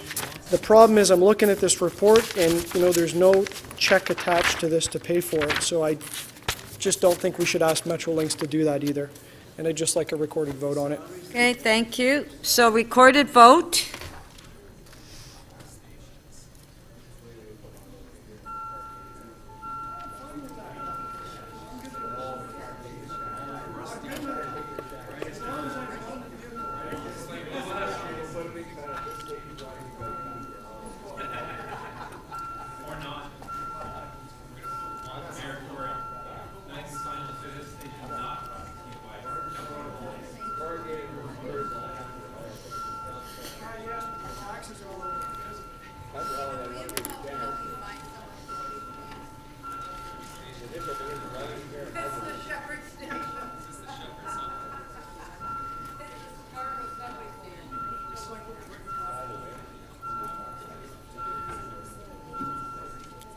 The problem is I'm looking at this report, and there's no check attached to this to pay for it. So I just don't think we should ask Metrolinx to do that either. And I'd just like a recorded vote on it. Okay, thank you. So recorded vote.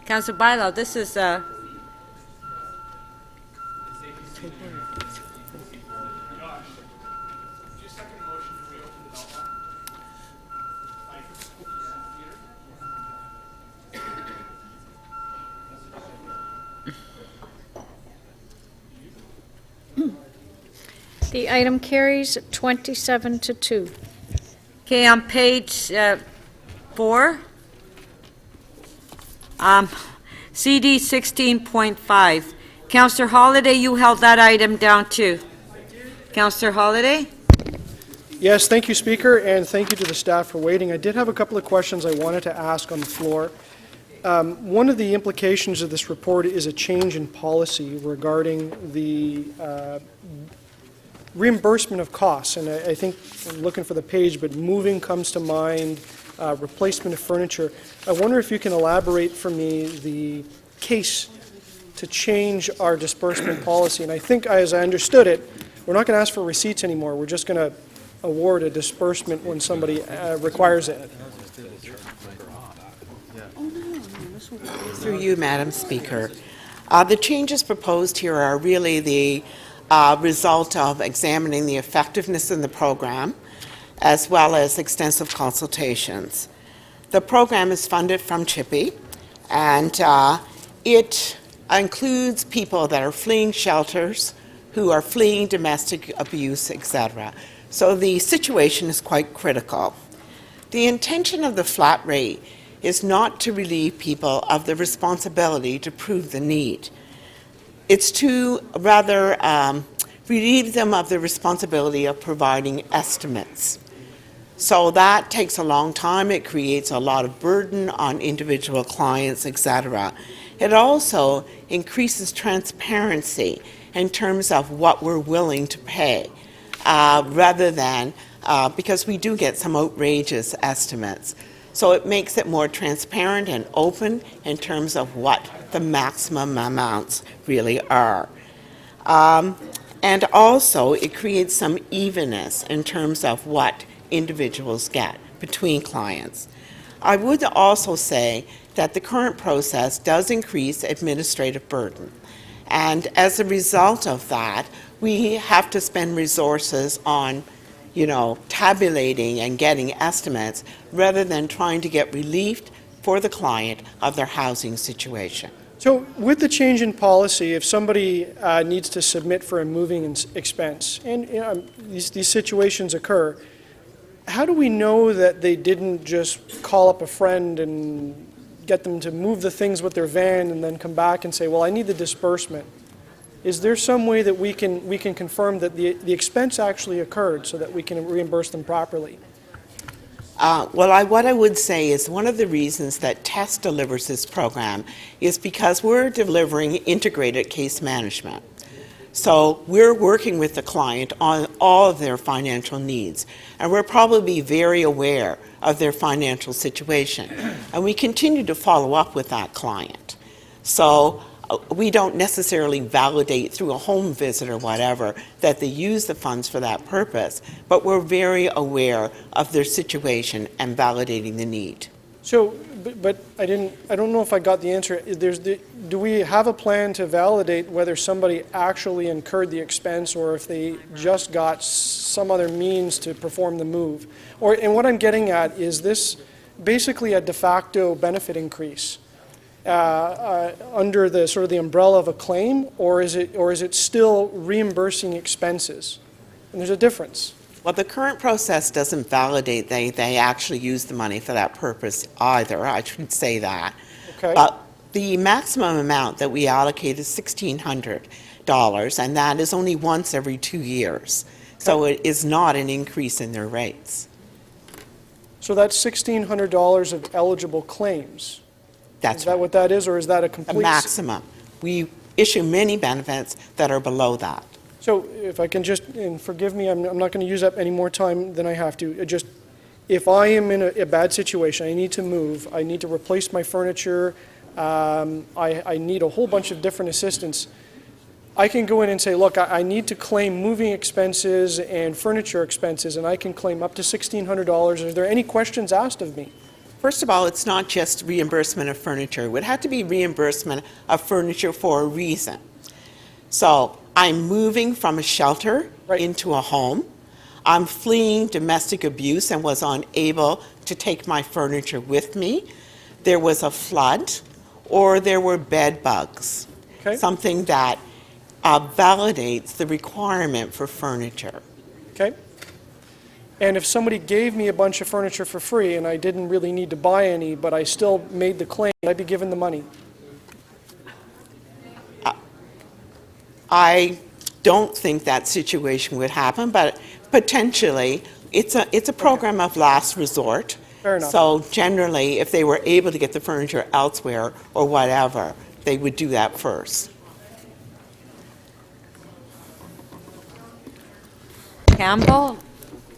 Councillor Bailao, this is The item carries 27 to 2. okay on page 4. CD 16.5. Councillor Holliday, you held that item down too. Councillor Holliday? Yes, thank you, Speaker, and thank you to the staff for waiting. I did have a couple of questions I wanted to ask on the floor. One of the implications of this report is a change in policy regarding the reimbursement of costs, and I think I'm looking for the page, but moving comes to mind, replacement of furniture. I wonder if you can elaborate for me the case to change our disbursement policy. And I think, as I understood it, we're not going to ask for receipts anymore. We're just going to award a disbursement when somebody requires it. Through you, Madam Speaker. The changes proposed here are really the result of examining the effectiveness in the program, as well as extensive consultations. The program is funded from CHIPI, and it includes people that are fleeing shelters, who are fleeing domestic abuse, etc. So the situation is quite critical. The intention of the flat rate is not to relieve people of the responsibility to prove the need. It's to rather relieve them of the responsibility of providing estimates. So that takes a long time. It creates a lot of burden on individual clients, etc. It also increases transparency in terms of what we're willing to pay, rather than, because we do get some outrageous estimates. So it makes it more transparent and open in terms of what the maximum amounts really are. And also, it creates some evenness in terms of what individuals get between clients. I would also say that the current process does increase administrative burden. And as a result of that, we have to spend resources on, tabulating and getting estimates rather than trying to get relief for the client of their housing situation. So with the change in policy, if somebody needs to submit for a moving expense, and these situations occur, how do we know that they didn't just call up a friend and get them to move the things with their van and then come back and say, well, I need the disbursement? Is there some way that we can confirm that the expense actually occurred so that we can reimburse them properly? What I would say is one of the reasons that TEST delivers this program is because we're delivering integrated case management. So we're working with the client on all of their financial needs, and we're probably very aware of their financial situation, and we continue to follow up with that client. So we don't necessarily validate through a home visit or whatever that they use the funds for that purpose, but we're very aware of their situation and validating the need. So, but I don't know if I got the answer. Do we have a plan to validate whether somebody actually incurred the expense or if they just got some other means to perform the move? And what I'm getting at, is this basically a de facto benefit increase under the sort of the umbrella of a claim, or is it still reimbursing expenses? And there's a difference. Well, the current process doesn't validate they actually use the money for that purpose either. I should say that. Okay. But the maximum amount that we allocate is $1,600, and that is only once every 2 years. So it is not an increase in their rates. So that's $1,600 of eligible claims. That's Is that what that is, or is that a complete? a maximum. We issue many benefits that are below that. So if I can just, and forgive me, I'm not going to use up any more time than I have to. If I am in a bad situation, I need to move, I need to replace my furniture, I need a whole bunch of different assistance, I can go in and say, look, I need to claim moving expenses and furniture expenses, and I can claim up to $1,600. Are there any questions asked of me? First of all, it's not just reimbursement of furniture. It would have to be reimbursement of furniture for a reason. So I'm moving from a shelter into a home. I'm fleeing domestic abuse and was unable to take my furniture with me. There was a flood, or there were bed bugs, something that validates the requirement for furniture. Okay. And if somebody gave me a bunch of furniture for free and I didn't really need to buy any, but I still made the claim, I'd be given the money. I don't think that situation would happen, but potentially it's a program of last resort. Fair enough. So generally, if they were able to get the furniture elsewhere or whatever, they would do that first. Campbell?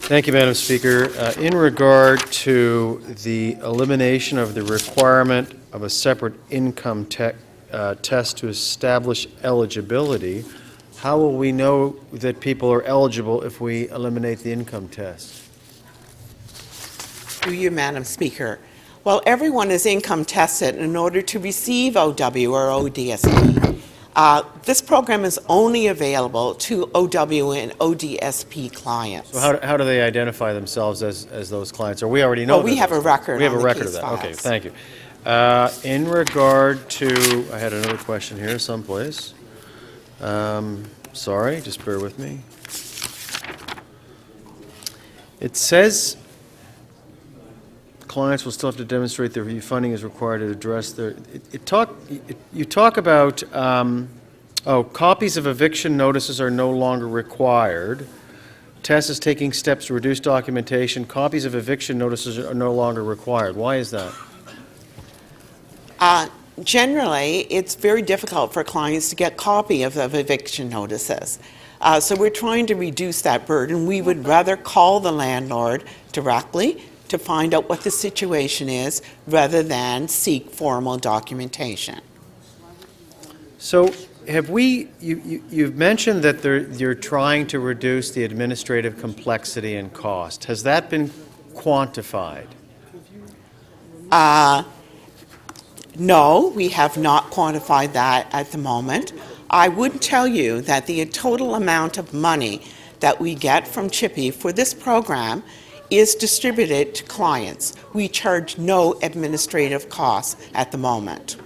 Thank you, Madam Speaker. In regard to the elimination of the requirement of a separate income test to establish eligibility, how will we know that people are eligible if we eliminate the income test? Through you, Madam Speaker. Well, everyone is income tested in order to receive OW or ODSP. This program is only available to OW and ODSP clients. So how do they identify themselves as those clients? Or we already know. Well, we have a record. We have on a the record case of that. Okay, files. thank you. In regard to, I had another question here someplace. Sorry, just bear with me. It says clients will still have to demonstrate their refunding is required to address their. You talk about copies of eviction notices are no longer required. TESS is taking steps to reduce documentation. Copies of eviction notices are no longer required. Why is that? Generally, it's very difficult for clients to get copy of eviction notices. So we're trying to reduce that burden. We would rather call the landlord directly to find out what the situation is rather than seek formal documentation. So you've mentioned that you're trying to reduce the administrative complexity and cost. Has that been quantified? No, we have not quantified that at the moment. I would tell you that the total amount of money that we get from Chippy for this program is distributed to clients. We charge no administrative costs at the moment.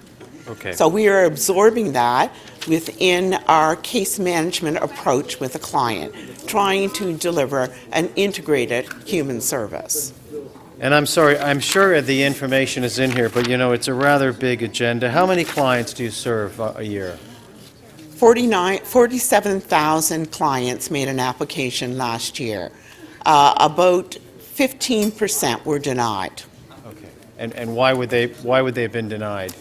Okay. So we are absorbing that within our case management approach with a client, trying to deliver an integrated human service. And I'm sorry, I'm sure the information is in here, but it's a rather big agenda. How many clients do you serve a year? 47,000 clients made an application last year. About 15% were denied. Okay. And why would they have been denied?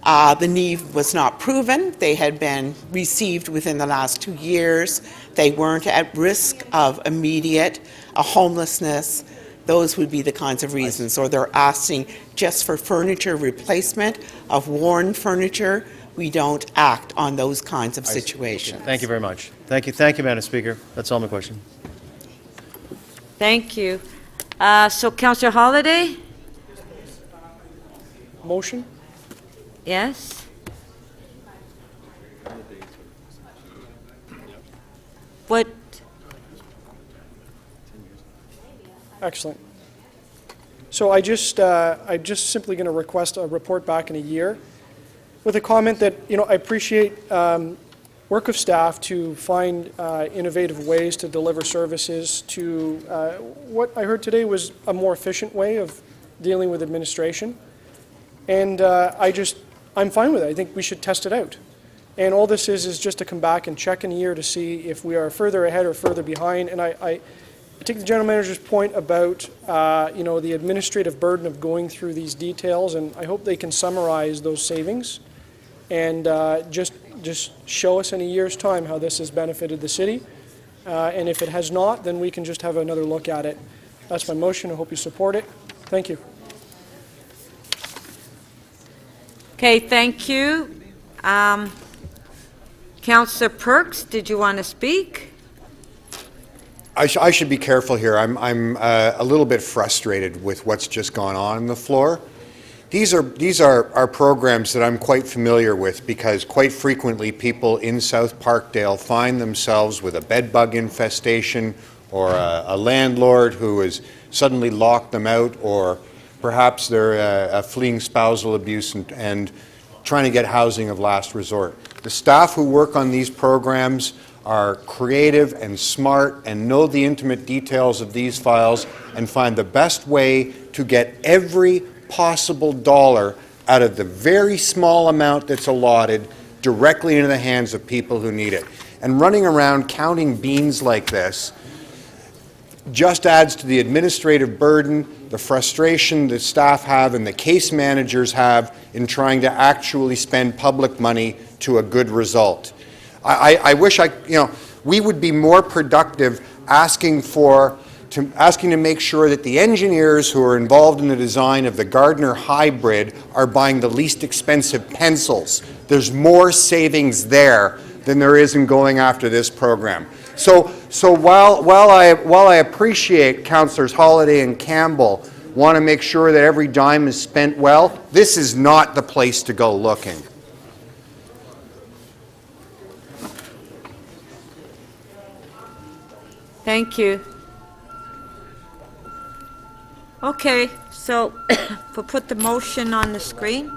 The need was not proven. They had been received within the last 2 years. They weren't at risk of immediate homelessness. Those would be the kinds of reasons. Or they're asking just for furniture replacement of worn furniture. We don't act on those kinds of situations. Thank you very much. Thank you, Madam Speaker. That's all my question. Thank you. So, Councillor Holliday? Motion? Yes? What? Excellent. So I'm just simply going to request a report back in a year with a comment that, I appreciate work of staff to find innovative ways to deliver services to what I heard today was a more efficient way of dealing with administration. And I'm fine with it. I think we should test it out. And all this is just to come back and check in a year to see if we are further ahead or further behind. And I take the General Manager's point about, the administrative burden of going through these details, and I hope they can summarize those savings and just show us in a year's time how this has benefited the city. And if it has not, then we can just have another look at it. That's my motion. I hope you support it. Thank you. Okay, thank you. Councillor Perks, did you want to speak? I should be careful here. I'm a little bit frustrated with what's just gone on the floor. These are programs that I'm quite familiar with because quite frequently people in South Parkdale find themselves with a bed bug infestation or a landlord who has suddenly locked them out, or perhaps they're fleeing spousal abuse and trying to get housing of last resort. The staff who work on these programs are creative and smart and know the intimate details of these files and find the best way to get every possible dollar out of the very small amount that's allotted directly into the hands of people who need it. And running around counting beans like this just adds to the administrative burden, the frustration that staff have and the case managers have in trying to actually spend public money to a good result. I wish we would be more productive asking to make sure that the engineers who are involved in the design of the Gardiner hybrid are buying the least expensive pencils. There's more savings there than there is in going after this program. So while I appreciate Councillors Holliday and Campbell want to make sure that every dime is spent well, this is not the place to go looking. Thank you. Okay, so we'll put the motion on the screen.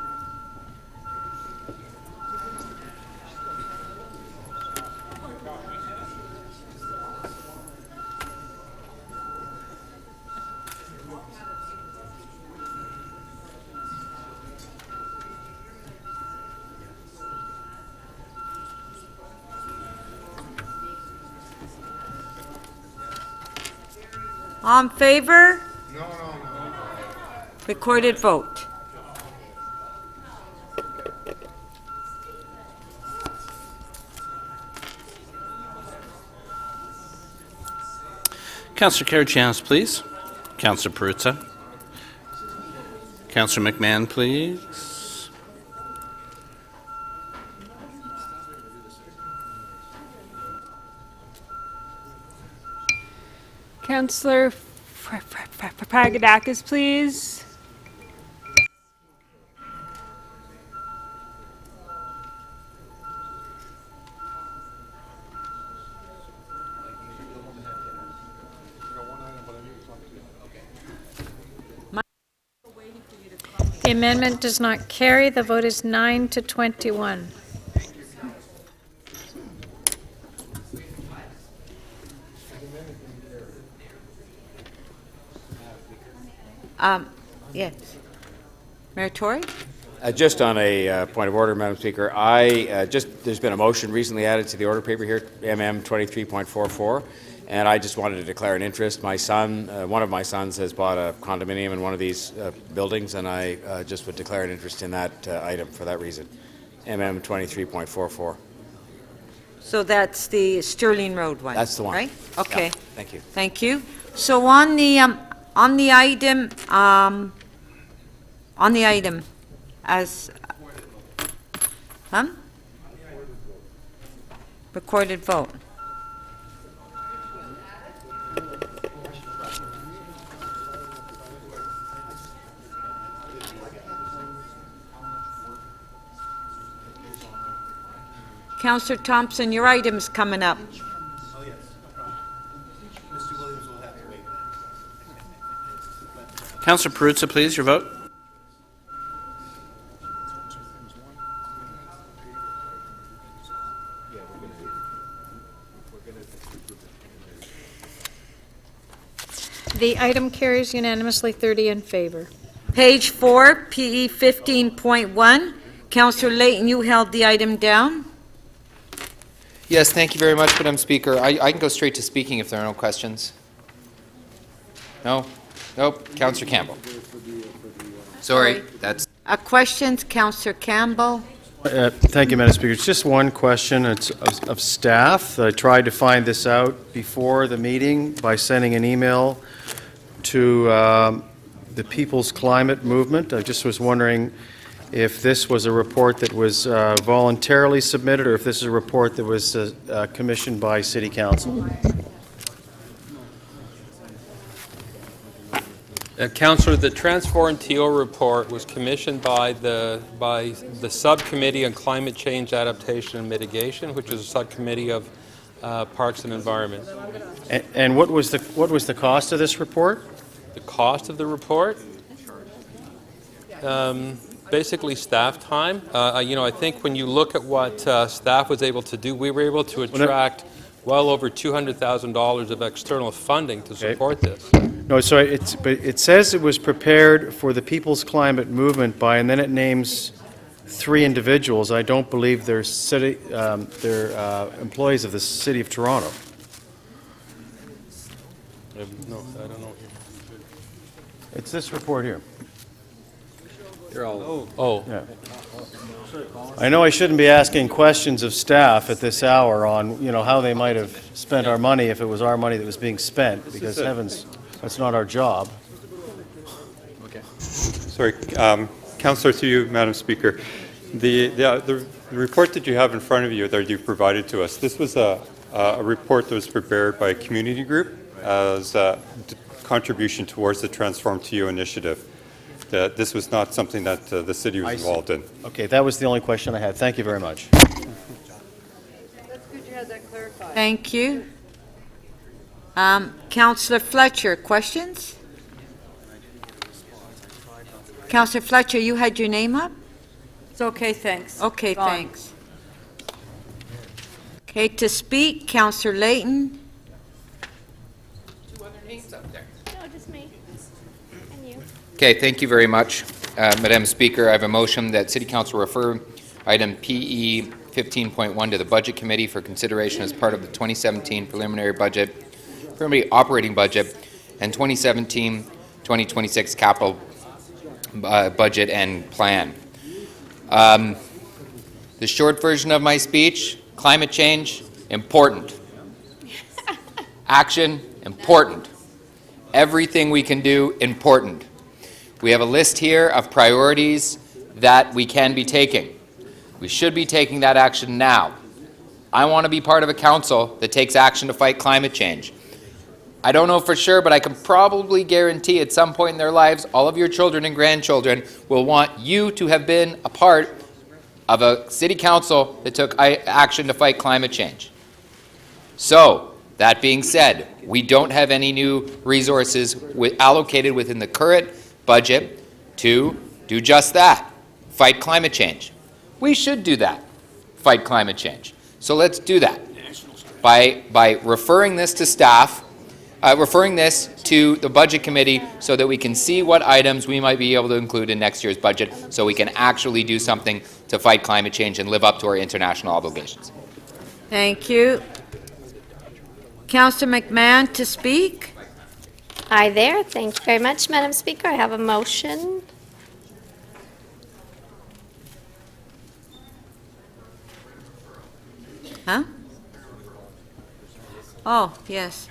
All in favor? No. Recorded vote. Councillor Karygiannis, please. Councillor Perruzza. Councillor McMahon, please. Councillor Papadakis, please. The amendment does not carry. The vote is 9 to 21. Yes. Mayor Tory? Just on a point of order, Madam Speaker, there's been a motion recently added to the order paper here, MM 23.44, and I just wanted to declare an interest. My son, one of my sons, has bought a condominium in one of these buildings, and I just would declare an interest in that item for that reason. MM 23.44. So that's the Sterling Road one? That's the one. Right? Okay. Yeah, thank you. Thank you. So on the item, as, recorded vote. Councillor Thompson, your item's coming up. Councillor Perruzza, please, your vote. The item carries unanimously, 30 in favor. Page 4, PE 15.1. Councillor Layton, you held the item down. Yes, thank you very much, Madam Speaker. I can go straight to speaking if there are no questions. No? Nope. Councillor Campbell. Sorry, that's... Questions, Councillor Campbell? Thank you, Madam Speaker. It's just one question. It's of staff. I tried to find this out before the meeting by sending an email to the People's Climate Movement. I just was wondering if this was a report that was voluntarily submitted or if this is a report that was commissioned by City Council. Councillor, the Transform TO report was commissioned by the Subcommittee on Climate Change Adaptation and Mitigation, which is a subcommittee of Parks and Environment. And what was the cost of this report? The cost of the report? Basically staff time. I think when you look at what staff was able to do, we were able to attract well over $200,000 of external funding to support this. No, so it says it was prepared for the People's Climate Movement by, and then it names 3 individuals. I don't believe they're employees of the City of Toronto. No, I don't know. It's this report here. You're all. Oh. Yeah. I know I shouldn't be asking questions of staff at this hour on, how they might have spent our money if it was our money that was being spent, because heavens, that's not our job. Okay. Sorry, Councillor, through you, Madam Speaker. The report that you have in front of you that you provided to us, this was a report that was prepared by a community group as a contribution towards the Transform TO initiative. This was not something that the city was involved in. Okay, that was the only question I had. Thank you very much. That's good you had that clarified. Thank you. Councillor Fletcher, questions? Councillor Fletcher, you had your name up? It's okay, thanks. Okay, Gone. thanks. Okay, to speak, Councillor Layton. 2 other names up there. No, just me. And you. Okay, thank you very much, Madam Speaker. I have a motion that City Council refer item PE 15.1 to the Budget Committee for consideration as part of the 2017 preliminary operating budget and 2017-2026 capital budget and plan. The short version of my speech: climate change, important. Action, important. Everything we can do, important. We have a list here of priorities that we can be taking. We should be taking that action now. I want to be part of a council that takes action to fight climate change. I don't know for sure, but I can probably guarantee at some point in their lives, all of your children and grandchildren will want you to have been a part of a city council that took action to fight climate change. So, that being said, we don't have any new resources allocated within the current budget to do just that, fight climate change. We should do that, fight climate change. So let's do that by referring this to staff, referring this to the budget committee so that we can see what items we might be able to include in next year's budget so we can actually do something to fight climate change and live up to our international obligations. Thank you. Councillor McMahon to speak. Hi there. Thank you very much, Madam Speaker. I have a motion. Huh? Oh, yes.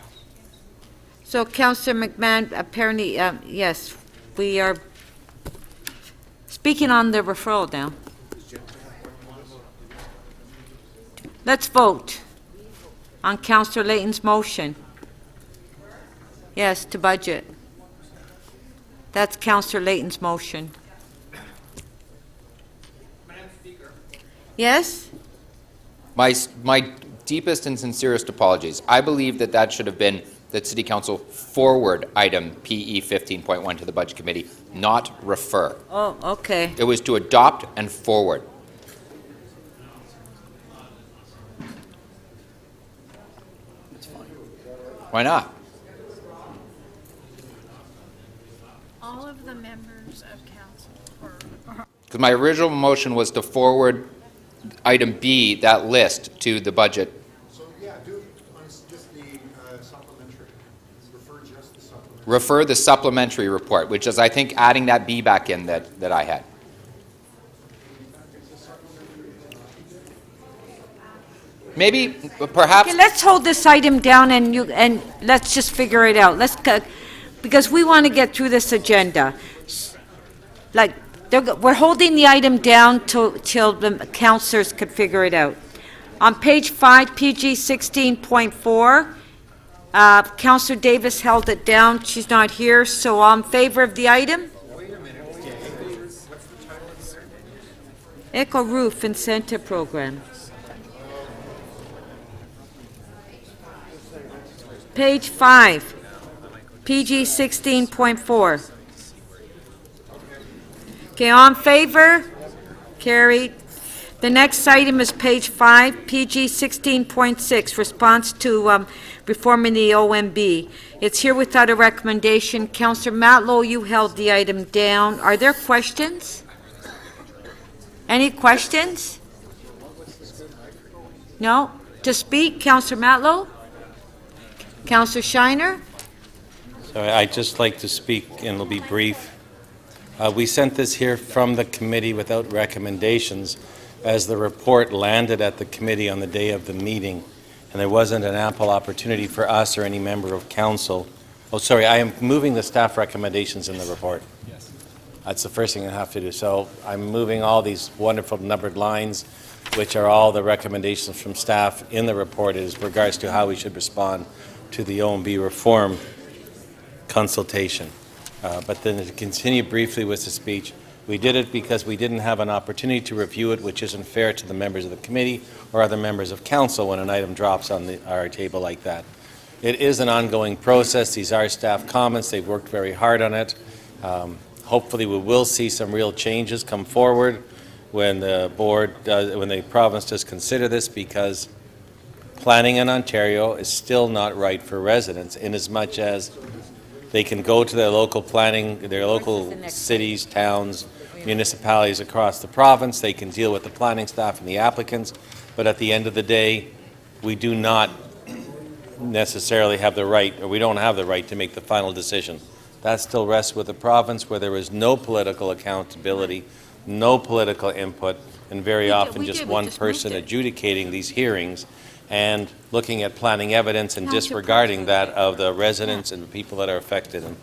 So Councillor McMahon, apparently, yes, we are speaking on the referral now. Let's vote on Councillor Layton's motion. Yes, to budget. That's Councillor Layton's motion. Yes? My deepest and sincerest apologies. I believe that should have been that City Council forward item PE 15.1 to the Budget Committee, not refer. Oh, okay. It was to adopt and forward. Why not? All of the members of council. Because my original motion was to forward item B, that list, to the budget. So, yeah, do just the supplementary. Refer just the supplementary. Refer the supplementary report, which is, I think, adding that B back in that I had. Maybe, perhaps... Okay, let's hold this item down and let's just figure it out. Because we want to get through this agenda. Like, we're holding the item down till the councillors could figure it out. On page 5, PG 16.4, Councillor Davis held it down. She's not here, so all in favor of the item? Eco Roof Incentive Program. Page 5, PG 16.4. Okay, all in favor? Carried. The next item is page 5, PG 16.6, response to reforming the OMB. It's here without a recommendation. Councillor Matlow, you held the item down. Are there questions? Any questions? No? To speak, Councillor Matlow? Councillor Shiner? So I'd just like to speak, and it'll be brief. We sent this here from the committee without recommendations as the report landed at the committee on the day of the meeting, and there wasn't an ample opportunity for us or any member of council. Oh, sorry, I am moving the staff recommendations in the report. Yes. That's the first thing I have to do. So I'm moving all these wonderful numbered lines, which are all the recommendations from staff in the report as regards to how we should respond to the OMB reform consultation. But then to continue briefly with the speech, we did it because we didn't have an opportunity to review it, which isn't fair to the members of the committee or other members of council when an item drops on our table like that. It is an ongoing process. These are staff comments. They've worked very hard on it. Hopefully we will see some real changes come forward when the when the province does consider this, because planning in Ontario is still not right for residents, in as much as they can go to their local planning, their local cities, towns, municipalities across the province. They can deal with the planning staff and the applicants, but at the end of the day, we do not necessarily have the right, or we don't have the right to make the final decision. That still rests with the province, where there is no political accountability, no political input, and very often just one person adjudicating these hearings and looking at planning evidence and disregarding that of the residents and the people that are affected. And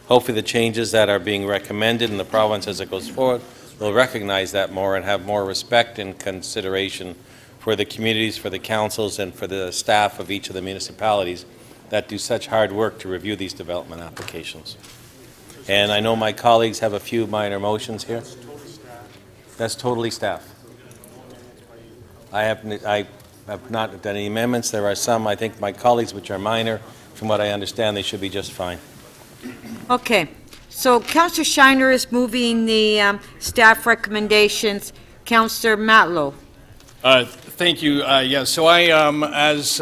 hopefully the changes that are being recommended in the province as it goes forward will recognize that more and have more respect and consideration for the communities, for the councils, and for the staff of each of the municipalities that do such hard work to review these development applications. And I know my colleagues have a few minor motions here. That's totally staff. I have not done any amendments. There are some, I think, my colleagues, which are minor. From what I understand, they should be just fine. Okay, so Councillor Shiner is moving the staff recommendations. Councillor Matlow. Thank you. So I, as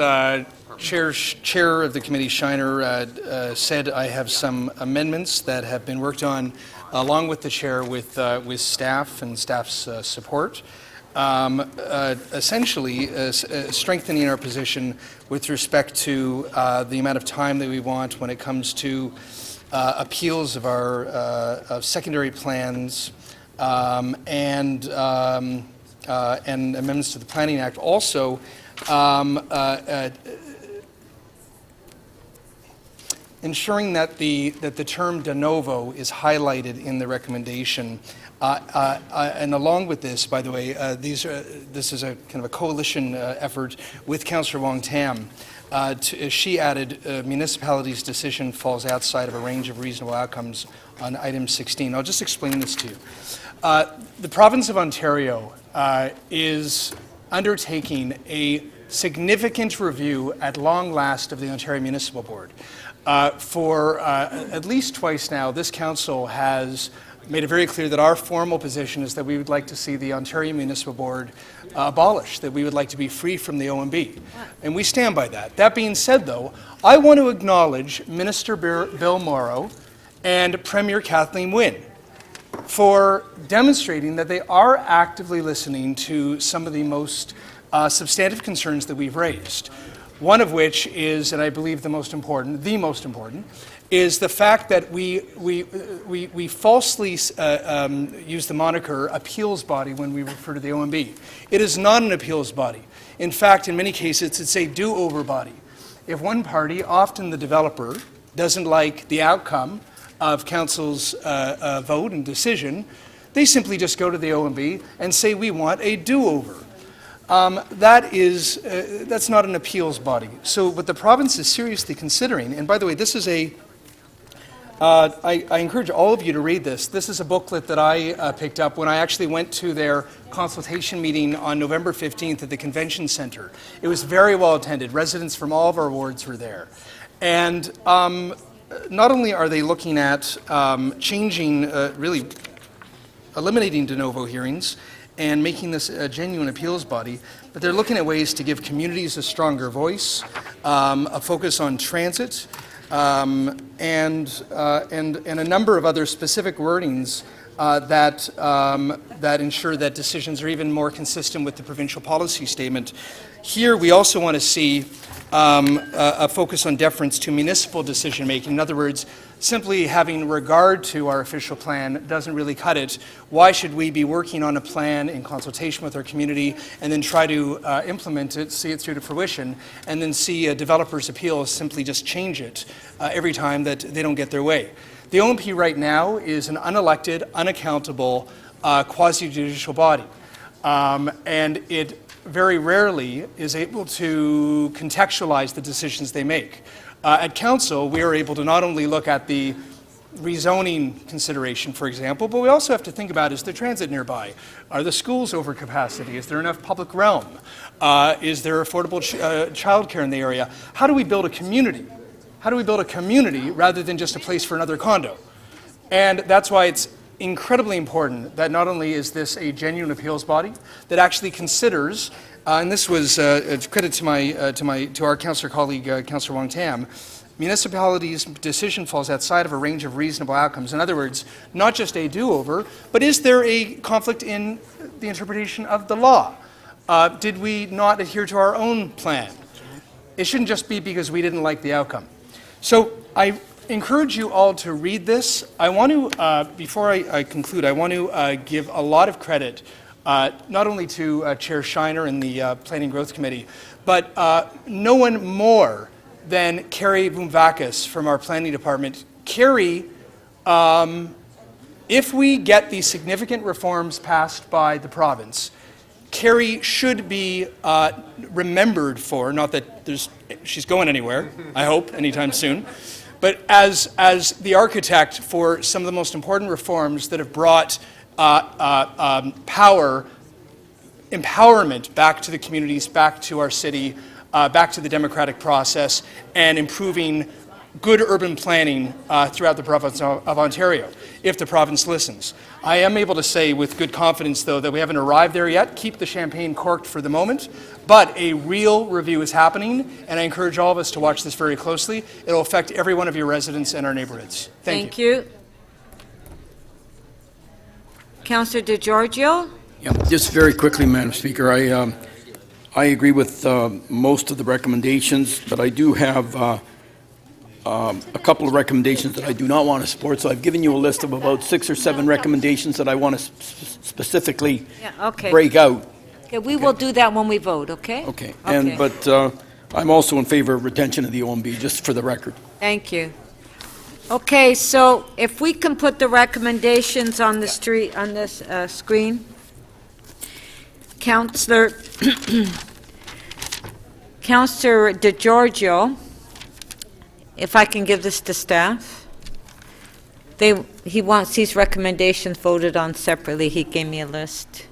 chair of the committee, Shiner said, I have some amendments that have been worked on along with the chair with staff and staff's support. Essentially strengthening our position with respect to the amount of time that we want when it comes to appeals of our secondary plans and amendments to the Planning Act. Also, ensuring that the term de novo is highlighted in the recommendation. And along with this, by the way, this is a kind of a coalition effort with Councillor Wong Tam. She added municipalities' decision falls outside of a range of reasonable outcomes on item 16. I'll just explain this to you. The province of Ontario is undertaking a significant review at long last of the Ontario Municipal Board. For at least twice now, this council has made it very clear that our formal position is that we would like to see the Ontario Municipal Board abolished, that we would like to be free from the OMB. And we stand by that. That being said, though, I want to acknowledge Minister Bill Morrow and Premier Kathleen Wynne for demonstrating that they are actively listening to some of the most substantive concerns that we've raised. One of which is, and I believe the most important, is the fact that we falsely use the moniker appeals body when we refer to the OMB. It is not an appeals body. In fact, in many cases, it's a do-over body. If one party, often the developer, doesn't like the outcome of council's vote and decision, they simply just go to the OMB and say, we want a do-over. That's not an appeals body. So what the province is seriously considering, and by the way, this is I encourage all of you to read this. This is a booklet that I picked up when I actually went to their consultation meeting on November 15th at the Convention Centre. It was very well attended. Residents from all of our wards were there. And not only are they looking at changing, really eliminating de novo hearings and making this a genuine appeals body, but they're looking at ways to give communities a stronger voice, a focus on transit, and a number of other specific wordings that ensure that decisions are even more consistent with the provincial policy statement. Here, we also want to see a focus on deference to municipal decision-making. In other words, simply having regard to our official plan doesn't really cut it. Why should we be working on a plan in consultation with our community and then try to implement it, see it through to fruition, and then see a developer's appeal simply just change it every time that they don't get their way? The OMP right now is an unelected, unaccountable, quasi-judicial body. And it very rarely is able to contextualize the decisions they make. At council, we are able to not only look at the rezoning consideration, for example, but we also have to think about, is there transit nearby? Are the schools over capacity? Is there enough public realm? Is there affordable childcare in the area? How do we build a community? How do we build a community rather than just a place for another condo? And that's why it's incredibly important that not only is this a genuine appeals body that actually considers, and this was a credit to our councillor colleague, Councillor Wong Tam, municipalities' decision falls outside of a range of reasonable outcomes. In other words, not just a do-over, but is there a conflict in the interpretation of the law? Did we not adhere to our own plan? It shouldn't just be because we didn't like the outcome. So I encourage you all to read this. I want to, before I conclude, I want to give a lot of credit not only to Chair Shiner and the Planning Growth Committee, but no one more than Carrie Boumvakis from our Planning Department. Carrie if we get these significant reforms passed by the province, Carrie should be remembered for, not that she's going anywhere, I hope, anytime soon, but as the architect for some of the most important reforms that have brought empowerment back to the communities, back to our city, back to the democratic process, and improving good urban planning throughout the province of Ontario, if the province listens. I am able to say with good confidence, though, that we haven't arrived there yet. Keep the champagne corked for the moment, but a real review is happening, and I encourage all of us to watch this very closely. It will affect every one of your residents and our neighborhoods. Thank you. Thank you. Councillor DeGiorgio? Yeah, just very quickly, Madam Speaker, I agree with most of the recommendations, but I do have a couple of recommendations that I do not want to support. So I've given you a list of about 6 or 7 recommendations that I want to specifically break out. Okay, we will do that when we vote, okay? Okay. But I'm also in favor of retention of the OMB, just for the record. Thank you. Okay, so if we can put the recommendations on the street, on this screen. Councillor DeGiorgio, if I can give this to staff. He wants these recommendations voted on separately. He gave me a list.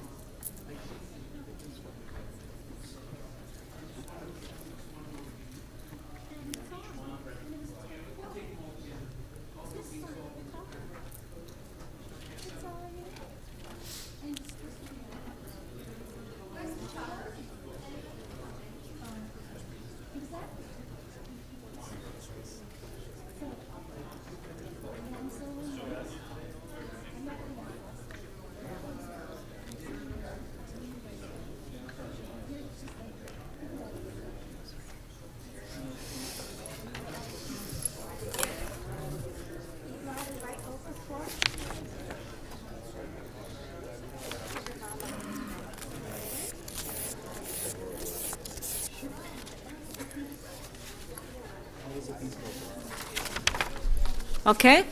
Okay?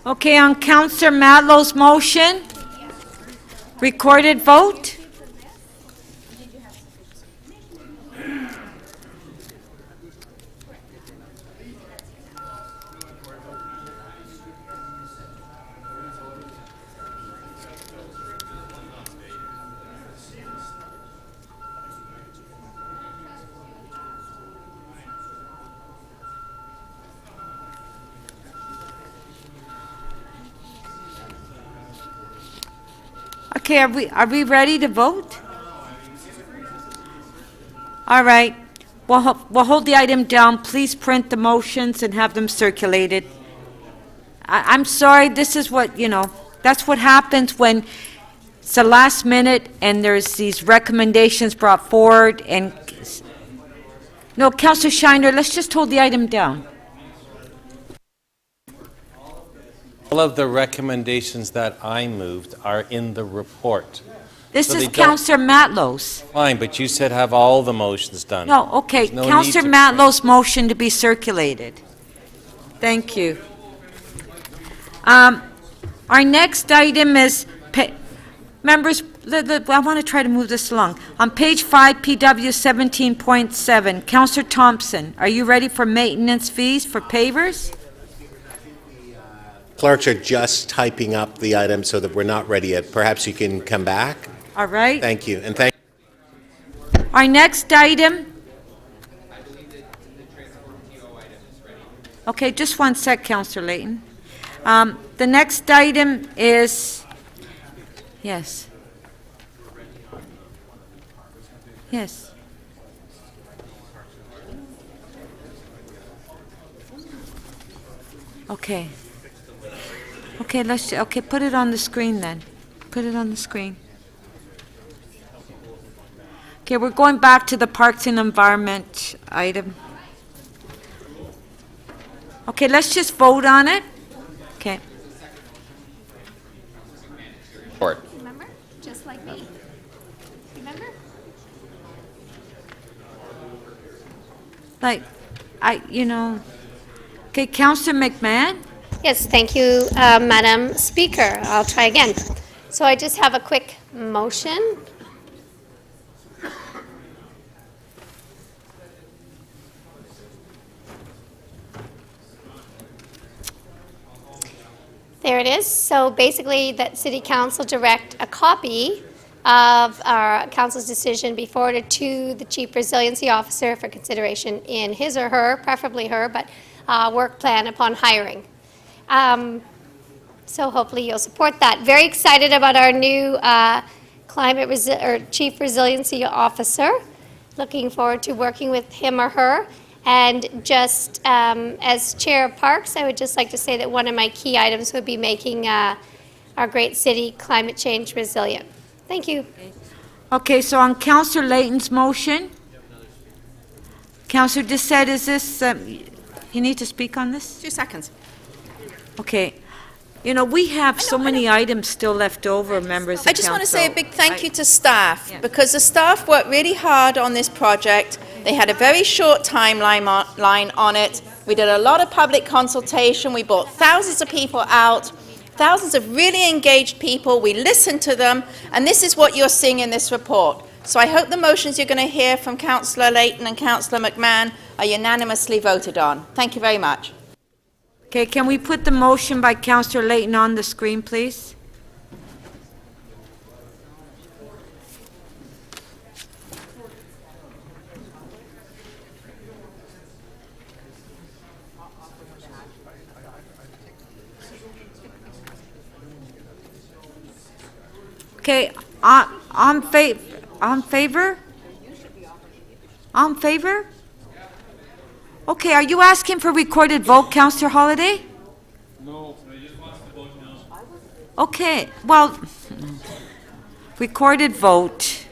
Okay, on Councillor Matlow's motion, recorded vote? Okay, are we ready to vote? All right. We'll hold the item down. Please print the motions and have them circulated. I'm sorry, this is what, that's what happens when it's the last minute and there's these recommendations brought forward and... No, Councillor Shiner, let's just hold the item down. All of the recommendations that I moved are in the report. This is Councillor Matlow's. Fine, but you said have all the motions done. No, okay. There's no Councillor need to- Matlow's motion to be circulated. Thank you. Our next item is, members, I want to try to move this along. On page 5, PW 17.7, Councillor Thompson, are you ready for maintenance fees for pavers? Clerks are just typing up the item so that we're not ready yet. Perhaps you can come back. All right. Thank you. And thank Our next item. Okay, just one sec, Councillor Layton. The next item is, yes. Yes. Okay. Okay, put it on the screen then. Put it on the screen. Okay, we're going back to the Parks and Environment item. Okay, let's just vote on it. Okay. Remember? Just like me. Remember? Like, Okay, Councillor McMahon? Yes, thank you, Madam Speaker. I'll try again. So I just have a quick motion. There it is. So basically, that City Council direct a copy of our council's decision be forwarded to the Chief Resiliency Officer for consideration in his or her, preferably her, but work plan upon hiring. So hopefully you'll support that. Very excited about our new Chief Resiliency Officer. Looking forward to working with him or her. And just as Chair of Parks, I would just like to say that one of my key items would be making our great city climate change resilient. Thank you. Okay, so on Councillor Layton's motion, Councillor Dissett, is this, you need to speak on this? 2 seconds. Okay. You know, we have so many items still left over, members of council. I just want to say a big thank you to staff, because the staff worked really hard on this project. They had a very short timeline on it. We did a lot of public consultation. We brought thousands of people out, thousands of really engaged people. We listened to them, and this is what you're seeing in this report. So I hope the motions you're going to hear from Councillor Layton and Councillor McMahon are unanimously voted on. Thank you very much. Okay, can we put the motion by Councillor Layton on the screen, please? Okay, on favor? On favor? Okay, are you asking for recorded vote, Councillor Holliday? No, I just want to vote no. Okay, well, recorded vote.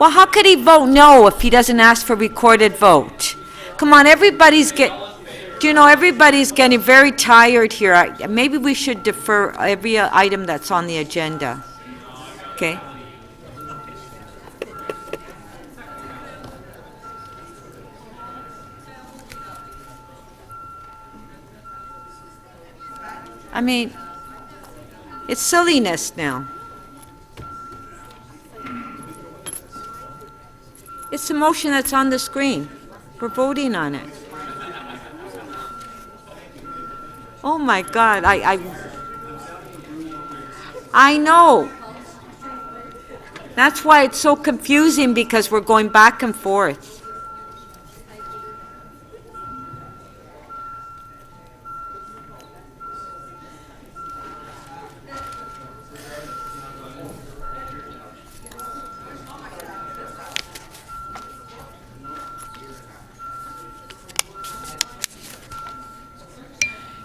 Well, how could he vote no if he doesn't ask for recorded vote? Come on, everybody's getting very tired here. Maybe we should defer every item that's on the agenda. Okay? I mean, it's silliness now. It's the motion that's on the screen. We're voting on it. Oh my God, I know. That's why it's so confusing, because we're going back and forth.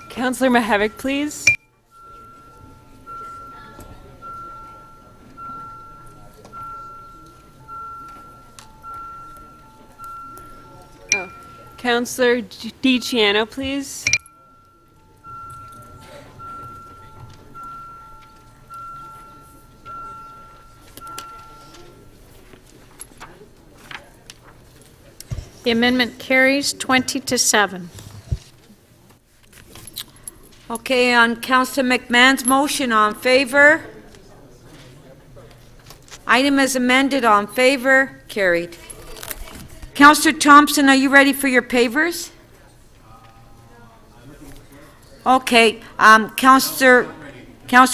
Councillor Mihevc, please. Oh, Councillor DiCiano, please. The amendment carries 20-7. Okay, on Councillor McMahon's motion, on favor? Item as amended, on favor? Carried. Councillor Thompson, are you ready for your pavers? Okay, Councillor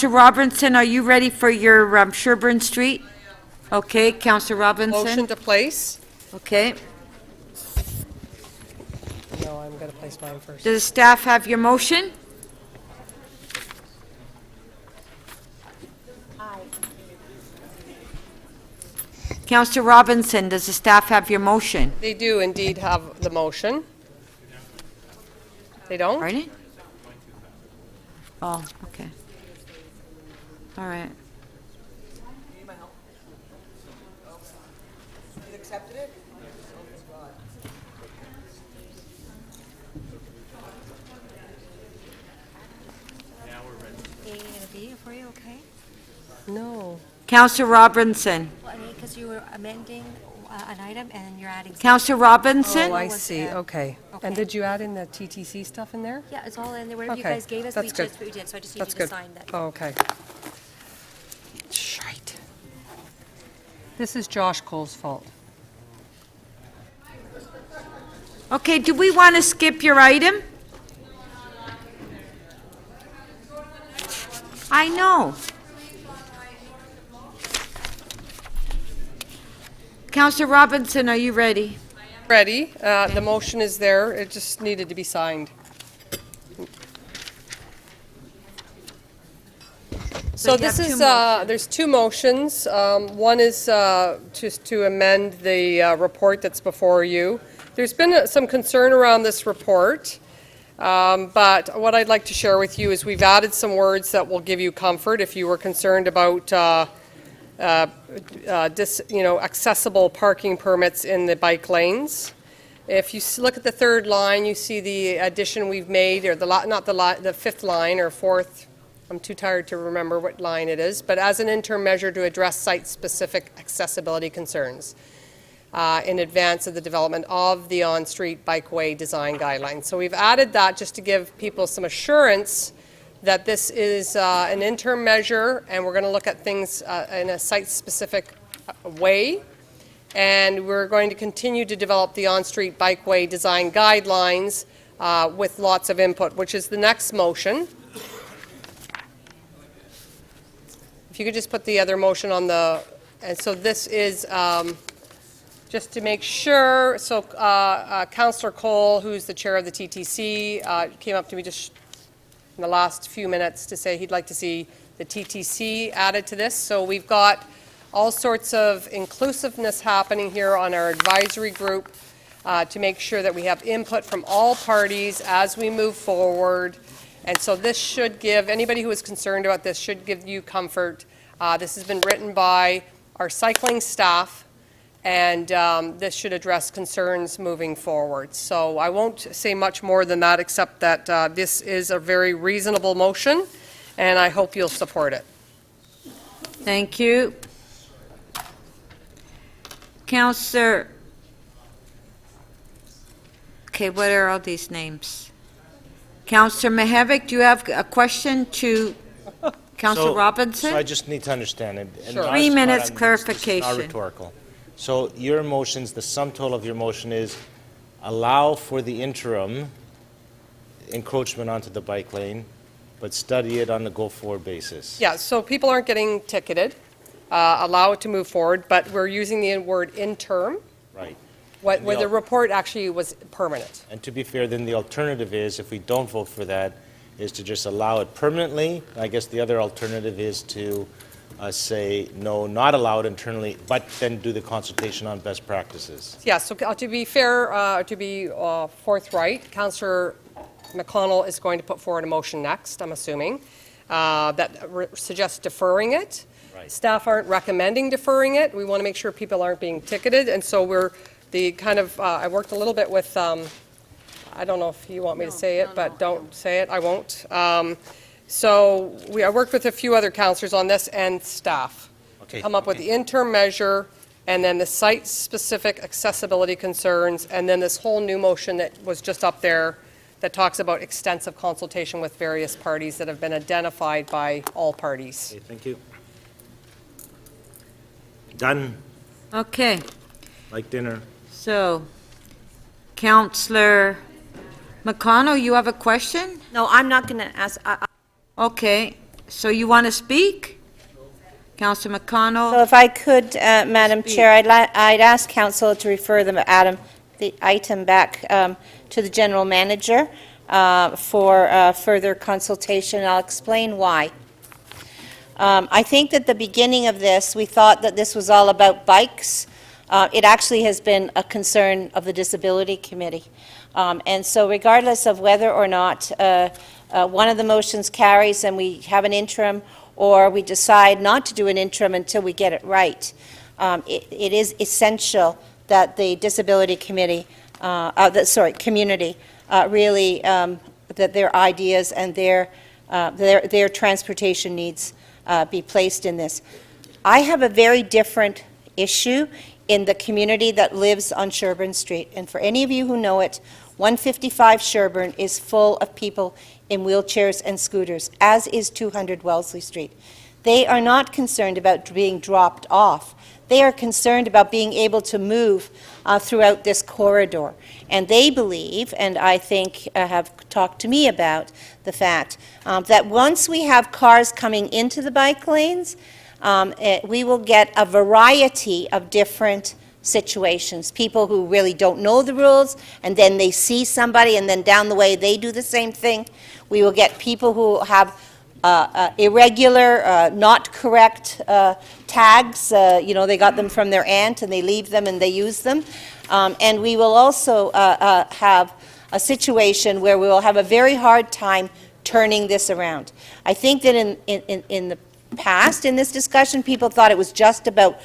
Robinson, are you ready for your Sherburne Street? Okay, Councillor Robinson. Motion to place. Okay. No, I'm going to place mine first. Does the staff have your motion? Councillor Robinson, does the staff have your motion? They do indeed have the motion. They don't? Pardon? Oh, okay. All right. You accepted it? A and a B for you, okay? No. Councillor Robinson. Well, I mean, because you were amending an item, and you're adding. Counselor Robinson? Oh, I see. Okay. And did you add in the TTC stuff in there? Yeah, it's all in there. Whatever you guys gave us, we did, so I just need you to sign that. Oh, okay. Shite. This is Josh Cole's fault. Okay, do we want to skip your item? I know. Counselor Robinson, are you ready? Ready. The motion is there. It just needed to be signed. So you this have is, two motions. there's two motions. One is just to amend the report that's before you. There's been some concern around this report, but what I'd like to share with you is we've added some words that will give you comfort if you were concerned about accessible parking permits in the bike lanes. If you look at the third line, you see the addition we've made, or the fifth line or fourth. I'm too tired to remember what line it is, but as an interim measure to address site-specific accessibility concerns in advance of the development of the on-street bikeway design guidelines. So we've added that just to give people some assurance that this is an interim measure, and we're going to look at things in a site-specific way. And we're going to continue to develop the on-street bikeway design guidelines with lots of input, which is the next motion. If you could just put the other motion on the, and so this is just to make sure, so Councillor Cole, who's the chair of the TTC, came up to me just in the last few minutes to say he'd like to see the TTC added to this. So we've got all sorts of inclusiveness happening here on our advisory group to make sure that we have input from all parties as we move forward. And so this should give, anybody who is concerned about this should give you comfort. This has been written by our cycling staff, and this should address concerns moving forward. So I won't say much more than that, except that this is a very reasonable motion, and I hope you'll support it. Thank you. Counselor, okay, what are all these names? Counselor Mihevik, do you have a question to Counselor Robinson? So I just need to understand it. And Sure. not 3 as minutes part of- clarification. This is not rhetorical. So your motions, the sum total of your motion is allow for the interim encroachment onto the bike lane, but study it on the go-forward basis. Yeah, so people aren't getting ticketed. Allow it to move forward, but we're using the word interim. Right. Where the report actually was permanent. And to be fair, then the alternative is, if we don't vote for that, is to just allow it permanently. I guess the other alternative is to say, no, not allow it internally, but then do the consultation on best practices. Yeah, so to be fair, to be forthright, Councillor McConnell is going to put forward a motion next, I'm assuming, that suggests deferring it. Right. Staff aren't recommending deferring it. We want to make sure people aren't being ticketed, and so we're the kind of, I worked a little bit with, I don't know if you want me to say it, but don't say it, I won't. So I worked with a few other councillors on this and staff. Okay. Come up with the interim measure, and then the site-specific accessibility concerns, and then this whole new motion that was just up there that talks about extensive consultation with various parties that have been identified by all parties. Okay, thank you. Done. Okay, Like dinner. so Counselor McConnell, you have a question? No, I'm not going to ask. Okay, so you want to speak? Counselor McConnell? So if I could, Madam Chair, I'd ask Council to refer the item back to the General Manager for further consultation. I'll explain why. I think that the beginning of this, we thought that this was all about bikes. It actually has been a concern of the Disability Committee. And so regardless of whether or not one of the motions carries and we have an interim, or we decide not to do an interim until we get it right, it is essential that the Disability Committee, community, really, that their ideas and their transportation needs be placed in this. I have a very different issue in the community that lives on Sherburne Street. And for any of you who know it, 155 Sherburne is full of people in wheelchairs and scooters, as is 200 Wellesley Street. They are not concerned about being dropped off. They are concerned about being able to move throughout this corridor. And they believe, and I think have talked to me about the fact that once we have cars coming into the bike lanes, we will get a variety of different situations. People who really don't know the rules, and then they see somebody, and then down the way they do the same thing. We will get people who have irregular, not correct tags. They got them from their aunt and they leave them and they use them. And we will also have a situation where we will have a very hard time turning this around. I think that in the past, in this discussion, people thought it was just about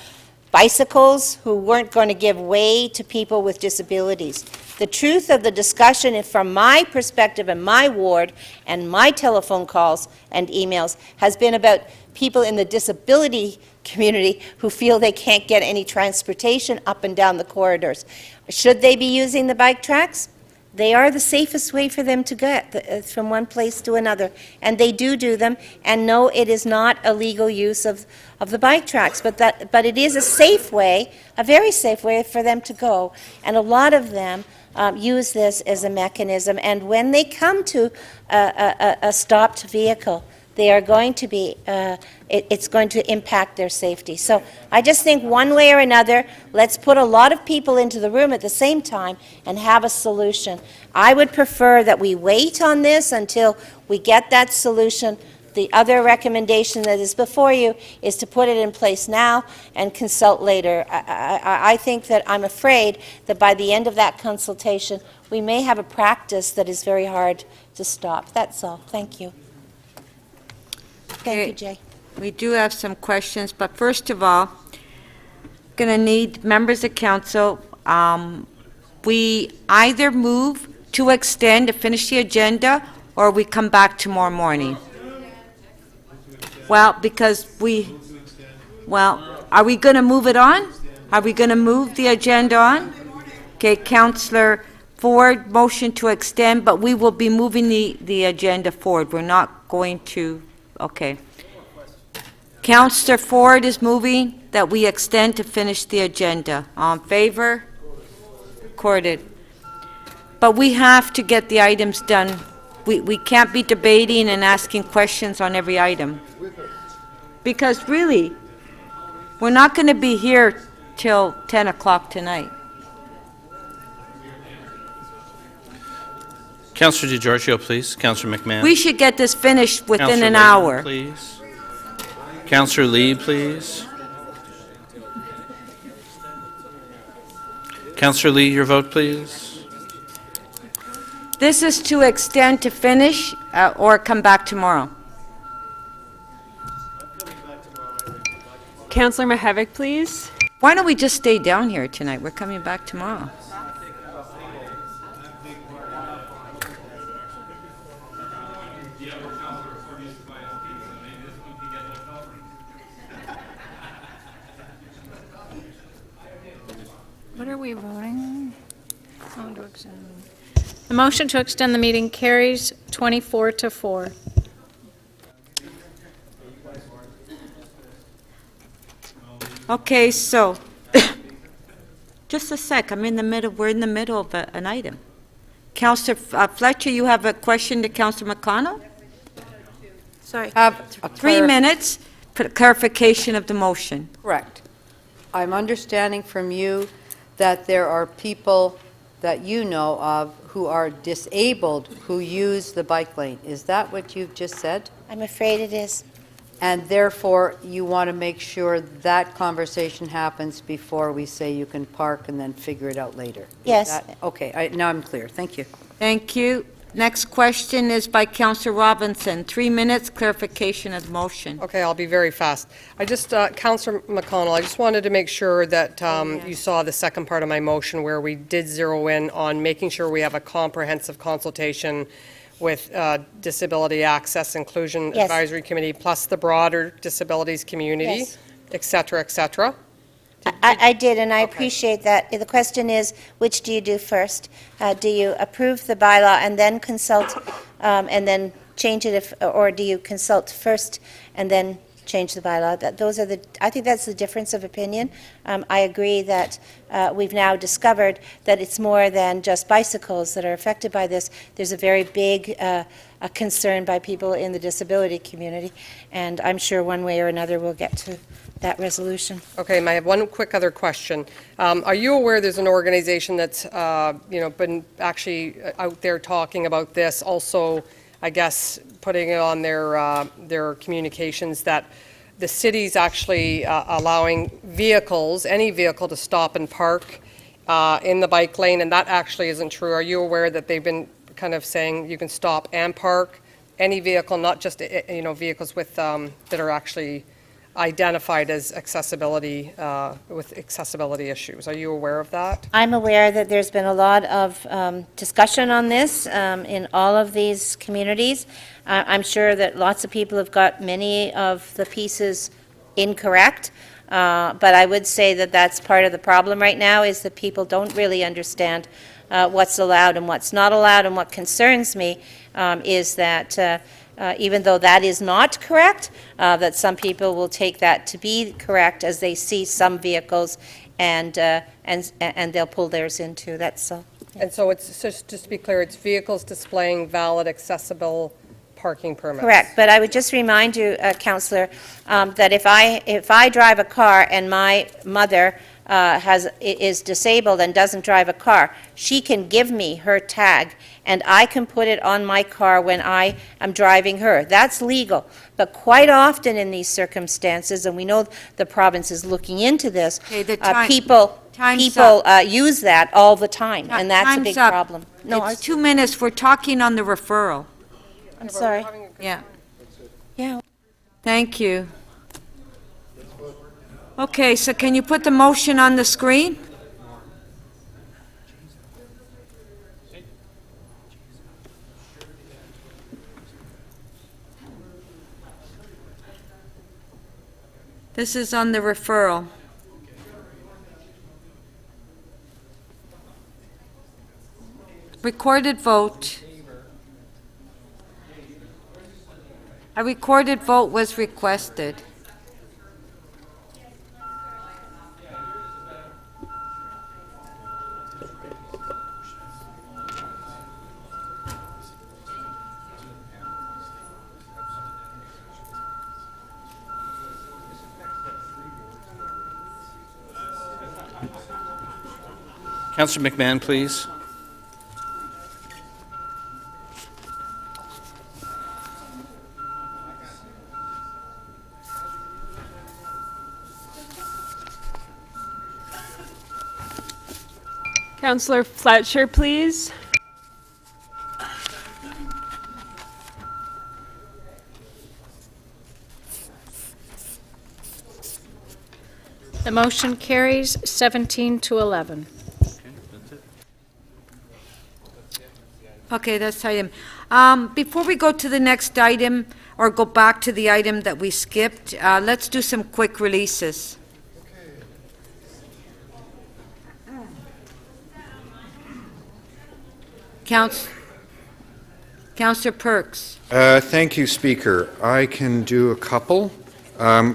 bicycles who weren't going to give way to people with disabilities. The truth of the discussion, from my perspective and my ward and my telephone calls and emails, has been about people in the disability community who feel they can't get any transportation up and down the corridors. Should they be using the bike tracks? They are the safest way for them to get from one place to another, and they do them. And no, it is not a legal use of the bike tracks, but it is a safe way, a very safe way for them to go. And a lot of them use this as a mechanism. And when they come to a stopped vehicle, they are going to be, it's going to impact their safety. So I just think one way or another, let's put a lot of people into the room at the same time and have a solution. I would prefer that we wait on this until we get that solution. The other recommendation that is before you is to put it in place now and consult later. I think that I'm afraid that by the end of that consultation, we may have a practice that is very hard to stop. That's all. Thank you. Thank you, Jay. We do have some questions, but first of all, going to need members of council. We either move to extend to finish the agenda, or we come back tomorrow morning. Well, because are we going to move it on? Are we going to move the agenda on? Okay, Councillor Ford, motion to extend, but we will be moving the agenda forward. We're not going to. Okay. Councillor Ford is moving that we extend to finish the agenda. All in favor? Recorded. But we have to get the items done. We can't be debating and asking questions on every item. Because really, we're not going to be here till 10 o'clock tonight. Councillor DiGiorgio, please. Councillor McMahon. We should get this finished within Councillor an Layton, hour. Please. Councillor Lee, please. Councillor Lee, your vote, please. This is to extend to finish or come back tomorrow. Councillor Mihevik, please. Why don't we just stay down here tonight? We're coming back tomorrow. What are we voting on? To extend. The motion to extend the meeting carries 24-4. Okay, so just a sec. We're in the middle of an item. Councillor Fletcher, you have a question to Councillor McConnell? Sorry. 3 minutes, clarification of the motion. Correct. I'm understanding from you that there are people that you know of who are disabled who use the bike lane. Is that what you've just said? I'm afraid it is. And therefore, you want to make sure that conversation happens before we say you can park and then figure it out later? Yes. Okay, now I'm clear. Thank you. Thank you. Next question is by Councillor Robinson. 3 minutes, clarification of the motion. Okay, I'll be very fast. Councillor McConnell, I just wanted to make sure that you saw the second part of my motion where we did zero in on making sure we have a comprehensive consultation with Disability Access Inclusion Yes. Advisory Committee, plus the broader disabilities community, Yes. et cetera, et cetera. I did, and I appreciate that. The question is, which do you do first? Do you approve the bylaw and then consult, and then change it, or do you consult first and then change the bylaw? I think that's the difference of opinion. I agree that we've now discovered that it's more than just bicycles that are affected by this. There's a very big a concern by people in the disability community, and I'm sure one way or another we'll get to that resolution. Okay, I have one quick other question. Are you aware there's an organization that's, been actually out there talking about this, also, I guess, putting it on their communications, that the city's actually allowing vehicles, any vehicle, to stop and park in the bike lane, and that actually isn't true. Are you aware that they've been kind of saying you can stop and park any vehicle, not just vehicles with that are actually identified as accessibility with accessibility issues? Are you aware of that? I'm aware that there's been a lot of discussion on this in all of these communities. I'm sure that lots of people have got many of the pieces incorrect, but I would say that that's part of the problem right now, is that people don't really understand what's allowed and what's not allowed. And what concerns me is that even though that is not correct, that some people will take that to be correct as they see some vehicles, and they'll pull theirs in too. That's so. Yeah. And so it's just to be clear, it's vehicles displaying valid accessible parking permits. Correct, but I would just remind you, Councillor, that if I drive a car and my mother is disabled and doesn't drive a car, she can give me her tag, and I can put it on my car when I am driving her. That's legal. But quite often in these circumstances, and we know the province is looking into this, people use that all the time, and that's a big problem. No, it's 2 minutes. We're talking on the referral. I'm sorry. Yeah. Yeah. Thank you. Okay, so can you put the motion on the screen? This is on the referral. Recorded vote. A recorded vote was requested. Councillor McMahon, please. Councillor Fletcher, please. The motion carries 17-11. Okay, that's item. Before we go to the next item, or go back to the item that we skipped, let's do some quick releases. Councillor Perks. Thank you, Speaker. I can do a couple.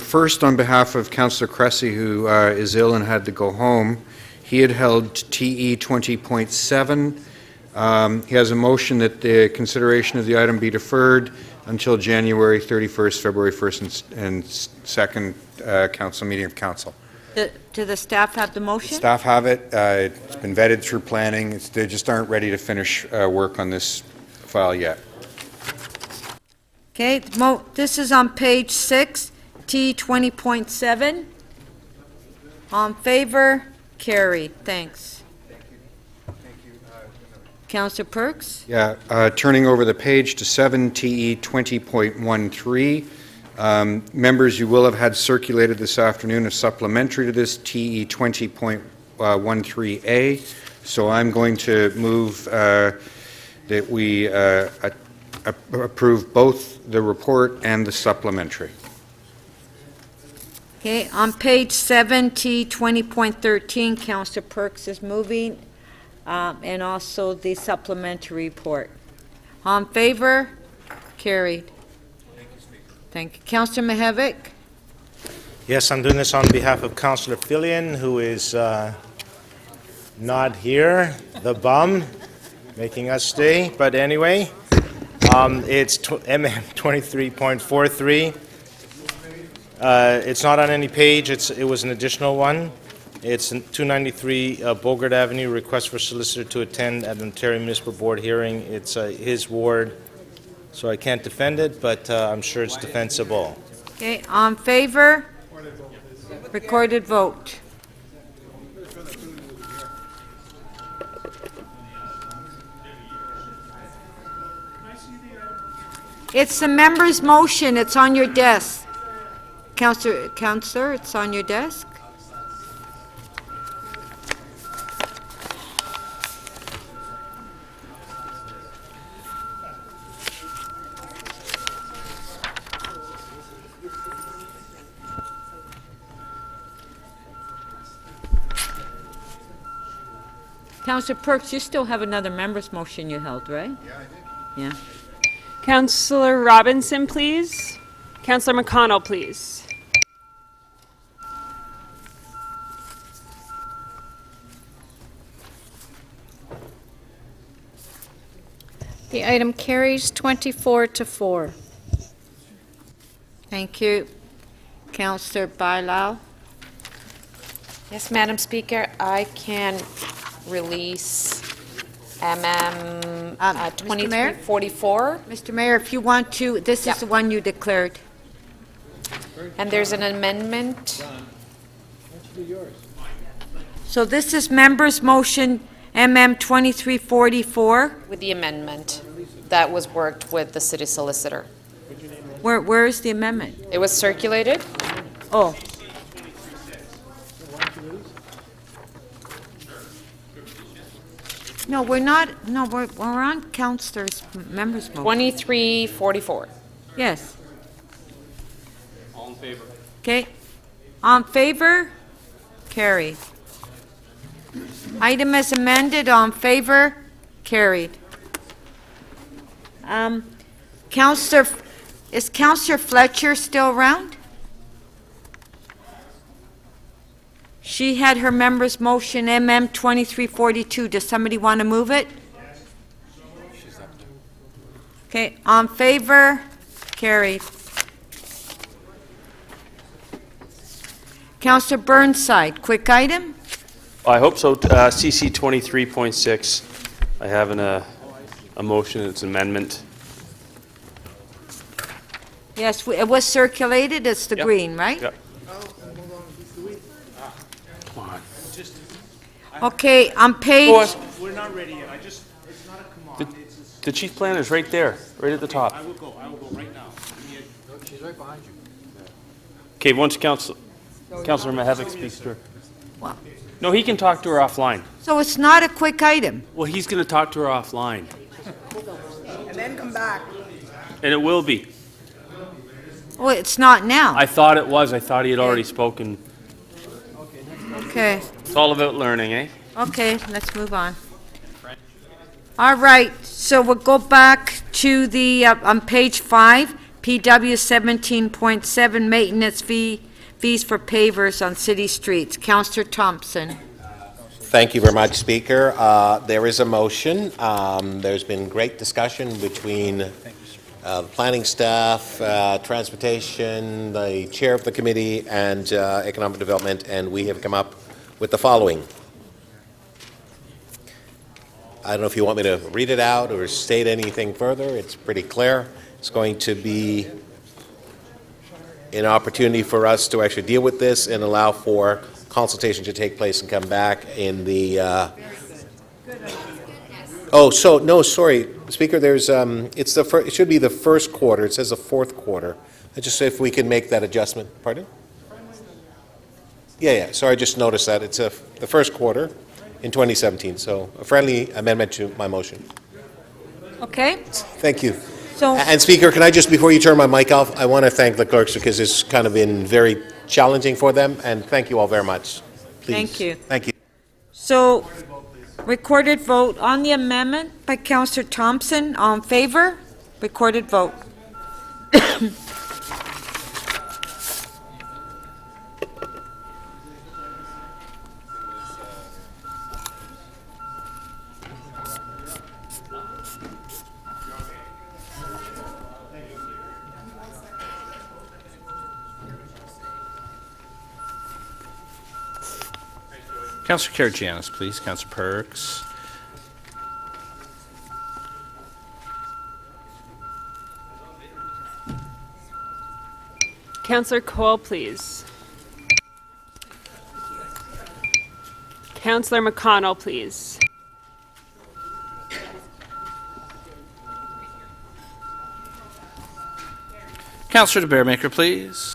First, on behalf of Councillor Cressy, who is ill and had to go home, he had held TE 20.7. He has a motion that the consideration of the item be deferred until January 31st, February 1st, and 2nd council meeting of council. Do the staff have the motion? Staff have it. It's been vetted through planning. They just aren't ready to finish work on this file yet. Okay, this is on page 6, T 20.7. On favor, carried. Thanks. Councillor Perks? Yeah, turning over the page to 7 TE 20.13. Members, you will have had circulated this afternoon a supplementary to this, TE 20.13A. So I'm going to move that we approve both the report and the supplementary. Okay, on page 7, T 20.13, Councillor Perks is moving, and also the supplementary report. All in favor? Carried. Thank you. Councillor Mihevik? Yes, I'm doing this on behalf of Councillor Fillion, who is not here, the bum, making us stay. But anyway, it's MM 23.43. It's not on any page. It was an additional one. It's 293 Bogart Avenue, request for solicitor to attend an Ontario Municipal Board hearing. It's his ward, so I can't defend it, but I'm sure it's defensible. Okay, on favor? Recorded vote. It's the member's motion. It's on your desk. Councillor, it's on your desk. Councillor Perks, you still have another member's motion you held, right? Yeah, I did. Yeah. Councillor Robinson, please. Councillor McConnell, please. The item carries 24-4. Thank you. Councillor Bailao? Yes, Madam Speaker, I can release MM 2344. Mr. Mayor, if you want to, this is the one you declared. And there's an amendment. So this is member's motion MM 2344. With the amendment that was worked with the city solicitor. Where is the amendment? It was circulated. Oh. No, we're not, no, we're on Councillor's member's motion. 2344. Yes. All in favor? Okay. On favor? Carried. Item as amended, on favor? Carried. Is Councillor Fletcher still around? She had her member's motion MM 2342. Does somebody want to move it? Okay, on favor? Carried. Councillor Burnside, quick item? I hope so. CC 23.6. I have a motion. It's an amendment. Yes, it was circulated. It's the green, right? Yep. Okay, on page... We're not ready yet. It's not a come on. The chief planner is right there, right at the top. I will go right now. She's right behind you. Okay, once Councillor Mihevik speaks to her. No, he can talk to her offline. So it's not a quick item? Well, he's going to talk to her offline. And then come back. And it will be. Well, it's not now. I thought it was. I thought he had already spoken. Okay. It's all about learning, eh? Okay, let's move on. All right, so we'll go back to the, on page 5, PW 17.7, maintenance fees for pavers on city streets. Councillor Thompson. Thank you very much, Speaker. There is a motion. There's been great discussion between the planning staff, transportation, the chair of the committee, and economic development, and we have come up with the following. I don't know if you want me to read it out or state anything further. It's pretty clear. It's going to be an opportunity for us to actually deal with this and allow for consultation to take place and come back in the Speaker, there's it should be the first quarter. It says the fourth quarter. I just if we can make that adjustment. Pardon? Yeah. Sorry, I just noticed that it's the first quarter in 2017. So a friendly amendment to my motion. Okay. Thank you. So, and Speaker, can I just, before you turn my mic off, I want to thank the clerks because it's kind of been very challenging for them, and thank you all very much. Please. Thank you. Thank you. So, recorded vote on the amendment by Councillor Thompson. All in favor? Recorded vote. Councillor Karygiannis, please. Councillor Perks. Councillor Cole, please. Councillor McConnell, please. Councillor de Bearmaker, please.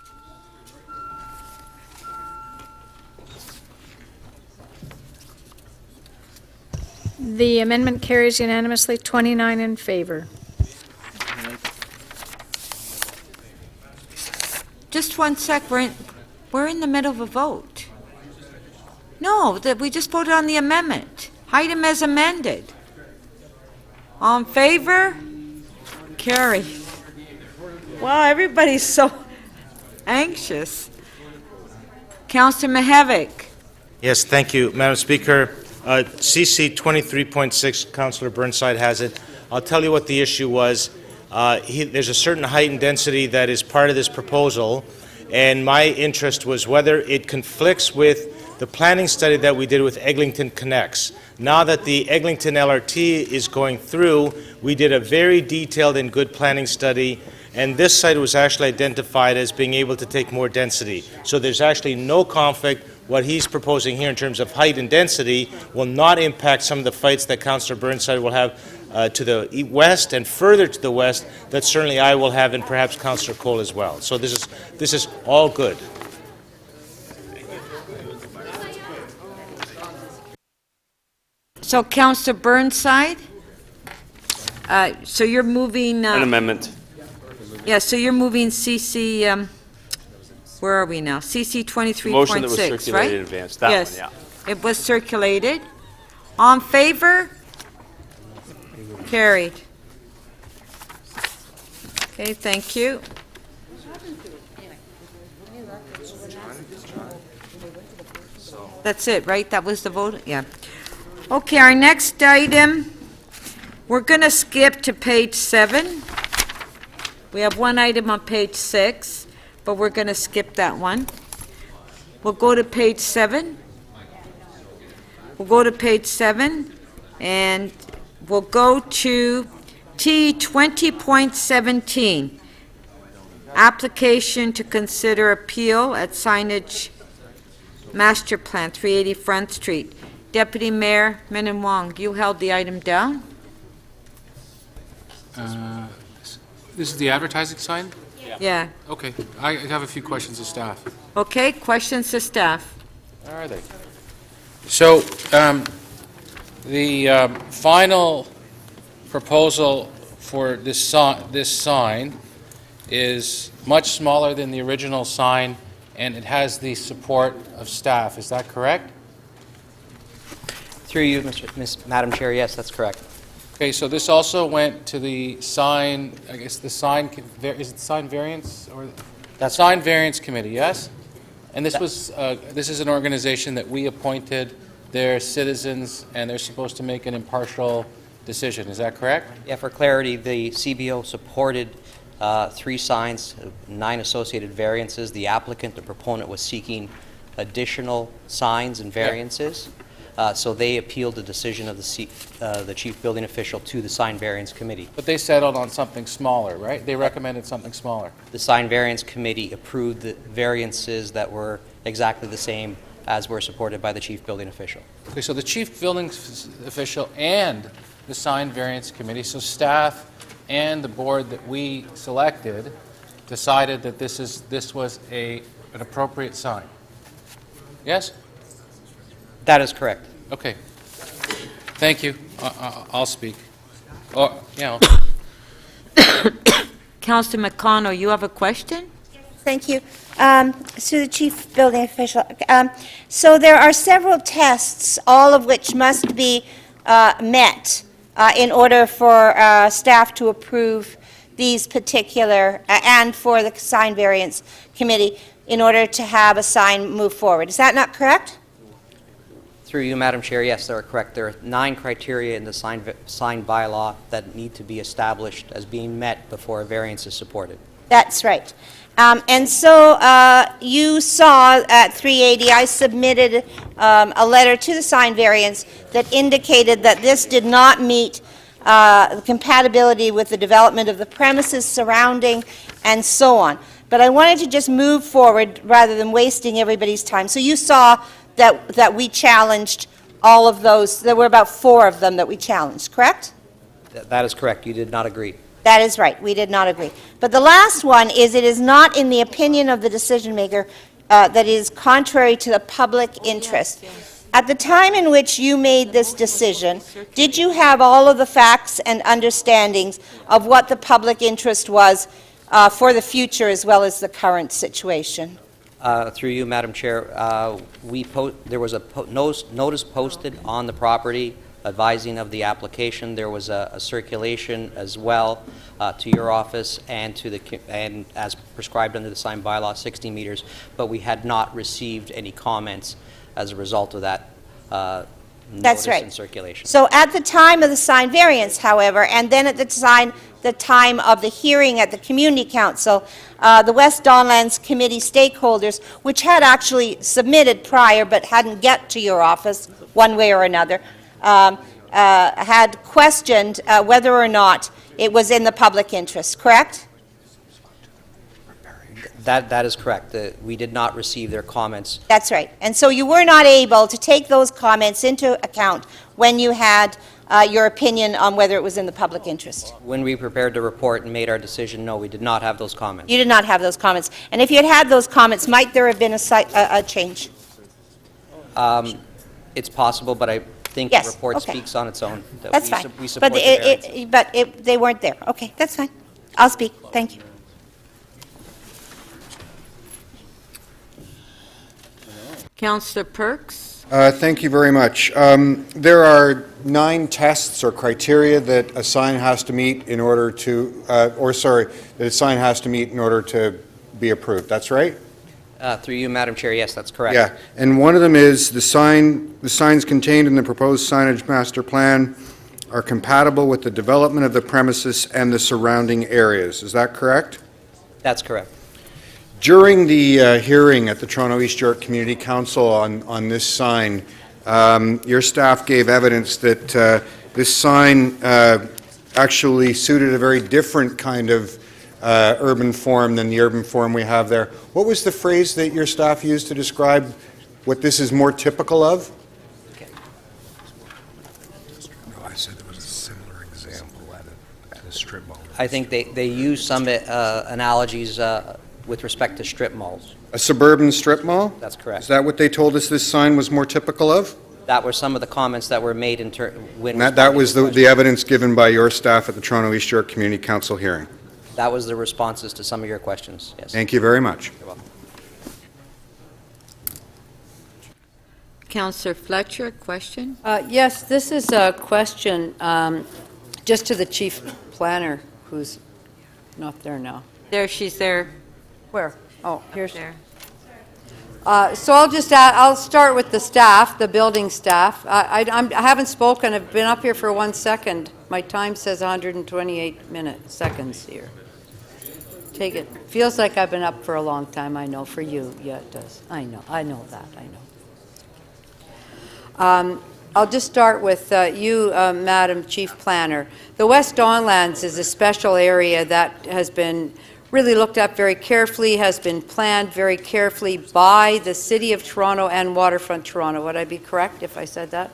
The amendment carries unanimously, 29 in favor. Just one sec, we're in the middle of a vote. No, we just voted on the amendment. Item as amended. All in favor? Carry. Wow, everybody's so anxious. Councillor Mihevik. Yes, thank you, Madam Speaker. CC 23.6, Councillor Burnside has it. I'll tell you what the issue was. There's a certain height and density that is part of this proposal, and my interest was whether it conflicts with the planning study that we did with Eglinton Connects. Now that the Eglinton LRT is going through, we did a very detailed and good planning study, and this site was actually identified as being able to take more density. So there's actually no conflict. What he's proposing here in terms of height and density will not impact some of the fights that Councillor Burnside will have to the west and further to the west that certainly I will have, and perhaps Councillor Cole as well. So this is all good. So Councillor Burnside, so you're moving... An amendment. Yeah, so you're moving CC, where are we now? CC 23.6, Motion that was right? circulated in advance. That Yes, one, yeah. it was circulated. All in favor? Carried. Okay, thank you. That's it, right? That was the vote? Yeah. Okay, our next item, we're going to skip to page 7. We have one item on page 6, but we're going to skip that one. We'll go to page 7. We'll go to page 7, and we'll go to T 20.17, application to consider appeal at Signage Master Plan, 380 Front Street. Deputy Mayor Menon Wong, you held the item down? This is the advertising sign? Yeah. Okay, I have a few questions of staff. Okay, questions to staff. Where are they? So, the final proposal for this sign is much smaller than the original sign, and it has the support of staff. Is that correct? Through you, Madam Chair, yes, that's correct. Okay, so this also went to the sign, I guess the sign, is it the sign variance? Or that's sign variance committee, yes? And this was, this is an organization that we appointed. They're citizens, and they're supposed to make an impartial decision. Is that correct? Yeah, for clarity, the CBO supported 3 signs, 9 associated variances. The applicant, the proponent, was seeking additional signs and variances. So they appealed the decision of the chief building official to the sign variance committee. But they settled on something smaller, right? They recommended something smaller. The sign variance committee approved the variances that were exactly the same as were supported by the chief building official. Okay, so the chief building official and the sign variance committee, so staff and the board that we selected decided that this was an appropriate sign. Yes? That is correct. Okay. Thank you. I'll speak. Or, you know. Councillor McConnell, you have a question? Thank you. To the Chief Building Official. So there are several tests, all of which must be met in order for staff to approve these particular, and for the sign variance committee, in order to have a sign move forward. Is that not correct? Through you, Madam Chair, yes, they are correct. There are 9 criteria in the sign bylaw that need to be established as being met before a variance is supported. That's right. And so you saw at 380, I submitted a letter to the sign variance that indicated that this did not meet the compatibility with the development of the premises surrounding and so on. But I wanted to just move forward rather than wasting everybody's time. So you saw that we challenged all of those. There were about 4 of them that we challenged, correct? That is correct. You did not agree. That is right. We did not agree. But the last one is, it is not in the opinion of the decision maker that is contrary to the public interest. At the time in which you made this decision, did you have all of the facts and understandings of what the public interest was for the future as well as the current situation? Through you, Madam Chair, there was a notice posted on the property advising of the application. There was a circulation as well to your office and to and as prescribed under the sign bylaw, 60 meters, but we had not received any comments as a result of that notice and circulation. So at the time of the sign variance, however, and then at the time of the hearing at the Community Council, the West Donlands Committee stakeholders, which had actually submitted prior but hadn't get to your office one way or another, had questioned whether or not it was in the public interest, correct? That is correct. We did not receive their comments. That's right. And so you were not able to take those comments into account when you had your opinion on whether it was in the public interest. When we prepared the report and made our decision, no, we did not have those comments. You did not have those comments. And if you had had those comments, might there have been a change? It's possible, but I think the report speaks on its own. That's fine. We support But they weren't there. Okay, that's fine. I'll speak. Thank you. Councillor Perks? Thank you very much. There are 9 tests or criteria that a sign has to meet in order to, that a sign has to meet in order to be approved. That's right? Through you, Madam Chair, yes, that's correct. Yeah, and one of them is the signs contained in the proposed signage master plan are compatible with the development of the premises and the surrounding areas. Is that correct? That's correct. During the hearing at the Toronto East York Community Council on this sign, your staff gave evidence that this sign actually suited a very different kind of urban form than the urban form we have there. What was the phrase that your staff used to describe what this is more typical of? No, I said there was a similar example at a strip mall. I think they use some analogies with respect to strip malls. A suburban strip mall? That's correct. Is that what they told us this sign was more typical of? That were some of the comments that were made when... That was the evidence given by your staff at the Toronto East York Community Council hearing? That was the responses to some of your questions, yes. Thank you very much. You're welcome. Councillor Fletcher, question? Yes, this is a question just to the chief planner, who's not there now. There, she's there. Where? Oh, here's there. So I'll start with the staff, the building staff. I haven't spoken. I've been up here for 1 second. My time says 128 seconds here. Take it. Feels like I've been up for a long time. I know. For you, yeah, it does. I know that. I know. I'll just start with you, Madam Chief Planner. The West Donlands is a special area that has been really looked at very carefully, has been planned very carefully by the City of Toronto and Waterfront Toronto. Would I be correct if I said that?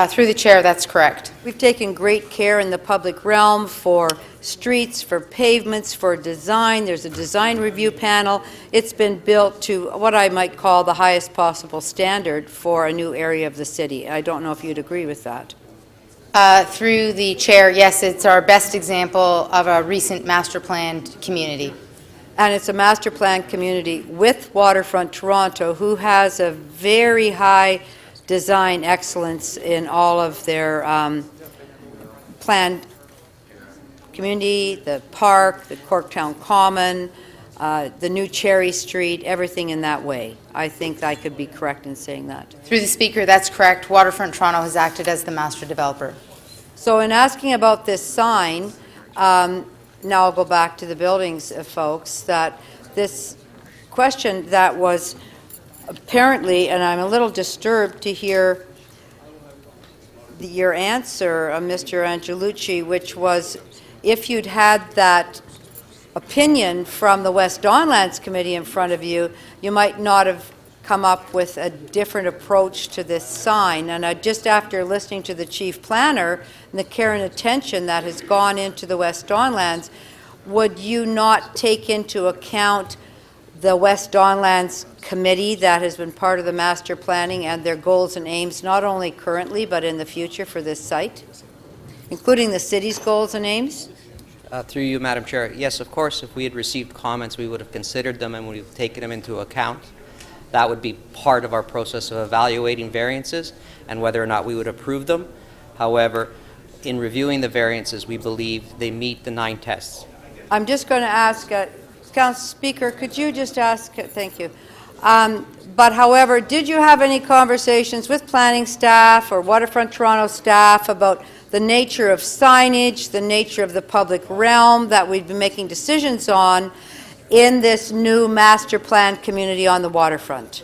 Through the chair, that's correct. We've taken great care in the public realm for streets, for pavements, for design. There's a design review panel. It's been built to what I might call the highest possible standard for a new area of the city. I don't know if you'd agree with that. Through the chair, yes, it's our best example of a recent master planned community. and it's a master plan community with Waterfront Toronto, who has a very high design excellence in all of their planned community, the park, the Corktown Common, the new Cherry Street, everything in that way. I think I could be correct in saying that. Through the Speaker, that's correct. Waterfront Toronto has acted as the master developer. So in asking about this sign, now I'll go back to the buildings folks, that this question that was apparently, and I'm a little disturbed to hear your answer, Mr. Angelucci, which was if you'd had that opinion from the West Don Lands Committee in front of you, you might not have come up with a different approach to this sign. And just after listening to the chief planner and the care and attention that has gone into the West Don Lands, would you not take into account the West Don Lands Committee that has been part of the master planning and their goals and aims, not only currently but in the future for this site, including the city's goals and aims? Through you, Madam Chair, yes, of course, if we had received comments, we would have considered them and we would have taken them into account. That would be part of our process of evaluating variances and whether or not we would approve them. However, in reviewing the variances, we believe they meet the 9 tests. I'm just going to ask, Council Speaker, could you just ask, thank you. But however, did you have any conversations with planning staff or Waterfront Toronto staff about the nature of signage, the nature of the public realm that we've been making decisions on in this new master plan community on the waterfront?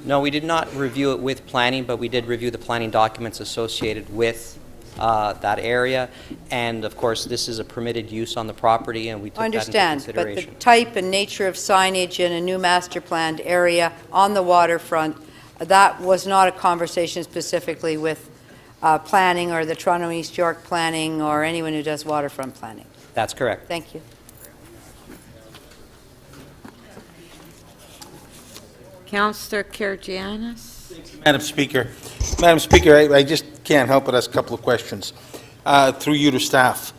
No, we did not review it with planning, but we did review the planning documents associated with that area. And of course, this is a permitted use on the property, and we took that into consideration. I understand, but the type and nature of signage in a new master planned area on the waterfront, that was not a conversation specifically with planning or the Toronto East York planning or anyone who does waterfront planning. That's correct. Thank you. Councillor Karygiannis. Madam Speaker, I just can't help but ask a couple of questions through you to staff.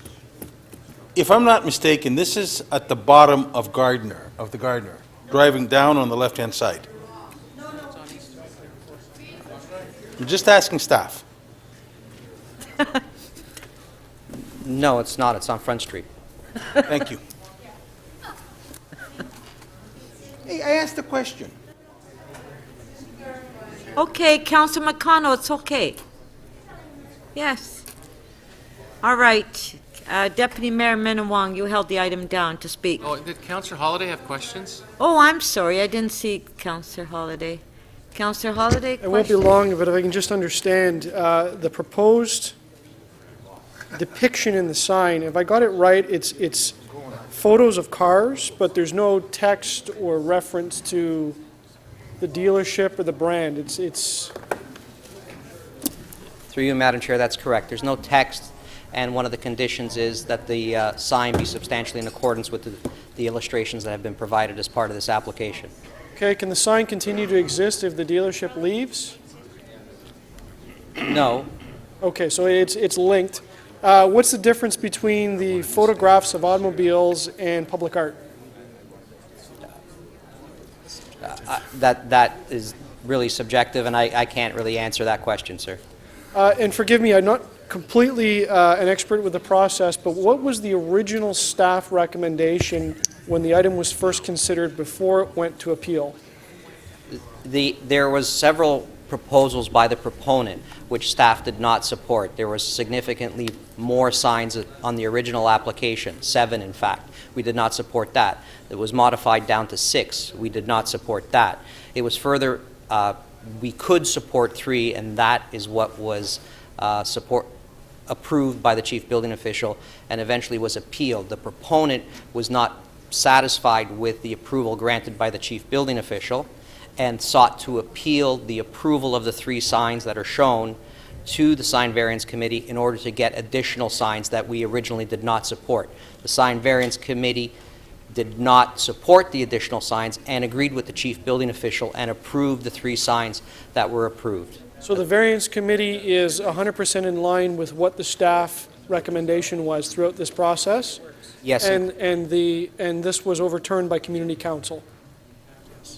If I'm not mistaken, this is at the bottom of the Gardiner, driving down on the left-hand side. I'm just asking staff. No, it's not. It's on Front Street. Thank you. Hey, I asked a question. Okay, Councillor McConnell, it's okay. Yes. All right. Deputy Mayor Minawong, you held the item down to speak. Oh, did Councillor Holliday have questions? Oh, I'm sorry. I didn't see Councillor Holliday. Councillor Holliday, It won't be long, but if I can just understand, the proposed depiction in the sign, if I got it right, it's photos of cars, but there's no text or reference to the dealership or the brand. It's Through you, Madam Chair, that's correct. There's no text, and one of the conditions is that the sign be substantially in accordance with the illustrations that have been provided as part of this application. okay. Can the sign continue to exist if the dealership leaves? No. Okay, so it's linked. What's the difference between the photographs of automobiles and public art? That is really subjective, and I can't really answer that question, sir. And forgive me, I'm not completely an expert with the process, but what was the original staff recommendation when the item was first considered before it went to appeal? There was several proposals by the proponent which staff did not support. There was significantly more signs on the original application, 7 in fact. We did not support that. It was modified down to 6. We did not support that. It was further, we could support 3, and that is what was approved by the chief building official and eventually was appealed. The proponent was not satisfied with the approval granted by the chief building official and sought to appeal the approval of the 3 signs that are shown to the Sign Variance Committee in order to get additional signs that we originally did not support. The Sign Variance Committee did not support the additional signs and agreed with the chief building official and approved the 3 signs that were approved. So the variance committee is 100% in line with what the staff recommendation was throughout this process. Yes, sir. And this was overturned by community council.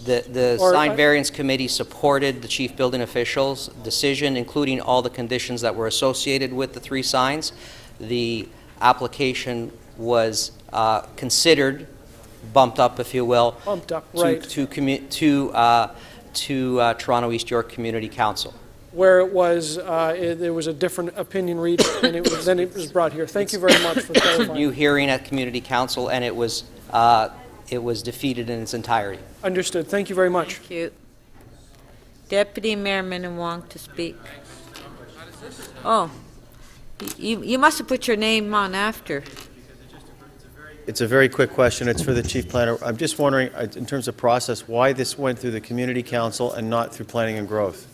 The Or sign I- variance committee supported the chief building official's decision, including all the conditions that were associated with the 3 signs. The application was considered, bumped up, if you will, Bumped up, to, right. to Toronto East York Community Council. Where it was, there was a different opinion reached, and then it was brought here. Thank you very much for clarifying. New hearing at community council, and it was defeated in its entirety. Understood. Thank you very much. Thank you. Deputy Mayor Minnan-Wong to speak. Oh, you must have put your name on after. It's a very quick question. It's for the chief planner. I'm just wondering, in terms of process, why this went through the community council and not through planning and growth?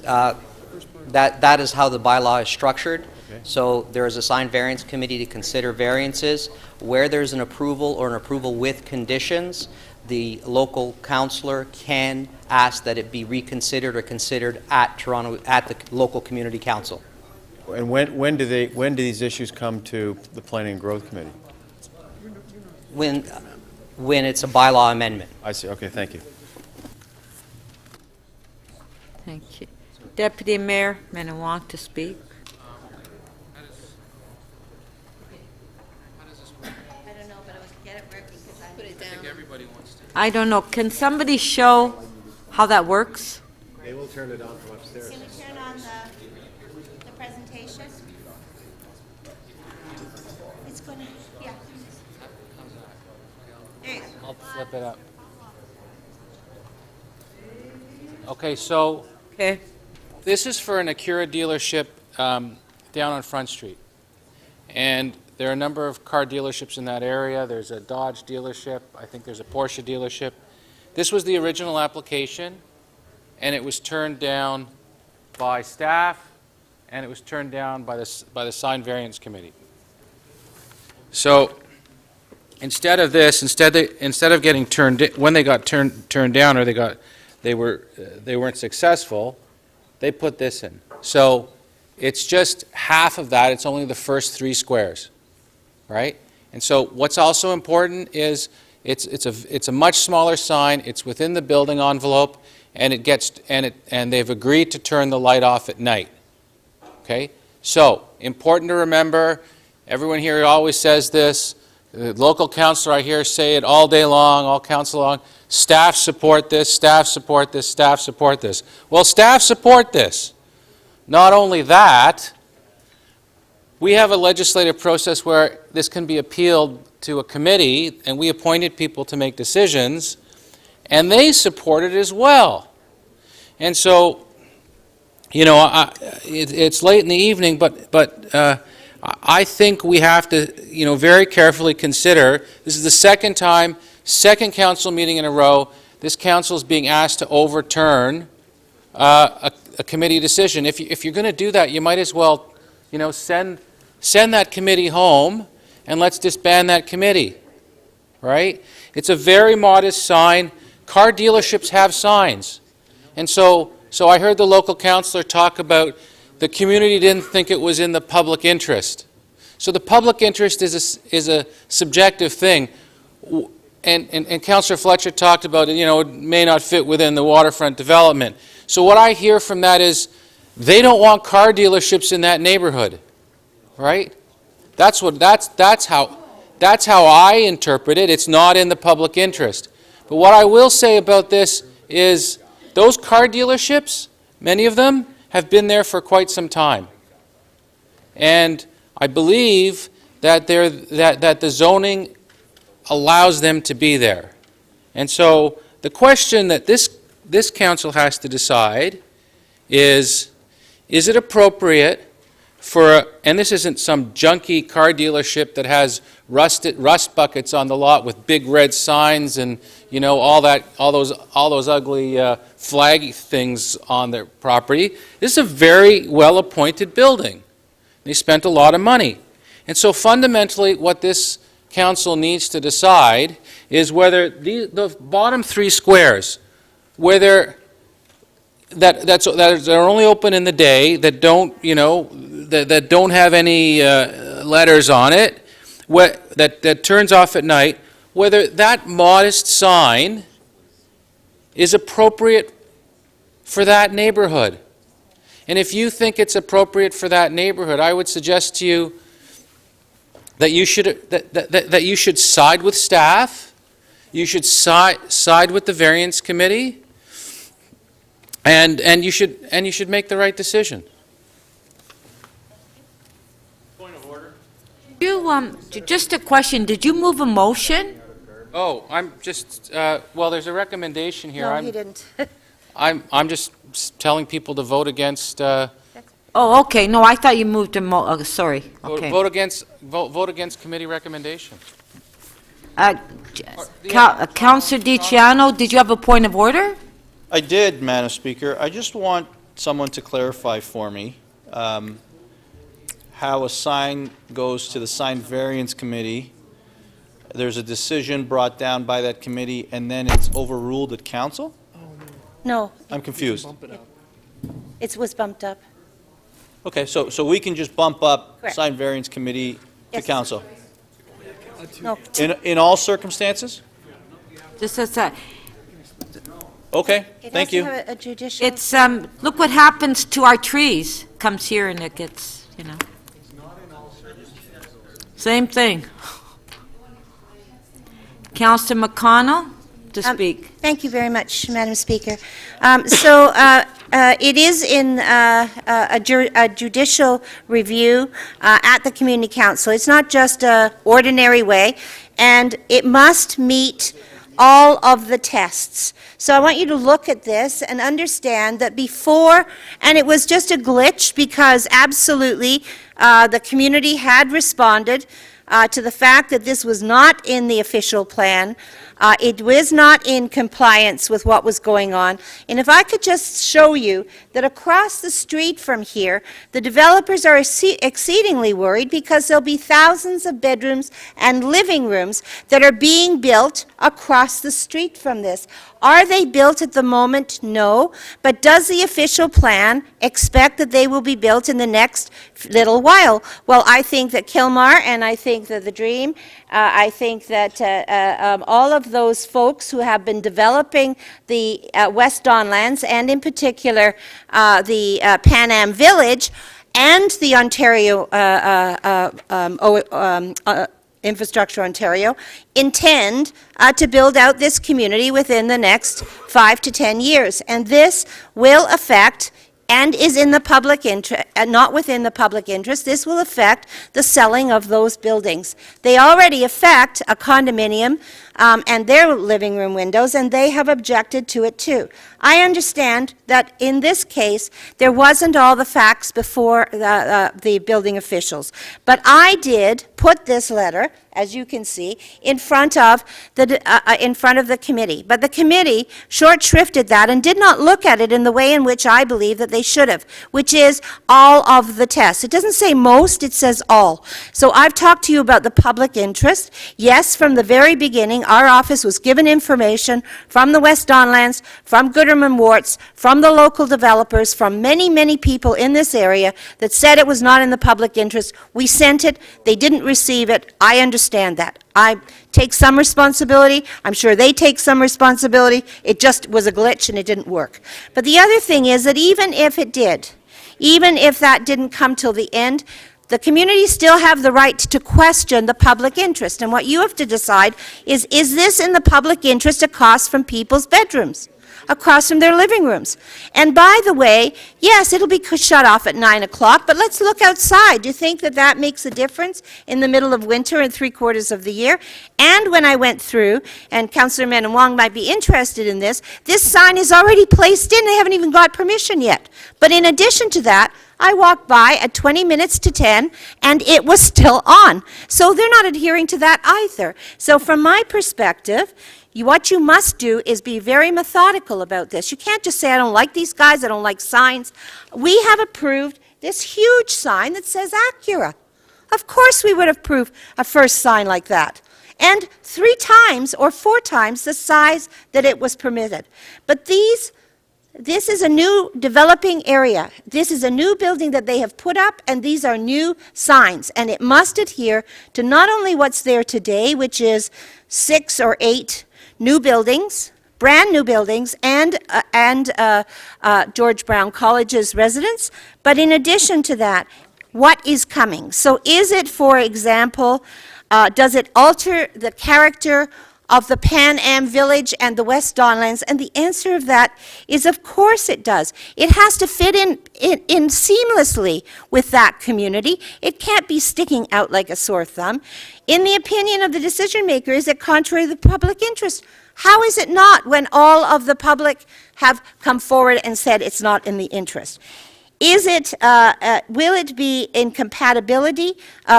That is how the bylaw is structured. Okay. So there is a sign variance committee to consider variances. Where there's an approval or an approval with conditions, the local councillor can ask that it be reconsidered or considered at the local community council. And when do these issues come to the planning and growth committee? When it's a bylaw amendment. I see. Okay, thank you. Thank you. Deputy Mayor Minnan-Wong to speak. I don't know. Can somebody show how that works? They will turn it on from upstairs. Can we turn on the presentation? It's going to, yeah. There you go. I'll flip it up. Okay, so this is for an Acura dealership down on Front Street. And there are a number of car dealerships in that area. There's a Dodge dealership. I think there's a Porsche dealership. This was the original application, and it was turned down by staff, and it was turned down by the sign variance committee. So instead of this, instead of getting when they got turned down, or they weren't successful, they put this in. So it's just half of that. It's only the first 3 squares, right? And so what's also important is it's a much smaller sign. It's within the building envelope, and they've agreed to turn the light off at night. Okay? So important to remember. Everyone here always says this. The local councillor, I hear say it all day long, all council long. Staff support this, staff support this, staff support this. Well, staff support this. Not only that, we have a legislative process where this can be appealed to a committee, and we appointed people to make decisions, and they support it as well. And so, you know, it's late in the evening, but I think we have to, you know, very carefully consider, this is the second second council meeting in a row, this council is being asked to overturn a committee decision. If you're going to do that, you might as well, you know, send that committee home and let's disband that committee, right? It's a very modest sign. Car dealerships have signs. And so I heard the local councillor talk about the community didn't think it was in the public interest. So the public interest is a subjective thing. And Councillor Fletcher talked about, you know, it may not fit within the waterfront development. So what I hear from that is they don't want car dealerships in that neighborhood, right? That's how I interpret it. It's not in the public interest. But what I will say about this is those car dealerships, many of them, have been there for quite some time. And I believe that the zoning allows them to be there. And so the question that this council has to decide is it appropriate for, and this isn't some junky car dealership that has rust buckets on the lot with big red signs and, you know, all those ugly flaggy things on their property. This is a very well-appointed building. They spent a lot of money. And so fundamentally what this council needs to decide is whether the bottom 3 squares, whether that are only open in the day, that don't, you know, that don't have any letters on it, that turns off at night, whether that modest sign is appropriate for that neighborhood. And if you think it's appropriate for that neighborhood, I would suggest to you that you should side with staff, you should side with the variance committee, and you should make the right decision. Just a question, did you move a motion? Oh, I'm just, well, there's a recommendation here. No, he didn't. I'm just telling people to vote against, Oh, okay, no, I thought you moved a sorry, okay. vote against committee recommendation. Councilor DiCiano, did you have a point of order? I did, Madam Speaker. I just want someone to clarify for me how a sign goes to the sign variance committee. There's a decision brought down by that committee, and then it's overruled at council? No. I'm confused. It was bumped up. Okay, so we can just bump up Correct. sign variance committee to Yes. council? No. In all circumstances? Just as a, Okay, It thank has to you. have a judicial. it's, look what happens to our trees, comes here and it gets, you know. Same thing. Councilor McConnell to speak. Thank you very much, Madam Speaker. It is in a judicial review at the Community Council. It's not just a ordinary way, and it must meet all of the tests. So I want you to look at this and understand that before, and it was just a glitch because absolutely the community had responded to the fact that this was not in the official plan. It was not in compliance with what was going on. And if I could just show you that across the street from here, the developers are exceedingly worried because there'll be thousands of bedrooms and living rooms that are being built across the street from this. Are they built at the moment? No. But does the official plan expect that they will be built in the next little while? Well, I think that Kilmar and I think that the Dream, I think that all of those folks who have been developing the West Don lands, and in particular the Pan Am Village and the Ontario Infrastructure Ontario, intend to build out this community within the next 5 to 10 years. And this will affect, and is in the public interest, not within the public interest, this will affect the selling of those buildings. They already affect a condominium and their living room windows, and they have objected to it too. I understand that in this case, there wasn't all the facts before the building officials. But I did put this letter, as you can see, in front of the committee. But the committee short-shrifted that and did not look at it in the way in which I believe that they should have, which is all of the tests. It doesn't say most, it says all. So I've talked to you about the public interest. Yes, from the very beginning, our office was given information from the West Don lands, from Gooderman Warts, from the local developers, from many, many people in this area that said it was not in the public interest. We sent it, they didn't receive it. I understand that. I take some responsibility. I'm sure they take some responsibility. It just was a glitch and it didn't work. But the other thing is that even if it did, even if that didn't come till the end, the community still have the right to question the public interest. And what you have to decide is this in the public interest across from people's bedrooms, across from their living rooms? And by the way, yes, it'll be shut off at 9 o'clock, but let's look outside. Do you think that that makes a difference in the middle of winter and 3/4 of the year? And when I went through, and Councillor Menon Wong might be interested in this sign is already placed in. They haven't even got permission yet. But in addition to that, I walked by at 20 minutes to 10, and it was still on. So they're not adhering to that either. So from my perspective, what you must do is be very methodical about this. You can't just say, I don't like these guys, I don't like signs. We have approved this huge sign that says Acura. Of course we would have approved a first sign like that. And 3 times or 4 times the size that it was permitted. But these This is a new developing area. This is a new building that they have put up, and these are new signs. And it must adhere to not only what's there today, which is 6 or 8 new buildings, brand new buildings, and George Brown College's residence, but in addition to that, what is coming? So is it, for example, does it alter the character of the Pan Am Village and the West Donlands? And the answer of that is, of course it does. It has to fit in seamlessly with that community. It can't be sticking out like a sore thumb. In the opinion of the decision maker, is it contrary to the public interest? How is it not, when all of the public have come forward and said it's not in the interest? Is it, will it be in compatibility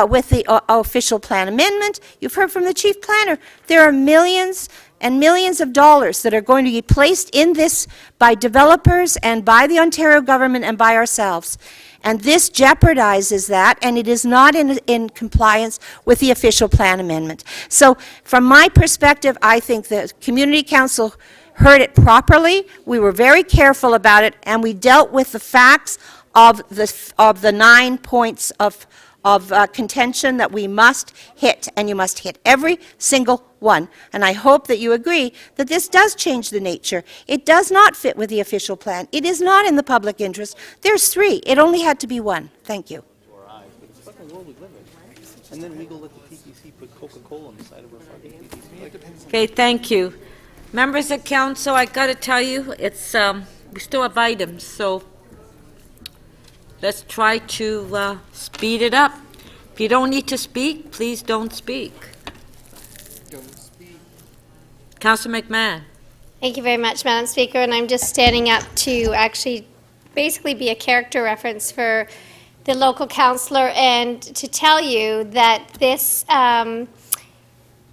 with the official plan amendment? You've heard from the chief planner. There are millions and millions of dollars that are going to be placed in this by developers and by the Ontario government and by ourselves. And this jeopardizes that, and it is not in compliance with the official plan amendment. So from my perspective, I think the Community Council heard it properly. We were very careful about it, and we dealt with the facts of the 9 points of contention that we must hit, and you must hit every single one. And I hope that you agree that this does change the nature. It does not fit with the official plan. It is not in the public interest. There's 3. It only had to be 1. Thank you. And then we go let the PTC put Coca-Cola on the side of our fucking PTC. Okay, thank you. Members of council, I got to tell you, it's, we still have items, so let's try to speed it up. If you don't need to speak, please don't speak. Councilor McMahon. Thank you very much, Madam Speaker, and I'm just standing up to actually basically be a character reference for the local councillor and to tell you that this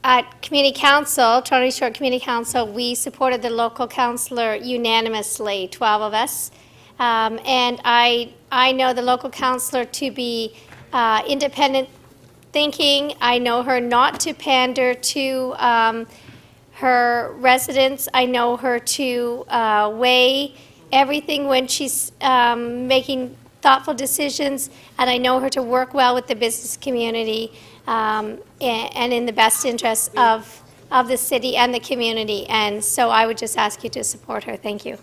at Community Council, Toronto East Shore Community Council, we supported the local councillor unanimously, 12 of us. And I know the local councillor to be independent thinking. I know her not to pander to her residents. I know her to weigh everything when she's making thoughtful decisions, and I know her to work well with the business community and in the best interests of the city and the community. And so I would just ask you to support her. Thank you.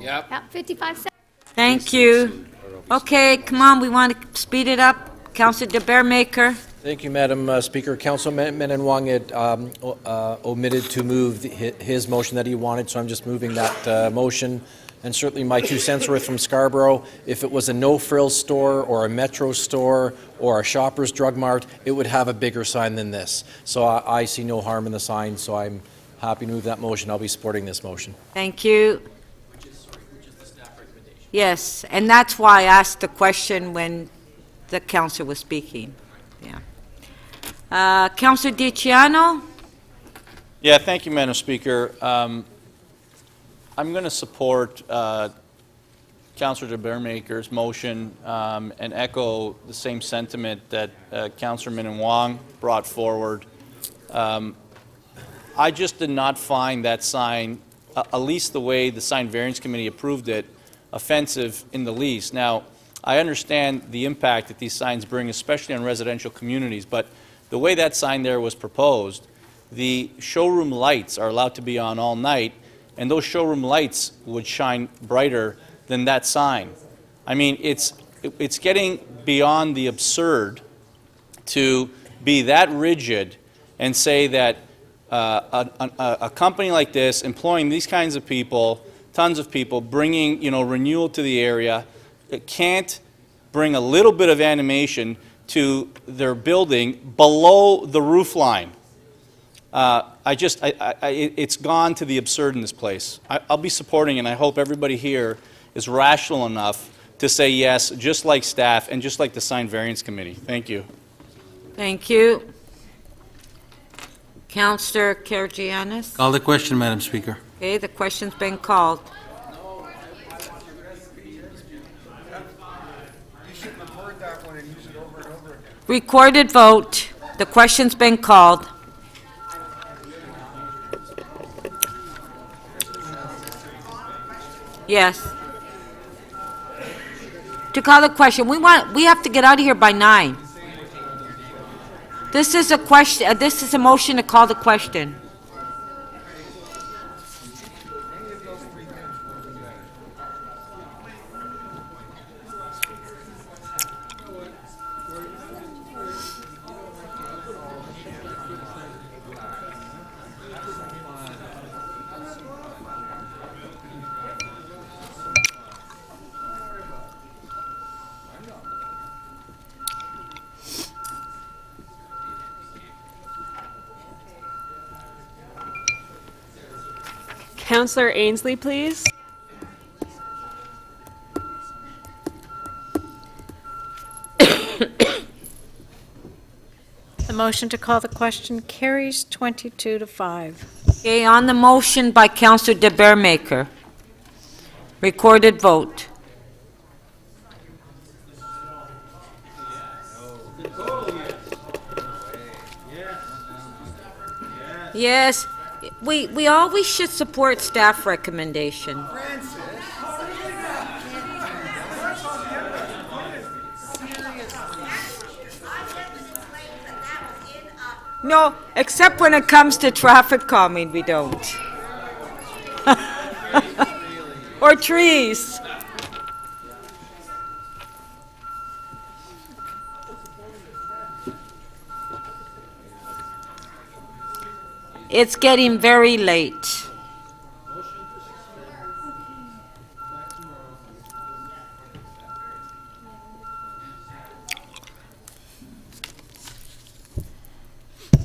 Yep. 55 seconds. Thank you. Okay, come on, we want to speed it up. Councilor de Bearmaker. Thank you, Madam Speaker. Councilman Menenwang had omitted to move his motion that he wanted, so I'm just moving that motion. And certainly my 2 cents worth from Scarborough, if it was a no-frills store or a Metro store or a Shoppers Drug Mart, it would have a bigger sign than this. So I see no harm in the sign, so I'm happy to move that motion. I'll be supporting this motion. Thank you. Which is the staff recommendation. Yes, and that's why I asked the question when the council was speaking. Yeah. Councilor DiCiano? Yeah, thank you, Madam Speaker. I'm going to support Councillor de Bearmaker's motion and echo the same sentiment that Councillor Menenwang brought forward. I just did not find that sign, at least the way the Sign Variance Committee approved it, offensive in the least. Now, I understand the impact that these signs bring, especially on residential communities, but the way that sign there was proposed, the showroom lights are allowed to be on all night, and those showroom lights would shine brighter than that sign. I mean, it's getting beyond the absurd to be that rigid and say that a company like this, employing these kinds of people, tons of people, bringing renewal to the area, it can't bring a little bit of animation to their building below the roof line. It's gone to the absurd in this place. I'll be supporting, and I hope everybody here is rational enough to say yes, just like staff and just like the Sign Variance Committee. Thank you. Thank you. Councillor Karygiannis? Call the question, Madam Speaker. Okay, the question's been called. Recorded vote. The question's been called. Yes. To call the question, we have to get out of here by 9. This is a question, this is a motion to call the question. Councillor Ainsley, please. The motion to call the question carries 22 to 5. Okay, on the motion by Councillor de Bearmaker. Recorded vote. Yes, we always should support staff recommendation. No, except when it comes to traffic calming, we don't. Or trees. It's getting very late.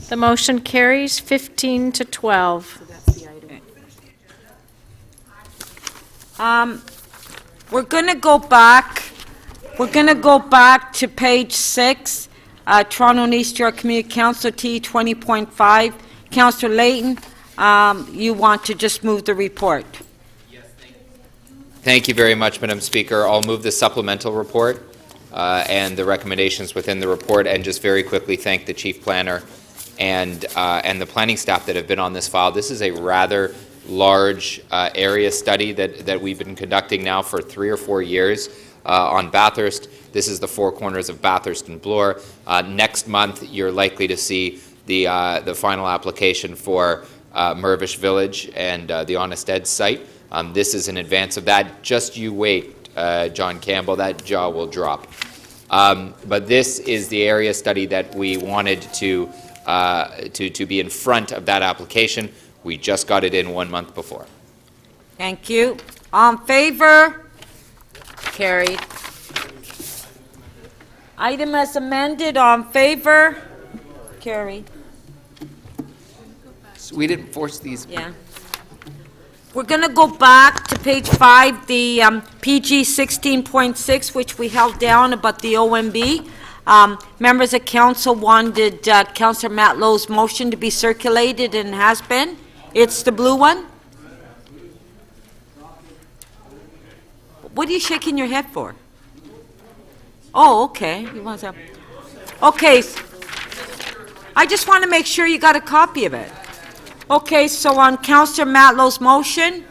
The motion carries 15 to 12. We're gonna go back to page 6, Toronto and East York Community Council T 20.5. Councillor Layton, you want to just move the report? Thank you very much, Madam Speaker. I'll move the supplemental report and the recommendations within the report, and just very quickly thank the Chief Planner and the planning staff that have been on this file. This is a rather large area study that we've been conducting now for 3 or 4 years on Bathurst. This is the four corners of Bathurst and Bloor. Next month, you're likely to see the final application for Mirvish Village and the Honest Ed site. This is in advance of that. Just you wait, John Campbell, that jaw will drop. But this is the area study that we wanted to be in front of that application. We just got it in 1 month before. Thank you. All in favor? Carried. Item as amended, on favor? Carried. So we didn't force these. Yeah. We're going to go back to page 5, the PG 16.6, which we held down about the OMB. Members of council wanted Councillor Matlow's motion to be circulated, and has been. It's the blue one. What are you shaking your head for? Oh, okay. You want to? Okay. I just want to make sure you got a copy of it. Okay, so on Councillor Matlow's motion,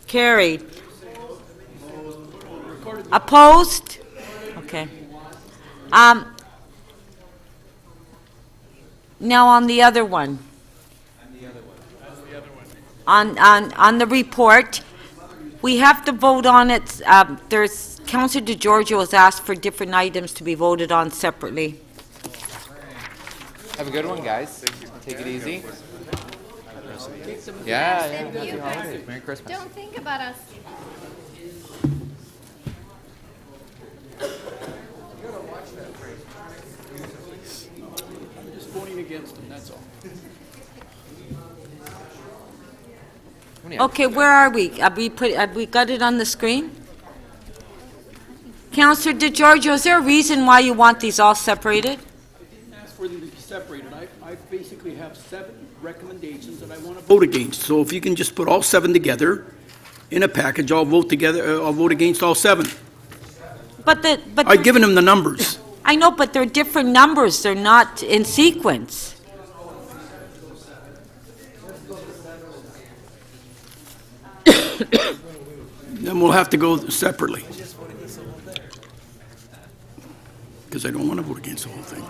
carried. Opposed? Okay. Now on the other one. On the report, we have to vote on it. There's Councillor DeGiorgio has asked for different items to be voted on separately. Have a good one, guys. Take it easy. Yeah. Happy holidays. Merry Christmas. Don't think about us. I'm just voting against them, that's all. Okay, where are we? Have we got it on the screen? Councillor DeGiorgio, is there a reason why you want these all separated? Ask for them to be separated. I basically have 7 recommendations that I want to vote against. So if you can just put all 7 together in a package, I'll vote together. I'll vote against all 7. But I've given them the numbers. I know, but they're different numbers. They're not in sequence. Then we'll have to go separately. Because I don't want to vote against the whole thing.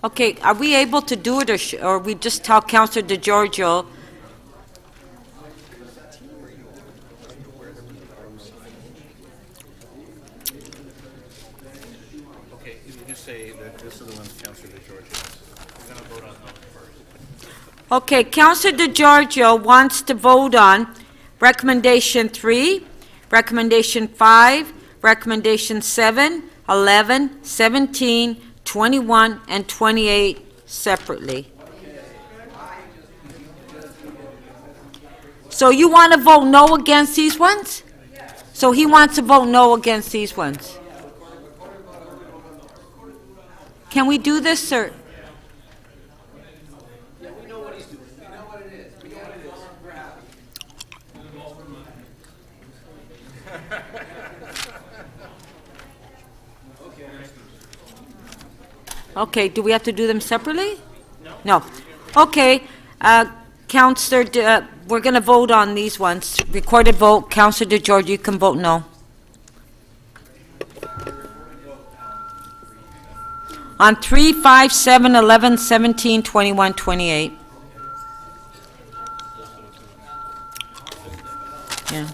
Okay, are we able to do it, or we just tell Councillor DeGiorgio? Okay, you just say that this is the one Councilor DeGiorgio. We're going to vote on those first. Okay, Councillor DeGiorgio wants to vote on recommendation 3, recommendation 5, recommendation 7, 11, 17, 21, and 28 separately. So you want to vote no against these ones? So he wants to vote no against these ones. Can we do this, sir? Okay, do we have to do them separately? No. Okay, Councillor, we're going to vote on these ones. Recorded vote, Councillor DeGiorgio, you can vote no. On 3, 5, 7, 11, 17, 21, 28. Yeah.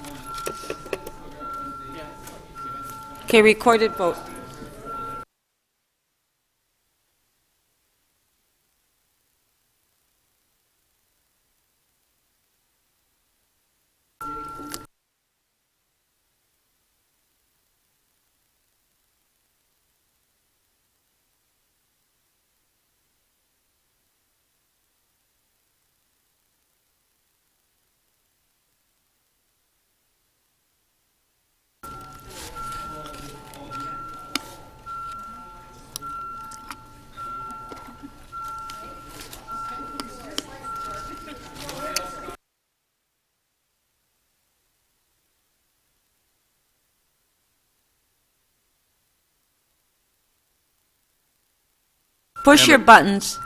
Okay, recorded vote. Push your buttons.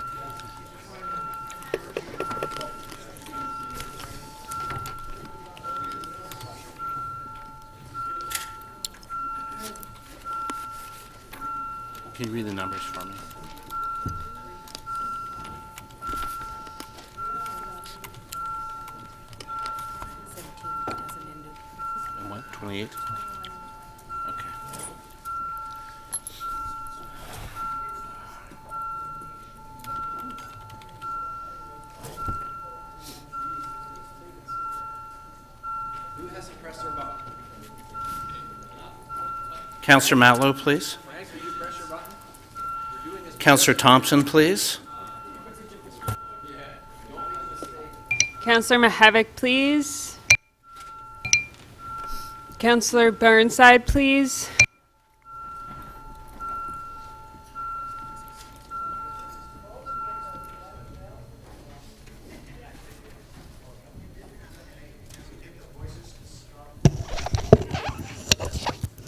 Can you read the numbers for me? And what, 28? Okay. Who has to press their button? Councillor Matlow, please. Councillor Thompson, please. Councillor Mahavik, please. Councillor Burnside, please.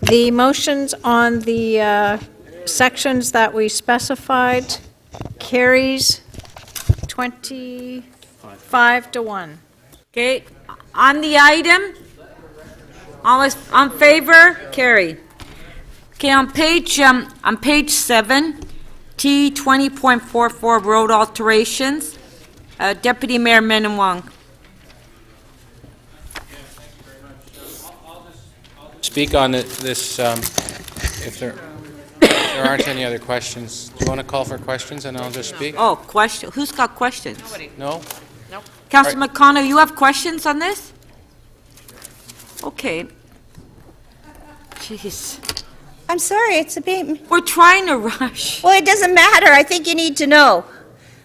The motions on the sections that we specified carries 25 to 1. Okay, on the item, all on favor, carry. Okay, on page 7, T 20.44 road alterations, Deputy Mayor Menawang. Speak on this, if there aren't any other questions. Do you want to call for questions and I'll just speak? Oh, question, who's got questions? No? No. Councilor McConnell, you have questions on this? Okay. Jeez. I'm sorry, it's a bit... We're trying to rush. Well, it doesn't matter. I think you need to know.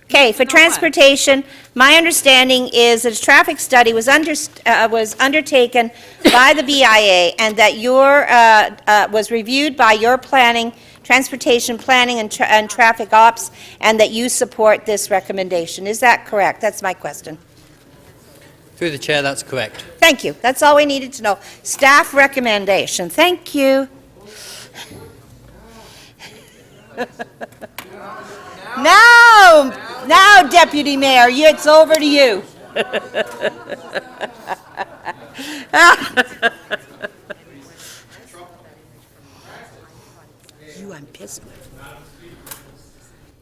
Okay, for transportation, my understanding is that a traffic study was undertaken by the BIA and that was reviewed by your planning, transportation planning and traffic ops, and that you support this recommendation. Is that correct? That's my question. Through the chair, that's correct. Thank you. That's all we needed to know. Staff recommendation. Thank you. Now, Deputy Mayor, it's over to you. You, I'm pissed with.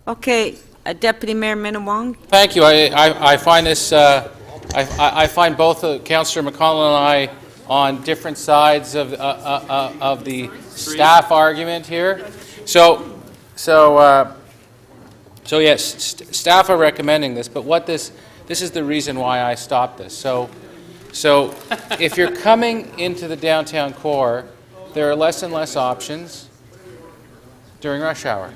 Okay, Deputy Mayor Minnan-Wong. Thank you. I find this, I find both Councillor McConnell and I on different sides of the staff argument here. So yes, staff are recommending this, but what this is the reason why I stopped this. So if you're coming into the downtown core, there are less and less options during rush hour.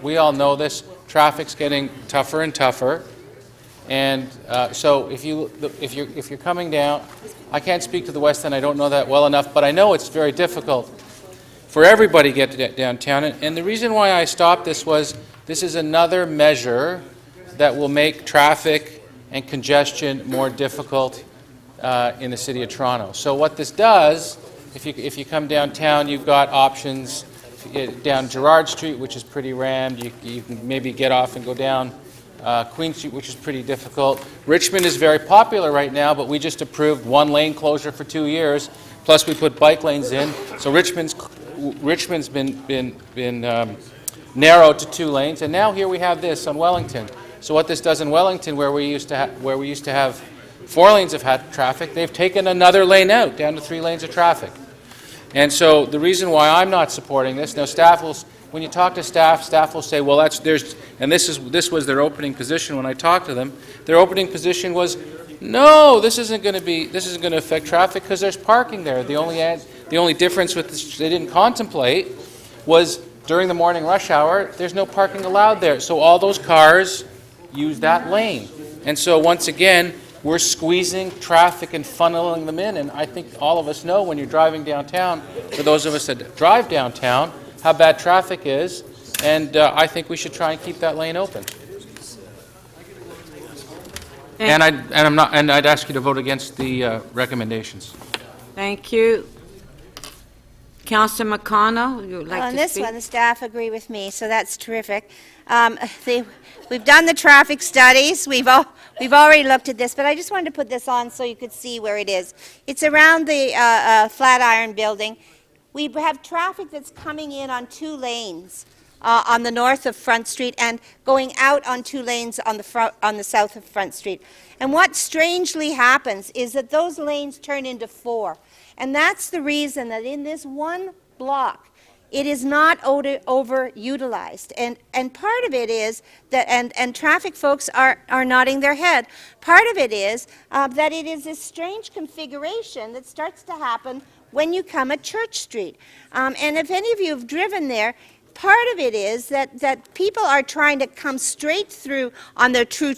We all know this. Traffic's getting tougher and tougher, and so if you're coming down, I can't speak to the West End. I don't know that well enough, but I know it's very difficult for everybody to get downtown. And the reason why I stopped this was this is another measure that will make traffic and congestion more difficult in the City of Toronto. So what this does, if you come downtown, you've got options down Gerrard Street, which is pretty rammed. You can maybe get off and go down Queen Street, which is pretty difficult. Richmond is very popular right now, but we just approved one lane closure for 2 years. Plus, we put bike lanes in. So Richmond's been narrowed to 2 lanes, and now here we have this on Wellington. So what this does in Wellington, where we used to have 4 lanes of traffic, they've taken another lane out, down to 3 lanes of traffic. And so the reason why I'm not supporting this, now staff will, when you talk to staff will say, well, this was their opening position when I talked to them. Their opening position was, no, this isn't going to affect traffic because there's parking there. The only difference with this they didn't contemplate was during the morning rush hour, there's no parking allowed there. So all those cars use that lane. And so once again, we're squeezing traffic and funneling them in. And I think all of us know when you're driving downtown, for those of us that drive downtown, how bad traffic is. And I think we should try and keep that lane open. And I'd ask you to vote against the recommendations. Thank you. Councillor McConnell, you would like to speak? On this one, the staff agree with me, so that's terrific. We've done the traffic studies. We've already looked at this, but I just wanted to put this on so you could see where it is. It's around the Flatiron Building. We have traffic that's coming in on 2 lanes on the north of Front Street and going out on 2 lanes on the south of Front Street. And what strangely happens is that those lanes turn into 4. And that's the reason that in this one block, it is not overutilized. And part of it is that, and traffic folks are nodding their head, part of it is that it is this strange configuration that starts to happen when you come at Church Street. And if any of you have driven there, part of it is that people are trying to come straight through on their 2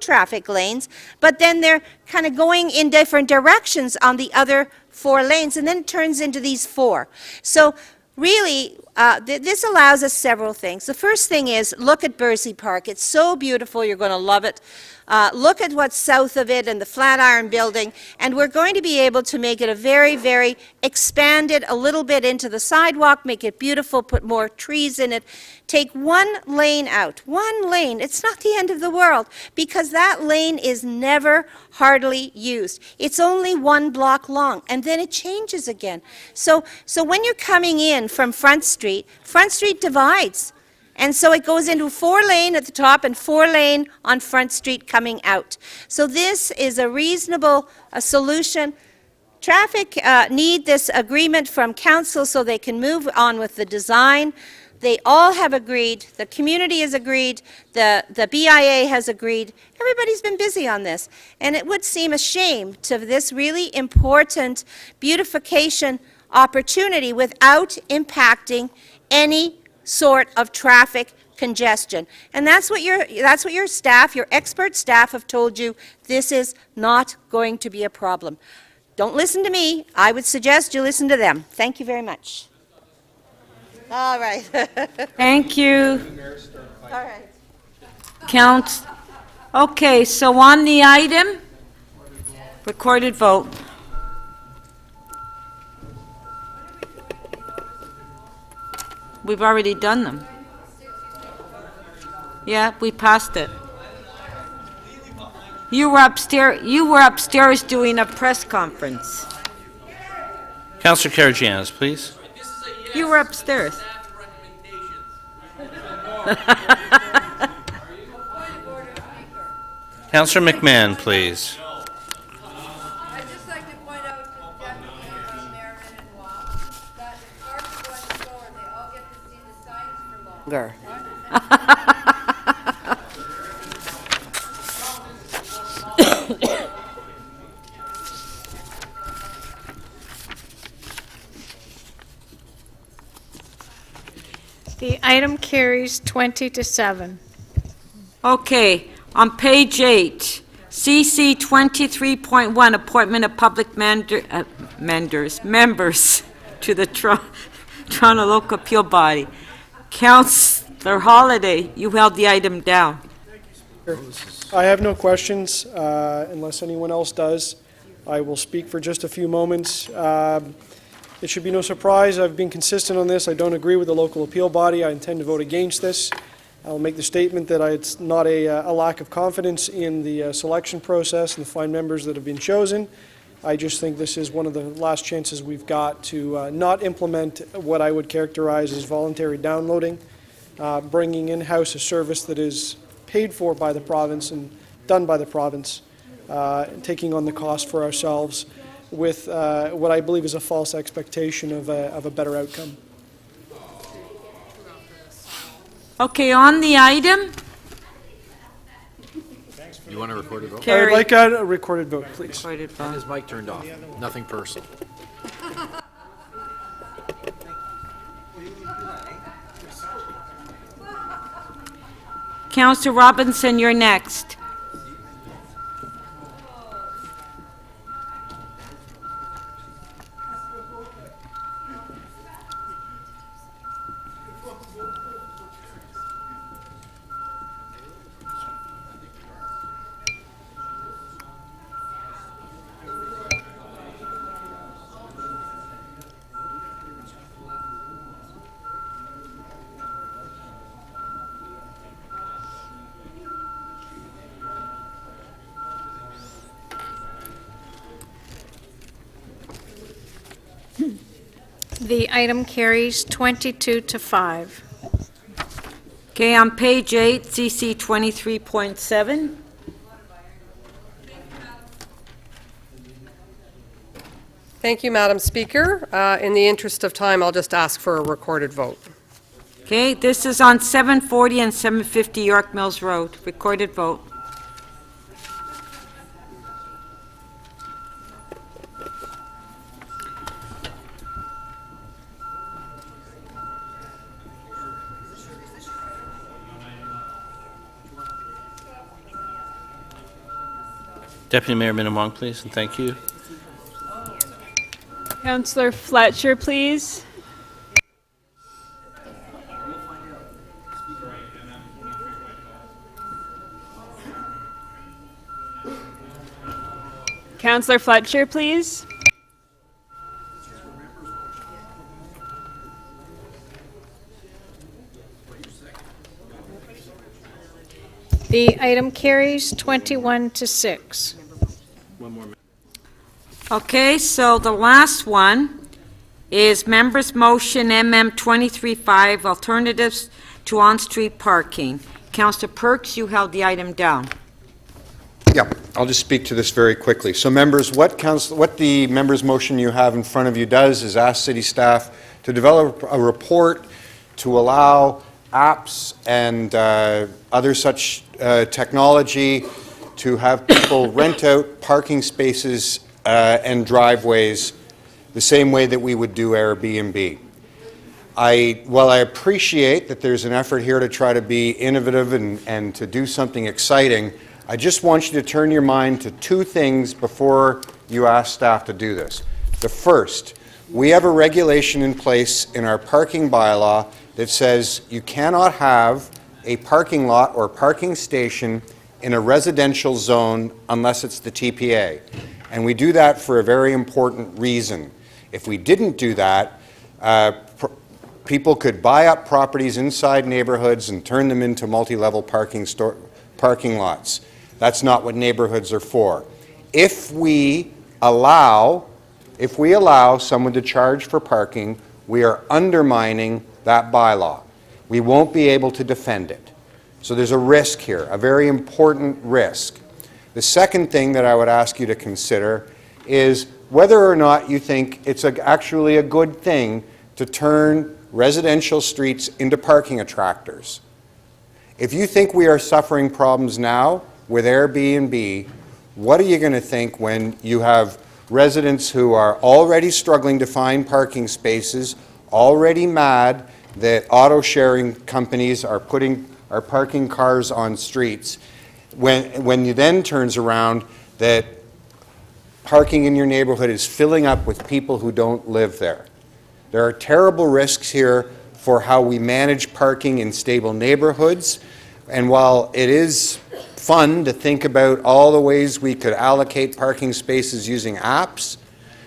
traffic lanes, but then they're kind of going in different directions on the other 4 lanes, and then it turns into these 4. So really, this allows us several things. The first thing is, look at Bursey Park. It's so beautiful, you're going to love it. Look at what's south of it and the Flatiron Building, and we're going to be able to make it a very, very expanded a little bit into the sidewalk, make it beautiful, put more trees in it. Take 1 lane out. 1 lane. It's not the end of the world, because that lane is never hardly used. It's only 1 block long, and then it changes again. So when you're coming in from Front Street divides. And so it goes into 4 lane at the top and 4 lane on Front Street coming out. So this is a reasonable solution. Traffic need this agreement from council so they can move on with the design. They all have agreed. The community has agreed. The BIA has agreed. Everybody's been busy on this. And it would seem a shame to this really important beautification opportunity without impacting any sort of traffic congestion. And that's what your staff, your expert staff have told you. This is not going to be a problem. Don't listen to me. I would suggest you listen to them. Thank you very much. All right. Thank you. All right. Counts. Okay, so on the item, recorded vote. We've already done them. Yeah, we passed it. You were upstairs doing a press conference. Councillor Karygiannis, please. You were upstairs. Councillor McMahon, please. I'd just like to point out to Deputy Mayor Minnan-Wong that if cars are going slower, they all get to see the signs for longer. The item carries 20 to 7. Okay, on page 8, CC 23.1, appointment of public members to the Toronto Local Appeal Body. Councillor Holliday, you held the item down. I have no questions, unless anyone else does. I will speak for just a few moments. It should be no surprise, I've been consistent on this. I don't agree with the local appeal body. I intend to vote against this. I'll make the statement that it's not a lack of confidence in the selection process and the fine members that have been chosen. I just think this is one of the last chances we've got to not implement what I would characterize as voluntary downloading, bringing in-house a service that is paid for by the province and done by the province, taking on the cost for ourselves with what I believe is a false expectation of a better outcome. Okay, on the item, You want a recorded vote? I would like a recorded vote, please. recorded And vote. his mic turned off. Nothing personal. Councillor Robinson, you're next. The item carries 22 to 5. Okay, on page 8, CC 23.7. Thank you, Madam Speaker. In the interest of time, I'll just ask for a recorded vote. Okay, this is on 740 and 750 York Mills Road. Recorded vote. Deputy Mayor Minnan-Wong, please, and thank you. Councillor Fletcher, please. Councillor Fletcher, please. The item carries 21 to 6. Okay, so the last one is members' motion MM 23-5, alternatives to on-street parking. Councillor Perks, you held the item down. Yeah, I'll just speak to this very quickly. So members, what the members' motion you have in front of you does is ask city staff to develop a report to allow apps and other such technology to have people rent out parking spaces and driveways the same way that we would do Airbnb. While I appreciate that there's an effort here to try to be innovative and to do something exciting, I just want you to turn your mind to two things before you ask staff to do this. The first, we have a regulation in place in our parking bylaw that says you cannot have a parking lot or parking station in a residential zone unless it's the TPA. And we do that for a very important reason. If we didn't do that, people could buy up properties inside neighborhoods and turn them into multi-level parking lots. That's not what neighborhoods are for. If we allow someone to charge for parking, we are undermining that bylaw. We won't be able to defend it. So there's a risk here, a very important risk. The second thing that I would ask you to consider is whether or not you think it's actually a good thing to turn residential streets into parking attractors. If you think we are suffering problems now with Airbnb, what are you going to think when you have residents who are already struggling to find parking spaces, already mad that auto sharing companies are parking cars on streets, when you then turns around that parking in your neighborhood is filling up with people who don't live there. There are terrible risks here for how we manage parking in stable neighborhoods, and while it is fun to think about all the ways we could allocate parking spaces using apps,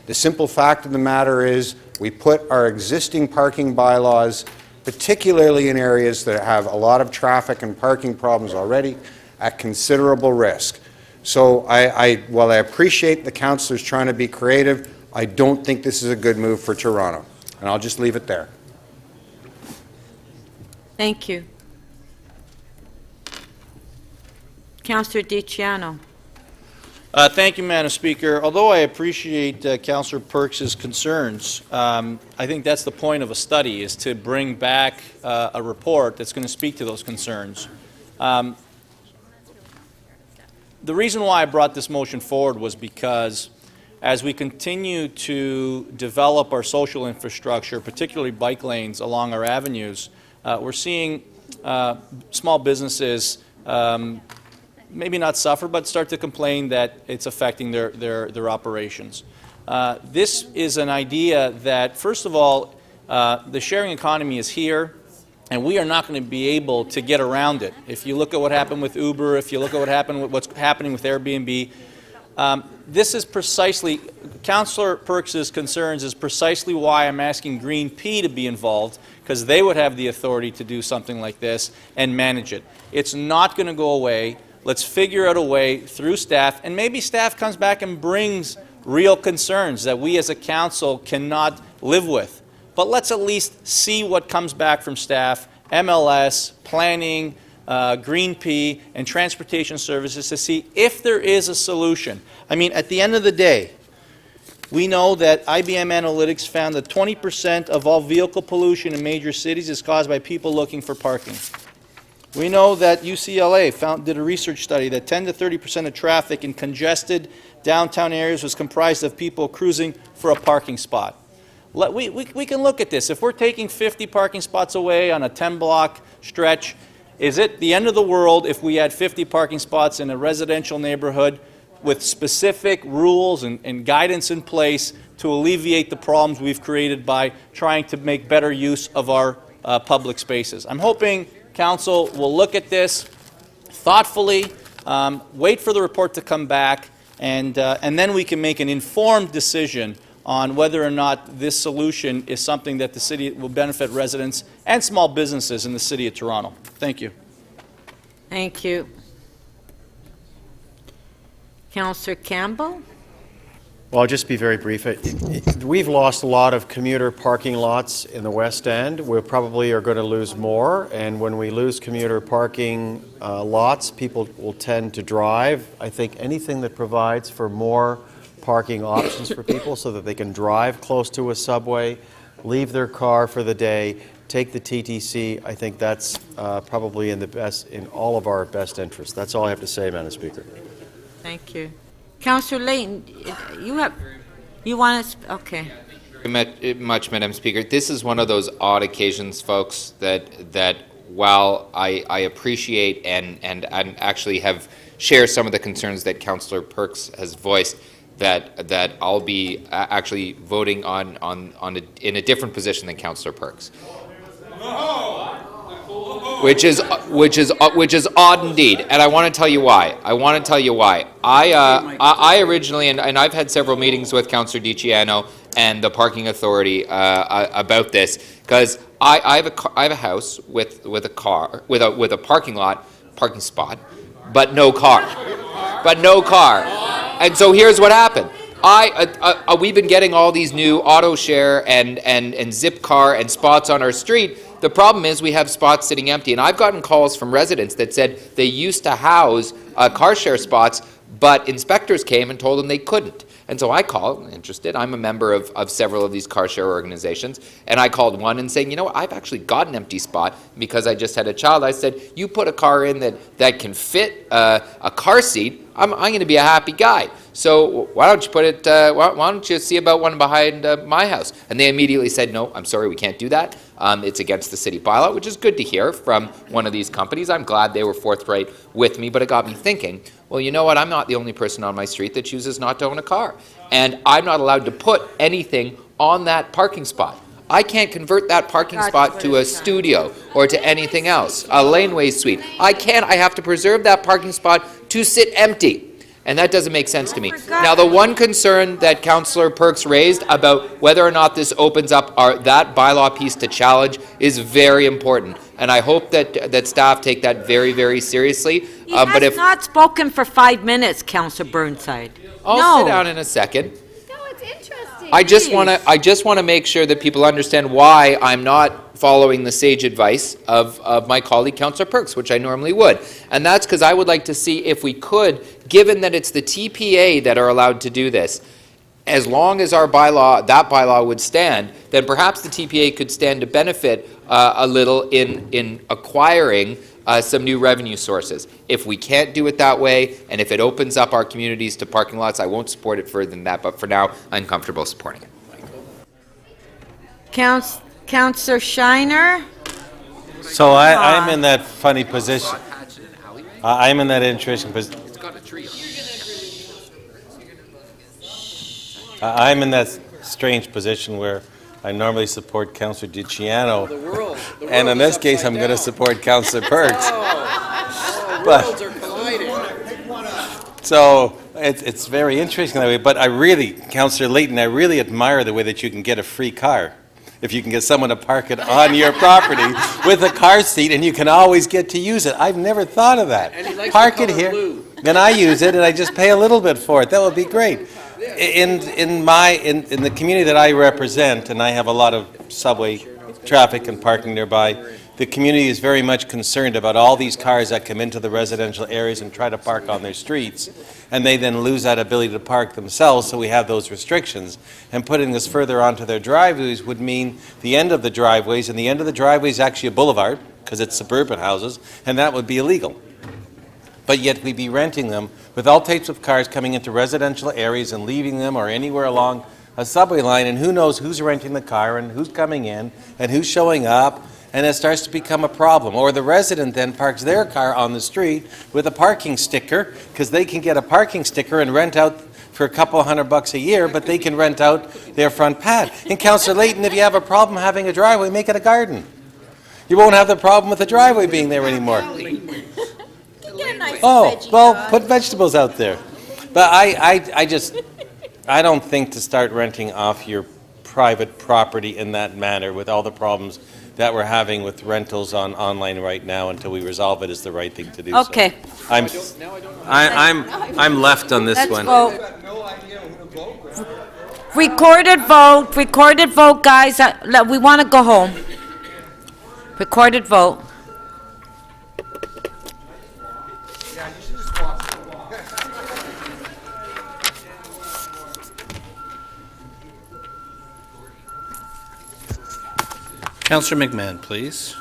the simple fact of the matter is we put our existing parking bylaws, particularly in areas that have a lot of traffic and parking problems already, at considerable risk. So while I appreciate the councillors trying to be creative, I don't think this is a good move for Toronto. And I'll just leave it there. Thank you. Councillor DiCiano. Thank you, Madam Speaker. Although I appreciate Councillor Perks's concerns, I think that's the point of a study, is to bring back a report that's going to speak to those concerns. The reason why I brought this motion forward was because as we continue to develop our social infrastructure, particularly bike lanes along our avenues, we're seeing small businesses maybe not suffer, but start to complain that it's affecting their operations. This is an idea that, first of all, the sharing economy is here, and we are not going to be able to get around it. If you look at what happened with Uber, if you look at what's happening with Airbnb, this is precisely, Councillor Perks's concerns is precisely why I'm asking Green P to be involved, because they would have the authority to do something like this and manage it. It's not going to go away. Let's figure out a way through staff, and maybe staff comes back and brings real concerns that we as a council cannot live with. But let's at least see what comes back from staff, MLS, planning, Green P, and transportation services to see if there is a solution. I mean, at the end of the day, we know that IBM Analytics found that 20% of all vehicle pollution in major cities is caused by people looking for parking. We know that UCLA did a research study that 10 to 30% of traffic in congested downtown areas was comprised of people cruising for a parking spot. We can look at this. If we're taking 50 parking spots away on a 10-block stretch, is it the end of the world if we had 50 parking spots in a residential neighborhood with specific rules and guidance in place to alleviate the problems we've created by trying to make better use of our public spaces? I'm hoping Council will look at this thoughtfully, wait for the report to come back, and then we can make an informed decision on whether or not this solution is something that the city will benefit residents and small businesses in the City of Toronto. Thank you. Thank you. Councillor Campbell? Well, I'll just be very brief. We've lost a lot of commuter parking lots in the West End. We probably are going to lose more, and when we lose commuter parking lots, people will tend to drive. I think anything that provides for more parking options for people so that they can drive close to a subway, leave their car for the day, take the TTC, I think that's probably in all of our best interests. That's all I have to say, Madam Speaker. Thank you. Councillor Layton, you want to, okay. Very much, Madam Speaker. This is one of those odd occasions, folks, that while I appreciate and actually have shared some of the concerns that Councillor Perks has voiced, that I'll be actually voting in a different position than Councillor Perks. Which is odd indeed, and I want to tell you why. I originally, and I've had several meetings with Councillor DiCiano and the Parking Authority about this, because I have a house with a car with a parking spot, but no car, And so here's what happened. We've been getting all these new auto share and zip car and spots on our street. The problem is we have spots sitting empty, and I've gotten calls from residents that said they used to house car share spots, but inspectors came and told them they couldn't. And so I called, interested, I'm a member of several of these car share organizations, and I called one and saying, you know what, I've actually got an empty spot because I just had a child. I said, you put a car in that can fit a car seat, I'm going to be a happy guy. So why don't you put it, why don't you see about one behind my house? And they immediately said, no, I'm sorry, we can't do that. It's against the city bylaw, which is good to hear from one of these companies. I'm glad they were forthright with me, but it got me thinking, well, you know what, I'm not the only person on my street that chooses not to own a car. And I'm not allowed to put anything on that parking spot. I can't convert that parking spot to a studio or to anything else, a laneway suite. I have to preserve that parking spot to sit empty. And that doesn't make sense to me. Now, the one concern that Councillor Perks raised about whether or not this opens up that bylaw piece to challenge is very important. And I hope that staff take that very, very seriously. He has not spoken for 5 minutes, Councillor Burnside. I'll sit down in a second. No, it's interesting. I just want to make sure that people understand why I'm not following the sage advice of my colleague Councillor Perks, which I normally would. And that's because I would like to see if we could, given that it's the TPA that are allowed to do this, as long as that bylaw would stand, then perhaps the TPA could stand to benefit a little in acquiring some new revenue sources. If we can't do it that way, and if it opens up our communities to parking lots, I won't support it further than that, but for now, I'm comfortable supporting it. Councillor Shiner? So I'm in that funny position. I'm in that interesting position. I'm in that strange position where I normally support Councillor DiCiano, and in this case, I'm going to support Councillor Perks. Worlds are colliding. So it's very interesting that way. But Councillor Layton, I really admire the way that you can get a free car. If you can get someone to park it on your property with a car seat, and you can always get to use it. I've never thought of that. Park it here, and I use it, and I just pay a little bit for it. That would be great. In the community that I represent, and I have a lot of subway traffic and parking nearby, the community is very much concerned about all these cars that come into the residential areas and try to park on their streets, and they then lose that ability to park themselves, so we have those restrictions. And putting this further onto their driveways would mean the end of the driveways, and the end of the driveway is actually a boulevard, because it's suburban houses, and that would be illegal. But yet we'd be renting them with all types of cars coming into residential areas and leaving them or anywhere along a subway line, and who knows who's renting the car and who's coming in and who's showing up, and it starts to become a problem. Or the resident then parks their car on the street with a parking sticker, because they can get a parking sticker and rent out for a couple $100 a year, but they can rent out their front pad. And Councillor Layton, if you have a problem having a driveway, make it a garden. You won't have the problem with the driveway being there anymore. Oh, well, put vegetables out there. But I don't think to start renting off your private property in that manner with all the problems that we're having with rentals online right now until we resolve it is the right thing to do. Okay. I'm left on this one. Let's vote. Recorded vote, guys. We want to go home. Recorded vote. Councillor McMahon, please.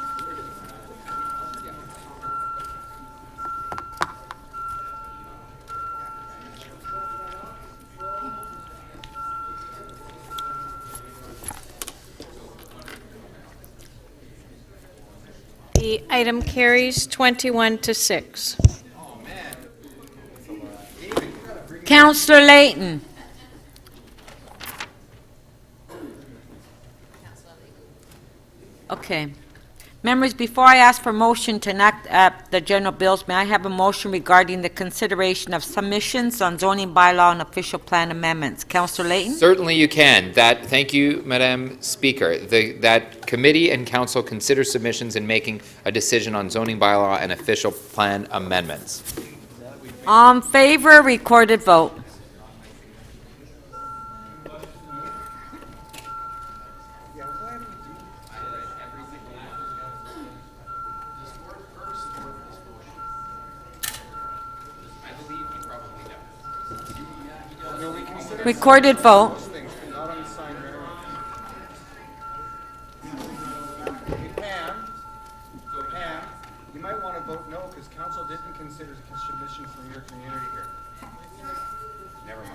The item carries 21-6. Councillor Layton. Okay. Members, before I ask for motion to enact the general bills, may I have a motion regarding the consideration of submissions on zoning bylaw and official plan amendments? Councillor Layton? Certainly you can. Thank you, Madam Speaker. That committee and council consider submissions in making a decision on zoning bylaw and official plan amendments. All in favor, recorded vote. Recorded vote. Pam, you might want to vote no because council didn't consider submission from your community here. Never mind.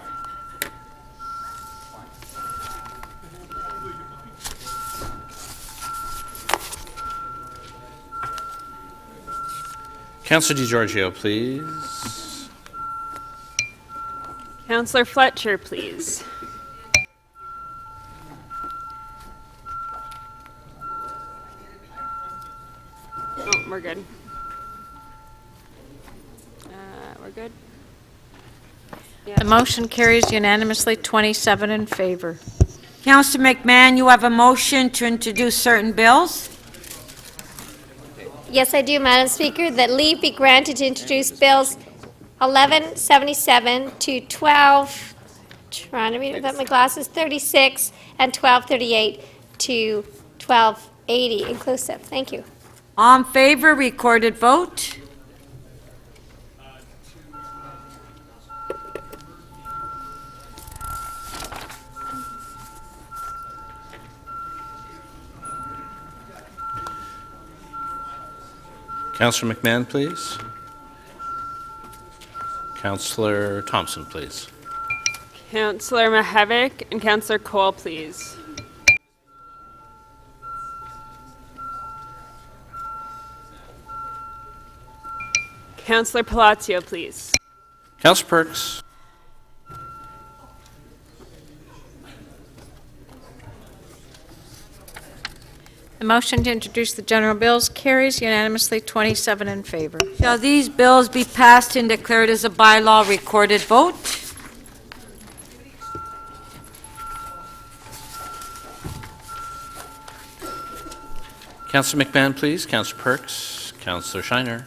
Councillor DiGiorgio, please. Councillor Fletcher, please. Oh, we're good. We're good? The motion carries unanimously, 27 in favor. Councillor McMahon, you have a motion to introduce certain bills. Yes, I do, Madam Speaker, that leave be granted to introduce bills 1177 to 12, trying to read without my glasses, 36, and 1238 to 1280 inclusive. Thank you. All in favor, recorded vote. Councillor McMahon, please. Councillor Thompson, please. Councillor Mihevc and Councillor Cole, please. Councillor Palacio, please. Councillor Perks. The motion to introduce the general bills carries unanimously, 27 in favor. Shall these bills be passed and declared as a bylaw? Recorded vote. Councillor McMahon, please. Councillor Perks. Councillor Shiner.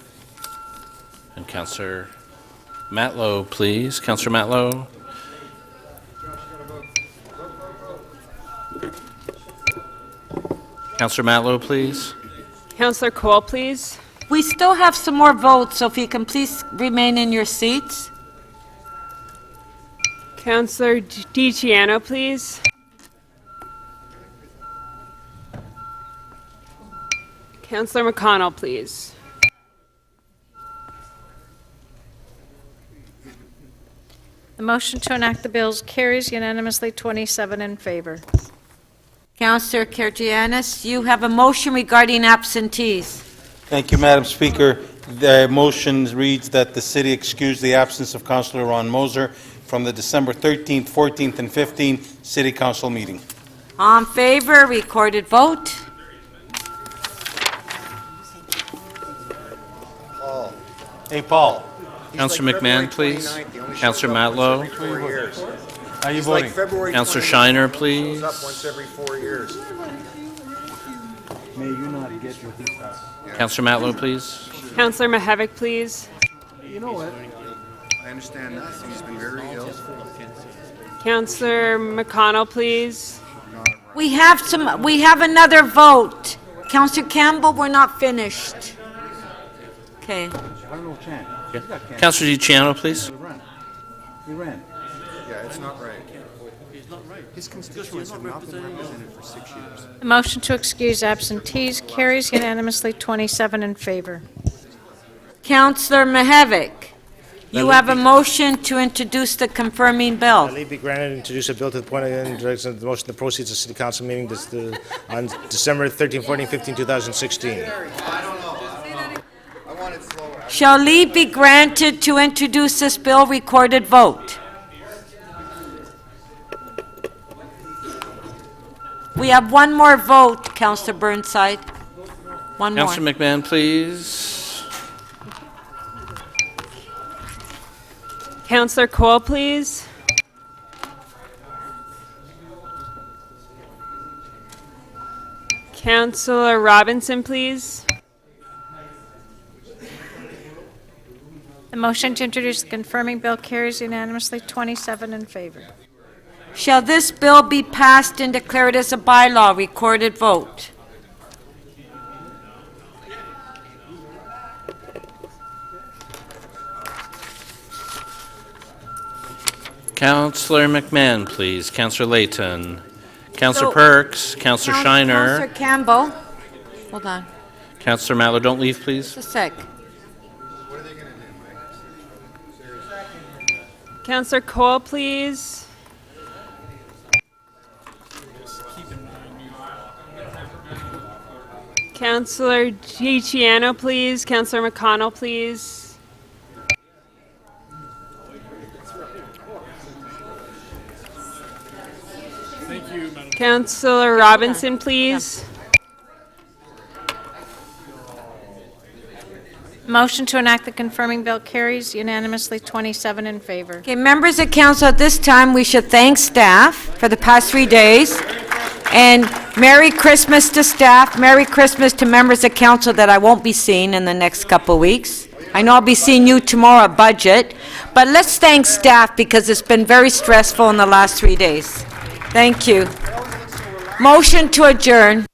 And Councillor Matlow, please. Councillor Matlow. Councillor Matlow, please. Councillor Cole, please. We still have some more votes, so if you can please remain in your seats. Councillor DiCiano, please. Councillor McConnell, please. The motion to enact the bills carries unanimously, 27 in favor. Councillor Kergianis, you have a motion regarding absentees. Thank you, Madam Speaker. The motion reads that the city excuse the absence of Councillor Ron Moser from the December 13th, 14th, and 15th City Council meeting. All in favor, recorded vote. Hey, Paul. Councillor McMahon, please. Councillor Matlow. How are you voting? Councillor Shiner, please. Once every 4 years. May you not get your Councillor Matlow, please. Councillor Mihevc, please. You know what? I understand that. He's been very ill. Councillor McConnell, please. We have another vote. Councillor Campbell, we're not finished. Okay. Councillor DiCiano, please. He ran. Yeah, it's not right. He's not right. His constituents have not been represented for 6 years. The motion to excuse absentees carries unanimously, 27 in favor. Councillor Mihevc, you have a motion to introduce the confirming bill. Leave be granted to introduce a bill to the point of the motion, the proceeds of City Council meeting on December 13, 14, 15, 2016. Shall leave be granted to introduce this bill? Recorded vote. We have one more vote. Councillor Burnside. One more. Councillor McMahon, please. Councillor Cole, please. Councillor Robinson, please. The motion to introduce the confirming bill carries unanimously, 27 in favor. Shall this bill be passed and declared as a bylaw? Recorded vote. Councillor McMahon, please. Councillor Layton. Councillor So- Perks. Councillor Shiner. Councillor Campbell. Hold on, Councillor Matlow, don't leave, please. just a sec. Councillor Cole, please. Councillor Giuliano, please. Councillor McConnell, please. Councillor Robinson, please. Motion to enact the confirming bill carries unanimously, 27 in favor. Okay, members of council, at this time, we should thank staff for the past 3 days. And Merry Christmas to staff, Merry Christmas to members of council that I won't be seeing in the next couple of weeks. I know I'll be seeing you tomorrow at budget, but let's thank staff because it's been very stressful in the last 3 days. Thank you. Motion to adjourn.